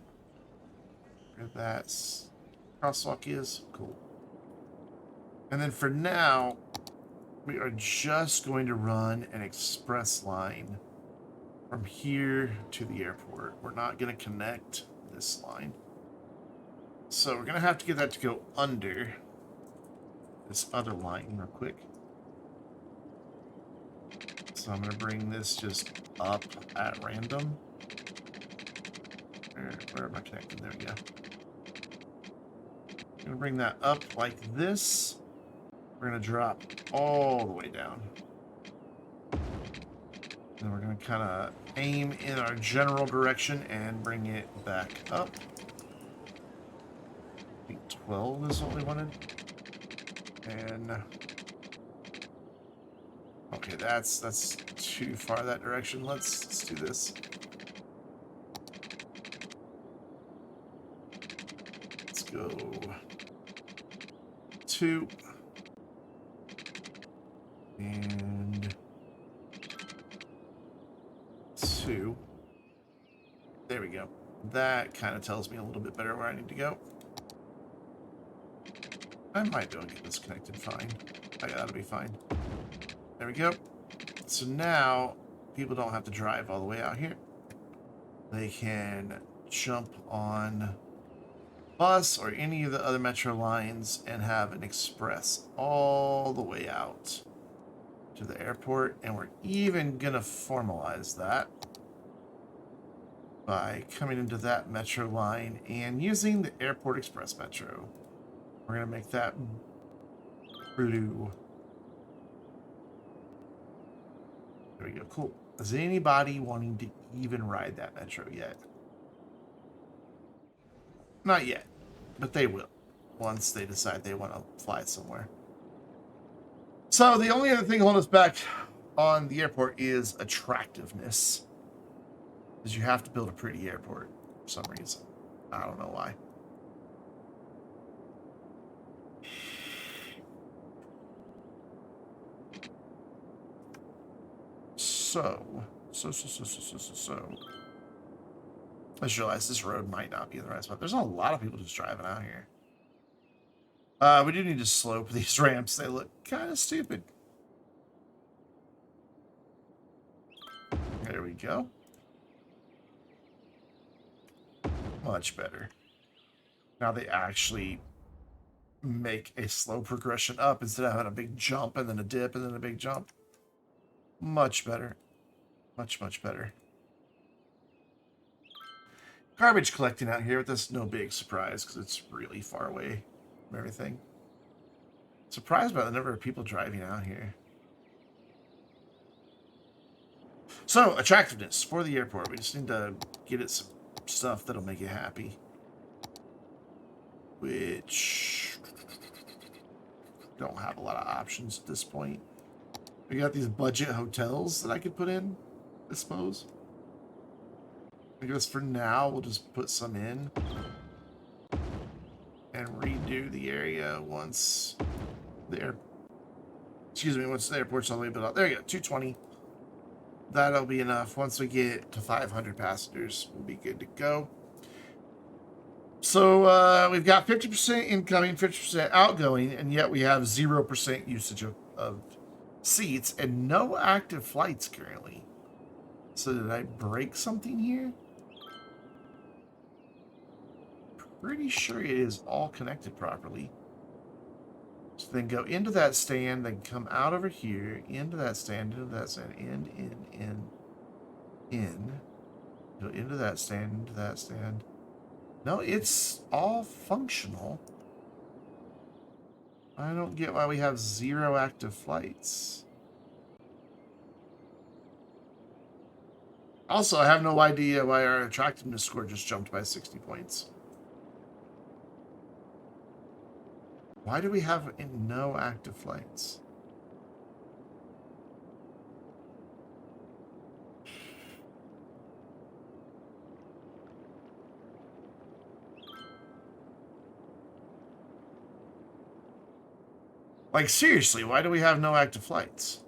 where that crosswalk is. Cool. And then for now, we are just going to run an express line from here to the airport. We're not going to connect this line. So we're going to have to get that to go under this other line real quick. So I'm going to bring this just up at random. Where am I connected? There we go. I'm going to bring that up like this. We're going to drop all the way down. And we're going to kind of aim in our general direction and bring it back up. I think 12 is what we wanted. And okay, that's too far that direction. Let's do this. Let's go 2 and 2. There we go. That kind of tells me a little bit better where I need to go. I might be able to get this connected fine. That'll be fine. There we go. So now, people don't have to drive all the way out here. They can jump on bus or any of the other metro lines and have an express all the way out to the airport, and we're even gonna formalize that by coming into that metro line and using the Airport Express Metro. We're gonna make that blue. There we go. Cool. Is anybody wanting to even ride that metro yet? Not yet, but they will once they decide they want to fly somewhere. So the only other thing holding us back on the airport is attractiveness. Because you have to build a pretty airport for some reason. I don't know why. So. I just realized this road might not be the right spot. There's a lot of people just driving out here. We do need to slope these ramps. They look kind of stupid. There we go. Much better. Now they actually make a slow progression up instead of having a big jump and then a dip and then a big jump. Much better. Much, much better. Garbage collecting out here, but that's no big surprise because it's really far away from everything. Surprised by the number of people driving out here. So, attractiveness for the airport. We just need to get it some stuff that'll make it happy. Which don't have a lot of options at this point. We got these budget hotels that I could put in, I suppose. I guess for now, we'll just put some in and redo the area once the once the airport's all the way built out. There you go, 220. That'll be enough. Once we get to 500 passengers, we'll be good to go. So we've got 50% incoming, 50% outgoing, and yet we have 0% usage of seats and no active flights currently. So did I break something here? Pretty sure it is all connected properly. So then go into that stand, then come out over here, into that stand, in. Go into that stand. No, it's all functional. I don't get why we have 0 active flights. Also, I have no idea why our attractiveness score just jumped by 60 points. Why do we have no active flights? Like, seriously, why do we have no active flights?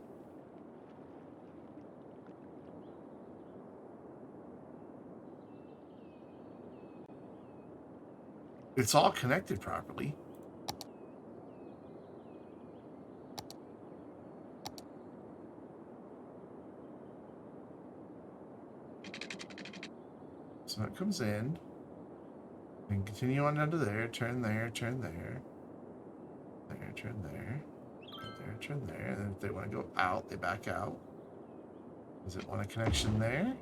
It's all connected properly. So it comes in, and continue on down to there, turn there, turn there, turn there, turn there, and then if they want to go out, they back out. Does it want a connection there?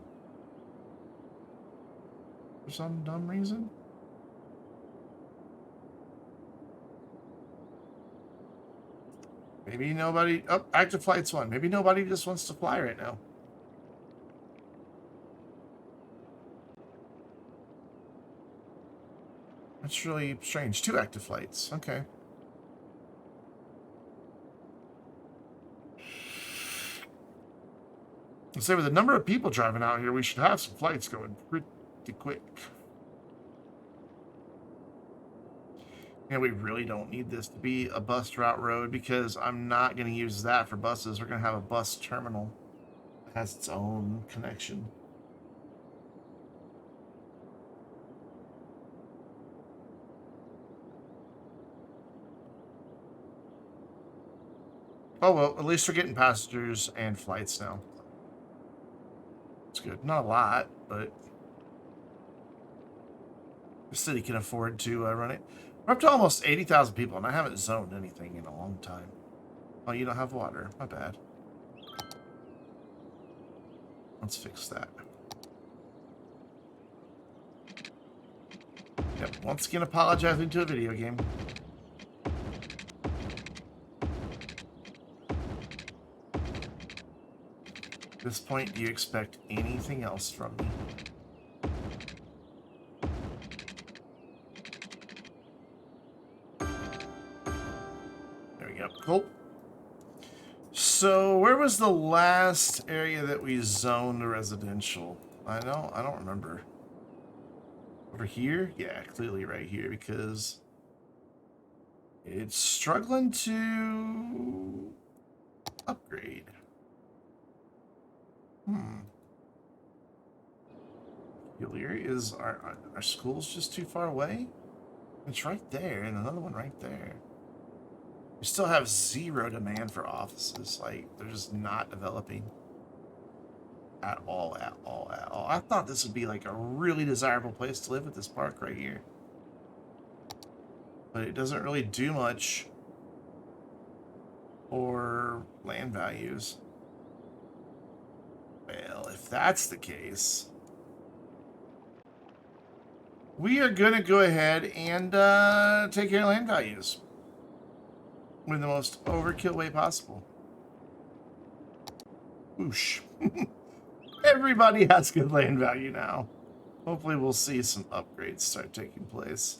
For some dumb reason? Maybe nobody... Oh, active flights 1. Maybe nobody just wants to fly right now. That's really strange. 2 active flights. Okay. Let's say with the number of people driving out here, we should have some flights going pretty quick. And we really don't need this to be a bus route road because I'm not going to use that for buses. We're going to have a bus terminal that has its own connection. Oh well, at least we're getting passengers and flights now. It's good. Not a lot, but the city can afford to run it. We're up to almost 80,000 people, and I haven't zoned anything in a long time. Oh, you don't have water. My bad. Let's fix that. Yep, once again apologizing to a video game. At this point, do you expect anything else from me? There we go. Cool. So, where was the last area that we zoned residential? I don't remember. Over here? Yeah, clearly right here, because it's struggling to upgrade. Peculiar. Is our school's just too far away? It's right there, and another one right there. We still have zero demand for offices. Like, they're just not developing at all, at all, at all. I thought this would be like a really desirable place to live with this park right here. But it doesn't really do much for land values. Well, if that's the case, we are going to go ahead and take care of land values in the most overkill way possible. Whoosh. Everybody has good land value now. Hopefully we'll see some upgrades start taking place.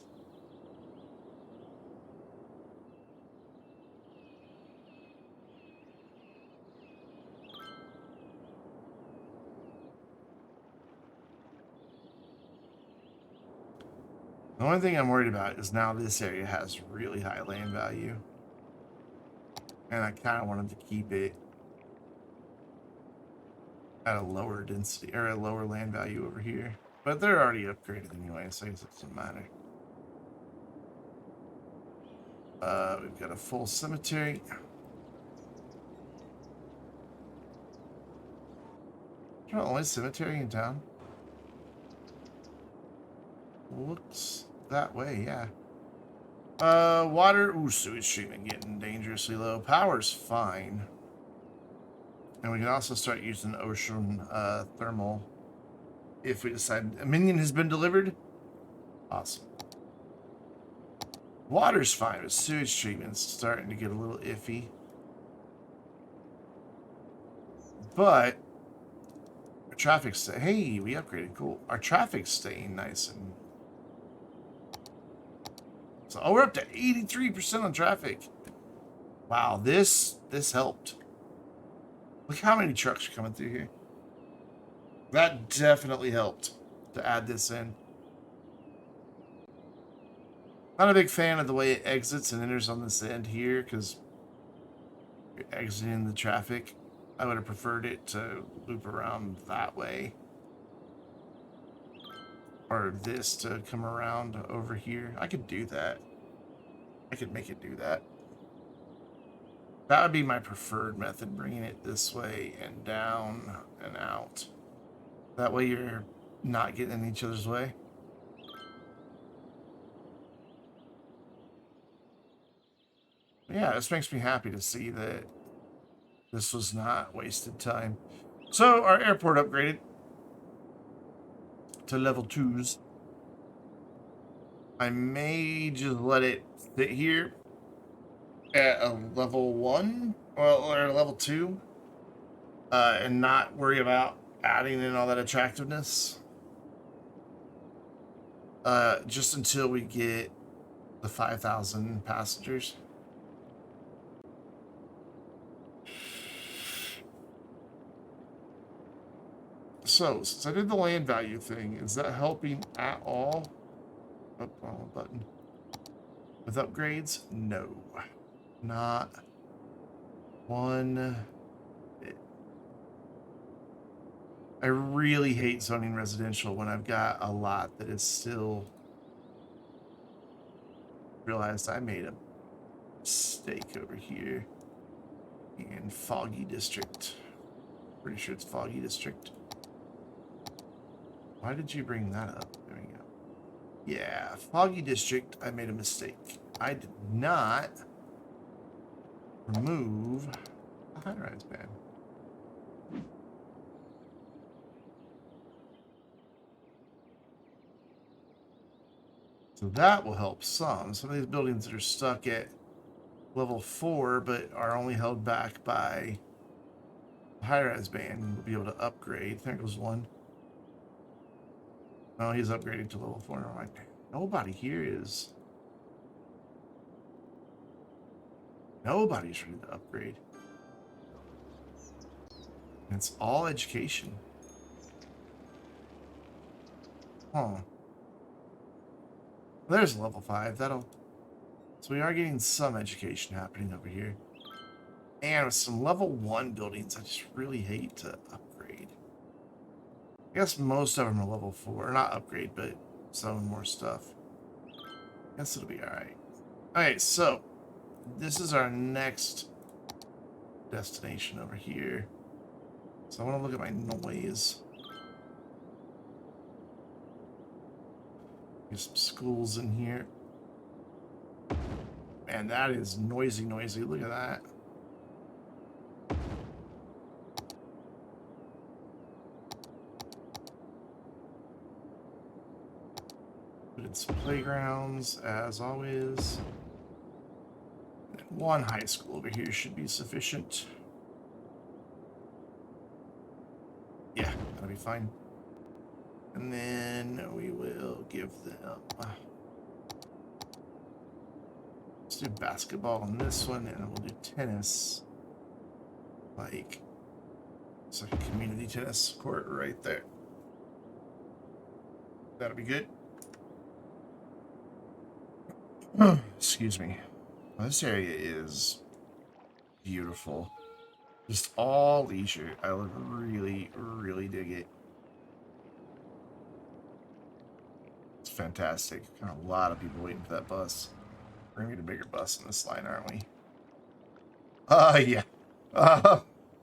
The only thing I'm worried about is now this area has really high land value. And I kind of wanted to keep it at a lower density, or a lower land value over here. But they're already upgraded anyway, so I guess it doesn't matter. We've got a full cemetery. Is that the only cemetery in town? Looks that way, yeah. Water, sewage treatment getting dangerously low. Power's fine. And we can also start using ocean thermal if we decide a minion has been delivered. Awesome. Water's fine, but sewage treatment's starting to get a little iffy. But our traffic's hey, we upgraded, cool. Our traffic's staying nice and so we're up to 83% on traffic. Wow, this helped. Look how many trucks are coming through here. That definitely helped to add this in. Not a big fan of the way it exits and enters on this end here because you're exiting the traffic. I would have preferred it to loop around that way. Or this to come around over here. I could do that. I could make it do that. That would be my preferred method, bringing it this way and down and out. That way you're not getting in each other's way. Yeah, this makes me happy to see that this was not wasted time. So our airport upgraded to level 2s. I may just let it sit here at a level 1, well, or a level 2, and not worry about adding in all that attractiveness. Just until we get the 5,000 passengers. So, since I did the land value thing, is that helping at all? Oh, wrong button. With upgrades? No. Not one bit. I really hate zoning residential when I've got a lot that is still... Realized I made a mistake over here in Foggy District. Pretty sure it's Foggy District. Why did you bring that up? There we go. Yeah, Foggy District, I made a mistake. I did not remove the high-rise ban. So that will help some. Some of these buildings that are stuck at level 4 but are only held back by the high-rise band will be able to upgrade. There goes one. Oh, he's upgrading to level 4. Never mind. Nobody here is. Nobody's ready to upgrade. It's all education. Huh. There's level 5. That'll. So we are getting some education happening over here. And with some level 1 buildings, I just really hate to upgrade. I guess most of them are level 4. Not upgrade, but some more stuff. I guess it'll be alright. Alright, so this is our next destination over here. So I want to look at my noise. There's some schools in here. Man, that is noisy. Look at that. Put in some playgrounds, as always. And one high school over here should be sufficient. Yeah, that'll be fine. And then we will give them... let's do basketball on this one, and then we'll do tennis. Like, it's like a community tennis court right there. That'll be good. Excuse me. Well, this area is beautiful. Just all leisure. I would really dig it. It's fantastic. Got a lot of people waiting for that bus. We're gonna get a bigger bus in this line, aren't we? Yeah.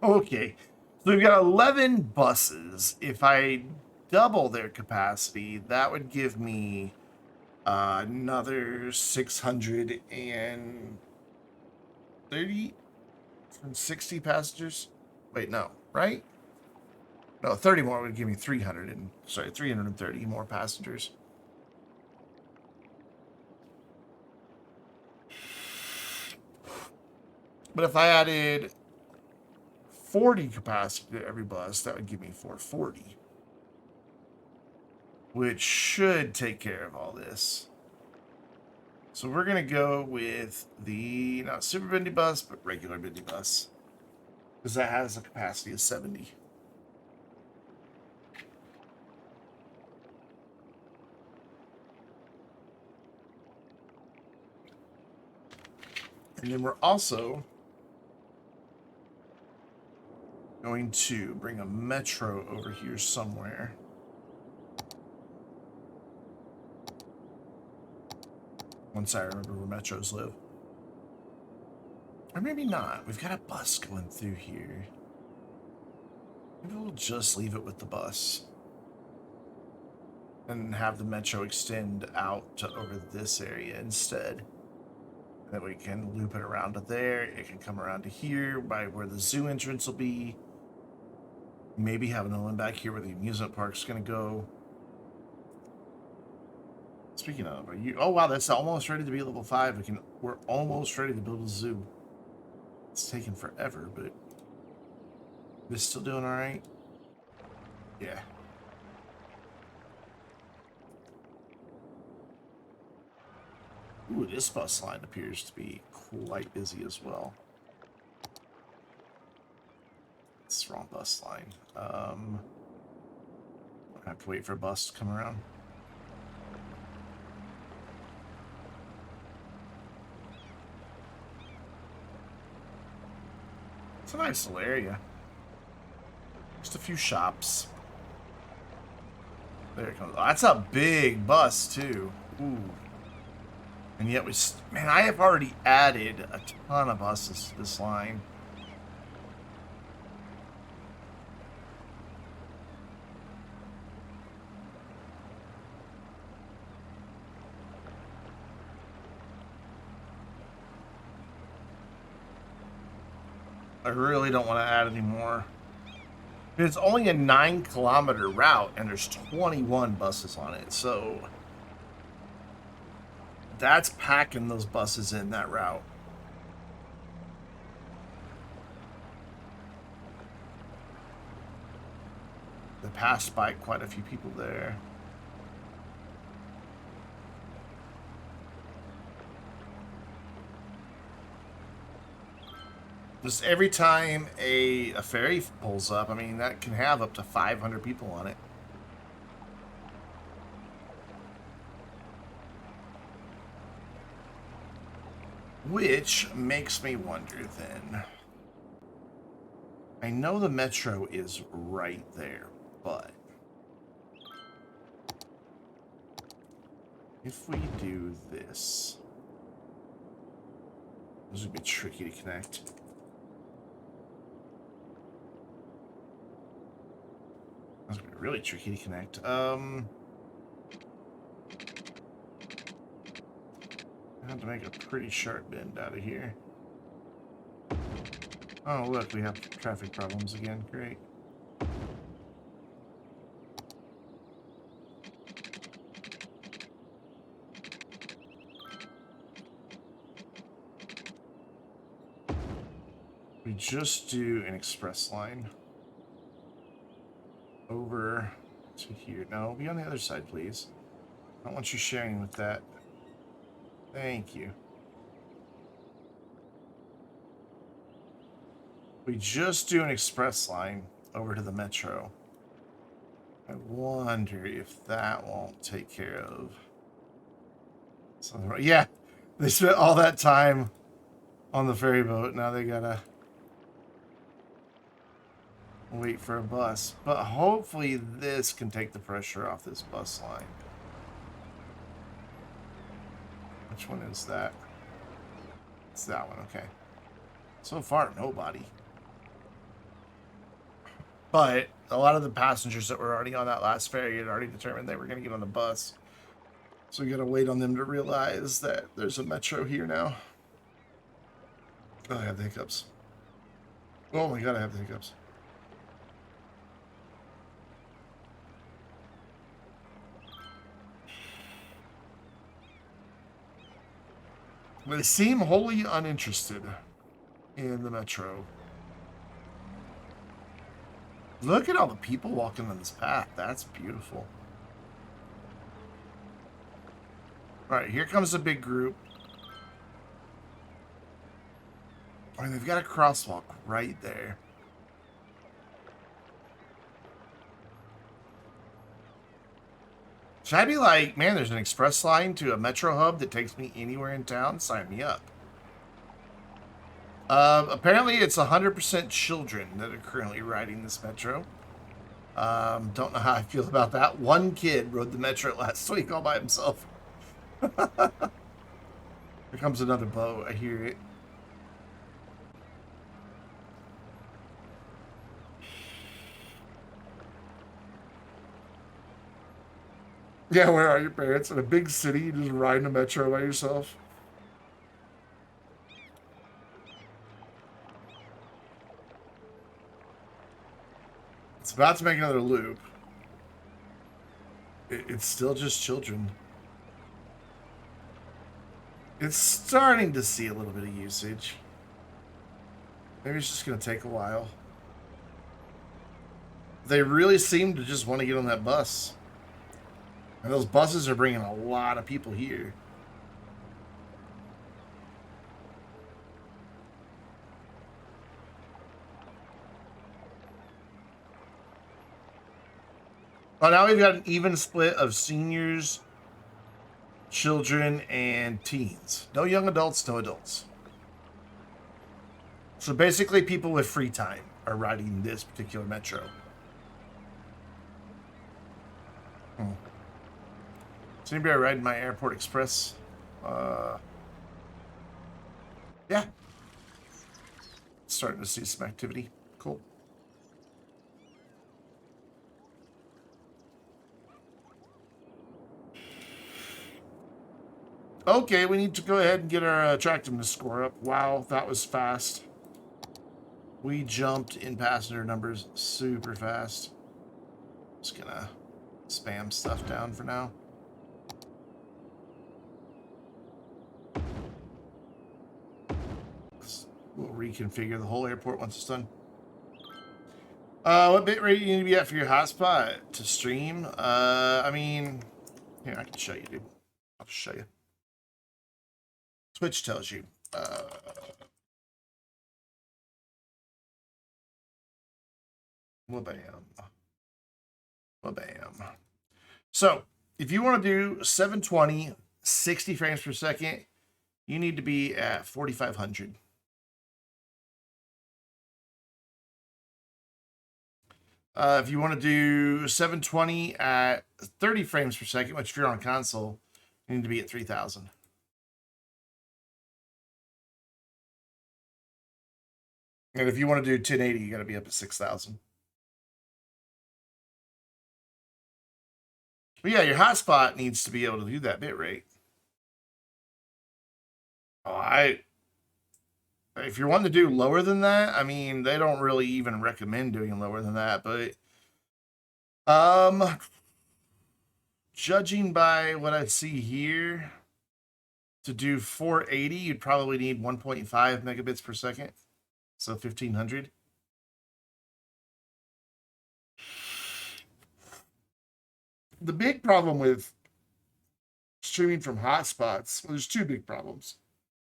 Okay. So we've got 11 buses. If I double their capacity, that would give me another 660 passengers. Wait, no, right? No, 30 more would give me 330 more passengers. But if I added 40 capacity to every bus, that would give me 440. Which should take care of all this. So we're going to go with the, not super bendy bus, but regular bendy bus. Because that has a capacity of 70. And then we're also going to bring a metro over here somewhere. Once I remember where metros live. Or maybe not. We've got a bus going through here. Maybe we'll just leave it with the bus. And have the metro extend out to over this area instead. That we can loop it around to there. It can come around to here by where the zoo entrance will be. Maybe have another one back here where the amusement park's going to go. Speaking of, are you? Oh wow, that's almost ready to be level 5. We're almost ready to build a zoo. It's taken forever, but this still doing all right. Yeah. Ooh, this bus line appears to be quite busy as well. It's the wrong bus line. I have to wait for a bus to come around. It's a nice little area. Just a few shops. There it comes. Oh, that's a big bus, too. Ooh. And yet man, I have already added a ton of buses to this line. I really don't want to add any more. It's only a 9-kilometer route, and there's 21 buses on it, so That's packing those buses in that route. They passed by quite a few people there. Just every time a ferry pulls up, I mean, that can have up to 500 people on it. Which makes me wonder then. I know the metro is right there, but if we do this, this would be tricky to connect. That's gonna be really tricky to connect. I have to make a pretty sharp bend out of here. Oh, look, we have traffic problems again. Great. We just do an express line over to here. No, be on the other side, please. I don't want you sharing with that. Thank you. We just do an express line over to the metro. I wonder if that won't take care of something. Yeah, they spent all that time on the ferry boat. Now they gotta wait for a bus. But hopefully this can take the pressure off this bus line. Which one is that? It's that one, okay. So far, nobody. But a lot of the passengers that were already on that last ferry had already determined they were going to get on the bus. So we got to wait on them to realize that there's a metro here now. Oh, I have the hiccups. Oh my god, I have the hiccups. They seem wholly uninterested in the metro. Look at all the people walking on this path. That's beautiful. Alright, here comes a big group. I mean, they've got a crosswalk right there. Should I be like, man, there's an express line to a metro hub that takes me anywhere in town? Sign me up. Apparently it's 100% children that are currently riding this metro. Don't know how I feel about that. One kid rode the metro last week all by himself. Here comes another boat. I hear it. Yeah, where are your parents? In a big city, you just riding a metro by yourself? It's about to make another loop. It's still just children. It's starting to see a little bit of usage. Maybe it's just going to take a while. They really seem to just want to get on that bus. And those buses are bringing a lot of people here. Oh, now we've got an even split of seniors, children, and teens. No young adults, no adults. So basically people with free time are riding this particular metro. Is anybody riding my Airport Express? Yeah. Starting to see some activity. Cool. Okay, we need to go ahead and get our attractiveness score up. Wow, that was fast. We jumped in passenger numbers super fast. Just gonna spam stuff down for now. We'll reconfigure the whole airport once it's done. What bitrate you need to be at for your hotspot to stream? I mean, here, I can show you, dude. I'll just show you. Twitch tells you. Wabam. Wabam. So, if you want to do 720, 60 frames per second, you need to be at 4,500. If you want to do 720 at 30 frames per second, which if you're on console, you need to be at 3,000. And if you want to do 1080, you got to be up at 6,000. But yeah, your hotspot needs to be able to do that bit rate. Oh, if you're wanting to do lower than that, I mean, they don't really even recommend doing lower than that, but judging by what I see here, to do 480, you'd probably need 1.5 megabits per second, so 1,500. The big problem with streaming from hotspots, well, there's two big problems.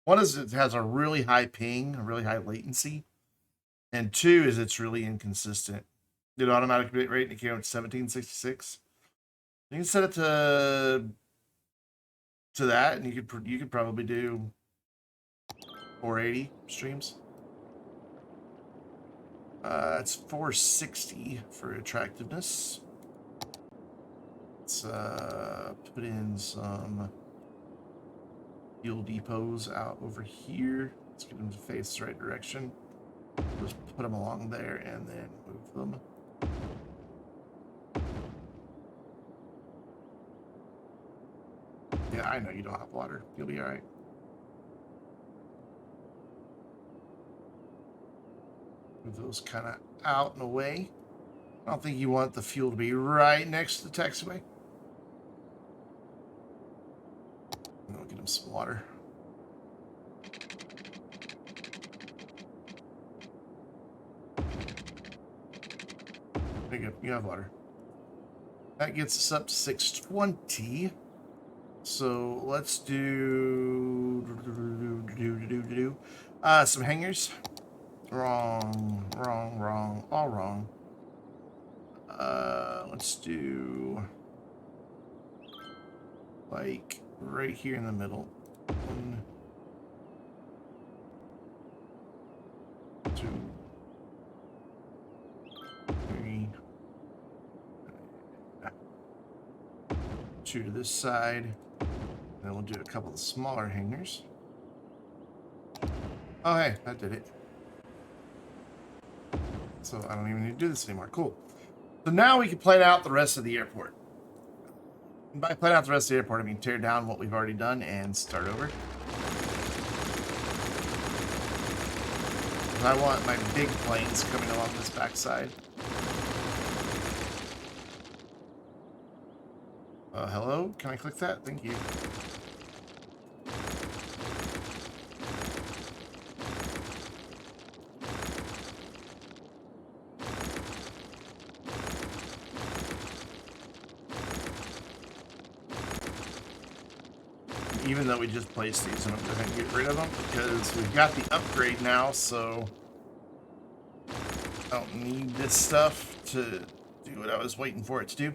One is it has a really high ping, a really high latency. And two is it's really inconsistent. Did automatic bit rate in the camera 1766. You can set it to that, and you could probably do 480 streams. It's 460 for attractiveness. Let's put in some fuel depots out over here. Let's get them to face the right direction. Just put them along there and then move them. Yeah, I know you don't have water. You'll be all right. Move those kind of out and away. I don't think you want the fuel to be right next to the taxiway. And we'll get him some water. There you go. You have water. That gets us up to 620. So let's do some hangers. Wrong, all wrong. Let's do like right here in the middle. 1, 2, 3. 2 to this side. And then we'll do a couple of smaller hangers. Oh, hey, that did it. So I don't even need to do this anymore. Cool. So now we can plan out the rest of the airport. And by plan out the rest of the airport, I mean tear down what we've already done and start over. And I want my big planes coming along this backside. Hello? Can I click that? Thank you. Even though we just placed these, I'm going to go ahead and get rid of them because we've got the upgrade now, so I don't need this stuff to do what I was waiting for it to do.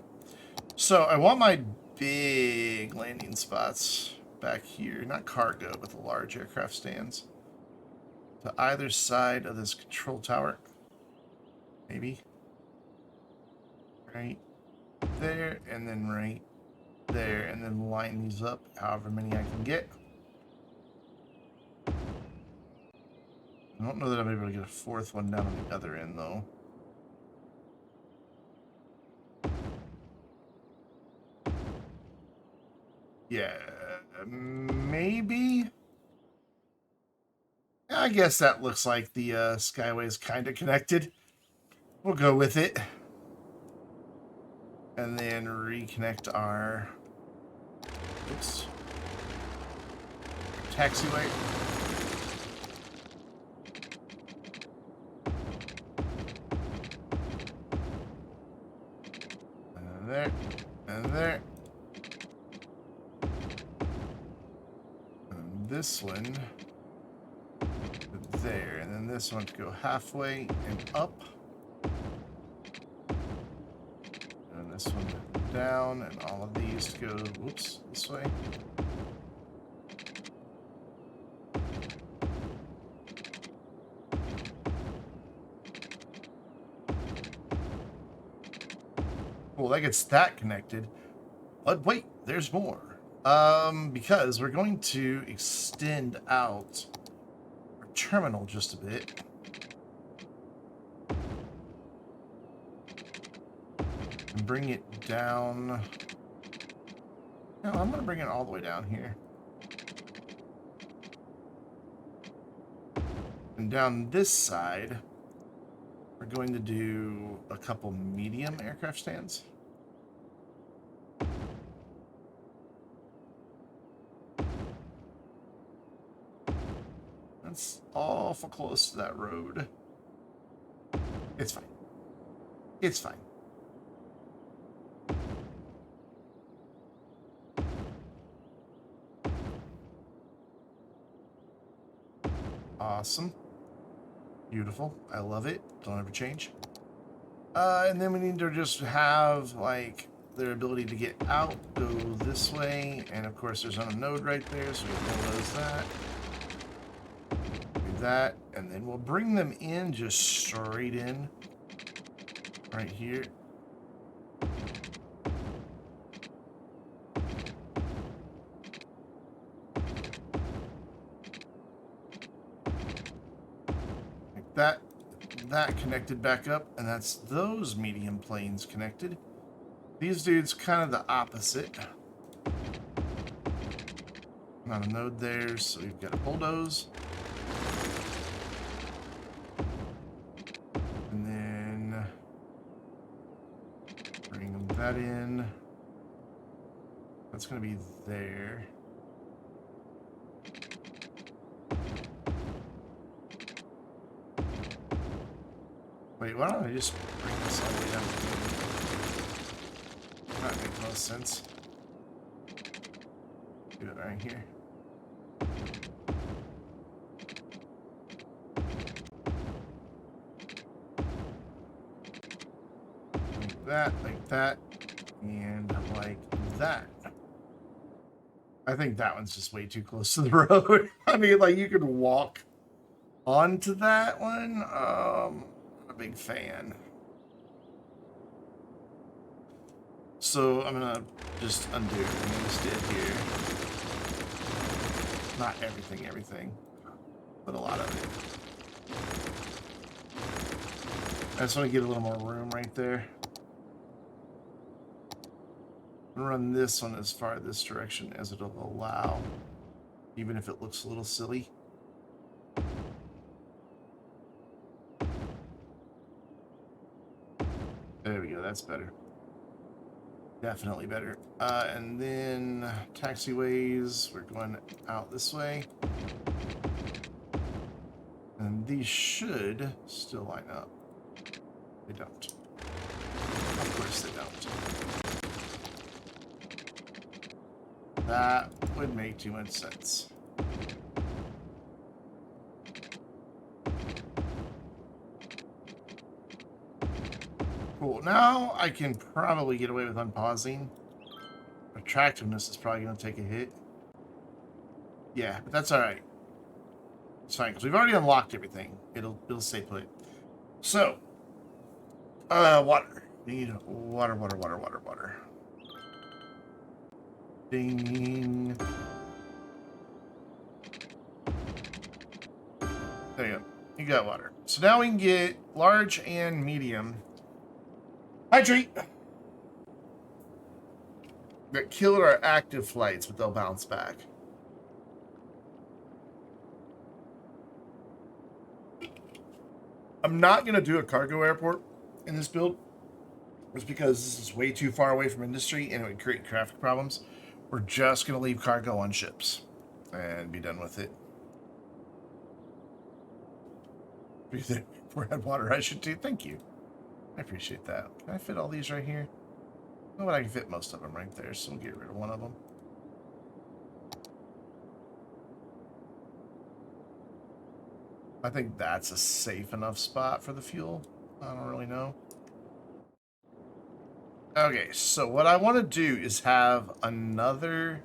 So I want my big landing spots back here, not cargo, but the large aircraft stands, to either side of this control tower. Maybe. Right there, and then right there, and then line these up however many I can get. I don't know that I'm able to get a fourth one down on the other end, though. Yeah, maybe. I guess that looks like the Skyway is kind of connected. We'll go with it. And then reconnect our taxiway. And there. And this one there, and then this one to go halfway and up. And this one down, and all of these to go, whoops, this way. Well, that gets that connected. But wait, there's more. Because we're going to extend out our terminal just a bit. And bring it down. No, I'm going to bring it all the way down here. And down this side, we're going to do a couple medium aircraft stands. That's awful close to that road. It's fine. It's fine. Awesome. Beautiful. I love it. Don't ever change. And then we need to just have, like, their ability to get out, go this way, and of course there's on a node right there, so we bulldoze that. Do that, and then we'll bring them in just straight in. Right here. Like that. That connected back up, and that's those medium planes connected. These dudes kind of the opposite. Not a node there, so we've got a bulldoze. And then bring that in. That's going to be there. Wait, why don't I just bring this all the way down? That makes no sense. Do it right here. Like that, and like that. I think that one's just way too close to the road. I mean, like, you could walk onto that one. Big fan. So I'm gonna just undo everything I just did here. Not everything, but a lot of it. I just want to get a little more room right there. I'm gonna run this one as far this direction as it'll allow, even if it looks a little silly. There we go, that's better. Definitely better. And then taxiways, we're going out this way. And these should still line up. They don't. Of course they don't. That would make too much sense. Cool. Now I can probably get away with unpausing. Attractiveness is probably going to take a hit. Yeah, but that's all right. It's fine because we've already unlocked everything. It'll stay put. So, water. We need water. Ding. There you go. You got water. So now we can get large and medium. Hydrate! That killed our active flights, but they'll bounce back. I'm not going to do a cargo airport in this build. It's because this is way too far away from industry and it would create traffic problems. We're just going to leave cargo on ships and be done with it. If we're at water, I should too. Thank you. I appreciate that. Can I fit all these right here? Oh, but I can fit most of them right there, so we'll get rid of one of them. I think that's a safe enough spot for the fuel. I don't really know. Okay, so what I want to do is have another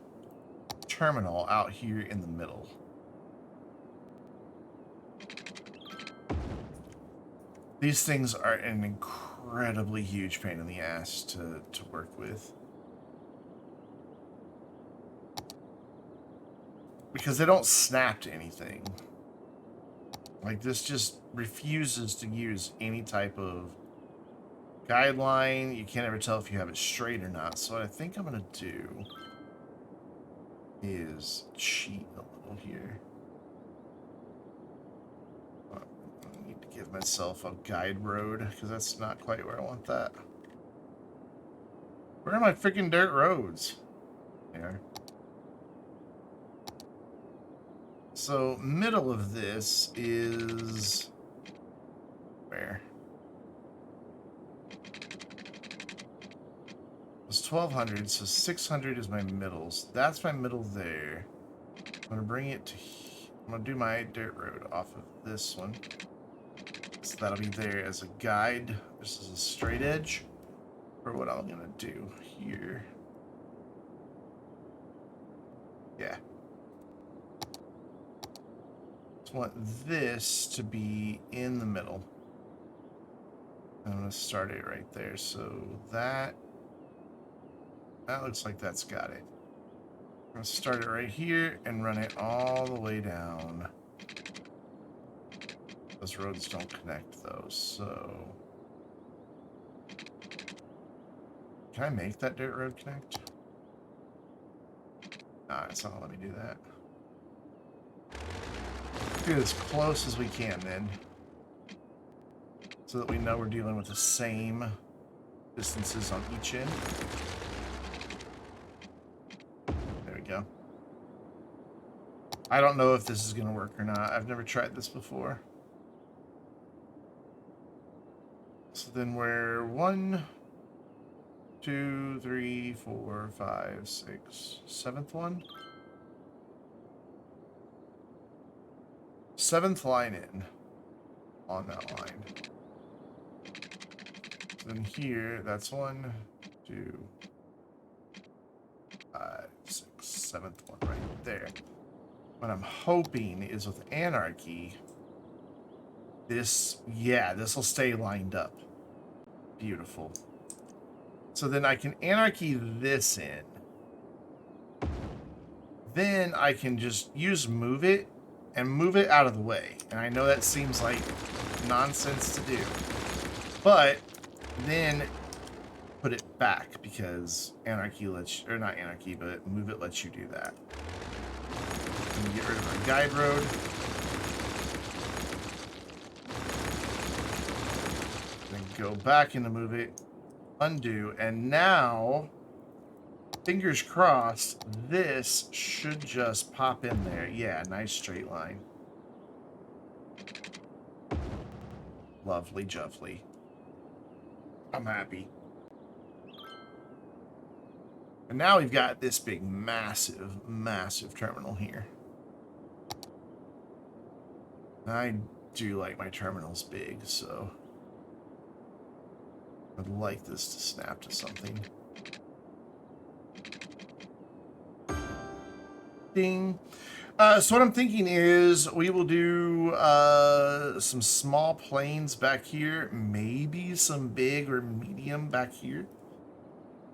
terminal out here in the middle. These things are an incredibly huge pain in the ass to work with. Because they don't snap to anything. Like, this just refuses to use any type of guideline. You can't ever tell if you have it straight or not. So what I think I'm going to do is cheat a little here. I need to give myself a guide road, because that's not quite where I want that. Where are my freaking dirt roads? There. So, middle of this is... where? It's 1200, so 600 is my middles. That's my middle there. I'm going to bring it to... I'm going to do my dirt road off of this one. So that'll be there as a guide. This is a straight edge for what I'm going to do here. Yeah. I want this to be in the middle. I'm going to start it right there. So that looks like that's got it. I'm going to start it right here and run it all the way down. Those roads don't connect though, so... Can I make that dirt road connect? Nah, it's not gonna let me do that. Get as close as we can then. So that we know we're dealing with the same distances on each end. There we go. I don't know if this is gonna work or not. I've never tried this before. So then we're 1, 2, 3, 4, 5, 6, 7th one. 7th line in on that line. Then here, that's 1, 2, 5, 6, 7th one right there. What I'm hoping is with Anarchy, this will stay lined up. Beautiful. So then I can Anarchy this in. Then I can just use move it and move it out of the way. And I know that seems like nonsense to do. But then put it back because Anarchy lets you, or not Anarchy, but move it lets you do that. And get rid of my guide road. Then go back into move it, undo, and now, fingers crossed, this should just pop in there. Yeah, nice straight line. Lovely jubbly. I'm happy. And now we've got this big, massive, massive terminal here. I do like my terminals big, so I'd like this to snap to something. Ding. So what I'm thinking is we will do some small planes back here, maybe some big or medium back here.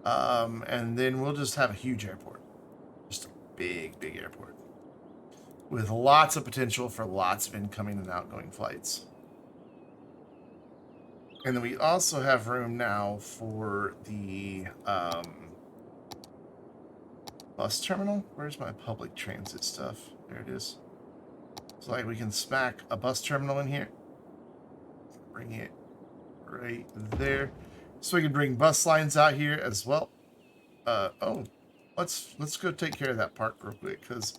And then we'll just have a huge airport. Just a big, big airport. With lots of potential for lots of incoming and outgoing flights. And then we also have room now for the bus terminal. Where's my public transit stuff? There it is. So like we can smack a bus terminal in here. Bring it right there. So we can bring bus lines out here as well. Oh, let's go take care of that park real quick because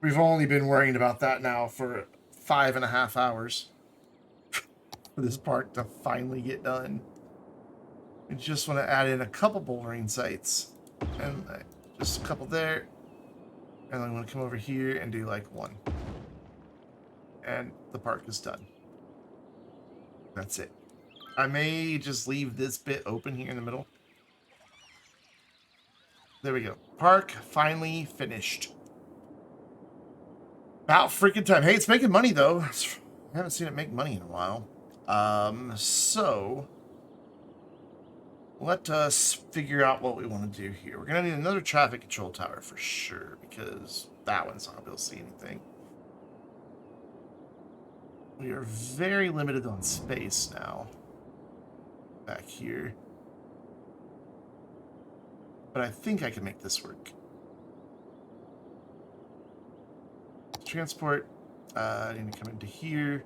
we've only been worrying about that now for 5.5 hours for this park to finally get done. We just want to add in a couple bouldering sites. And just a couple there. And I'm going to come over here and do like one. And the park is done. That's it. I may just leave this bit open here in the middle. There we go. Park finally finished. About freaking time. Hey, it's making money though. I haven't seen it make money in a while. So let us figure out what we want to do here. We're gonna need another traffic control tower for sure, because that one's not gonna be able to see anything. We are very limited on space now. Back here. But I think I can make this work. Transport. I need to come into here.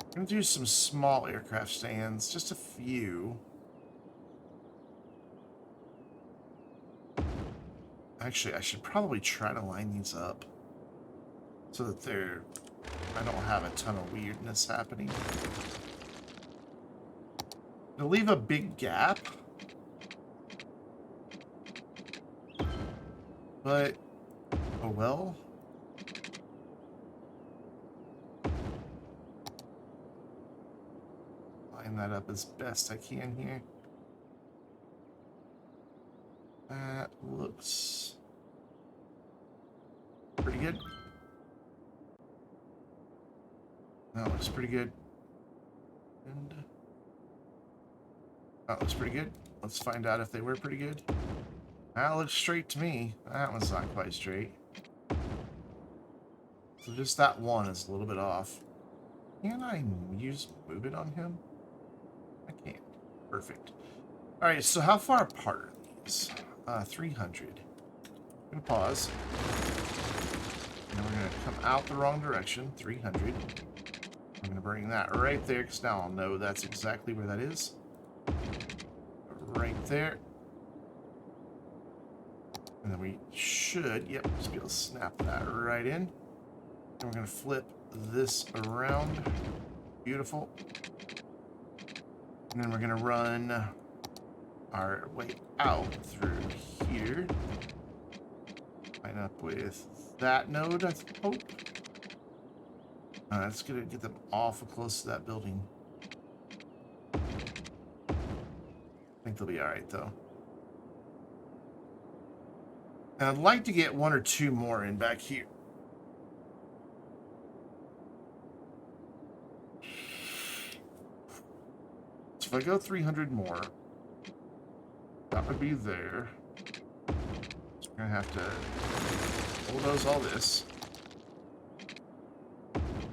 I'm going to do some small aircraft stands. Just a few. Actually, I should probably try to line these up. So that I don't have a ton of weirdness happening. To leave a big gap. But, oh well. Line that up as best I can here. That looks pretty good. That looks pretty good. And that looks pretty good. Let's find out if they were pretty good. That looks straight to me. That one's not quite straight. So just that one is a little bit off. Can I use move it on him? I can't. Perfect. Alright, so how far apart are these? 300. I'm going to pause. And we're going to come out the wrong direction. 300. I'm going to bring that right there, because now I'll know that's exactly where that is. Right there. And then we should, yep, just be able to snap that right in. And we're going to flip this around. Beautiful. And then we're going to run our way out through here. Line up with that node, I hope. That's going to get them awful close to that building. I think they'll be alright, though. And I'd like to get one or two more in back here. So if I go 300 more, that would be there. So we're going to have to bulldoze all this.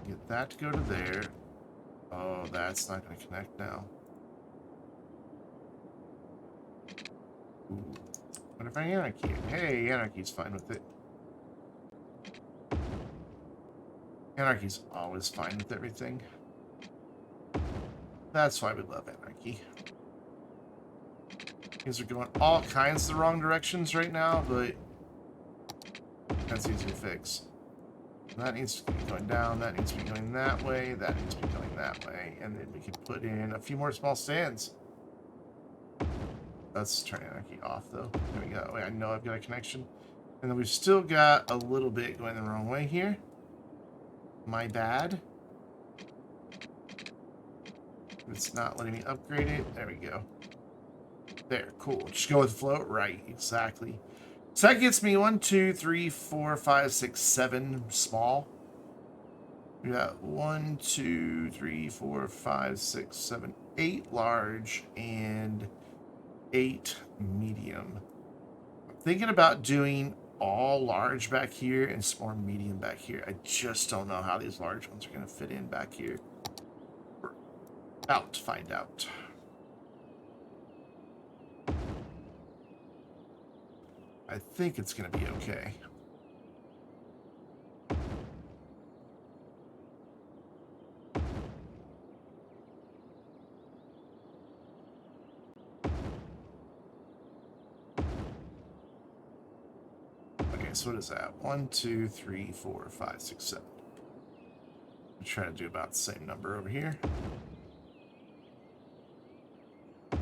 Get that to go to there. Oh, that's not going to connect now. Ooh. What if I anarchy? Hey, anarchy's fine with it. Anarchy's always fine with everything. That's why we love anarchy. Things are going all kinds of the wrong directions right now, but that's easy to fix. That needs to be going down, that needs to be going that way, that needs to be going that way, and then we can put in a few more small stands. Let's turn anarchy off, though. There we go. Wait, I know I've got a connection. And then we've still got a little bit going the wrong way here. My bad. It's not letting me upgrade it. There we go. There, cool. Just go with float. Right, exactly. So that gets me 1, 2, 3, 4, 5, 6, 7 small. We got 1, 2, 3, 4, 5, 6, 7, 8 large, and 8 medium. I'm thinking about doing all large back here and some more medium back here. I just don't know how these large ones are going to fit in back here. We're about to find out. I think it's going to be okay. Okay, so what is that? 1, 2, 3, 4, 5, 6, 7. I'll try to do about the same number over here.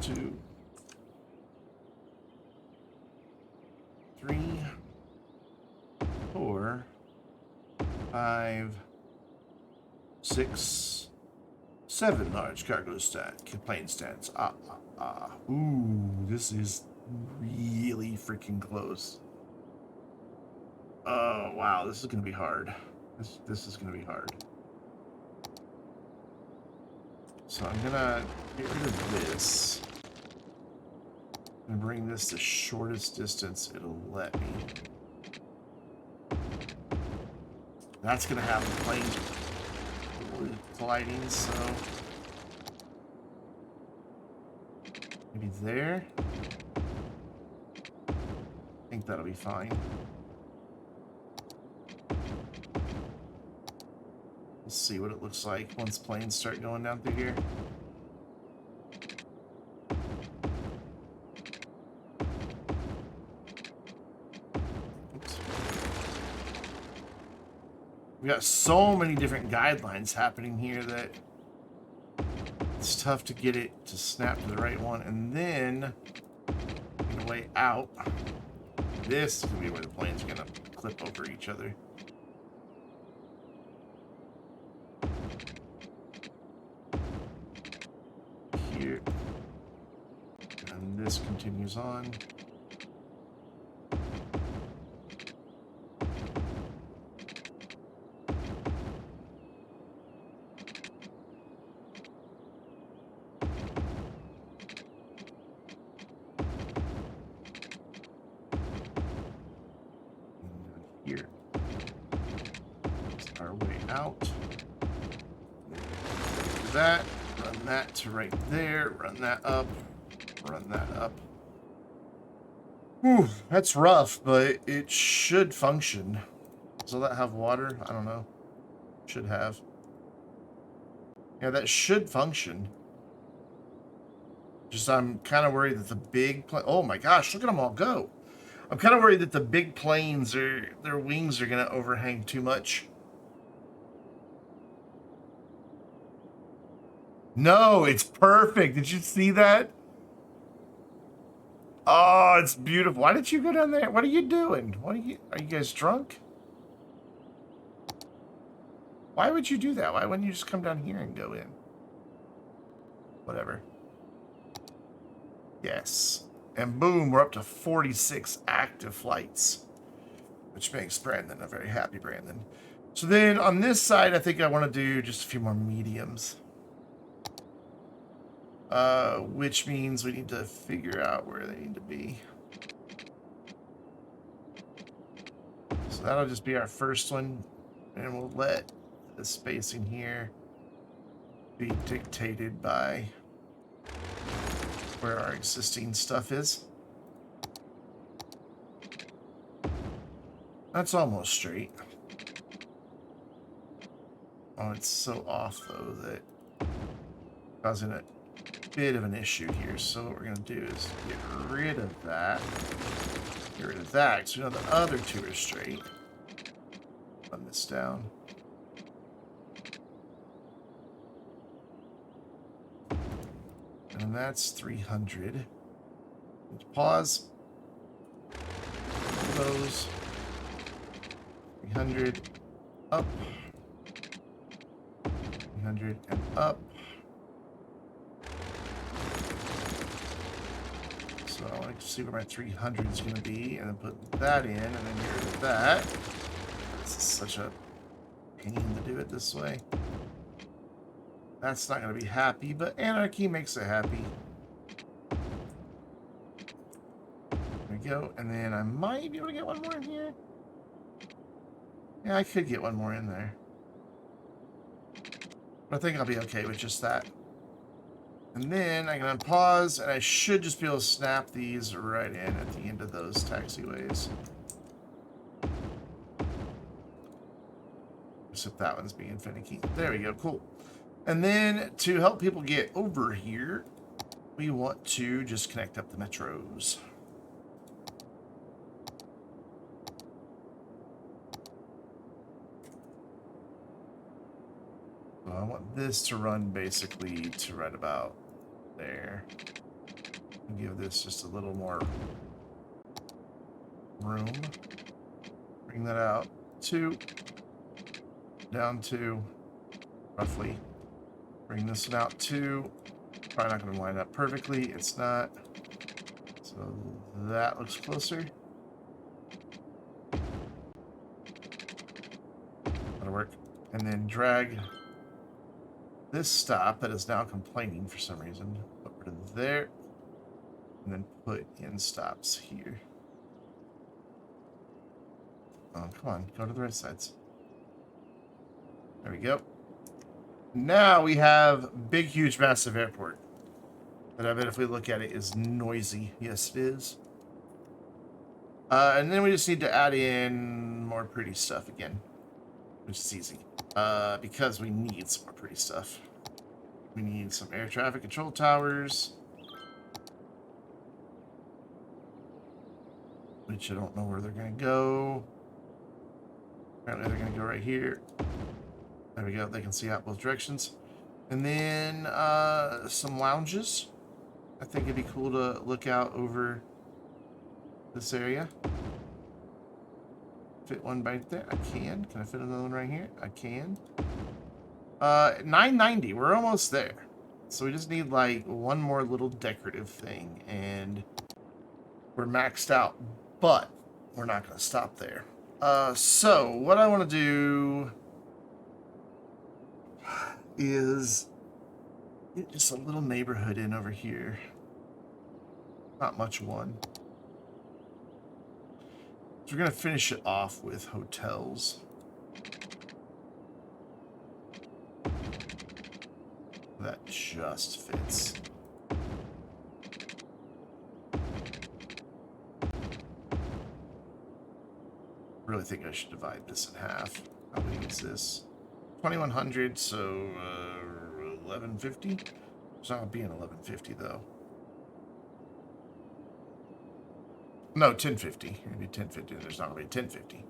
2, 3, 4, 5, 6, 7 large cargo plane stands. Ooh, this is really freaking close. Oh, wow, this is going to be hard. This is going to be hard. So I'm going to get rid of this and bring this the shortest distance it'll let me. That's going to have the plane colliding, so maybe there. I think that'll be fine. We'll see what it looks like once planes start going down through here. Oops. We got so many different guidelines happening here that it's tough to get it to snap to the right one. And then, on the way out, this is going to be where the planes are going to clip over each other. Here. And this continues on. Here. It's our way out. Do that. Run that to right there. Run that up. Run that up. Whew, that's rough, but it should function. Does all that have water? I don't know. Should have. Yeah, that should function. Just I'm kind of worried that the big plane... Oh my gosh, look at them all go. I'm kind of worried that the big planes their wings are going to overhang too much. No, it's perfect. Did you see that? Oh, it's beautiful. Why did you go down there? What are you doing? Are you guys drunk? Why would you do that? Why wouldn't you just come down here and go in? Whatever. Yes. And boom, we're up to 46 active flights, which makes Brandon a very happy Brandon. So then on this side, I think I want to do just a few more mediums. Which means we need to figure out where they need to be. So that'll just be our first one. And we'll let the spacing here be dictated by where our existing stuff is. That's almost straight. Oh, it's so off though that causing a bit of an issue here. So what we're gonna do is get rid of that. Get rid of that. So we know the other two are straight. Run this down. And that's 300. Pause. Close. 300. Up. 300 and up. So I want to see where my 300 is going to be, and then put that in, and then get rid of that. This is such a pain to do it this way. That's not going to be happy, but anarchy makes it happy. There we go. And then I might be able to get one more in here. Yeah, I could get one more in there. But I think I'll be okay with just that. And then I can unpause, and I should just be able to snap these right in at the end of those taxiways. Except that one's being finicky. There we go, cool. And then to help people get over here, we want to just connect up the metros. So I want this to run basically to right about there. And give this just a little more room. Bring that out 2, down 2, roughly. Bring this one out 2. Probably not going to line up perfectly. It's not. So that looks closer. That'll work. And then drag this stop that is now complaining for some reason over to there. And then put in stops here. Oh, come on. Go to the right sides. There we go. Now we have big, huge, massive airport. But I bet if we look at it, is noisy. Yes, it is. And then we just need to add in more pretty stuff again. Which is easy. Because we need some more pretty stuff. We need some air traffic control towers. Which I don't know where they're going to go. Apparently they're going to go right here. There we go. They can see out both directions. And then some lounges. I think it'd be cool to look out over this area. Fit one right there. I can. Can I fit another one right here? I can. 990. We're almost there. So we just need like one more little decorative thing. And we're maxed out. But we're not going to stop there. So what I want to do is get just a little neighborhood in over here. Not much one. So we're going to finish it off with hotels. That just fits. I really think I should divide this in half. How big is this? 2100, so 1150? It's not being 1150 though. No, 1050. Maybe 1050. There's not going to be 1050.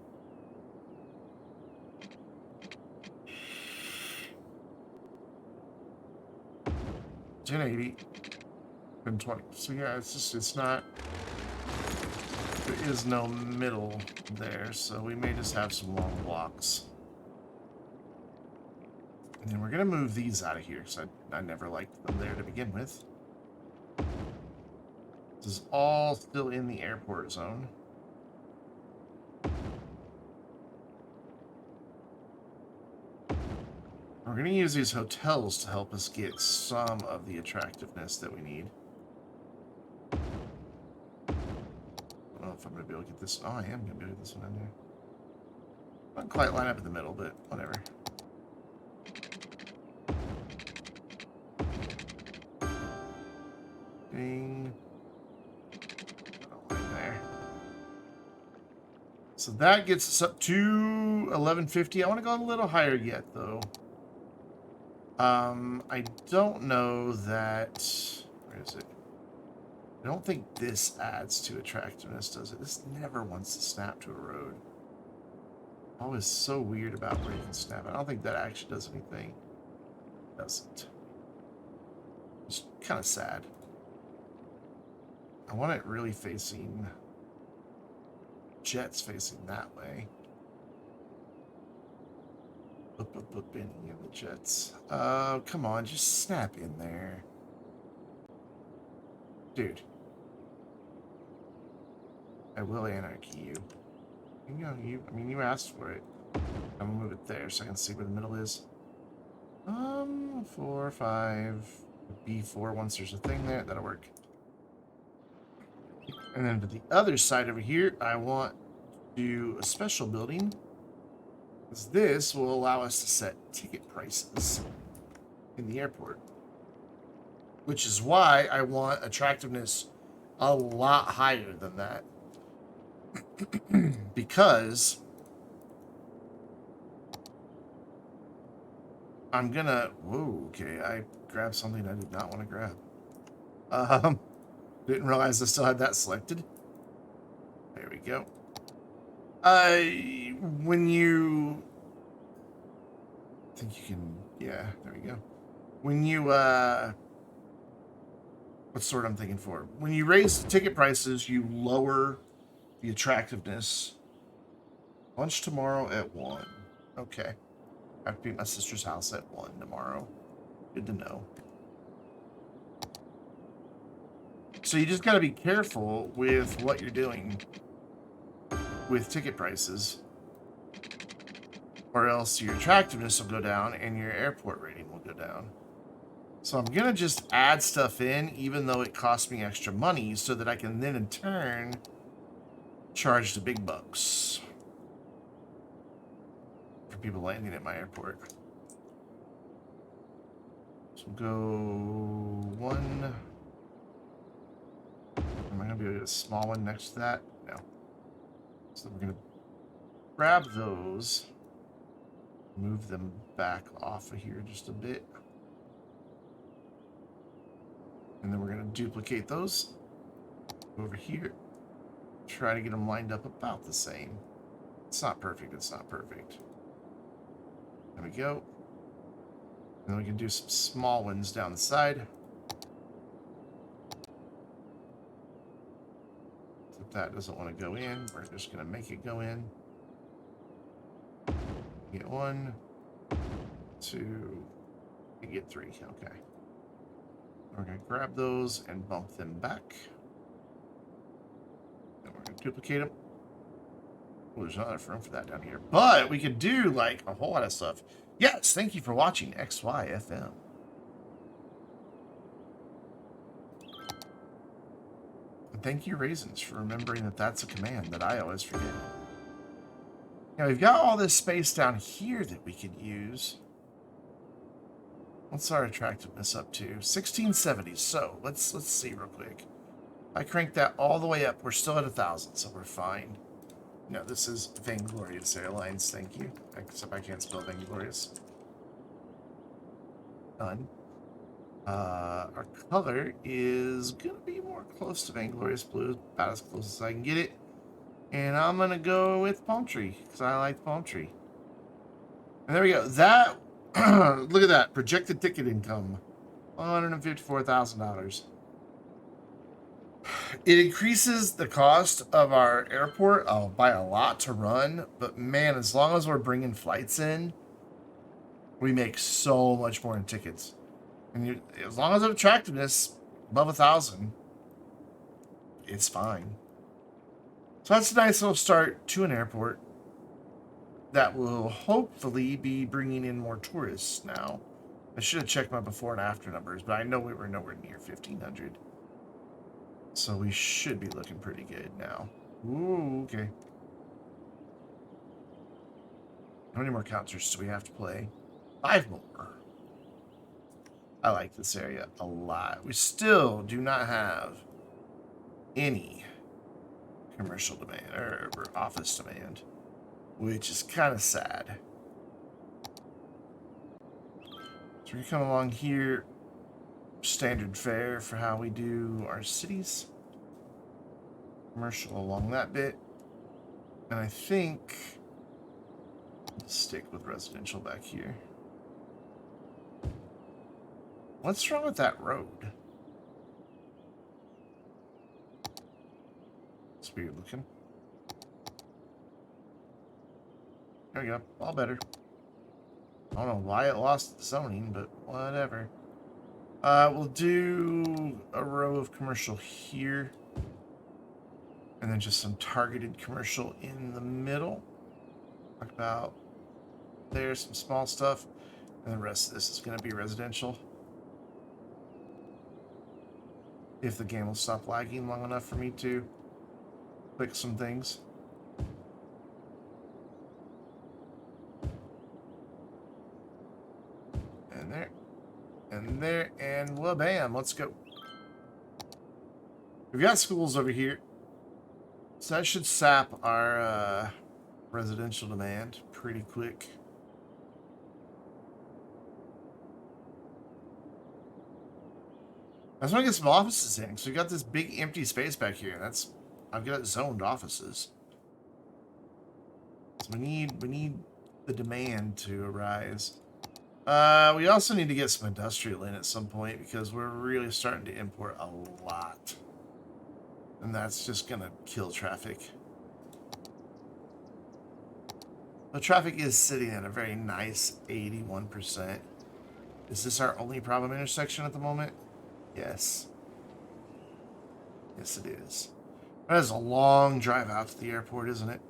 $10.80 and 20. So yeah, it's just, it's not. There is no middle there, so we may just have some long blocks. And then we're going to move these out of here, because I never liked them there to begin with. This is all still in the airport zone. We're going to use these hotels to help us get some of the attractiveness that we need. I don't know if I'm going to be able to get this. Oh, I am going to be able to get this one in there. Not quite line up in the middle, but whatever. Ding. There. So that gets us up to 1150. I want to go a little higher yet, though. I don't know that. Where is it? I don't think this adds to attractiveness, does it? This never wants to snap to a road. Always so weird about where you can snap. I don't think that actually does anything. It doesn't. It's kind of sad. I want it really facing. Jets facing that way. Any of the jets. Come on, just snap in there. Dude. I will anarchy you. You know, I mean, you asked for it. I'm gonna move it there so I can see where the middle is. 4, 5, B4, once there's a thing there, that'll work. And then to the other side over here, I want to do a special building. Because this will allow us to set ticket prices in the airport. Which is why I want attractiveness a lot higher than that. Because I'm gonna... Whoa, okay, I grabbed something I did not want to grab. Didn't realize I still had that selected. There we go. When you... I think you can... Yeah, there we go. When you, what's the word I'm thinking for? When you raise the ticket prices, you lower the attractiveness. Lunch tomorrow at 1. Okay. I have to be at my sister's house at 1 tomorrow. Good to know. So you just got to be careful with what you're doing with ticket prices, or else your attractiveness will go down and your airport rating will go down. So I'm going to just add stuff in, even though it costs me extra money, so that I can then in turn charge the big bucks for people landing at my airport. So we'll go 1. Am I going to be able to get a small one next to that? No. So we're going to grab those, move them back off of here just a bit. And then we're going to duplicate those over here. Try to get them lined up about the same. It's not perfect. It's not perfect. There we go. And then we can do some small ones down the side. If that doesn't want to go in, we're just going to make it go in. Get 1, 2, and get 3. Okay. We're going to grab those and bump them back. And we're going to duplicate them. Oh, there's not enough room for that down here. But we could do, like, a whole lot of stuff. Yes, thank you for watching XYFM. And thank you, Raisins, for remembering that that's a command that I always forget. Now, we've got all this space down here that we could use. What's our attractiveness up to? 1670. So let's see real quick. If I crank that all the way up, we're still at 1,000, so we're fine. No, this is Vainglorious Airlines. Thank you. Except I can't spell Vainglorious. Done. Our color is gonna be more close to Vainglorious Blue, about as close as I can get it. And I'm gonna go with palm tree because I like palm tree. And there we go. That. Look at that. Projected ticket income. $154,000. It increases the cost of our airport by a lot to run. But man, as long as we're bringing flights in, we make so much more in tickets. And as long as the attractiveness above 1,000, it's fine. So that's a nice little start to an airport that will hopefully be bringing in more tourists now. I should have checked my before and after numbers, but I know we were nowhere near 1,500. So we should be looking pretty good now. Ooh, okay. How many more counters do we have to play? 5 more. I like this area a lot. We still do not have any commercial demand or office demand, which is kind of sad. So we come along here, standard fare for how we do our cities. Commercial along that bit. And I think I'll stick with residential back here. What's wrong with that road? It's weird looking. There we go. All better. I don't know why it lost the zoning, but whatever. We'll do a row of commercial here. And then just some targeted commercial in the middle. Talk about there's some small stuff. And the rest of this is going to be residential. If the game will stop lagging long enough for me to click some things. And there. And there. And bam. Let's go. We've got schools over here. So that should sap our residential demand pretty quick. I just want to get some offices in. So we got this big empty space back here. And I've got zoned offices. So we need the demand to arise. We also need to get some industrial in at some point because we're really starting to import a lot. And that's just going to kill traffic. The traffic is sitting at a very nice 81%. Is this our only problem intersection at the moment? Yes. Yes, it is. That is a long drive out to the airport, isn't it?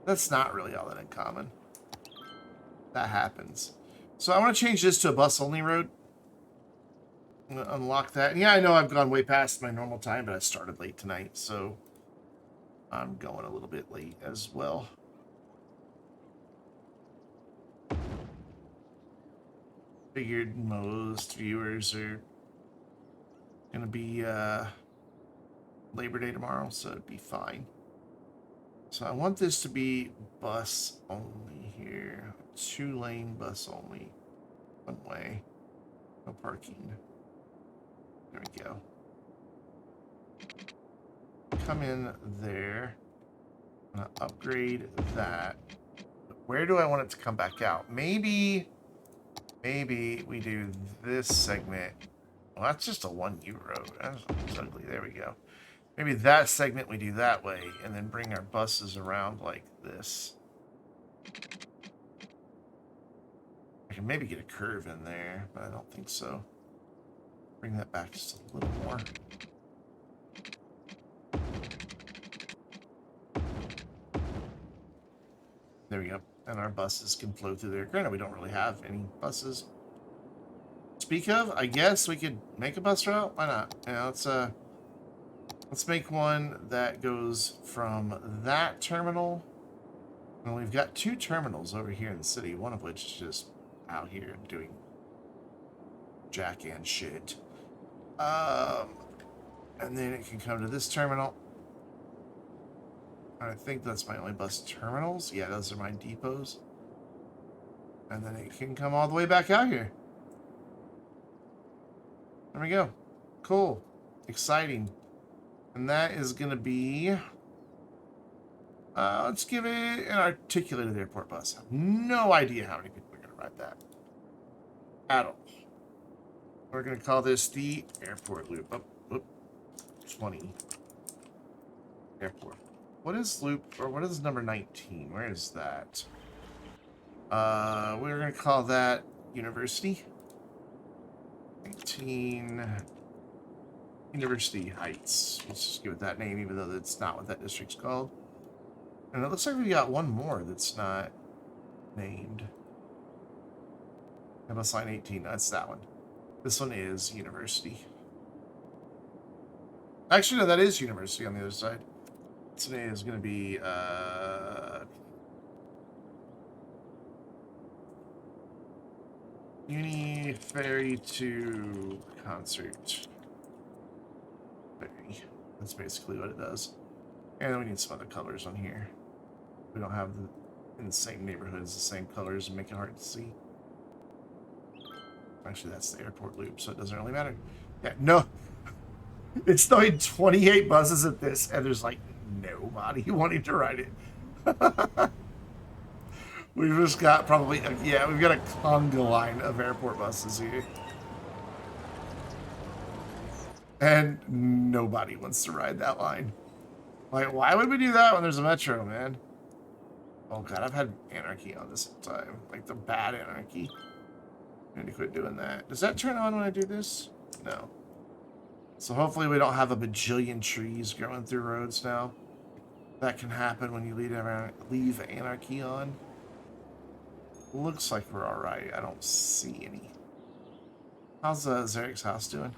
That's not really all that uncommon. That happens. So I want to change this to a bus-only road. I'm going to unlock that. And yeah, I know I've gone way past my normal time, but I started late tonight, so I'm going a little bit late as well. Figured most viewers are going to be Labor Day tomorrow, so it'd be fine. So I want this to be bus only here. 2-lane bus only. One way. No parking. There we go. Come in there. I'm going to upgrade that. But where do I want it to come back out? Maybe we do this segment. Well, that's just a 1U road. That's ugly. There we go. Maybe that segment we do that way, and then bring our buses around like this. I can maybe get a curve in there, but I don't think so. Bring that back just a little more. There we go. And our buses can flow through there. Granted, we don't really have any buses. Speak of, I guess we could make a bus route. Why not? Yeah, let's make one that goes from that terminal. Well, we've got 2 terminals over here in the city, one of which is just out here doing jack and shit. And then it can come to this terminal. I think that's my only bus terminals. Yeah, those are my depots. And then it can come all the way back out here. There we go. Cool. Exciting. And that is going to be... let's give it an articulated airport bus. I have no idea how many people are going to ride that. At all. We're going to call this the airport loop. Oh, 20. Airport. What is loop, or what is number 19? Where is that? We're going to call that University. 19... University Heights. Let's just give it that name, even though that's not what that district's called. And it looks like we got one more that's not named. Bus line 18. That's that one. This one is University. Actually, no, that is University on the other side. This one is going to be Uni Ferry to Concert. Ferry. That's basically what it does. And then we need some other colors on here. We don't have in the same neighborhoods the same colors and make it hard to see. Actually, that's the airport loop, so it doesn't really matter. Yeah, no. It's throwing 28 buses at this, and there's like nobody wanting to ride it. We've just got probably, yeah, we've got a conga line of airport buses here. And nobody wants to ride that line. Like, why would we do that when there's a metro, man? Oh god, I've had anarchy on this time. Like the bad anarchy. I need to quit doing that. Does that turn on when I do this? No. So hopefully we don't have a bajillion trees growing through roads now. That can happen when you leave anarchy on. Looks like we're alright. I don't see any. How's Zarek's house doing?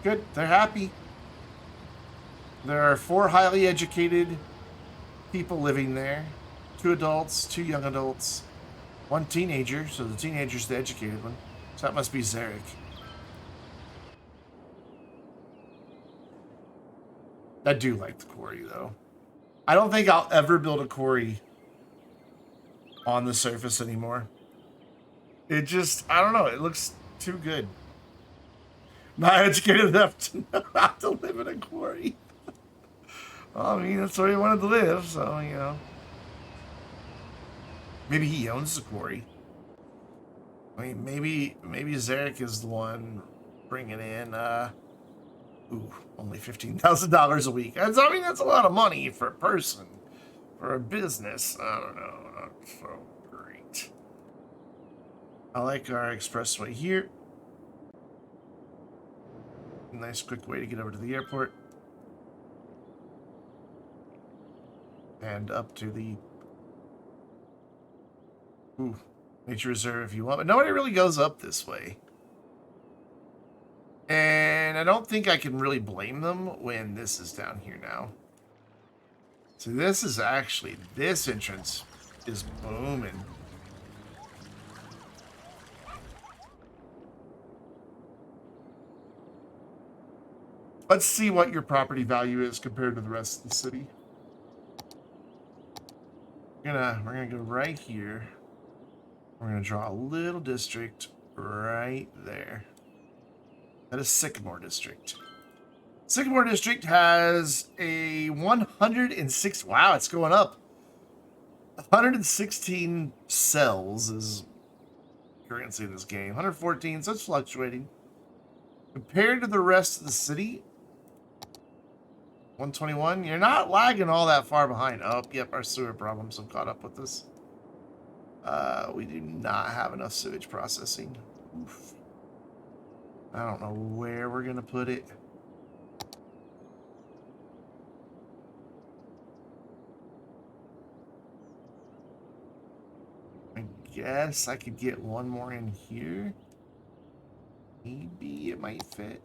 Good. They're happy. There are 4 highly educated people living there. 2 adults, 2 young adults, 1 teenager. So the teenager's the educated one. So that must be Zarek. I do like the quarry, though. I don't think I'll ever build a quarry on the surface anymore. It just, I don't know, it looks too good. Not educated enough to know how to live in a quarry. Well, I mean, that's where he wanted to live, so, you know. Maybe he owns the quarry. I mean, maybe Zarek is the one bringing in Ooh, only $15,000 a week. I mean, that's a lot of money for a person. For a business, I don't know. Not so great. I like our expressway here. Nice quick way to get over to the airport. And up to the nature reserve if you want. But nobody really goes up this way. And I don't think I can really blame them when this is down here now. So this is actually, this entrance is booming. Let's see what your property value is compared to the rest of the city. We're gonna go right here. We're gonna draw a little district right there. That is Sycamore District. Sycamore District has a 106. Wow, it's going up. 116 cells is currency in this game. 114, so it's fluctuating. Compared to the rest of the city, 121. You're not lagging all that far behind. Oh, yep, our sewer problems have caught up with us. We do not have enough sewage processing. Oof. I don't know where we're gonna put it. I guess I could get one more in here. Maybe it might fit.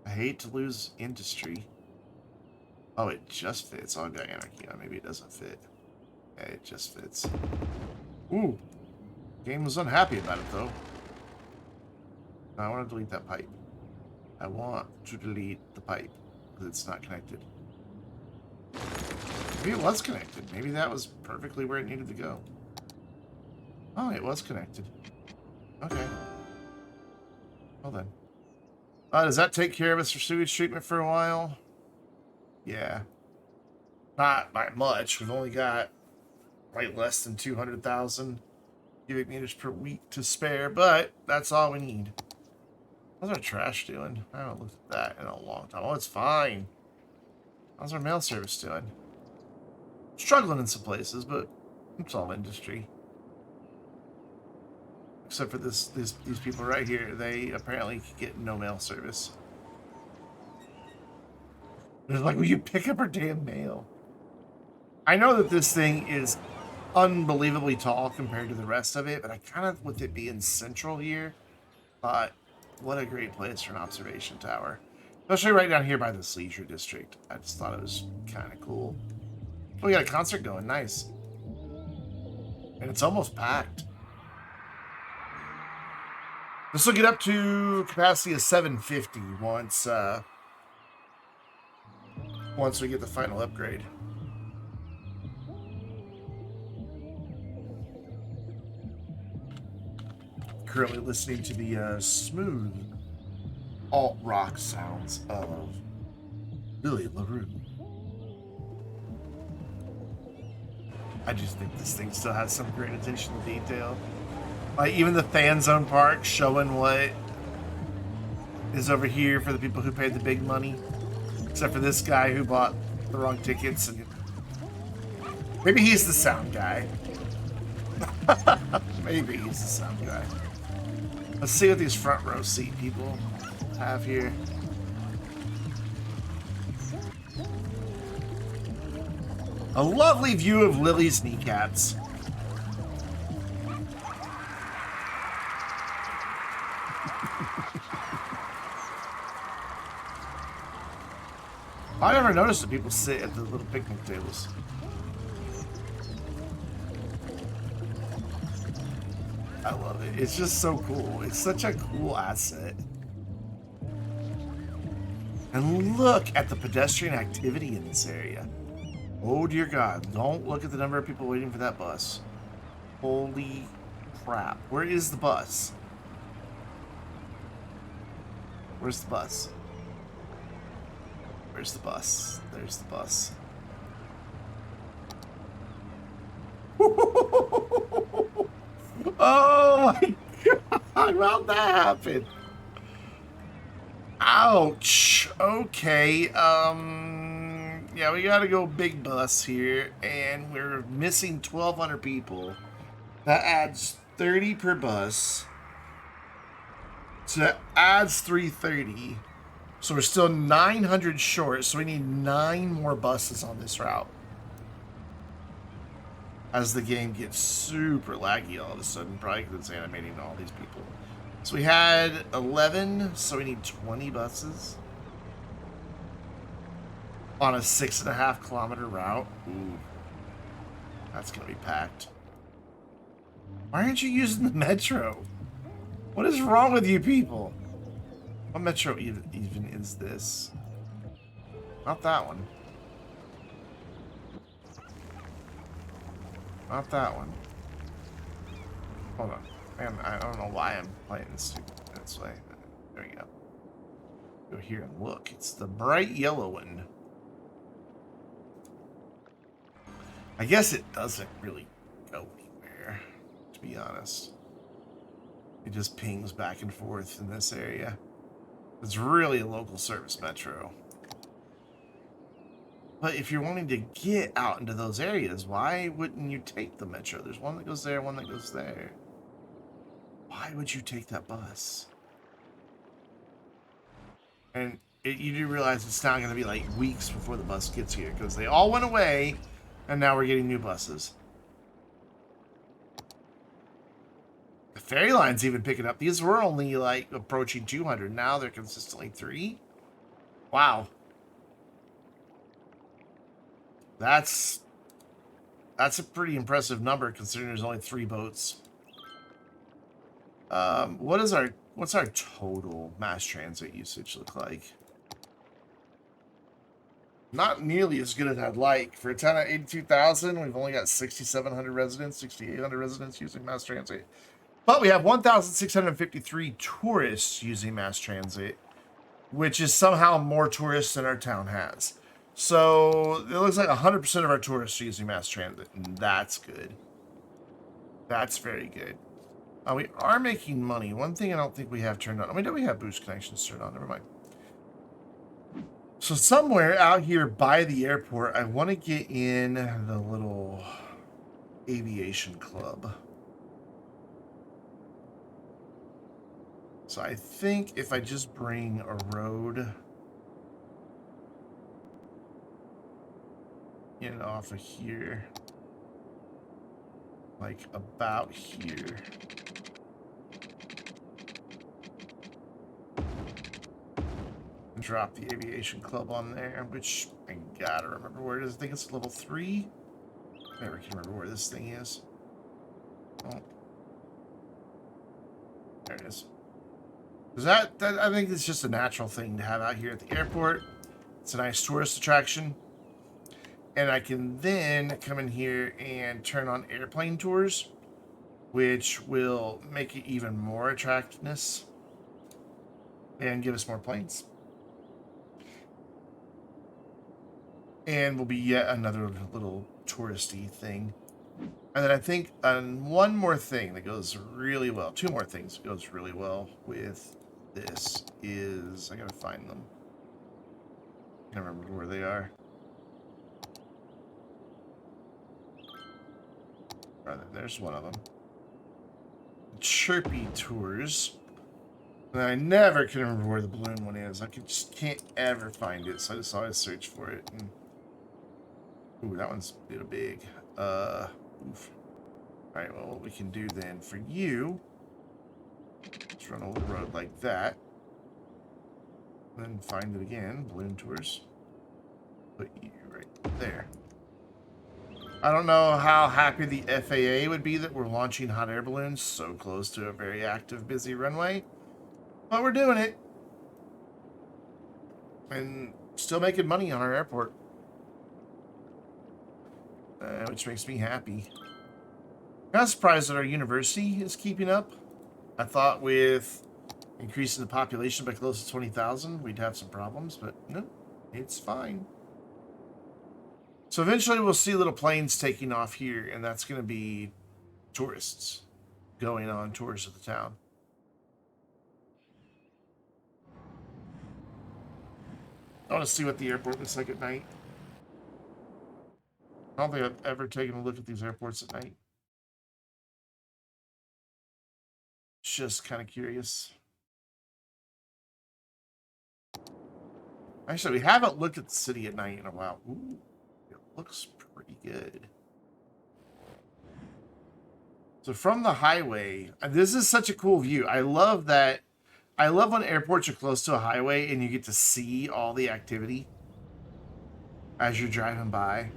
I hate to lose industry. Oh, it just fits. Oh, I've got anarchy on. Maybe it doesn't fit. Yeah, it just fits. Ooh. Game was unhappy about it, though. I want to delete that pipe. I want to delete the pipe because it's not connected. Maybe it was connected. Maybe that was perfectly where it needed to go. Oh, it was connected. Okay. Well then. Does that take care of us for sewage treatment for a while? Yeah. Not by much. We've only got right less than 200,000 cubic meters per week to spare, but that's all we need. How's our trash doing? I haven't looked at that in a long time. Oh, it's fine. How's our mail service doing? Struggling in some places, but it's all industry. Except for these people right here. They apparently get no mail service. They're like, will you pick up our damn mail? I know that this thing is unbelievably tall compared to the rest of it, but I kind of, with it being central here, thought, what a great place for an observation tower. Especially right down here by this leisure district. I just thought it was kind of cool. Oh, we got a concert going. Nice. And it's almost packed. This will get up to capacity of 750 once we get the final upgrade. Currently listening to the smooth alt rock sounds of Billy LaRue. I just think this thing still has some great attention to detail. Like even the fan zone part showing what is over here for the people who paid the big money. Except for this guy who bought the wrong tickets. And maybe he's the sound guy. Maybe he's the sound guy. Let's see what these front row seat people have here. A lovely view of Lily's kneecaps. I never noticed that people sit at the little picnic tables. I love it. It's just so cool. It's such a cool asset. And look at the pedestrian activity in this area. Oh dear God. Don't look at the number of people waiting for that bus. Holy crap. Where is the bus? Where's the bus? Where's the bus? There's the bus. Oh my God, how'd that happen? Ouch. Okay. Yeah, we gotta go big bus here, and we're missing 1,200 people. That adds 30 per bus. So that adds 330. So we're still 900 short. So we need 9 more buses on this route. As the game gets super laggy all of a sudden, probably because it's animating all these people. So we had 11, so we need 20 buses on a 6.5 kilometer route. Ooh, that's gonna be packed. Why aren't you using the metro? What is wrong with you people? What metro even is this? Not that one. Not that one. Hold on. Man, I don't know why I'm playing this way. There we go. Go here and look. It's the bright yellow one. I guess it doesn't really go anywhere, to be honest. It just pings back and forth in this area. It's really a local service metro. But if you're wanting to get out into those areas, why wouldn't you take the metro? There's one that goes there, one that goes there. Why would you take that bus? And you do realize it's not going to be like weeks before the bus gets here, because they all went away, and now we're getting new buses. The ferry line's even picking up. These were only like approaching 200. Now they're consistently 3. Wow. That's a pretty impressive number considering there's only 3 boats. What's our total mass transit usage look like? Not nearly as good as I'd like. For a town of 82,000, we've only got 6,700 residents, 6,800 residents using mass transit. But we have 1,653 tourists using mass transit, which is somehow more tourists than our town has. So it looks like 100% of our tourists are using mass transit, and that's good. That's very good. We are making money. One thing I don't think we have turned on. I mean, do we have boost connections turned on? Never mind. So somewhere out here by the airport, I want to get in the little aviation club. So I think if I just bring a road in off of here, like about here. Drop the aviation club on there, which I gotta remember where it is. I think it's level 3. Never can remember where this thing is. Oh, there it is. Because that I think it's just a natural thing to have out here at the airport. It's a nice tourist attraction. And I can then come in here and turn on airplane tours, which will make it even more attractiveness and give us more planes. And will be yet another little touristy thing. And then I think one more thing that goes really well, 2 more things that goes really well with this is, I gotta find them. I can't remember where they are. There's one of them. Chirpy tours. And I never can remember where the balloon one is. I just can't ever find it, so I just always search for it. And ooh, that one's a bit big. Oof. Alright, well, what we can do then for you, let's run a little road like that. Then find it again, balloon tours. Put you right there. I don't know how happy the FAA would be that we're launching hot air balloons so close to a very active, busy runway. But we're doing it. And still making money on our airport. Which makes me happy. I'm not surprised that our university is keeping up. I thought with increasing the population by close to 20,000, we'd have some problems, but no, it's fine. So eventually we'll see little planes taking off here, and that's going to be tourists going on tours of the town. I want to see what the airport looks like at night. I don't think I've ever taken a look at these airports at night. Just kind of curious. Actually, we haven't looked at the city at night in a while. Ooh, it looks pretty good. So from the highway, this is such a cool view. I love that. I love when airports are close to a highway and you get to see all the activity as you're driving by.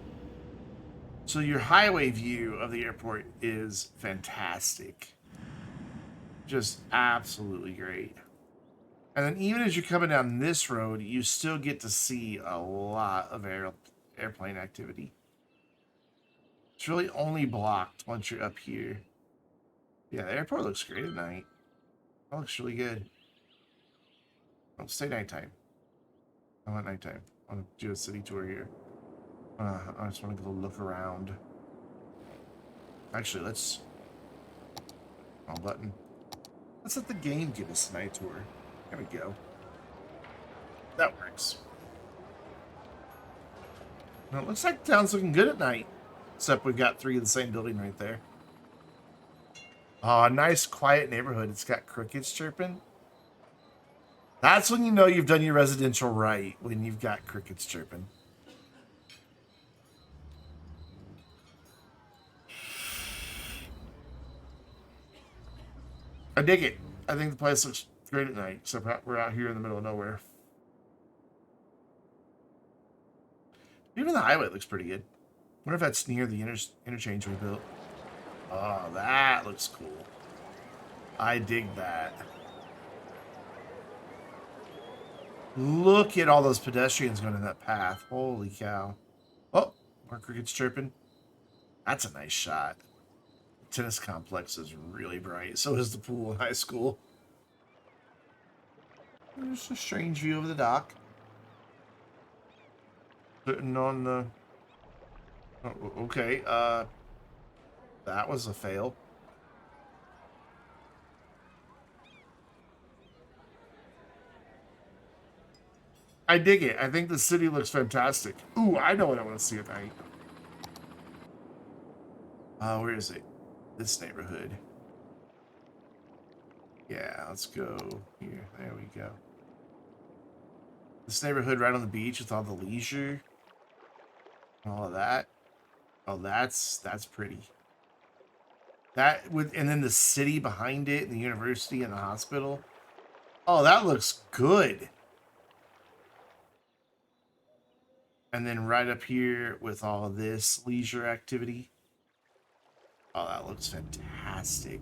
So your highway view of the airport is fantastic. Just absolutely great. And then even as you're coming down this road, you still get to see a lot of airplane activity. It's really only blocked once you're up here. Yeah, the airport looks great at night. That looks really good. Oh, stay nighttime. I want nighttime. I want to do a city tour here. I just want to go look around. Actually, let's... Wrong button. Let's let the game give us a night tour. There we go. That works. Now, it looks like town's looking good at night. Except we've got 3 of the same building right there. Oh, a nice quiet neighborhood. It's got crickets chirping. That's when you know you've done your residential right, when you've got crickets chirping. I dig it. I think the place looks great at night, except we're out here in the middle of nowhere. Even the highway looks pretty good. I wonder if that's near the interchange we built. Oh, that looks cool. I dig that. Look at all those pedestrians going in that path. Holy cow. Oh, more crickets chirping. That's a nice shot. The tennis complex is really bright. So is the pool in high school. There's a strange view of the dock. Sitting on the... Oh, okay, that was a fail. I dig it. I think the city looks fantastic. Ooh, I know what I want to see at night. Where is it? This neighborhood. Yeah, let's go here. There we go. This neighborhood right on the beach with all the leisure. All of that. Oh, that's pretty. That with, and then the city behind it, and the university and the hospital. Oh, that looks good. And then right up here with all of this leisure activity. Oh, that looks fantastic.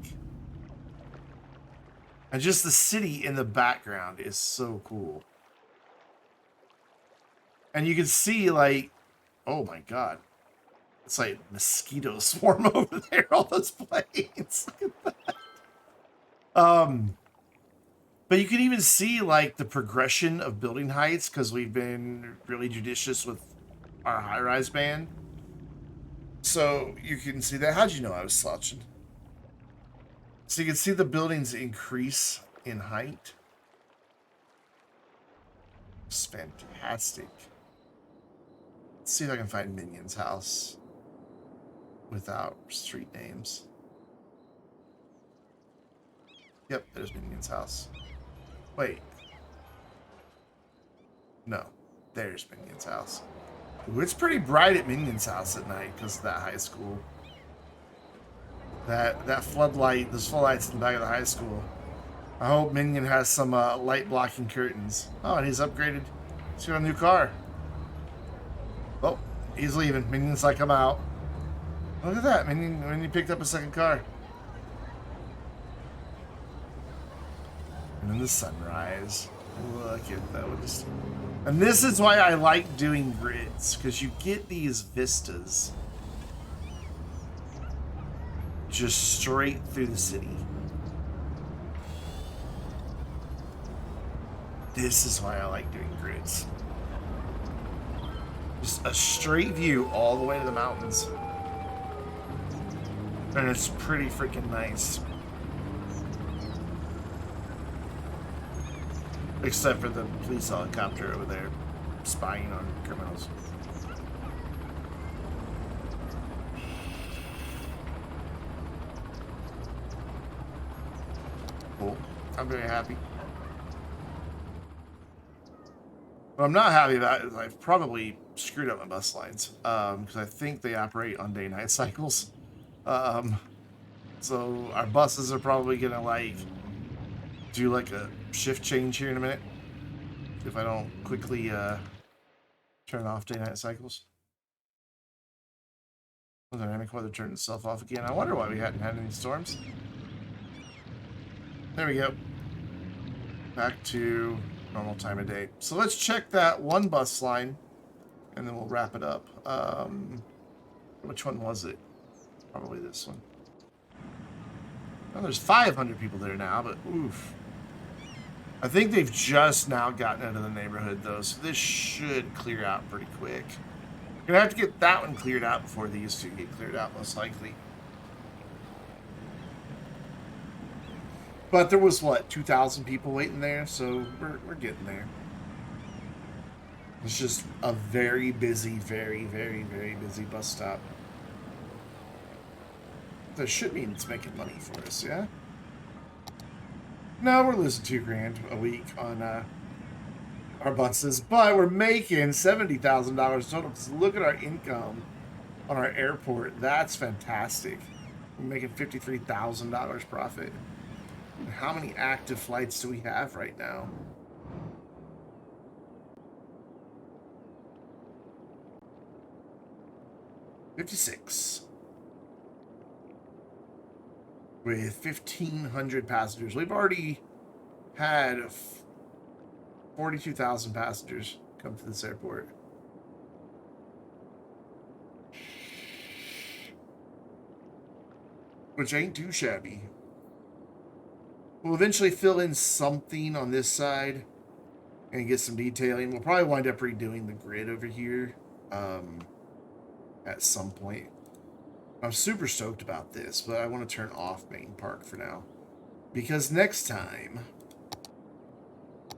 And just the city in the background is so cool. And you can see, like, oh my god. It's like mosquitoes swarm over there, all those planes. Look at that. But you can even see, like, the progression of building heights, because we've been really judicious with our high-rise band. So you can see that. How'd you know I was slouching? So you can see the buildings increase in height. It's fantastic. Let's see if I can find Minion's house without street names. Yep, there's Minion's house. Wait. No, there's Minion's house. Ooh, it's pretty bright at Minion's house at night because of that high school. That floodlight, those floodlights in the back of the high school. I hope Minion has some light blocking curtains. Oh, and he's upgraded. He's got a new car. Oh, he's leaving. Minion's like, I'm out. Look at that. Minion picked up a second car. And then the sunrise. Look at those. And this is why I like doing grids, because you get these vistas just straight through the city. This is why I like doing grids. Just a straight view all the way to the mountains. And it's pretty freaking nice. Except for the police helicopter over there. spying on criminals. Cool. I'm very happy. What I'm not happy about is I've probably screwed up my bus lines because I think they operate on day-night cycles. So our buses are probably gonna like do like a shift change here in a minute if I don't quickly turn off day-night cycles. The dynamic weather turned itself off again. I wonder why we hadn't had any storms. There we go. Back to normal time of day. So let's check that one bus line, and then we'll wrap it up. Which one was it? Probably this one. Well, there's 500 people there now, but oof. I think they've just now gotten into the neighborhood, though, so this should clear out pretty quick. We're gonna have to get that one cleared out before these two get cleared out, most likely. But there was, what, 2,000 people waiting there, so we're getting there. It's just a very busy, very, very, very busy bus stop. That should mean it's making money for us, yeah? No, we're losing $2,000 a week on our buses, but we're making $70,000 total. Because look at our income on our airport. That's fantastic. We're making $53,000 profit. And how many active flights do we have right now? $56. With 1,500 passengers. We've already had 42,000 passengers come to this airport. Which ain't too shabby. We'll eventually fill in something on this side and get some detailing. We'll probably wind up redoing the grid over here at some point. I'm super stoked about this, but I want to turn off Main Park for now. Because next time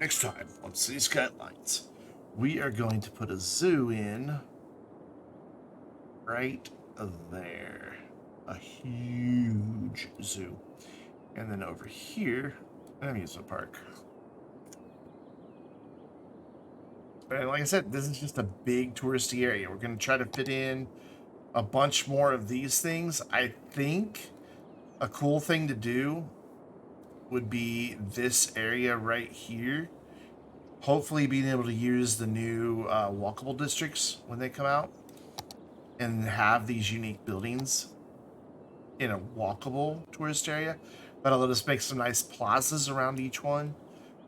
on Cities Skylines, we are going to put a zoo in right there. A huge zoo. And then over here, an amusement park. And like I said, this is just a big touristy area. We're going to try to fit in a bunch more of these things. I think a cool thing to do would be this area right here. Hopefully being able to use the new walkable districts when they come out and have these unique buildings in a walkable tourist area. That'll let us make some nice plazas around each one.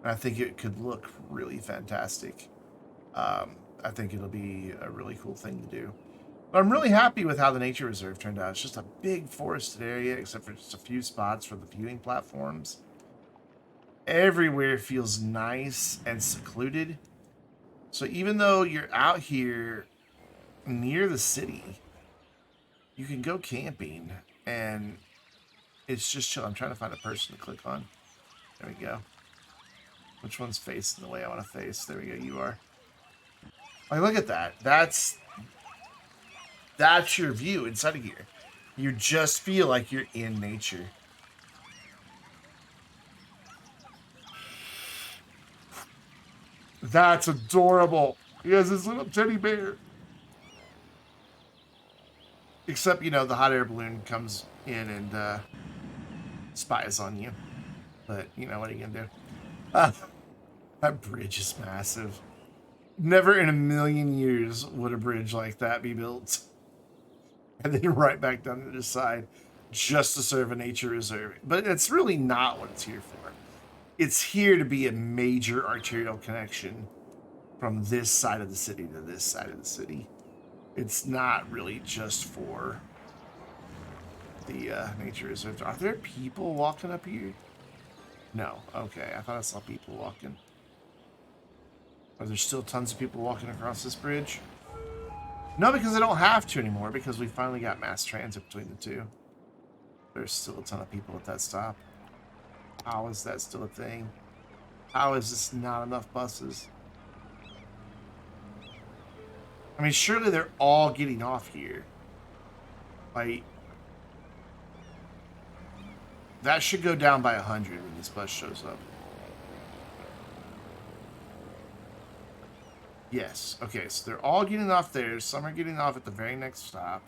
And I think it could look really fantastic. I think it'll be a really cool thing to do. But I'm really happy with how the nature reserve turned out. It's just a big forested area, except for just a few spots for the viewing platforms. Everywhere feels nice and secluded. So even though you're out here near the city, you can go camping and it's just chill. I'm trying to find a person to click on. There we go. Which one's facing the way I want to face? There we go. You are. Like, look at that. That's your view inside of here. You just feel like you're in nature. That's adorable. He has this little teddy bear. Except, you know, the hot air balloon comes in and spies on you. But, you know, what are you going to do? That bridge is massive. Never in a million years would a bridge like that be built. And then right back down to the side just to serve a nature reserve. But it's really not what it's here for. It's here to be a major arterial connection from this side of the city to this side of the city. It's not really just for the nature reserve. Are there people walking up here? No. Okay, I thought I saw people walking. Are there still tons of people walking across this bridge? No, because I don't have to anymore, because we finally got mass transit between the two. There's still a ton of people at that stop. How is that still a thing? How is this not enough buses? I mean, surely they're all getting off here. Like, that should go down by 100 when this bus shows up. Yes. Okay, so they're all getting off there. Some are getting off at the very next stop.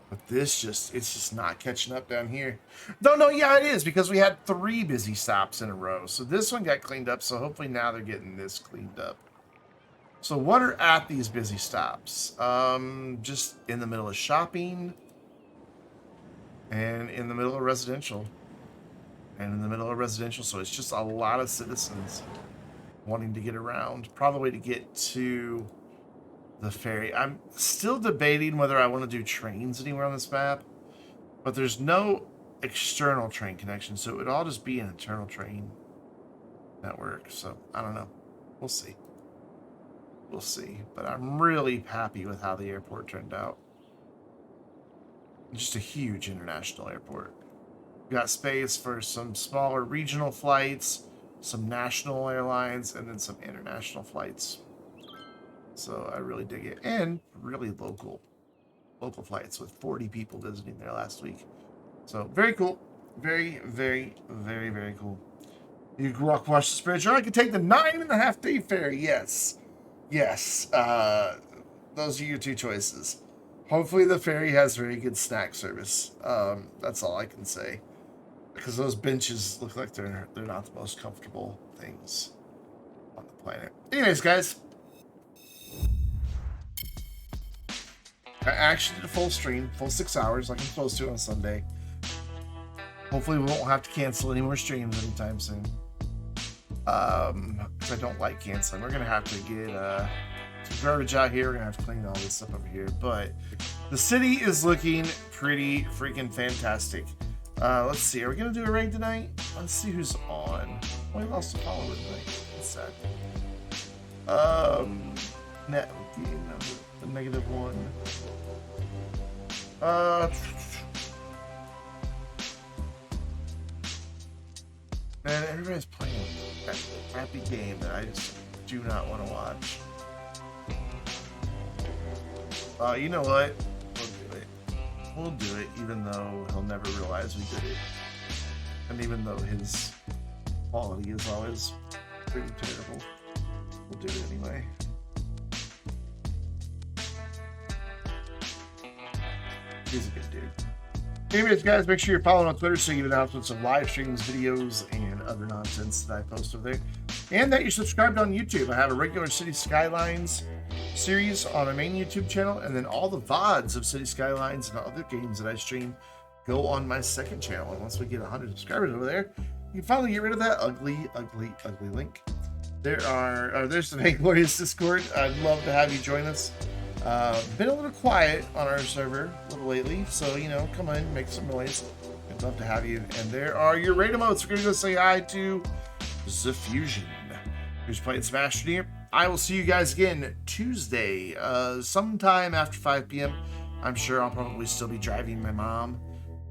But it's just not catching up down here. No, yeah, it is, because we had 3 busy stops in a row. So this one got cleaned up, so hopefully now they're getting this cleaned up. So what are at these busy stops? Just in the middle of shopping, and in the middle of residential. And in the middle of residential, so it's just a lot of citizens wanting to get around. Probably to get to the ferry. I'm still debating whether I want to do trains anywhere on this map, but there's no external train connection, so it would all just be an internal train network. So I don't know. We'll see. We'll see. But I'm really happy with how the airport turned out. Just a huge international airport. We got space for some smaller regional flights, some national airlines, and then some international flights. So I really dig it. And really local flights with 40 people visiting there last week. So very cool. Very, very, very, very cool. You can walk watch the spirit. I could take the 9.5 day ferry. Yes. Yes. Those are your 2 choices. Hopefully the ferry has very good snack service. That's all I can say. Because those benches look like they're not the most comfortable things on the planet. Anyways, guys. I actually did a full stream, full 6 hours, like I'm supposed to on Sunday. Hopefully we won't have to cancel any more streams anytime soon. Because I don't like canceling. We're going to have to get some garbage out here. We're going to have to clean all this up over here. But the city is looking pretty freaking fantastic. Let's see. Are we going to do a raid tonight? Let's see who's on. Oh, we lost a follower tonight. What's that? Net. The -1. Man, everybody's playing that crappy game that I just do not want to watch. You know what? We'll do it. We'll do it, even though he'll never realize we did it. And even though his quality is always pretty terrible. We'll do it anyway. He's a good dude. Anyways, guys, make sure you're following on Twitter so you get announcements of live streams, videos, and other nonsense that I post over there. And that you're subscribed on YouTube. I have a regular Cities Skylines series on my main YouTube channel, and then all the VODs of Cities Skylines and other games that I stream go on my second channel. And once we get 100 subscribers over there, you can finally get rid of that ugly link. There's the Vainglorious Discord. I'd love to have you join us. Been a little quiet on our server a little lately, so, you know, come on, make some noise. I'd love to have you. And there are your raid emotes. We're going to go say hi to The Fusion, who's playing Smash Junior. I will see you guys again Tuesday, sometime after 5 p.m. I'm sure I'll probably still be driving my mom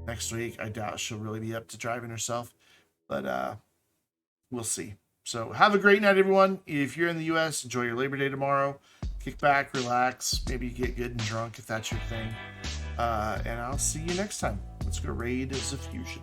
next week. I doubt she'll really be up to driving herself, but we'll see. So have a great night, everyone. If you're in the U.S., enjoy your Labor Day tomorrow. Kick back, relax, maybe get good and drunk if that's your thing. And I'll see you next time. Let's go raid The Fusion.